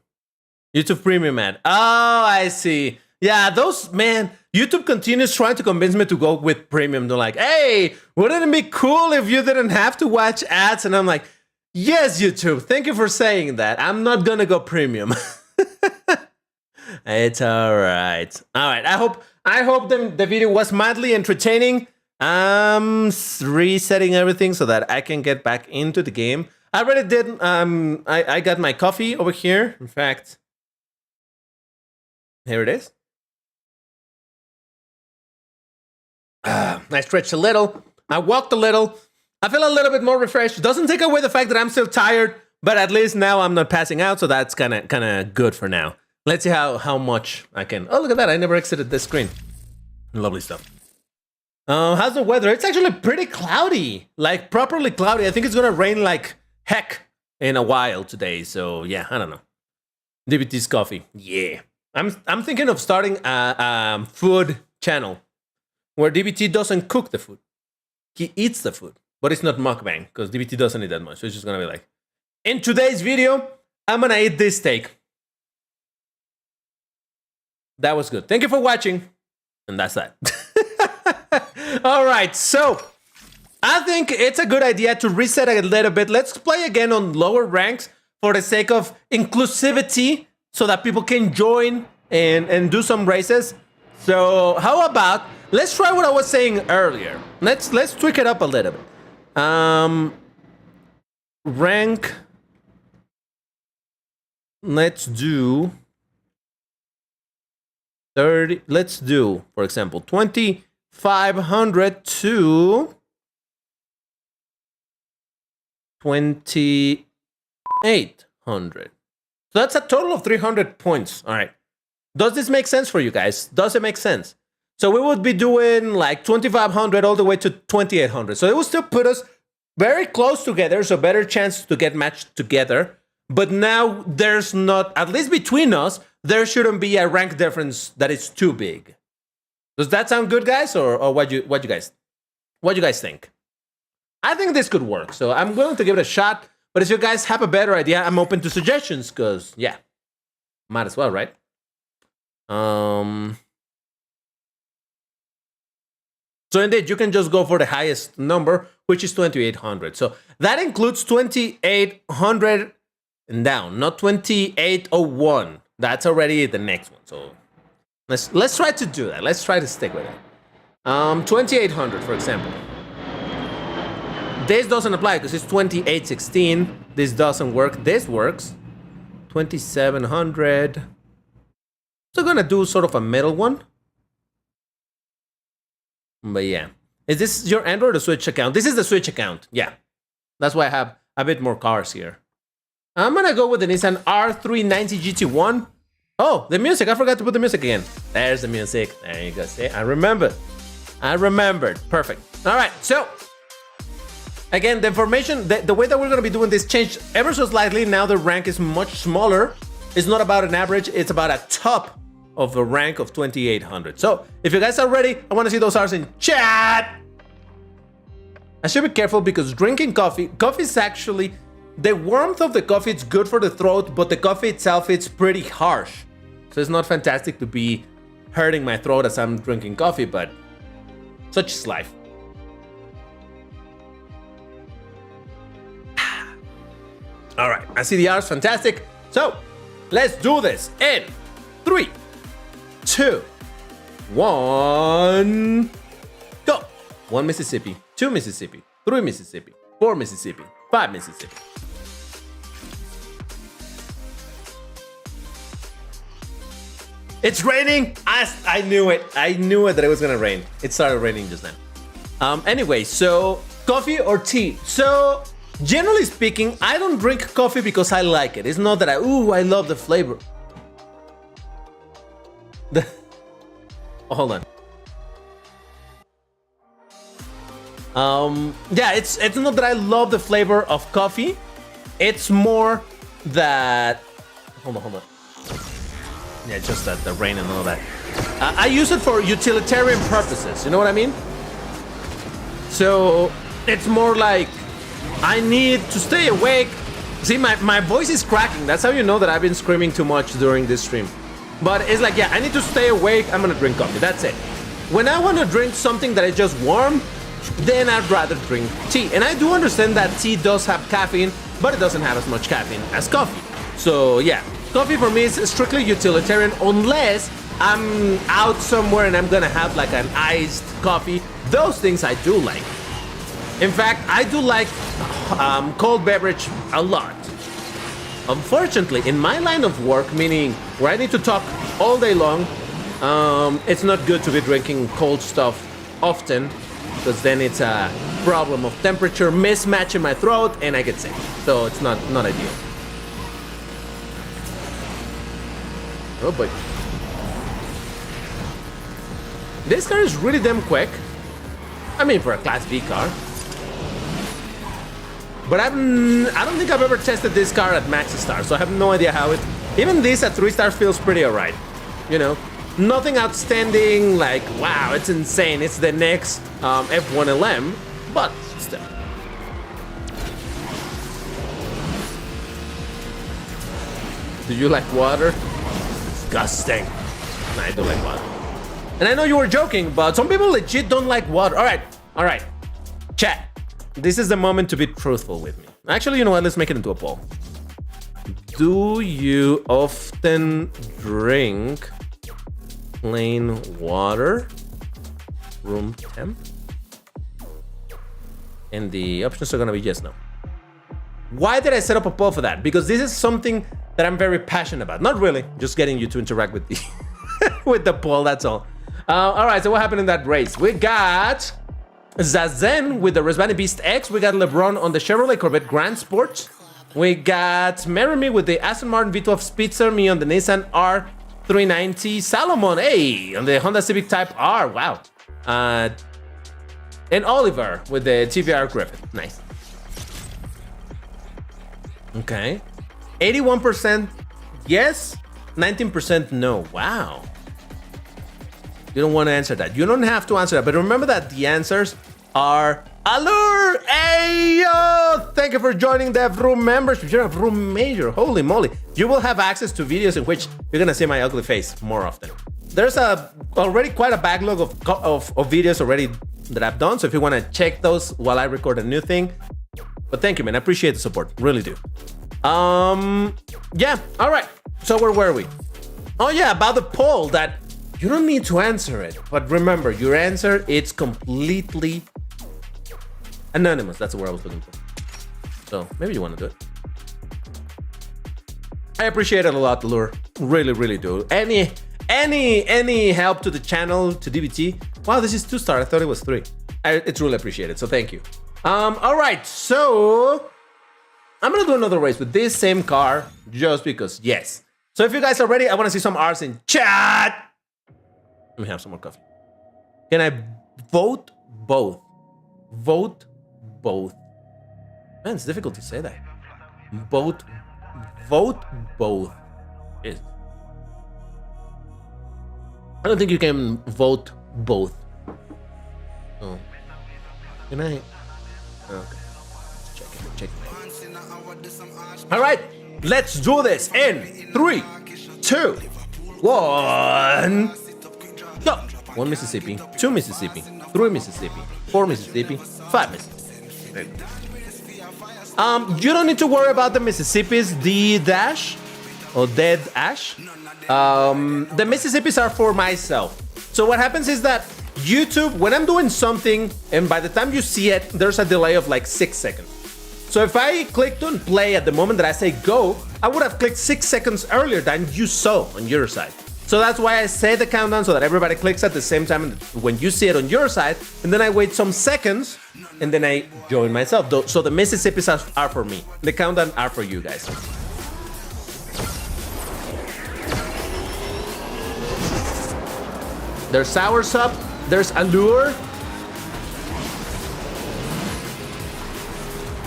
Speaker 1: YouTube Premium ad. Oh, I see. Yeah, those, man, YouTube continues trying to convince me to go with Premium. They're like, hey, wouldn't it be cool if you didn't have to watch ads? And I'm like, yes, YouTube, thank you for saying that. I'm not gonna go Premium. It's all right. All right, I hope the video was mildly entertaining. I'm resetting everything so that I can get back into the game. I already did. I got my coffee over here. In fact, here it is. I stretched a little. I walked a little. I feel a little bit more refreshed. Doesn't take away the fact that I'm still tired, but at least now I'm not passing out, so that's kind of good for now. Let's see how much I can. Oh, look at that! I never exited this screen. Lovely stuff. How's the weather? It's actually pretty cloudy, like properly cloudy. I think it's gonna rain like heck in a while today. So yeah, I don't know. DBT's coffee. Yeah, I'm thinking of starting a food channel where DBT doesn't cook the food. He eats the food, but it's not mukbang because DBT doesn't eat that much. So it's just gonna be like, in today's video, I'm gonna eat this steak. That was good. Thank you for watching, and that's that. All right, so I think it's a good idea to reset a little bit. Let's play again on lower ranks for the sake of inclusivity so that people can join and do some races. So how about, let's try what I was saying earlier. Let's tweak it up a little bit. Rank. Let's do 30. Let's do, for example, 2,500 to 2,800. So that's a total of 300 points. All right. Does this make sense for you guys? Does it make sense? So we would be doing like 2,500 all the way to 2,800. So it will still put us very close together. So better chance to get matched together. But now there's not, at least between us, there shouldn't be a rank difference that is too big. Does that sound good, guys? Or what you guys think? I think this could work. So I'm willing to give it a shot. But if you guys have a better idea, I'm open to suggestions because, yeah, might as well, right? So indeed, you can just go for the highest number, which is 2,800. So that includes 2,800 and down, not 2,801. That's already the next one. So let's try to do that. Let's try to stick with it. 2,800, for example. This doesn't apply because it's 2,816. This doesn't work. This works. 2,700. So gonna do sort of a middle one. But yeah. Is this your Android or Switch account? This is the Switch account. Yeah. That's why I have a bit more cars here. I'm gonna go with the Nissan R390 GT1. Oh, the music. I forgot to put the music again. There's the music. There you go. See, I remembered. Perfect. All right. So, again, the information, the way that we're gonna be doing this changed ever so slightly. Now the rank is much smaller. It's not about an average. It's about a top of a rank of 2,800. So, if you guys are ready, I want to see those R's in chat. I should be careful because drinking coffee is actually, the warmth of the coffee, it's good for the throat, but the coffee itself, it's pretty harsh. So it's not fantastic to be hurting my throat as I'm drinking coffee, but such is life. All right, I see the R's, fantastic. So let's do this in 3, 2, 1. 1 Mississippi, 2 Mississippi, 3 Mississippi, 4 Mississippi, 5 Mississippi. It's raining! I knew it. I knew it that it was gonna rain. It started raining just now. Anyway, so coffee or tea? So generally speaking, I don't drink coffee because I like it. It's not that I love the flavor. Hold on. Yeah, it's not that I love the flavor of coffee. It's more that hold on. Yeah, just that the rain and all that. I use it for utilitarian purposes. You know what I mean? So it's more like I need to stay awake. See, my voice is cracking. That's how you know that I've been screaming too much during this stream. But it's like, yeah, I need to stay awake. I'm gonna drink coffee. That's it. When I want to drink something that is just warm, then I'd rather drink tea. And I do understand that tea does have caffeine, but it doesn't have as much caffeine as coffee. So yeah, coffee for me is strictly utilitarian unless I'm out somewhere and I'm gonna have like an iced coffee. Those things I do like. In fact, I do like cold beverage a lot. Unfortunately, in my line of work, meaning where I need to talk all day long, it's not good to be drinking cold stuff often, because then it's a problem of temperature mismatch in my throat and I get sick. So it's not ideal. Oh boy. This car is really damn quick. I mean, for a Class B car. But I don't think I've ever tested this car at max star, so I have no idea how it... Even this at 3 stars feels pretty alright. You know? Nothing outstanding, like, wow, it's insane. It's the next F1LM, but still. Do you like water? Disgusting. Nah, I do like water. And I know you were joking, but some people legit don't like water. All right. Chat. This is the moment to be truthful with me. Actually, you know what? Let's make it into a poll. Do you often drink plain water, room temp? And the options are gonna be yes, no. Why did I set up a poll for that? Because this is something that I'm very passionate about. Not really, just getting you to interact with the with the poll, that's all. All right, so what happened in that race? We got Zazen with the Resbani Beast X. We got LeBron on the Chevrolet Corvette Grand Sport. We got Marry Me with the Aston Martin V12 Spitzer, me on the Nissan R390, Salomon, hey, on the Honda Civic Type R, wow. And Oliver with the TVR Griffin, nice. Okay. 81% yes, 19% no, wow. You don't want to answer that. You don't have to answer that, but remember that the answers are Allure! Hey, yo! Thank you for joining the Vroom membership. You're a Vroom major. Holy moly. You will have access to videos in which you're going to see my ugly face more often. There's already quite a backlog of videos already that I've done, so if you want to check those while I record a new thing. But thank you, man. I appreciate the support. Really do. Yeah. All right. So where were we? Oh, yeah. About the poll that you don't need to answer it. But remember, your answer, it's completely anonymous. That's the word I was looking for. So maybe you want to do it. I appreciate it a lot, Lure. Really, really do. Any help to the channel, to DBT. Wow, this is 2-star. I thought it was 3. It's really appreciated. So thank you. All right. So I'm going to do another race with this same car just because, yes. So if you guys are ready, I want to see some R's in chat. Let me have some more coffee. Can I vote both? Vote both. Man, it's difficult to say that. Vote both. Yes. I don't think you can vote both. Oh. Can I? Okay. Check it. All right. Let's do this in 3, 2, 1. Go! 1 Mississippi, 2 Mississippi, 3 Mississippi, 4 Mississippi, 5 Mississippi. You don't need to worry about the Mississippi's D-dash or dead ash. The Mississippis are for myself. So what happens is that YouTube, when I'm doing something, and by the time you see it, there's a delay of like 6 seconds. So if I clicked on play at the moment that I say go, I would have clicked 6 seconds earlier than you saw on your side. So that's why I say the countdown so that everybody clicks at the same time when you see it on your side, and then I wait some seconds, and then I join myself. So the Mississippis are for me. The countdown are for you guys. There's Sours Up, there's Allure.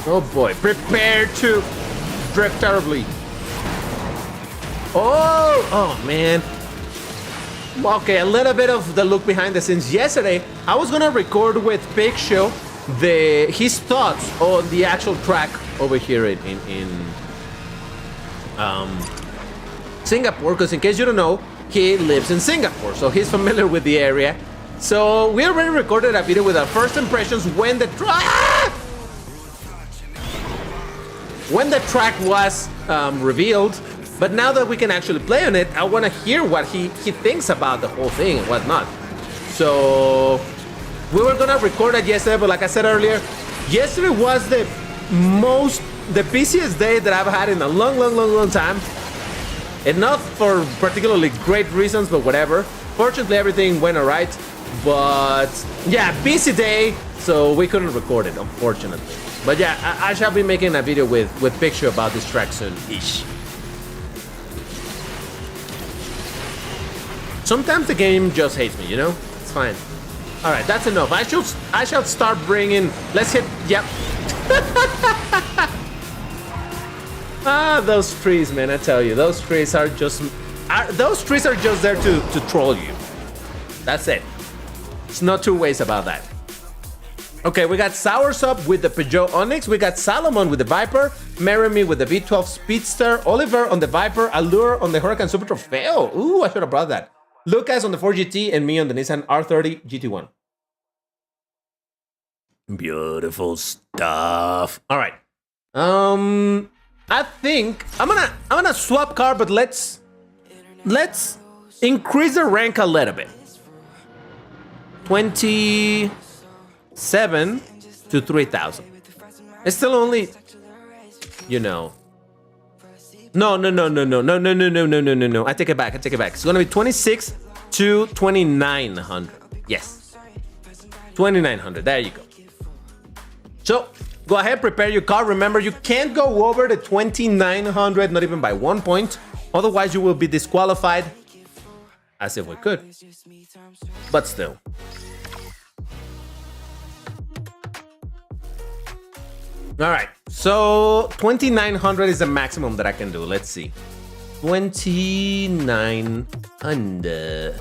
Speaker 1: Oh boy, prepare to drift terribly. Oh man. Okay, a little bit of the look behind the scenes. Yesterday, I was gonna record with Big Show his thoughts on the actual track over here in Singapore, because in case you don't know, he lives in Singapore, so he's familiar with the area. So we already recorded a video with our first impressions when the track was revealed. But now that we can actually play on it, I want to hear what he thinks about the whole thing and whatnot. So we were gonna record it yesterday, but like I said earlier, yesterday was the busiest day that I've had in a long time. And not for particularly great reasons, but whatever. Fortunately, everything went alright. But yeah, busy day, so we couldn't record it, unfortunately. But yeah, I shall be making a video with Picture about this track soon-ish. Sometimes the game just hates me, you know? It's fine. Alright, that's enough. I shall start bringing... Let's hit... Yep. Those trees, man, I tell you. Those trees are just... there to troll you. That's it. There's no two ways about that. Okay, we got Sours Up with the Peugeot Onyx. We got Salomon with the Viper. Marry Me with the V12 Speedster. Oliver on the Viper. Allure on the Huracan Super Trofeo. Ooh, I should have brought that. Lucas on the Ford GT and me on the Nissan R30 GT1. Beautiful stuff. All right. I think I'm gonna swap car, but let's increase the rank a little bit. 27 to 3,000. It's still only, you know. No. I take it back. It's gonna be 26 to 2,900. Yes. 2,900. There you go. So go ahead, prepare your car. Remember, you can't go over the 2,900, not even by 1 point. Otherwise, you will be disqualified. As if we could. But still. All right, so 2,900 is the maximum that I can do. Let's see. 2,900.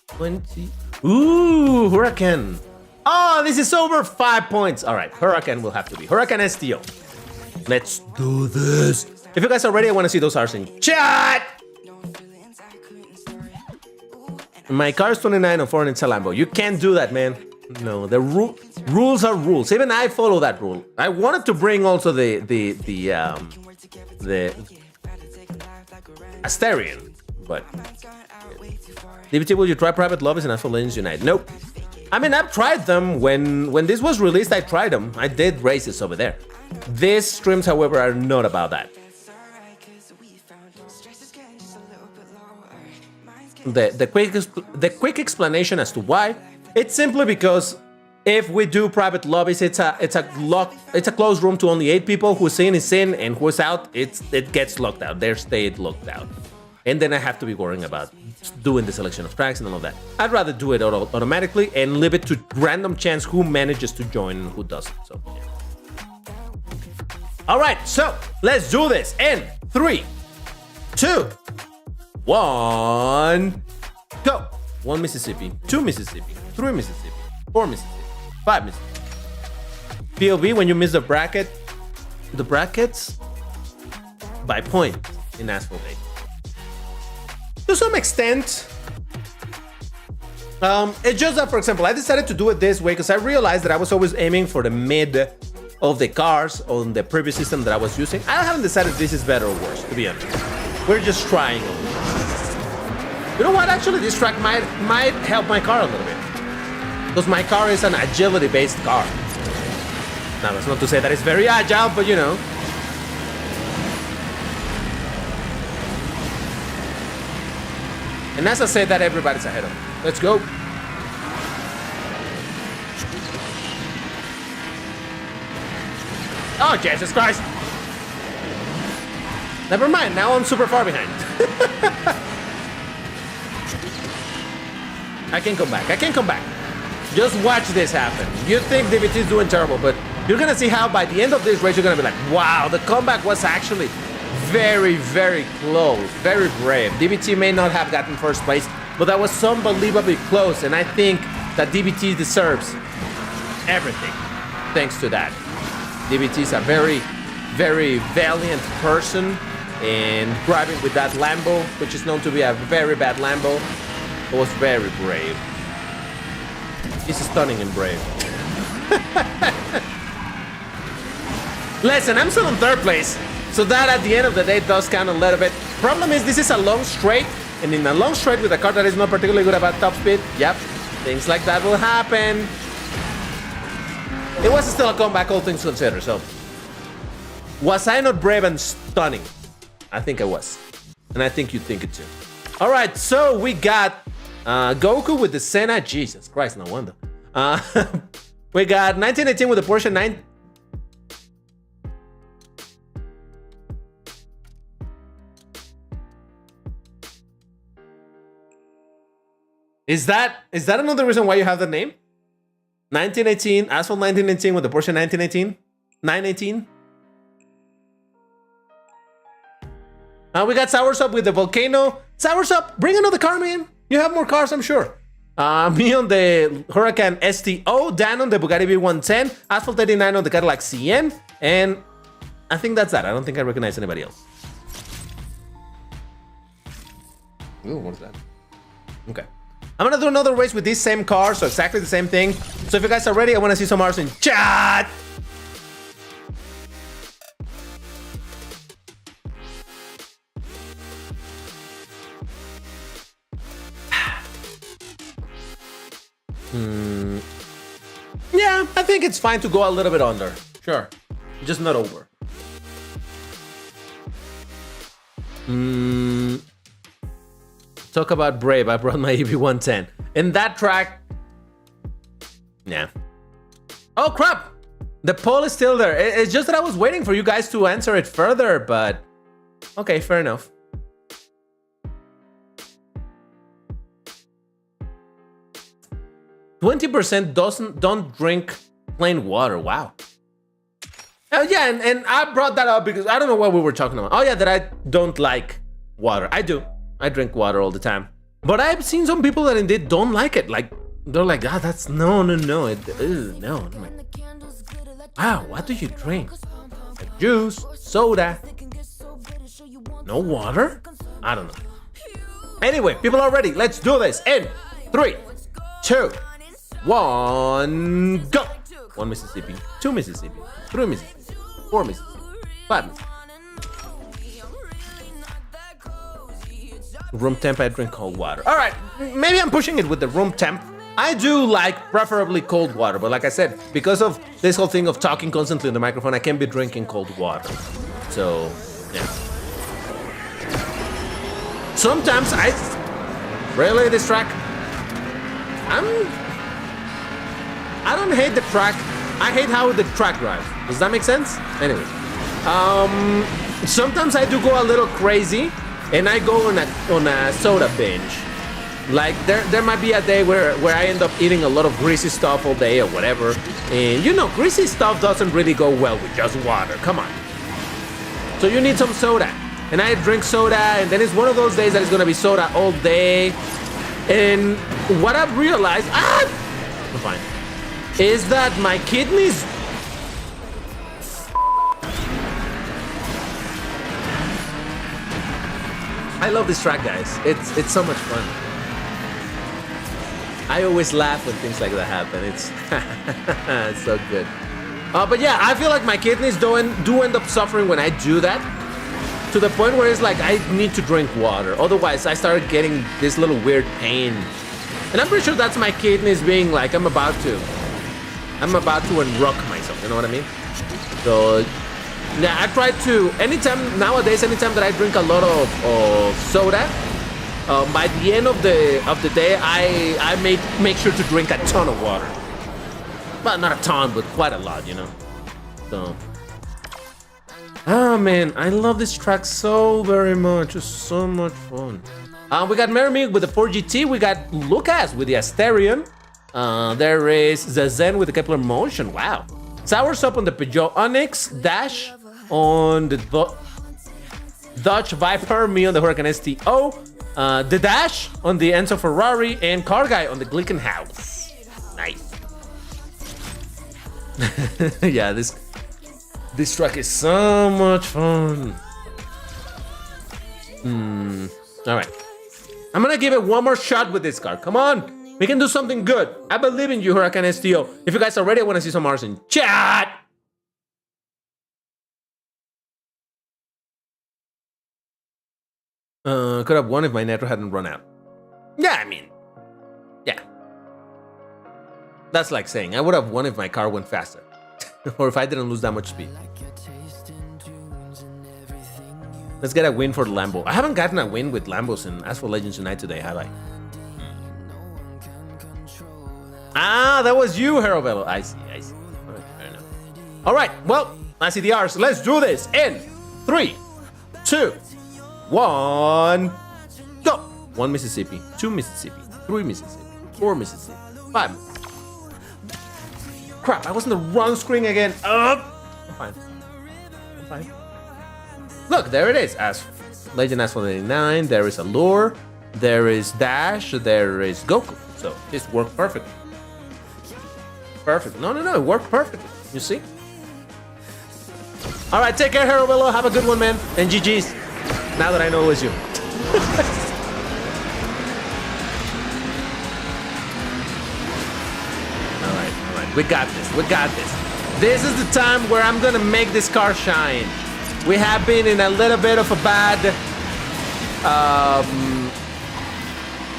Speaker 1: 20. Ooh, Huracan. Oh, this is over 5 points. All right, Huracan will have to be. Huracan STO. Let's do this. If you guys are ready, I want to see those R's in chat. My car is 29 on foreign, it's a Lambo. You can't do that, man. No, the rules are rules. Even I follow that rule. I wanted to bring also the Asterion, but DBT, will you try private lobbies and Asphalt Legends Unite? Nope. I mean, I've tried them. When this was released, I tried them. I did races over there. These streams, however, are not about that. The quick explanation as to why, it's simply because if we do private lobbies, it's a closed room to only 8 people. Who's in is in, and who's out, it gets locked out. They stay locked out, and then I have to be worrying about doing the selection of tracks and all of that. I'd rather do it automatically and leave it to random chance who manages to join and who doesn't. So yeah. All right, so let's do this in 3, 2, 1, go. 1 Mississippi, 2 Mississippi, 3 Mississippi, 4 Mississippi, 5 Mississippi. POV, when you miss the brackets by point in Asphalt Legends. To some extent, it's just that, for example, I decided to do it this way because I realized that I was always aiming for the mid of the cars on the previous system that I was using. I haven't decided if this is better or worse, to be honest. We're just trying. You know what? Actually, this track might help my car a little bit. Because my car is an agility-based car. Now, that's not to say that it's very agile, but you know. And as I say that, everybody's ahead of me. Let's go. Oh, Jesus Christ. Never mind, now I'm super far behind. I can come back, I can come back. Just watch this happen. You think DVT is doing terrible, but you're gonna see how by the end of this race, you're gonna be like, wow, the comeback was actually very, very close, very brave. DVT may not have gotten first place, but that was unbelievably close, and I think that DVT deserves everything thanks to that. DVT is a very, very valiant person, and driving with that Lambo, which is known to be a very bad Lambo, was very brave. He's stunning and brave. Listen, I'm still in third place, so that at the end of the day does count a little bit. Problem is, this is a long straight, and in a long straight with a car that is not particularly good about top speed, yep, things like that will happen. It was still a comeback, all things considered, so. Was I not brave and stunning? I think I was. And I think you think it too. All right, so we got Goku with the Senna. Jesus Christ, no wonder. We got 1918 with the Porsche 9. Is that another reason why you have the name? 1918, Asphalt 1918 with the Porsche 1918? 918? We got Sours Up with the Volcano. Sours Up, bring another car, man. You have more cars, I'm sure. Me on the Huracan STO, Dan on the Bugatti V110, Asphalt 89 on the Cadillac CN, and I think that's that. I don't think I recognize anybody else. Ooh, what's that? Okay. I'm gonna do another race with this same car, so exactly the same thing. So if you guys are ready, I wanna see some R's in chat. Yeah, I think it's fine to go a little bit under. Sure. Just not over. Talk about brave. I brought my EV110. In that track... Yeah. Oh, crap! The poll is still there. It's just that I was waiting for you guys to answer it further, but... Okay, fair enough. %20% don't drink plain water. Wow. Yeah, and I brought that up because I don't know what we were talking about. Oh yeah, that I don't like water. I do. I drink water all the time. But I've seen some people that indeed don't like it. Like, they're like, ah, that's no. No. I'm like, wow, what do you drink? Like juice, soda, no water? I don't know. Anyway, people are ready. Let's do this. In 3, 2, 1, go! 1 Mississippi, 2 Mississippi, 3 Mississippi, 4 Mississippi, 5 Mississippi. Room temp, I drink cold water. All right, maybe I'm pushing it with the room temp. I do like preferably cold water, but like I said, because of this whole thing of talking constantly in the microphone, I can't be drinking cold water. So, yeah. Sometimes really, this track? I don't hate the track. I hate how the track drives. Does that make sense? Anyway. Sometimes I do go a little crazy and I go on a soda binge. Like there might be a day where I end up eating a lot of greasy stuff all day or whatever. And you know, greasy stuff doesn't really go well with just water. Come on. So you need some soda. And I drink soda, and then it's one of those days that it's gonna be soda all day. And what I've realized, I'm fine, is that my kidneys I love this track, guys. It's so much fun. I always laugh when things like that happen. It's so good. But yeah, I feel like my kidneys do end up suffering when I do that. to the point where it's like I need to drink water. Otherwise, I started getting this little weird pain. And I'm pretty sure that's my kidneys being like, I'm about to unrock myself, you know what I mean? So, yeah, I try to, nowadays, anytime that I drink a lot of soda, by the end of the day, I make sure to drink a ton of water. Well, not a ton, but quite a lot, you know? So, oh man, I love this track so very much. It's so much fun. We got Meremy with the 4GT. We got Lucas with the Asterion. There is the Zen with the Kepler Motion. Wow. Sours up on the Peugeot Onyx. Dash on the Dodge Viper. Me on the Huracan STO. The Dash on the Enzo Ferrari. And Car Guy on the Glickenhaus. Nice. Yeah, this track is so much fun. All right. I'm gonna give it one more shot with this car. Come on. We can do something good. I believe in you, Huracan STO. If you guys are ready, I want to see some R's in chat. Could have won if my nitro hadn't run out. Yeah, I mean, yeah. That's like saying I would have won if my car went faster. Or if I didn't lose that much speed. Let's get a win for the Lambo. I haven't gotten a win with Lambos in Asphalt Legends Unite today, have I? Ah, that was you, Herobello. I see. Alright, fair enough. Alright, well, I see the R's. Let's do this in 3, 2, 1, go! 1 Mississippi, 2 Mississippi, 3 Mississippi, 4 Mississippi, 5. Crap, I was in the wrong screen again. I'm fine. Look, there it is. Legend Asphalt 89. There is Allure. There is Dash. There is Goku. So this worked perfectly. Perfect. No, it worked perfectly. You see? All right, take care, Herobello. Have a good one, man. And GG's. Now that I know it was you. All right. We got this. This is the time where I'm gonna make this car shine. We have been in a little bit of a bad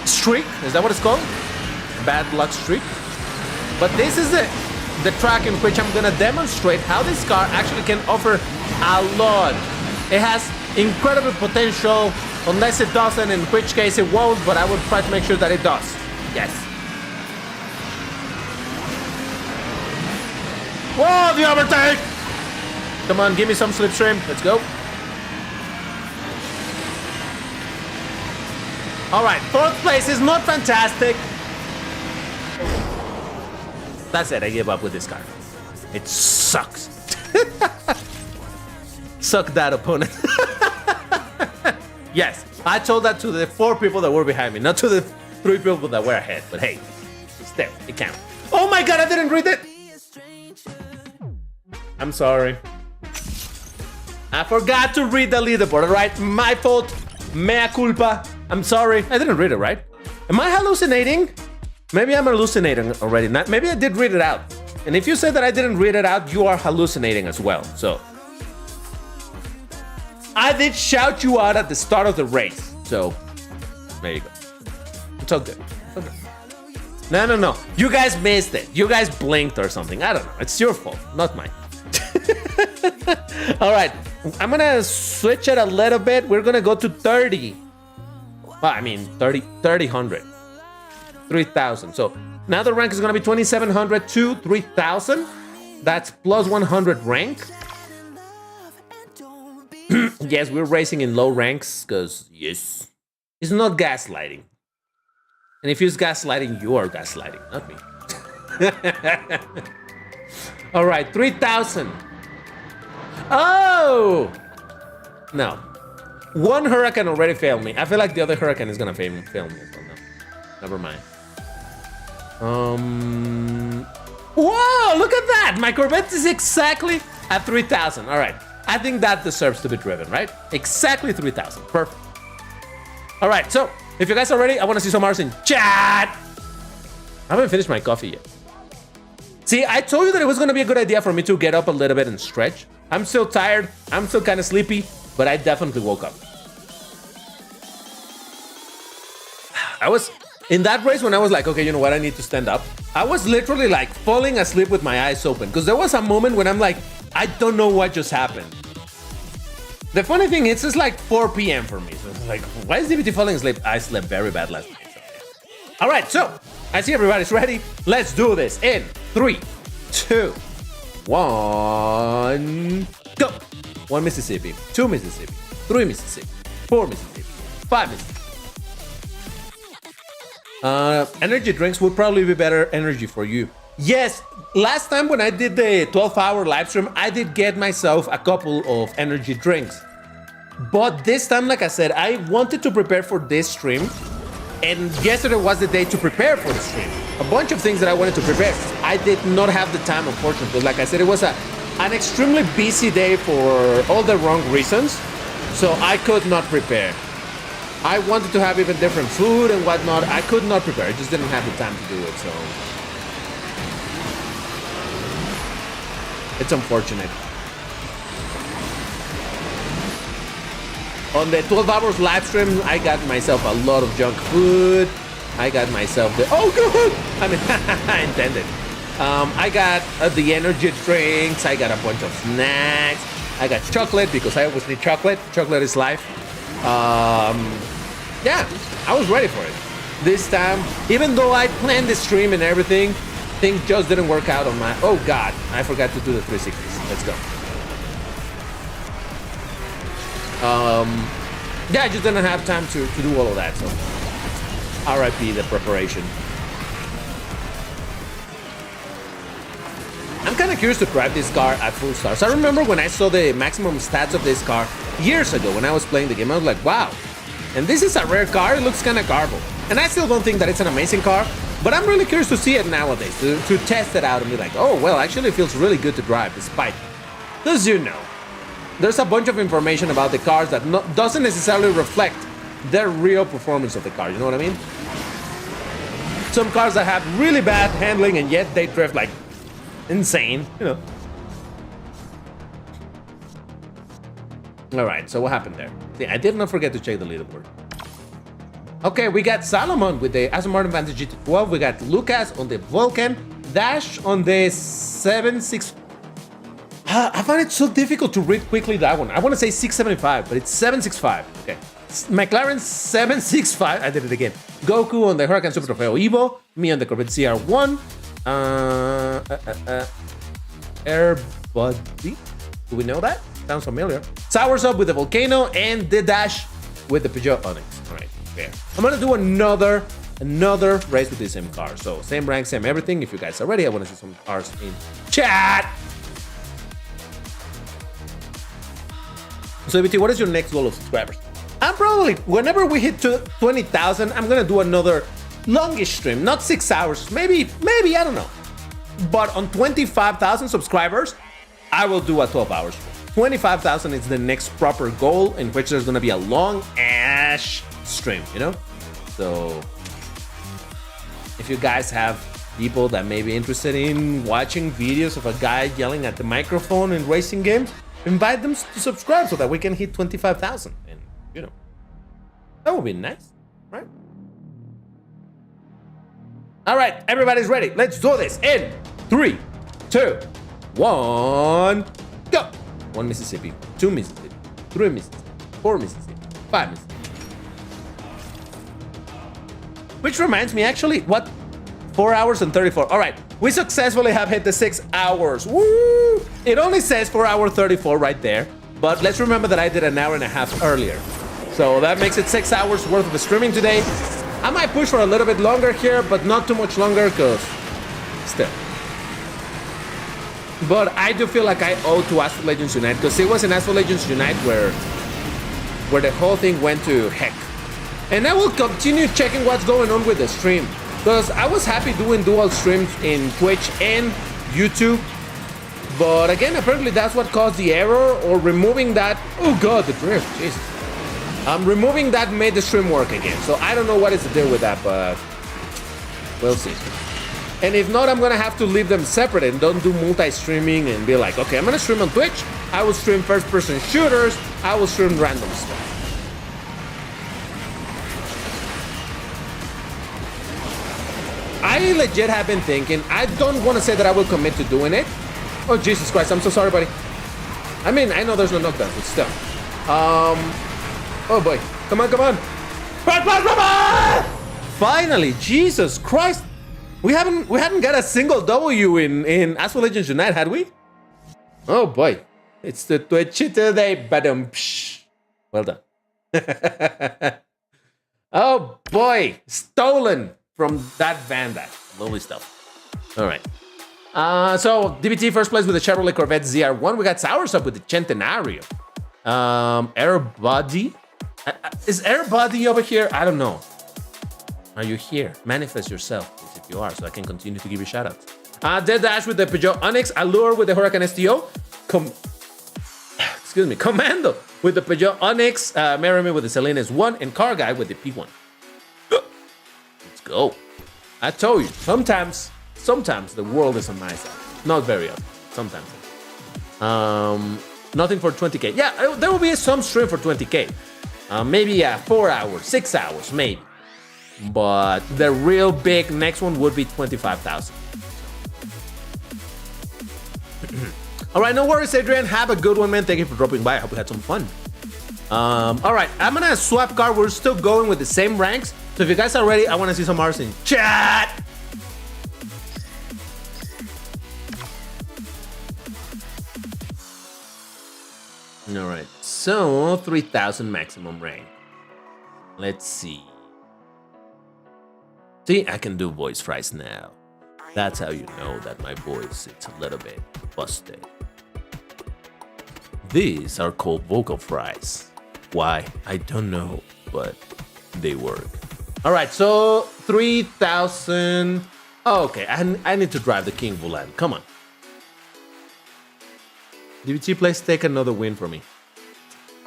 Speaker 1: streak. Is that what it's called? Bad luck streak. But this is the track in which I'm gonna demonstrate how this car actually can offer a lot. It has incredible potential, unless it doesn't, in which case it won't, but I will try to make sure that it does. Yes. Whoa, the overtake! Come on, give me some slipstream. Let's go. All right, 4th place is not fantastic. That's it, I give up with this car. It sucks. Suck that, opponent. Yes, I told that to the 4 people that were behind me, not to the 3 people that were ahead. But hey, still, it counts. Oh my god, I didn't read it. I'm sorry. I forgot to read the leaderboard, all right? My fault. Mea culpa. I'm sorry. I didn't read it, right? Am I hallucinating? Maybe I'm hallucinating already. Maybe I did read it out. And if you said that I didn't read it out, you are hallucinating as well. So I did shout you out at the start of the race. So there you go. It's all good. It's all good. No. You guys missed it. You guys blinked or something. I don't know. It's your fault, not mine. All right. I'm gonna switch it a little bit. We're gonna go to 30. Well, I mean 3,000. So now the rank is gonna be 2,700 to 3,000. That's plus 100 rank. Yes, we're racing in low ranks because yes, it's not gaslighting. And if it's gaslighting, you are gaslighting, not me. All right, 3,000. Oh! No. One Huracan already failed me. I feel like the other Huracan is gonna fail me. So no. Never mind. Whoa! Look at that! My Corvette is exactly at 3,000. All right. I think that deserves to be driven, right? Exactly 3,000. Perfect. All right. So if you guys are ready, I want to see some R's in chat. I haven't finished my coffee yet. See, I told you that it was going to be a good idea for me to get up a little bit and stretch. I'm still tired. I'm still kind of sleepy. but I definitely woke up. I was in that race when I was like, okay, you know what? I need to stand up. I was literally like falling asleep with my eyes open because there was a moment when I'm like, I don't know what just happened. The funny thing is, it's like 4 p.m. for me. So it's like, why is DBT falling asleep? I slept very bad last night. So. All right, so I see everybody's ready. Let's do this in 3, 2, 1, go. 1 Mississippi, 2 Mississippi, 3 Mississippi, 4 Mississippi, 5 Mississippi. Energy drinks would probably be better energy for you. Yes, last time when I did the 12-hour live stream, I did get myself a couple of energy drinks. But this time, like I said, I wanted to prepare for this stream. And yesterday was the day to prepare for the stream. A bunch of things that I wanted to prepare. I did not have the time, unfortunately. Like I said, it was an extremely busy day for all the wrong reasons. So I could not prepare. I wanted to have even different food and whatnot. I could not prepare. I just didn't have the time to do it, so it's unfortunate. On the 12 hours live stream, I got myself a lot of junk food. I got myself the I mean, I intended. I got the energy drinks. I got a bunch of snacks. I got chocolate because I always need chocolate. Chocolate is life. Yeah, I was ready for it. This time, even though I planned the stream and everything, things just didn't work out on my... Oh God, I forgot to do the 360s. Let's go. Yeah, I just didn't have time to do all of that, so RIP the preparation. I'm kind of curious to drive this car at full stars. I remember when I saw the maximum stats of this car years ago when I was playing the game, I was like, wow. And this is a rare car, it looks kind of garbled. And I still don't think that it's an amazing car, but I'm really curious to see it nowadays, to test it out and be like, oh, well, actually it feels really good to drive despite. Because you know, there's a bunch of information about the cars that doesn't necessarily reflect the real performance of the car, you know what I mean? Some cars that have really bad handling and yet they drift like insane, you know. All right, so what happened there? See, I did not forget to check the leaderboard. Okay, we got Salomon with the Aston Martin Vantage GT12. We got Lucas on the Vulcan, Dash on the 7.6. I find it so difficult to read quickly that one. I want to say 675, but it's 765. Okay, McLaren 765. I did it again. Goku on the Huracan Super Trofeo Evo. Me on the Corvette CR1. Airbuddy. Do we know that? Sounds familiar. Sours up with the Volcano and the Dash with the Peugeot Onyx. All right, fair. I'm gonna do another race with the same car. So same rank, same everything. If you guys are ready, I want to see some cars in chat. So BT, what is your next goal of subscribers? I'm probably, whenever we hit to 20,000, I'm gonna do another longish stream, not 6 hours, maybe, I don't know. But on 25,000 subscribers, I will do a 12 hours stream. 25,000 is the next proper goal in which there's gonna be a long ash stream, you know? So if you guys have people that may be interested in watching videos of a guy yelling at the microphone in racing games, invite them to subscribe so that we can hit 25,000. And, you know, that would be nice, right? All right, everybody's ready. Let's do this in 3, 2, 1, go. 1 Mississippi, 2 Mississippi, 3 Mississippi, 4 Mississippi, 5 Mississippi. Which reminds me, actually, what? 4 hours and 34. All right, we successfully have hit the 6 hours. Woo! It only says 4 hour 34 right there, but let's remember that I did an hour and a half earlier. So that makes it 6 hours worth of streaming today. I might push for a little bit longer here, but not too much longer, because still. But I do feel like I owe to Asphalt Legends Unite, because it was in Asphalt Legends Unite where the whole thing went to heck. And I will continue checking what's going on with the stream, because I was happy doing dual streams in Twitch and YouTube. But again, apparently that's what caused the error, or removing that. Oh God, the drift, Jesus. Removing that made the stream work again. So I don't know what is the deal with that, but we'll see. And if not, I'm gonna have to leave them separate and don't do multi-streaming and be like, okay, I'm gonna stream on Twitch. I will stream first-person shooters, I will stream random stuff. I legit have been thinking, I don't want to say that I will commit to doing it. Oh, Jesus Christ, I'm so sorry, buddy. I mean, I know there's no knockdowns, but still. Oh boy, come on, come on. Finally, Jesus Christ. We hadn't got a single W in Asphalt Legends Unite, had we? Oh boy, it's the Twitch today, badum. Well done. Oh boy, stolen from that Vanda. Lovely stuff. All right. So DBT first place with the Chevrolet Corvette ZR1. We got Sours up with the Centenario. Airbody. Is Airbody over here? I don't know. Are you here? Manifest yourself if you are, so I can continue to give you shoutouts. Dead Dash with the Peugeot Onyx. Allure with the Huracan STO. Commando with the Peugeot Onyx. Merriman with the Salinas 1. And Car Guy with the P1. Let's go. I told you, sometimes the world is on my side. Not very often. Sometimes. Nothing for 20K. Yeah, there will be some stream for 20K. Maybe 4 hours, 6 hours, maybe. But the real big next one would be 25,000. All right, no worries, Adrian. Have a good one, man. Thank you for dropping by. I hope you had some fun. All right, I'm gonna swap car. We're still going with the same ranks. So if you guys are ready, I want to see some R's in chat. All right, so 3,000 maximum rank. Let's see. See, I can do voice fries now. That's how you know that my voice is a little bit busted. These are called vocal fries. Why? I don't know, but they work. All right, so 3,000. Oh, okay, I need to drive the King Volan. Come on. DBT, please take another win for me.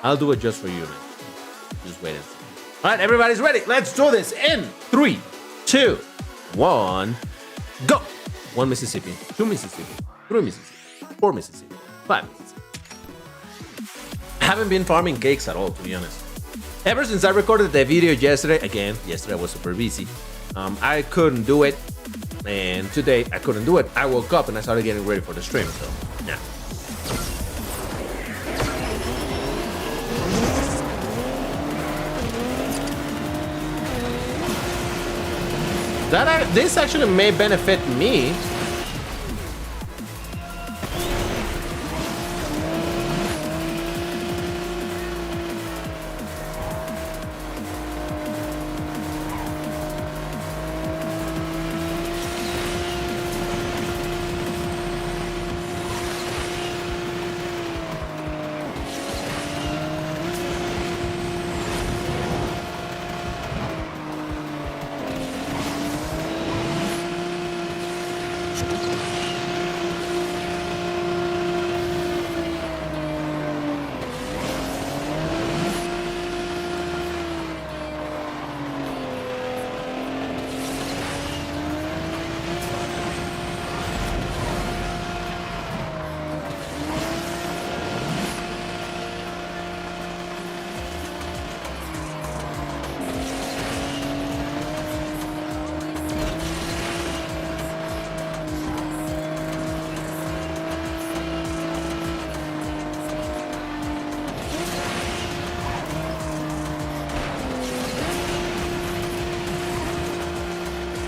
Speaker 1: I'll do it just for you, man. Just wait and see. All right, everybody's ready. Let's do this in 3, 2, 1, go. 1 Mississippi, 2 Mississippi, 3 Mississippi, 4 Mississippi, 5 Mississippi. I haven't been farming cakes at all, to be honest. Ever since I recorded the video yesterday, yesterday I was super busy. I couldn't do it, and today I couldn't do it. I woke up and I started getting ready for the stream, so yeah. This actually may benefit me.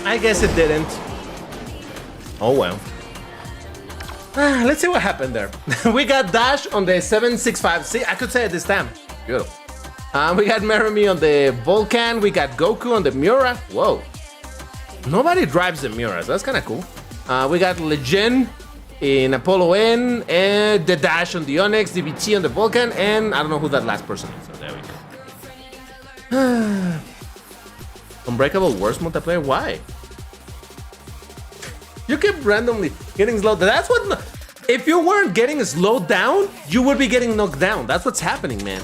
Speaker 1: I guess it didn't. Oh well. Let's see what happened there. We got Dash on the 765. See, I could say it this time. Beautiful. We got Meremy on the Vulcan. We got Goku on the Miura. Whoa. Nobody drives the Miuras. That's kind of cool. We got Legend in Apollo N, and the Dash on the Onyx, DBT on the Vulcan, and I don't know who that last person is. So there we go. Unbreakable worst multiplayer? Why? You keep randomly getting slowed. That's what. If you weren't getting slowed down, you would be getting knocked down. That's what's happening, man.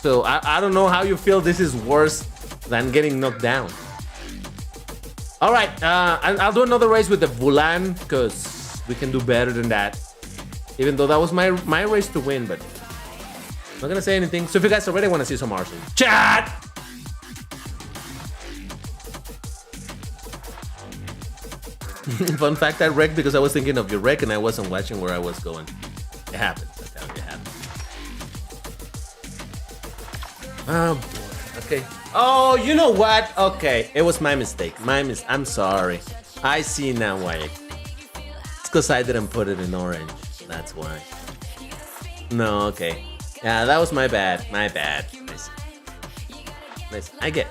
Speaker 1: So I don't know how you feel this is worse than getting knocked down. All right, I'll do another race with the Volan because we can do better than that. Even though that was my race to win, but I'm not gonna say anything. So if you guys already want to see some Arson, chat! Fun fact, I wrecked because I was thinking of your wreck and I wasn't watching where I was going. It happens. I tell you, it happens. Oh, boy. Okay. Oh, you know what? Okay. It was my mistake. I'm sorry. I see now why. It's because I didn't put it in orange. That's why. No, okay. Yeah, that was my bad. My bad. Nice. Nice. I get.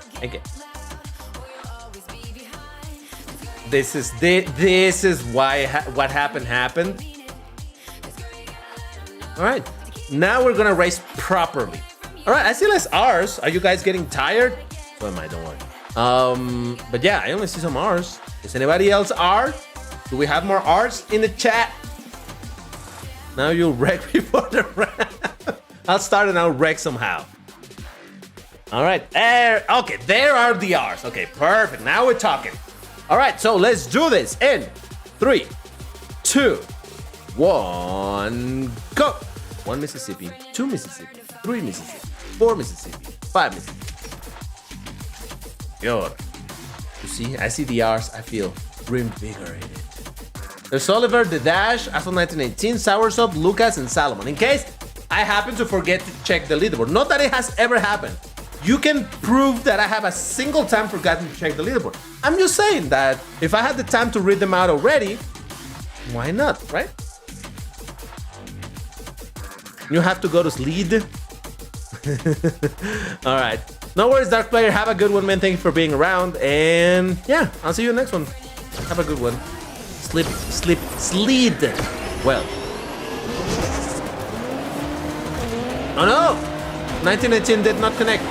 Speaker 1: This is why what happened. All right, now we're gonna race properly. All right, I see less R's. Are you guys getting tired? So am I. Don't worry. But yeah, I only see some R's. Is anybody else R? Do we have more R's in the chat? Now you'll wreck before the round. I'll start and I'll wreck somehow. All right, there. Okay, there are the R's. Okay, perfect. Now we're talking. All right, so let's do this in 3, 2, 1, go. 1 Mississippi, 2 Mississippi, 3 Mississippi, 4 Mississippi, 5 Mississippi. Good. You see, I see the R's. I feel reinvigorated. There's Oliver, The Dash, Asphalt 1918, Soursop, Lucas, and Salomon. In case I happen to forget to check the leaderboard. Not that it has ever happened. You can prove that I have a single time forgotten to check the leaderboard. I'm just saying that if I had the time to read them out already, why not, right? You have to go to sleep. All right. No worries, Dark Player. Have a good one, man. Thank you for being around. And yeah, I'll see you next one. Have a good one. Sleep. Well. Oh no! 1918 did not connect.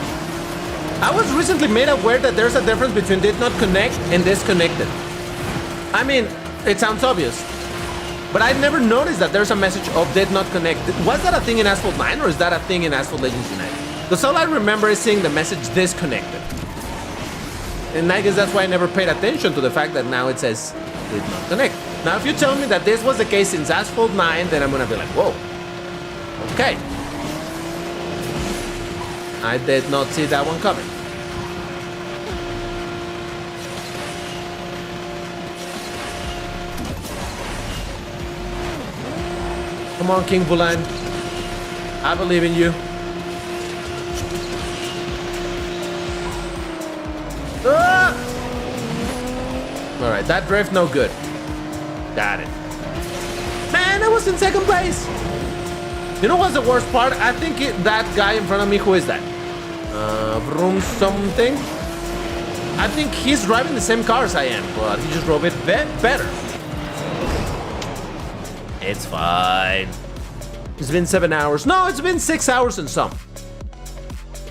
Speaker 1: I was recently made aware that there's a difference between did not connect and disconnected. I mean, it sounds obvious, but I never noticed that there's a message of did not connect. Was that a thing in Asphalt 9 or is that a thing in Asphalt Legends United? Because all I remember is seeing the message disconnected. And I guess that's why I never paid attention to the fact that now it says did not connect. Now, if you tell me that this was the case since Asphalt 9, then I'm gonna be like, whoa, okay. I did not see that one coming. Come on, King Bulan. I believe in you. Ah! All right, that drift no good. Got it. Man, I was in second place. You know what's the worst part? I think that guy in front of me, who is that? Vroom something? I think he's driving the same car as I am, but he just drove it better. It's fine. It's been 7 hours. No, it's been 6 hours and some.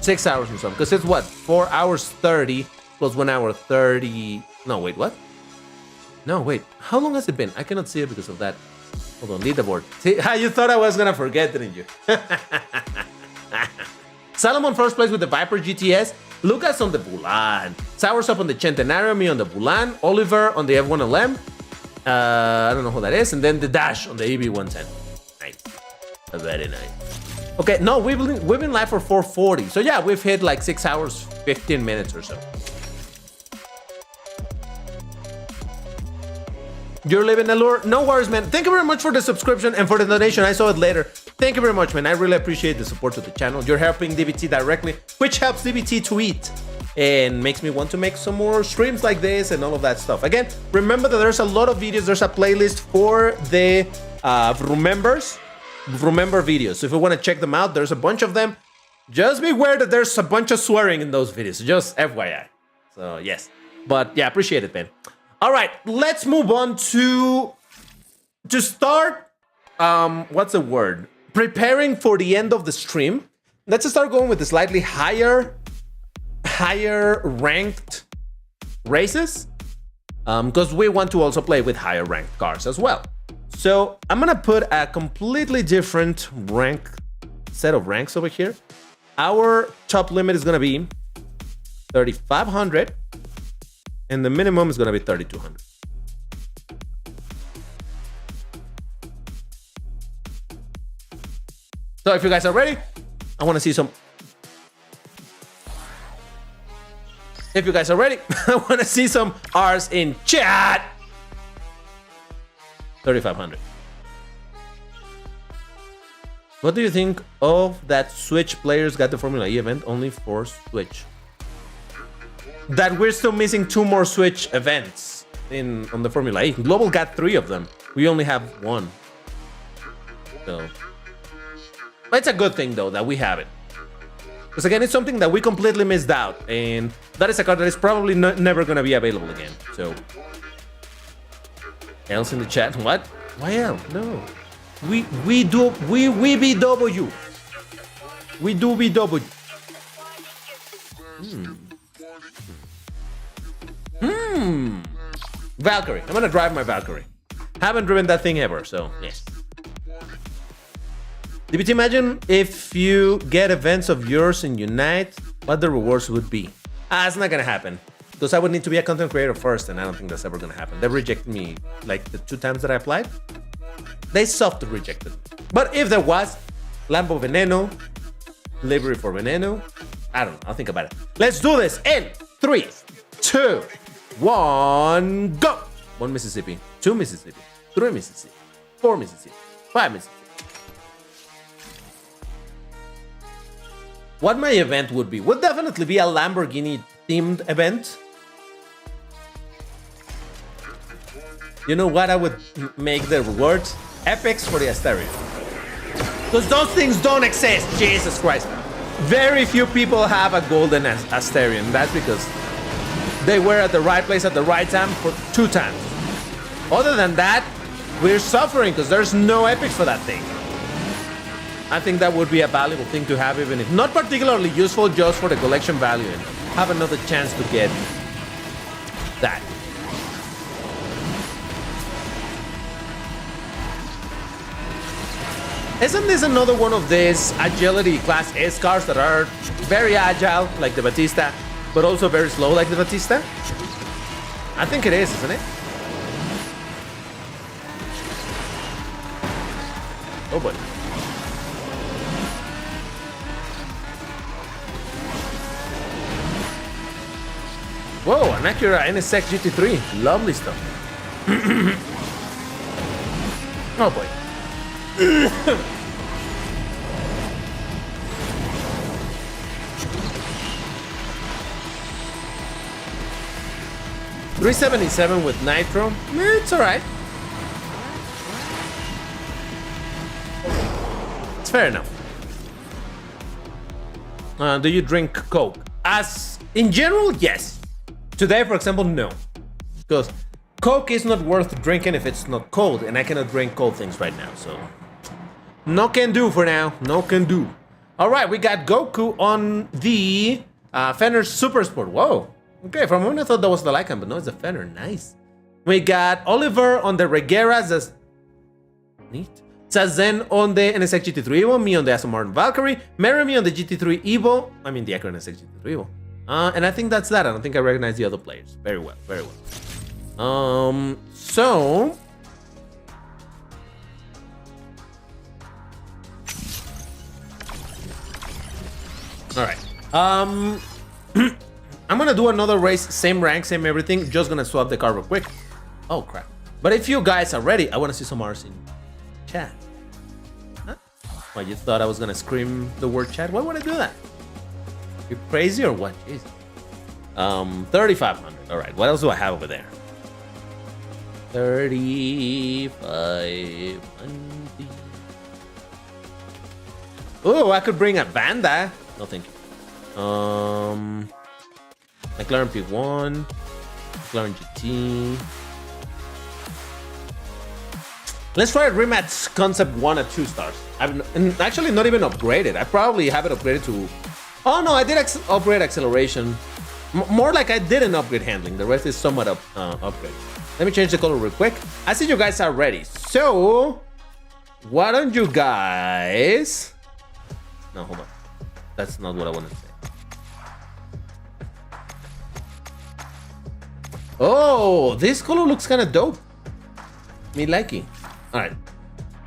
Speaker 1: 6 hours and some. Because it's what? 4 hours 30 plus 1 hour 30. No, wait, what? No, wait. How long has it been? I cannot see it because of that. Hold on, leaderboard. See, you thought I was gonna forget, didn't you? Salomon first place with the Viper GTS. Lucas on the Bulan. Soursop on the Centenario. Me on the Bulan. Oliver on the F1 LM. I don't know who that is. And then the Dash on the EB110. Nice. Very nice. Okay, no, we've been live for 4:40. So yeah, we've hit like 6 hours, 15 minutes or so. You're living allure? No worries, man. Thank you very much for the subscription and for the donation. I saw it later. Thank you very much, man. I really appreciate the support to the channel. You're helping DBT directly, which helps DBT to eat and makes me want to make some more streams like this and all of that stuff. Again, remember that there's a lot of videos. There's a playlist for the Remember videos. So if you want to check them out, there's a bunch of them. Just be aware that there's a bunch of swearing in those videos. Just FYI. So yes. But yeah, appreciate it, man. All right, let's move on to start, what's the word? Preparing for the end of the stream. Let's start going with the slightly higher ranked races, because we want to also play with higher ranked cars as well. So I'm gonna put a completely different set of ranks over here. Our top limit is gonna be 3,500. And the minimum is going to be 3,200. So if you guys are ready, I want to see some. If you guys are ready, I want to see some R's in chat. 3,500. What do you think of that Switch players got the Formula E event only for Switch? That we're still missing 2 more Switch events on the Formula E. Global got 3 of them. We only have 1. So it's a good thing though that we have it. Because again, it's something that we completely missed out, and that is a card that is probably never gonna be available again. So else in the chat, what? Why L? No. We BW. We do BW. Valkyrie. I'm gonna drive my Valkyrie. Haven't driven that thing ever, so yes. DBT, imagine if you get events of yours in Unite, what the rewards would be. It's not gonna happen. Because I would need to be a content creator first, and I don't think that's ever gonna happen. They rejected me like the 2 times that I applied. They soft rejected. But if there was Lambo Veneno, Livery for Veneno, I don't know. I'll think about it. Let's do this in 3, 2, 1, go! 1 Mississippi, 2 Mississippi, 3 Mississippi, 4 Mississippi, 5 Mississippi. What my event would definitely be a Lamborghini themed event. You know what I would make the rewards? Epics for the Asterion. Because those things don't exist, Jesus Christ. Very few people have a golden Asterion. That's because they were at the right place at the right time for 2 times. Other than that, we're suffering because there's no epics for that thing. I think that would be a valuable thing to have, even if not particularly useful, just for the collection value and have another chance to get that. Isn't this another one of these agility class S cars that are very agile, like the Batista, but also very slow, like the Batista? I think it is, isn't it? Oh boy. Whoa, an Acura NSX GT3. Lovely stuff. Oh boy. 377 with nitro. It's alright. It's fair enough. Do you drink Coke? As in general, yes. Today, for example, no. Because Coke is not worth drinking if it's not cold, and I cannot drink cold things right now, so no can do for now. No can do. All right, we got Goku on the Fender Super Sport. Whoa. Okay, for a moment I thought that was the Lycan, but no, it's a Fender. Nice. We got Oliver on the Reguera. Neat. Zazen on the NSX GT3 Evo. Me on the Aston Martin Valkyrie. Marry on the GT3 Evo. I mean the Acura NSX GT3 Evo. And I think that's that. I don't think I recognize the other players. Very well, very well. So all right. I'm gonna do another race, same rank, same everything. Just gonna swap the car real quick. Oh crap! But if you guys are ready, I want to see some R's in chat. Huh? Why, you thought I was gonna scream the word chat? Why would I do that? You crazy or what? Jeez. 3,500. All right. What else do I have over there? 3,500. Oh, I could bring a Vanda. No, thank you. McLaren P1, McLaren GT. Let's try a rematch concept 1 at 2 stars. I've actually not even upgraded. I probably have it upgraded to. Oh no, I did upgrade acceleration. More like I didn't upgrade handling. The rest is somewhat upgrade. Let me change the color real quick. I see you guys are ready. So, why don't you guys? No, hold on. That's not what I wanted to say. Oh, this color looks kind of dope. Me liking. All right,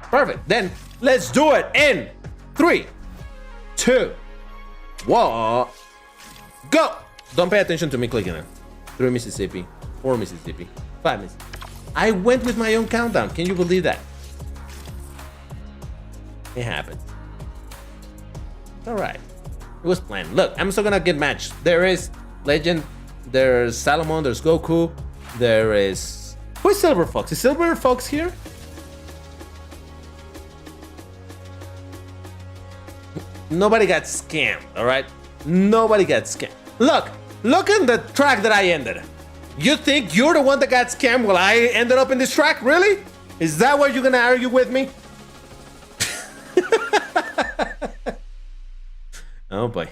Speaker 1: perfect. Then let's do it in 3, 2, 1, go! Don't pay attention to me clicking it. 3 Mississippi, 4 Mississippi, 5 Mississippi. I went with my own countdown. Can you believe that? It happened. All right. It was planned. Look, I'm still gonna get matched. There is Legend, there's Salomon, there's Goku, there is... Who's Silver Fox? Is Silver Fox here? Nobody got scammed, all right? Nobody got scammed. Look at the track that I ended. You think you're the one that got scammed while I ended up in this track? Really? Is that what you're gonna argue with me? Oh boy.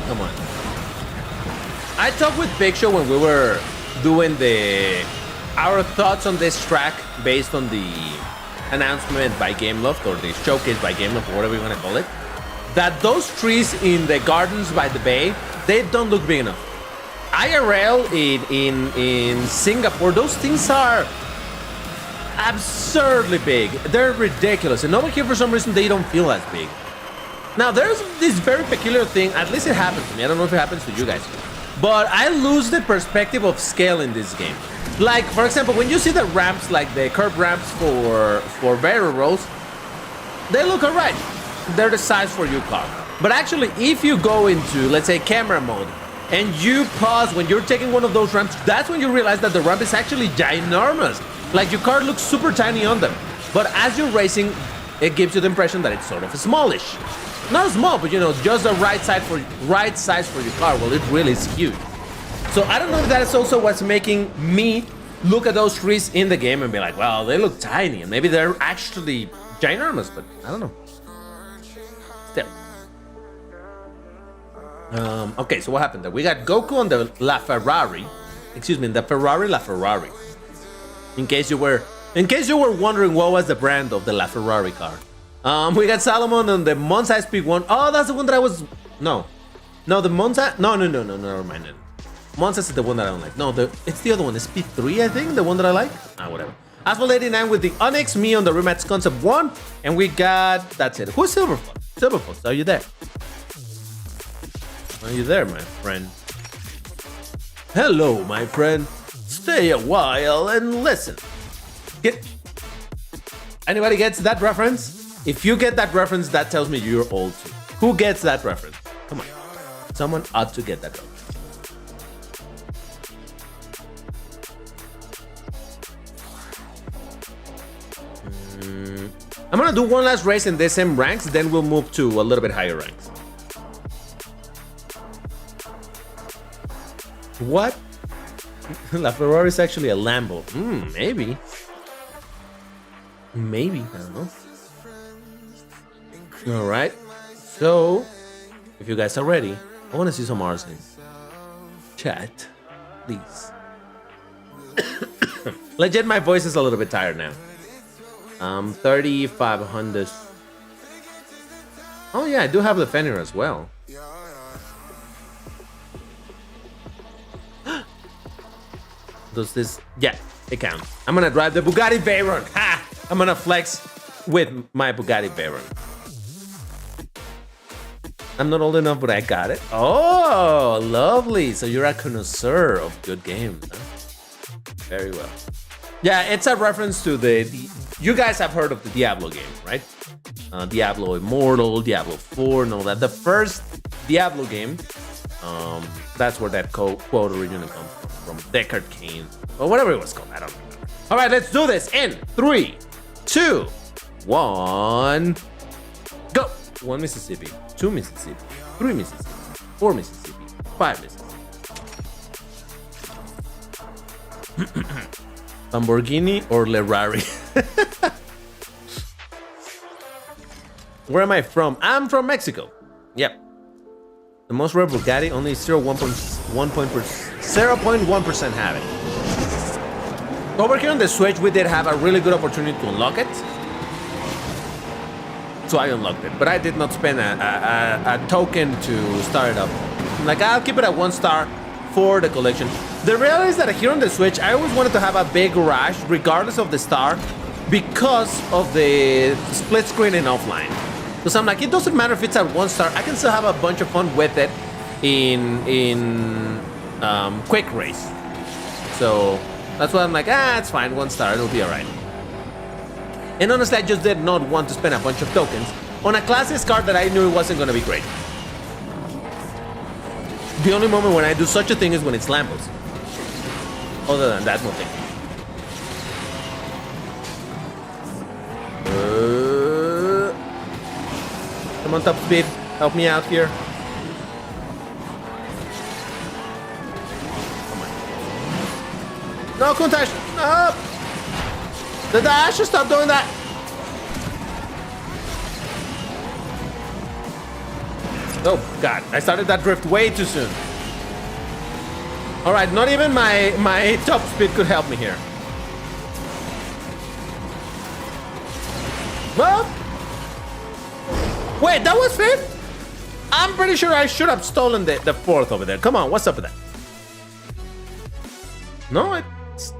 Speaker 1: Come on. I talked with Big Show when we were doing our thoughts on this track based on the announcement by Gameloft, or the showcase by Gameloft, or whatever you want to call it, that those trees in the gardens by the bay, they don't look big enough. IRL in Singapore, those things are absurdly big. They're ridiculous. And over here, for some reason, they don't feel as big. Now, there's this very peculiar thing, at least it happens to me. I don't know if it happens to you guys. But I lose the perspective of scale in this game. Like, for example, when you see the ramps, like the curb ramps for barrel rolls, they look alright. They're the size for your car. But actually, if you go into, let's say, camera mode, and you pause when you're taking one of those ramps, that's when you realize that the ramp is actually ginormous. Like, your car looks super tiny on them. But as you're racing, it gives you the impression that it's sort of smallish. Not small, but you know, just the right size for your car. Well, it really is huge. So I don't know if that is also what's making me look at those trees in the game and be like, well, they look tiny, and maybe they're actually ginormous, but I don't know. Still. Okay, so what happened there? We got Goku on the LaFerrari. Excuse me, the Ferrari LaFerrari. In case you were wondering what was the brand of the LaFerrari car. We got Salomon on the Monza SP1. Oh, that's the one that I was... No, the Monza... No, never mind it. Monza is the one that I don't like. No, it's the other one, the SP3, I think, the one that I like. Whatever. Asphalt 89 with the Onyx, me on the Rematch Concept 1, and we got... That's it. Who's Silver Fox? Silver Fox, are you there? Are you there, my friend? Hello, my friend. Stay a while and listen. Anybody gets that reference? If you get that reference, that tells me you're old too. Who gets that reference? Come on. Someone ought to get that reference. I'm gonna do one last race in the same ranks, then we'll move to a little bit higher ranks. What? LaFerrari is actually a Lambo. Maybe. Maybe, I don't know. All right. So, if you guys are ready, I want to see some R's in chat, please. Legit, my voice is a little bit tired now. 3,500. Oh yeah, I do have the Fenrir as well. Does this? Yeah, it counts. I'm gonna drive the Bugatti Veyron. Ha! I'm gonna flex with my Bugatti Veyron. I'm not old enough, but I got it. Oh, lovely. So you're a connoisseur of good games. Huh? Very well. Yeah, it's a reference to you guys have heard of the Diablo game, right? Diablo Immortal, Diablo 4, and all that. The first Diablo game, that's where that quote originally comes from Deckard Cain, or whatever it was called. I don't remember. All right, let's do this in 3, 2, 1, go. 1 Mississippi, 2 Mississippi, 3 Mississippi, 4 Mississippi, 5 Mississippi. Lamborghini or Ferrari? Where am I from? I'm from Mexico. Yep. The most rare Bugatti, only 0.1% have it. Over here on the Switch, we did have a really good opportunity to unlock it. So I unlocked it, but I did not spend a token to start it up. Like, I'll keep it at 1 star for the collection. The reality is that here on the Switch, I always wanted to have a big rush, regardless of the star, because of the split screen and offline. Because I'm like, it doesn't matter if it's at 1 star, I can still have a bunch of fun with it in quick race. So that's why I'm like, it's fine, 1 star, it'll be alright. And honestly, I just did not want to spend a bunch of tokens on a classic card that I knew it wasn't going to be great. The only moment when I do such a thing is when it's Lambos. Other than that, no thing. Come on, top speed. Help me out here. Come on. No, Kuntash! No! The dash! Stop doing that! Oh, God. I started that drift way too soon. Alright, not even my top speed could help me here. Well, wait, that was 5th? I'm pretty sure I should have stolen the 4th over there. Come on, what's up with that? No, it's...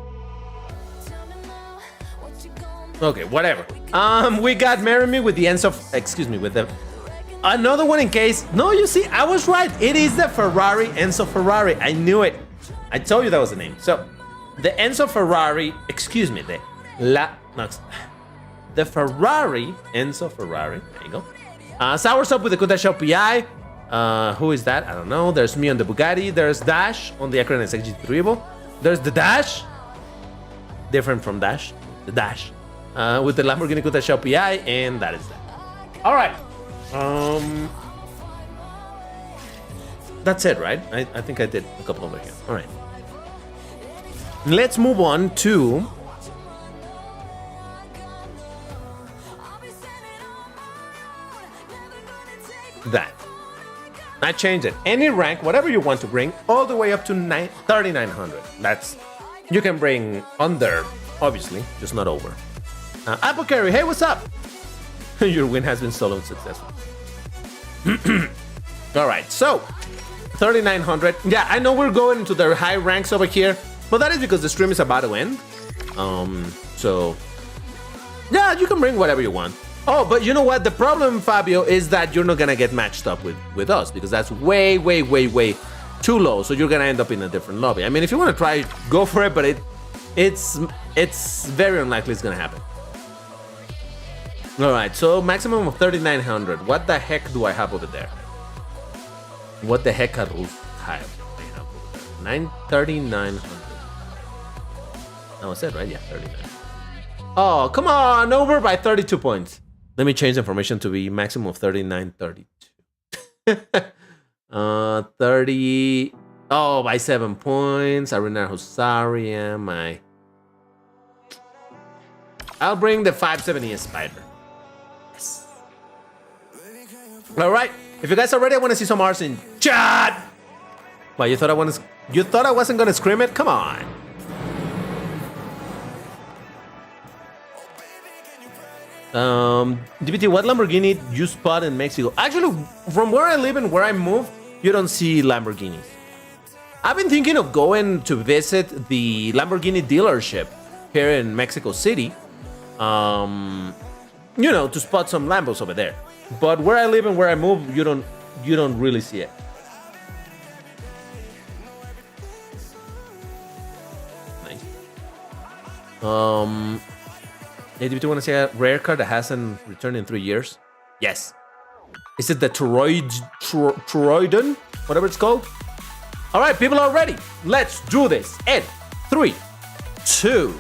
Speaker 1: Okay, whatever. We got Marry Me with the ends of... Excuse me, with the... Another one in case... No, you see, I was right. It is the Ferrari Enzo Ferrari. I knew it. I told you that was the name. So, the Enzo Ferrari... Excuse me, the Ferrari Enzo Ferrari. There you go. Sours up with the Kunta Shell PI. Who is that? I don't know. There's me on the Bugatti. There's Dash on the Acron SXG Turbo. There's the Dash. Different from Dash. The Dash. With the Lamborghini Kunta Shell PI. And that is that. All right. That's it, right? I think I did a couple over here. All right. Let's move on to that. I changed it. Any rank, whatever you want to bring, all the way up to 3,900. That's, you can bring under, obviously, just not over. Apple Carry, hey, what's up? Your win has been solo successful. All right, so 3,900. Yeah, I know we're going into the high ranks over here, but that is because the stream is about to end. So yeah, you can bring whatever you want. Oh, but you know what? The problem, Fabio, is that you're not gonna get matched up with us because that's way too low. So you're gonna end up in a different lobby. I mean, if you want to try, go for it, but it's very unlikely it's gonna happen. All right, so maximum of 3,900. What the heck do I have over there? What the heck have I have over there? 3,900. That was it, right? Yeah, 39. Oh, come on, over by 32 points. Let me change the information to be maximum of 3,932. 30. Oh, by 7 points. Arena Rosaria, I'll bring the 570 Spider. Yes. All right. If you guys are ready, I want to see some R's in chat. Well, you thought I wasn't gonna scream it? Come on. DBT, what Lamborghini you spot in Mexico? Actually, from where I live and where I move, you don't see Lamborghinis. I've been thinking of going to visit the Lamborghini dealership here in Mexico City. You know, to spot some Lambos over there. But where I live and where I move, you don't really see it. Nice. Hey, do you want to see a rare card that hasn't returned in 3 years? Yes. Is it the Toroidon? Whatever it's called? All right, people are ready. Let's do this. In 3, 2,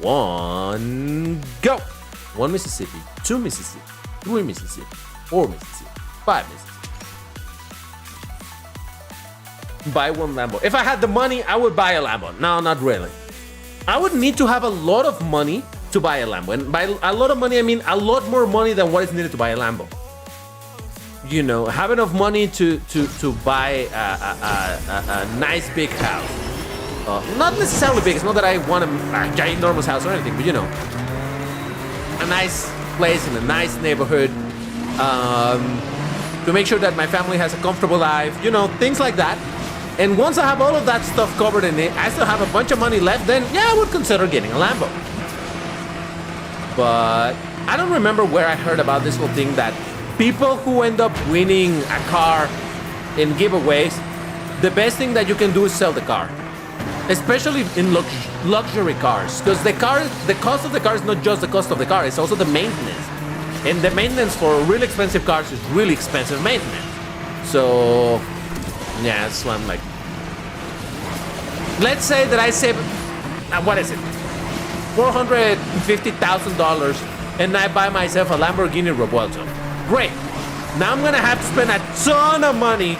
Speaker 1: 1, go. 1 Mississippi, 2 Mississippi, 3 Mississippi, 4 Mississippi, 5 Mississippi. Buy 1 Lambo. If I had the money, I would buy a Lambo. No, not really. I would need to have a lot of money to buy a Lambo. And by a lot of money, I mean a lot more money than what is needed to buy a Lambo. You know, have enough money to buy a nice big house. Not necessarily big. It's not that I want a ginormous house or anything, but you know, a nice place in a nice neighborhood, to make sure that my family has a comfortable life, you know, things like that. And once I have all of that stuff covered in it, I still have a bunch of money left, then yeah, I would consider getting a Lambo. But I don't remember where I heard about this whole thing that people who end up winning a car in giveaways, the best thing that you can do is sell the car. Especially in luxury cars, because the cost of the car is not just the cost of the car, it's also the maintenance. And the maintenance for really expensive cars is really expensive maintenance. So, yeah, that's why I'm like, let's say that I save, what is it? $450,000 and I buy myself a Lamborghini Revuelto. Great. Now I'm gonna have to spend a ton of money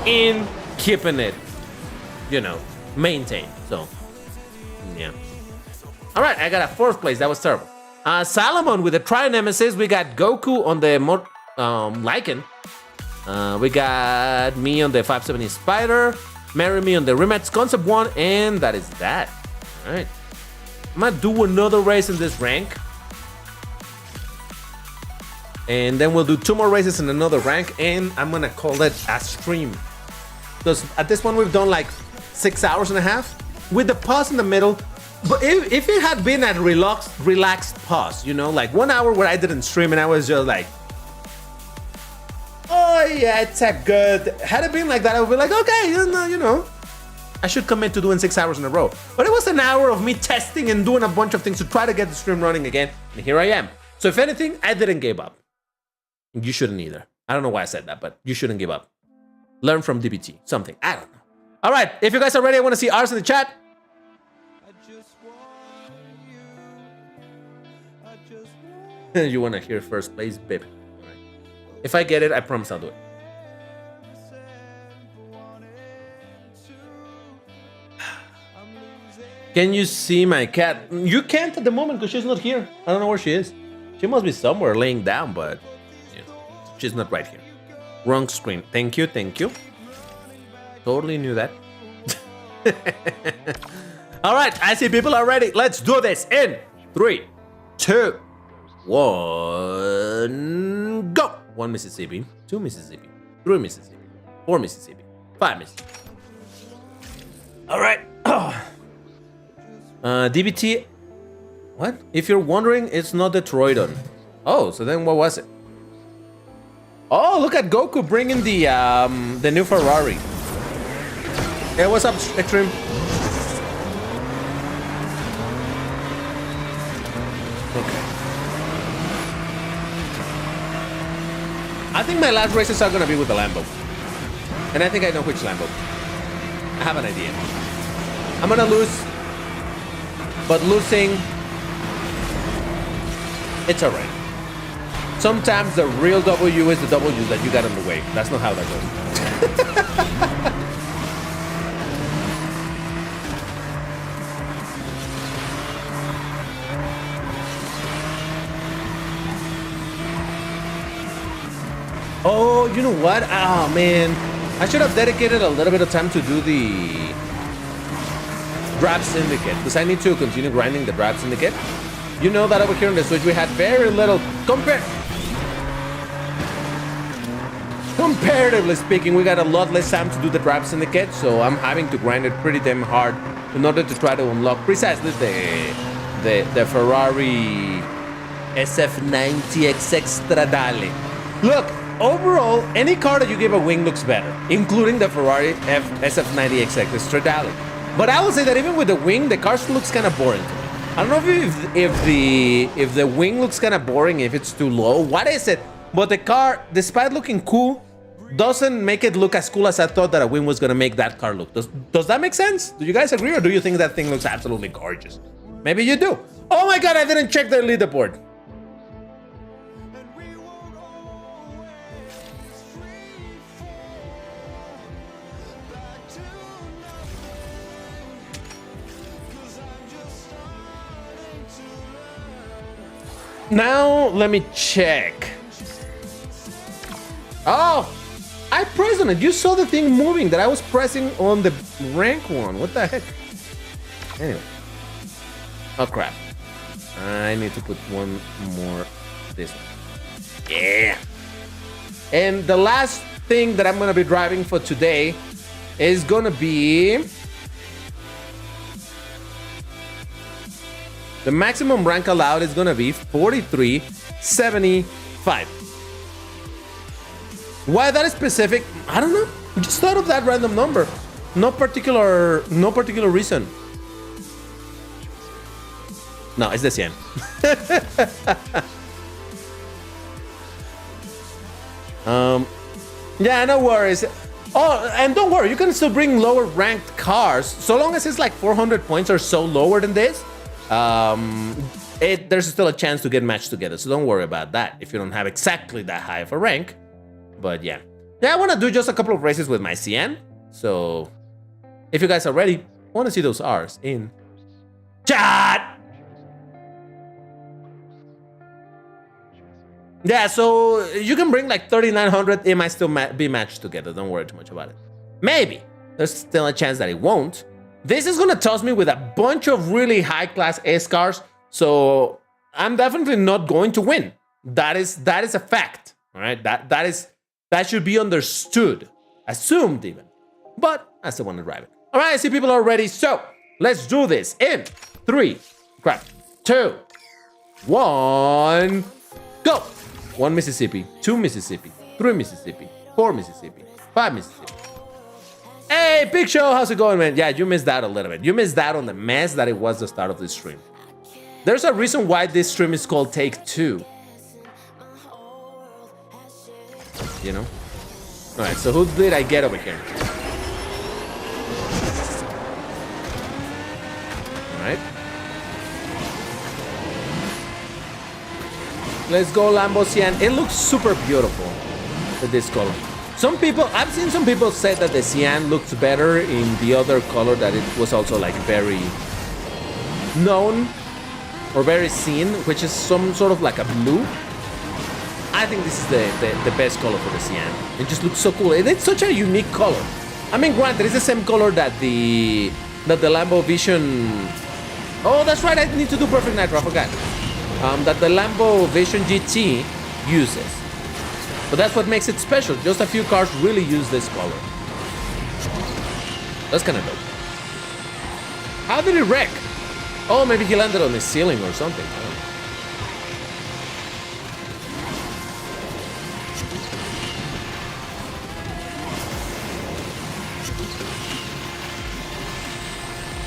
Speaker 1: in keeping it, you know, maintained. So, yeah. All right, I got a 4th place. That was terrible. Salomon with the Tri-Nemesis. We got Goku on the Lycan. We got me on the 570 Spider. Marry Me on the Rematch Concept 1. And that is that. All right. I'm gonna do another race in this rank. And then we'll do 2 more races in another rank. And I'm gonna call it a stream. Because at this point we've done like 6 hours and a half. With the pause in the middle. But if it had been a relaxed pause, you know, like 1 hour where I didn't stream and I was just like, oh yeah, it's a good. Had it been like that, I would be like, okay, you know, I should commit to doing 6 hours in a row. But it was an hour of me testing and doing a bunch of things to try to get the stream running again. And here I am. So if anything, I didn't give up. You shouldn't either. I don't know why I said that, but you shouldn't give up. Learn from DBT. Something. I don't know. All right. If you guys are ready, I want to see ours in the chat. You want to hear first place, babe. All right. If I get it, I promise I'll do it. Can you see my cat? You can't at the moment because she's not here. I don't know where she is. She must be somewhere laying down, but yeah, she's not right here. Wrong screen. Thank you, thank you. Totally knew that. All right, I see people are ready. Let's do this in 3, 2, 1, go! 1 Mississippi, 2 Mississippi, 3 Mississippi, 4 Mississippi, 5 Mississippi. All right. DBT. What? If you're wondering, it's not the Troydon. Oh, so then what was it? Oh, look at Goku bringing the new Ferrari. Hey, what's up, Extreme? Okay. I think my last races are gonna be with the Lambo. And I think I know which Lambo. I have an idea. I'm gonna lose, but losing, it's alright. Sometimes the real W is the W that you got in the way. That's not how that goes. Oh, you know what? Oh, man. I should have dedicated a little bit of time to do the Drab Syndicate, because I need to continue grinding the Drab Syndicate. You know that over here on the Switch, we had very little, comparatively speaking, we got a lot less time to do the Drab Syndicate, so I'm having to grind it pretty damn hard in order to try to unlock precisely the Ferrari SF90X Stradale. Look, overall, any car that you give a wing looks better, including the Ferrari SF90XX Stradale. But I will say that even with the wing, the car still looks kind of boring to me. I don't know if the wing looks kind of boring, if it's too low. What is it? But the car, despite looking cool, doesn't make it look as cool as I thought that a wing was gonna make that car look. Does that make sense? Do you guys agree, or do you think that thing looks absolutely gorgeous? Maybe you do. Oh my god, I didn't check the leaderboard. Now, let me check. Oh, I pressed on it. You saw the thing moving that I was pressing on the rank one. What the heck? Anyway. Oh, crap. I need to put one more This one. Yeah. And the last thing that I'm gonna be driving for today is gonna be the maximum rank allowed is gonna be 4375. Why that is specific? I don't know. Just thought of that random number. No particular reason. No, it's the 100. Yeah, no worries. Oh, and don't worry, you can still bring lower ranked cars so long as it's like 400 points or so lower than this. There's still a chance to get matched together, so don't worry about that if you don't have exactly that high of a rank. But yeah, I want to do just a couple of races with my CN. So if you guys are ready, I want to see those R's in chat. Yeah, so you can bring like 3,900. It might still be matched together. Don't worry too much about it. Maybe. There's still a chance that it won't. This is going to toss me with a bunch of really high-class S cars. So I'm definitely not going to win. That is a fact. All right? That should be understood. Assumed even. But I still want to drive it. All right, I see people are ready. So let's do this in 3, 2, 1, go. 1 Mississippi, 2 Mississippi, 3 Mississippi, 4 Mississippi, 5 Mississippi. Hey, Big Show, how's it going, man? Yeah, you missed out a little bit. You missed out on the mess that it was the start of this stream. There's a reason why this stream is called Take 2. You know? All right, so who did I get over here? All right. Let's go Lambo Cyan. It looks super beautiful with this color. I've seen some people say that the Cyan looks better in the other color, that it was also like very known or very seen, which is some sort of like a blue. I think this is the best color for the Cyan. It just looks so cool. It's such a unique color. I mean, granted, it's the same color that the Lambo Vision. Oh, that's right. I need to do Perfect Nitro. I forgot. That the Lambo Vision GT uses. But that's what makes it special. Just a few cars really use this color. That's kind of dope. How did he wreck? Oh, maybe he landed on the ceiling or something.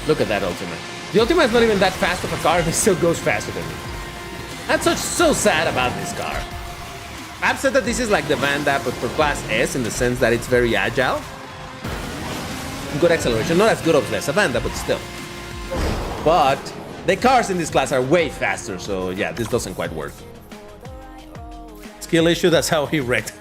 Speaker 1: Look at that Ultima. The Ultima is not even that fast of a car, and it still goes faster than me. That's so sad about this car. I've said that this is like the Vanda, but for Class S, in the sense that it's very agile. Good acceleration, not as good as a Vanda, but still. But the cars in this class are way faster, so yeah, this doesn't quite work. Skill issue, that's how he wrecked.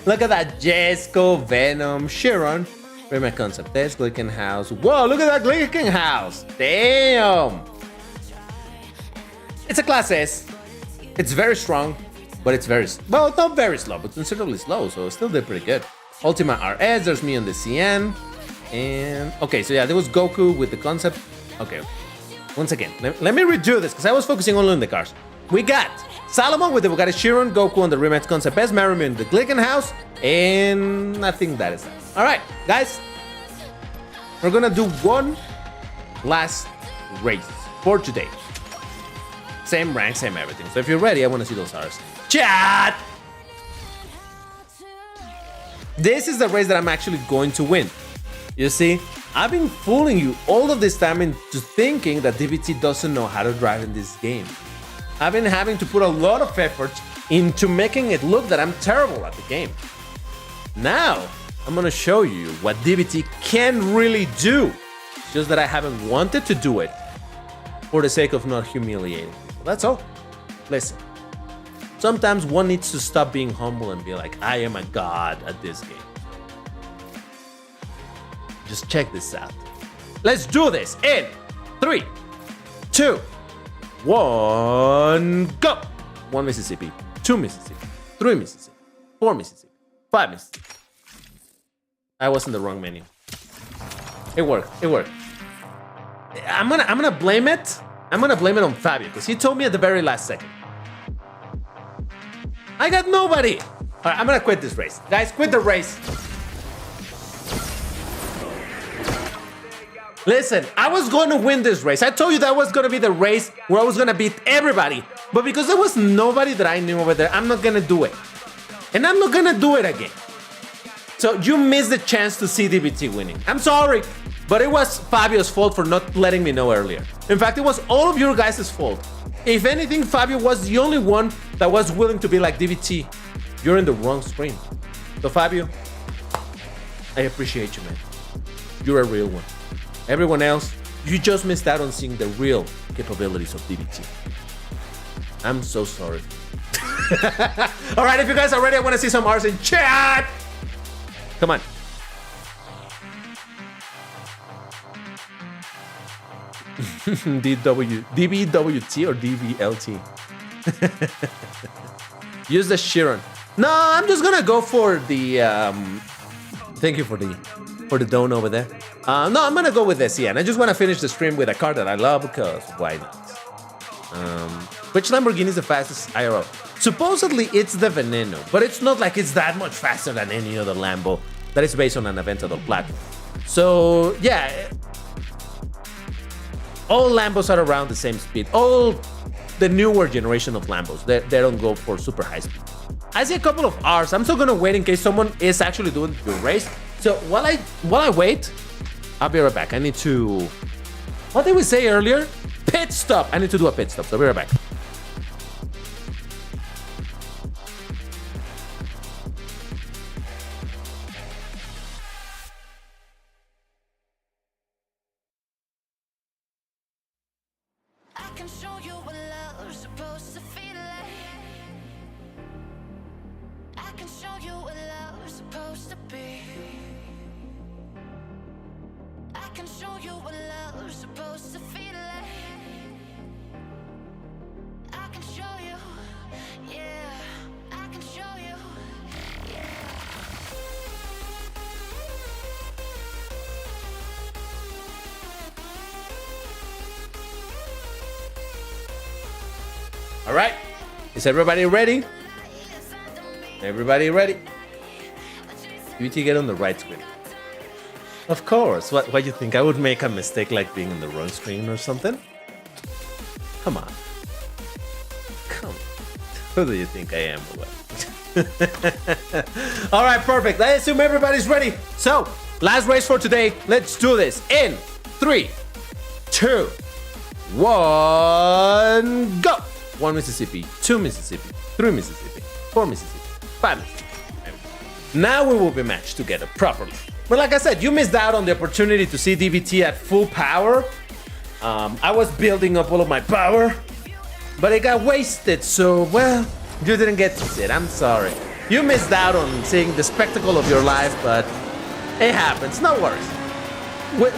Speaker 1: Look at that Jesco, Venom, Chiron. Remake concept test, Glickenhaus. Whoa, look at that Glickenhaus. Damn. It's a Class S. It's very strong, but it's very, well, not very slow, but considerably slow, so it still did pretty good. Ultima RS, there's me on the CN. And, okay, so yeah, there was Goku with the concept. Okay, once again, let me redo this, because I was focusing only on the cars. We got Salomon with the Bugatti Chiron, Goku on the Remix Concept S, Marimi in the Glickenhaus, and I think that is that. All right, guys, we're gonna do one last race for today. Same rank, same everything. So if you're ready, I want to see those R's. Chat! This is the race that I'm actually going to win. You see, I've been fooling you all of this time into thinking that DBT doesn't know how to drive in this game. I've been having to put a lot of effort into making it look that I'm terrible at the game. Now, I'm gonna show you what DBT can really do. Just that I haven't wanted to do it for the sake of not humiliating people. That's all. Listen, sometimes one needs to stop being humble and be like, I am a god at this game. Just check this out. Let's do this in 3, 2, 1, go! 1 Mississippi, 2 Mississippi, 3 Mississippi, 4 Mississippi, 5 Mississippi. I was in the wrong menu. It worked. It worked. I'm gonna blame it. I'm gonna blame it on Fabio, because he told me at the very last second. I got nobody. All right, I'm gonna quit this race. Guys, quit the race. Listen, I was going to win this race. I told you that was going to be the race where I was going to beat everybody. But because there was nobody that I knew over there, I'm not going to do it. And I'm not going to do it again. So you missed the chance to see DBT winning. I'm sorry, but it was Fabio's fault for not letting me know earlier. In fact, it was all of your guys' fault. If anything, Fabio was the only one that was willing to be like, DBT, you're in the wrong stream. So Fabio, I appreciate you, man. You're a real one. Everyone else, you just missed out on seeing the real capabilities of DBT. I'm so sorry. All right, if you guys are ready, I want to see some R's in chat. Come on. DBWT or DVLT? Use the Chiron. No, I'm just gonna go for the. Thank you for the dome over there. No, I'm gonna go with the CN. I just want to finish the stream with a car that I love because why not? Which Lamborghini is the fastest IRL? Supposedly it's the Veneno, but it's not like it's that much faster than any other Lambo that is based on an Aventador platform. So yeah, all Lambos are around the same speed. All the newer generation of Lambos, they don't go for super high speed. I see a couple of R's. I'm still gonna wait in case someone is actually doing the race. So while I wait, I'll be right back. I need to... What did we say earlier? Pit stop. I need to do a pit stop. So I'll be right back.
Speaker 4: I can show you what love's supposed to feel like. I can show you what love's supposed to be. I can show you what love's supposed to feel like. I can show you, yeah. I can show you, yeah.
Speaker 1: All right. Is everybody ready? Everybody ready? You need to get on the right screen. Of course. What do you think? I would make a mistake like being on the wrong screen or something? Come on. Come on. Who do you think I am? All right, perfect. I assume everybody's ready. So, last race for today. Let's do this in 3, 2, 1, go. 1 Mississippi, 2 Mississippi, 3 Mississippi, 4 Mississippi, 5 Mississippi. Now we will be matched together properly. But like I said, you missed out on the opportunity to see DBT at full power. I was building up all of my power, but it got wasted. So, well, you didn't get to see it. I'm sorry. You missed out on seeing the spectacle of your life, but it happens. No worries.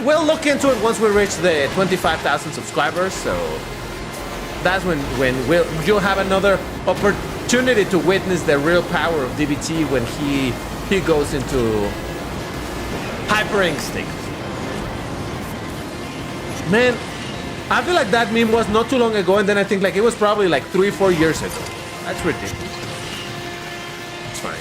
Speaker 1: We'll look into it once we reach the 25,000 subscribers. So that's when you'll have another opportunity to witness the real power of DBT when he goes into hyper instinct. Man, I feel like that meme was not too long ago, and then I think like it was probably like 3-4 years ago. That's ridiculous. It's fine.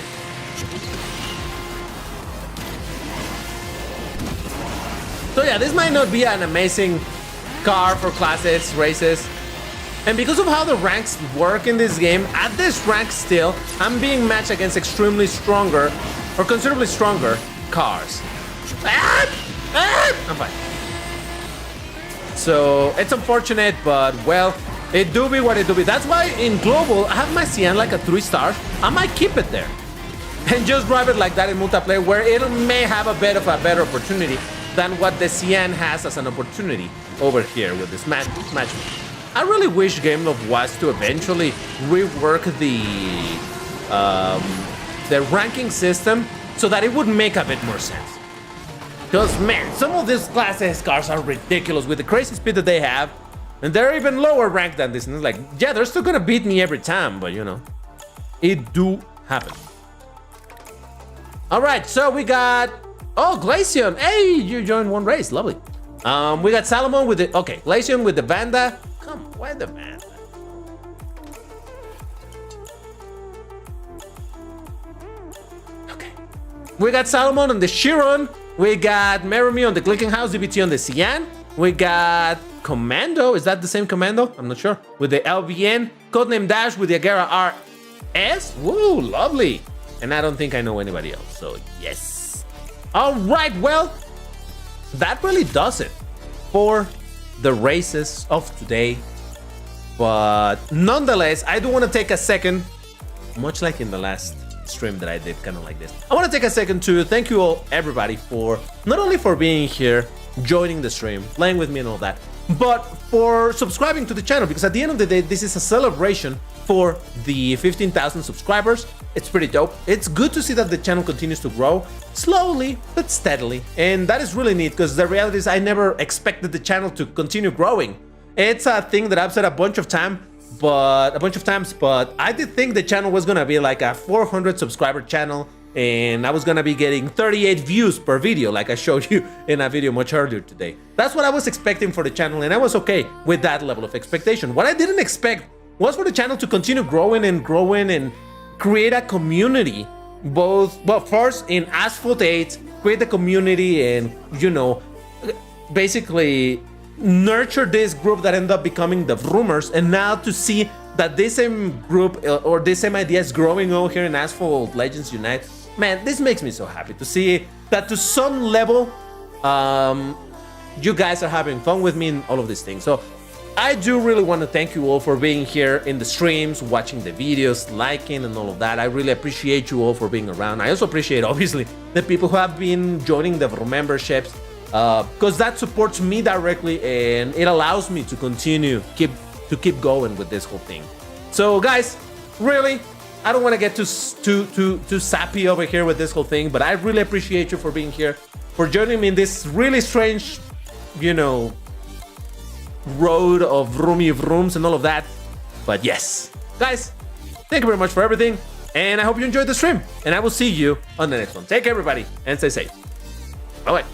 Speaker 1: So yeah, this might not be an amazing car for classes, races. And because of how the ranks work in this game, at this rank still, I'm being matched against extremely stronger, or considerably stronger, cars. I'm fine. So, it's unfortunate, but well, it do be what it do be. That's why in Global, I have my Cyan like a 3 star. I might keep it there. And just drive it like that in multiplayer, where it may have a bit of a better opportunity than what the Cyan has as an opportunity over here with this match. I really wish GameLove was to eventually rework the ranking system so that it would make a bit more sense. Because man, some of these Class S cars are ridiculous with the crazy speed that they have, and they're even lower ranked than this. And it's like, yeah, they're still gonna beat me every time, but you know, it do happen. All right, so we got Glacian. Hey, you joined one race, lovely. We got Salomon with the Glacian with the Vanda. Come, why the Vanda? We got Salomon on the Chiron. We got Meremy on the Clicking House, DBT on the Cyan. We got Commando. Is that the same Commando? I'm not sure. With the LVN. Codename Dash with the Agera RS. Woo, lovely. And I don't think I know anybody else. So, yes. All right, well, that really does it for the races of today. But nonetheless, I do want to take a second, much like in the last stream that I did, kind of like this. I want to take a second to thank you all, everybody, for not only for being here, joining the stream, playing with me and all that, but for subscribing to the channel, because at the end of the day, this is a celebration for the 15,000 subscribers. It's pretty dope. It's good to see that the channel continues to grow slowly but steadily, and that is really neat, because the reality is I never expected the channel to continue growing. It's a thing that I've said a bunch of times, but I did think the channel was gonna be like a 400 subscriber channel, and I was gonna be getting 38 views per video, like I showed you in a video much earlier today. That's what I was expecting for the channel, and I was okay with that level of expectation. What I didn't expect was for the channel to continue growing and create a community, first in Asphalt 8, create a community and, you know, basically nurture this group that ended up becoming the Vroomers, and now to see that this same group or this same idea is growing over here in Asphalt Legends Unite. Man, this makes me so happy to see that to some level, you guys are having fun with me in all of these things. So I do really want to thank you all for being here in the streams, watching the videos, liking and all of that. I really appreciate you all for being around. I also appreciate, obviously, the people who have been joining the memberships, because that supports me directly and it allows me to continue to keep going with this whole thing. So guys, really, I don't want to get too sappy over here with this whole thing, but I really appreciate you for being here, for joining me in this really strange, you know, road of roomy rooms and all of that. But yes, guys, thank you very much for everything, and I hope you enjoyed the stream, and I will see you on the next one. Take care, everybody, and stay safe. Bye-bye.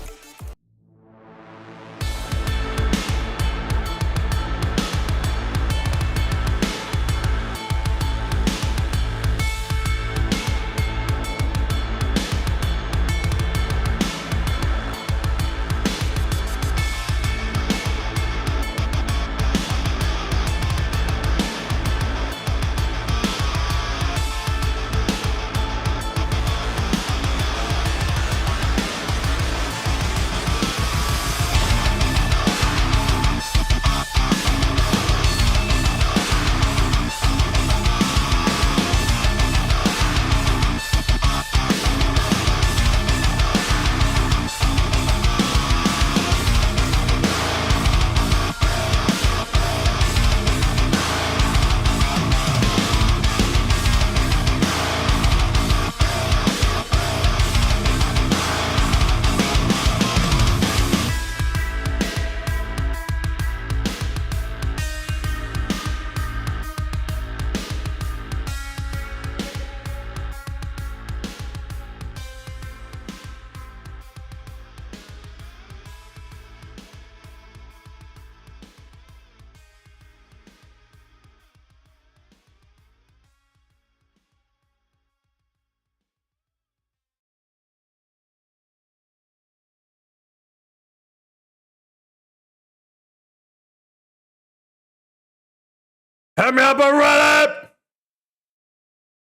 Speaker 1: Hit me up already!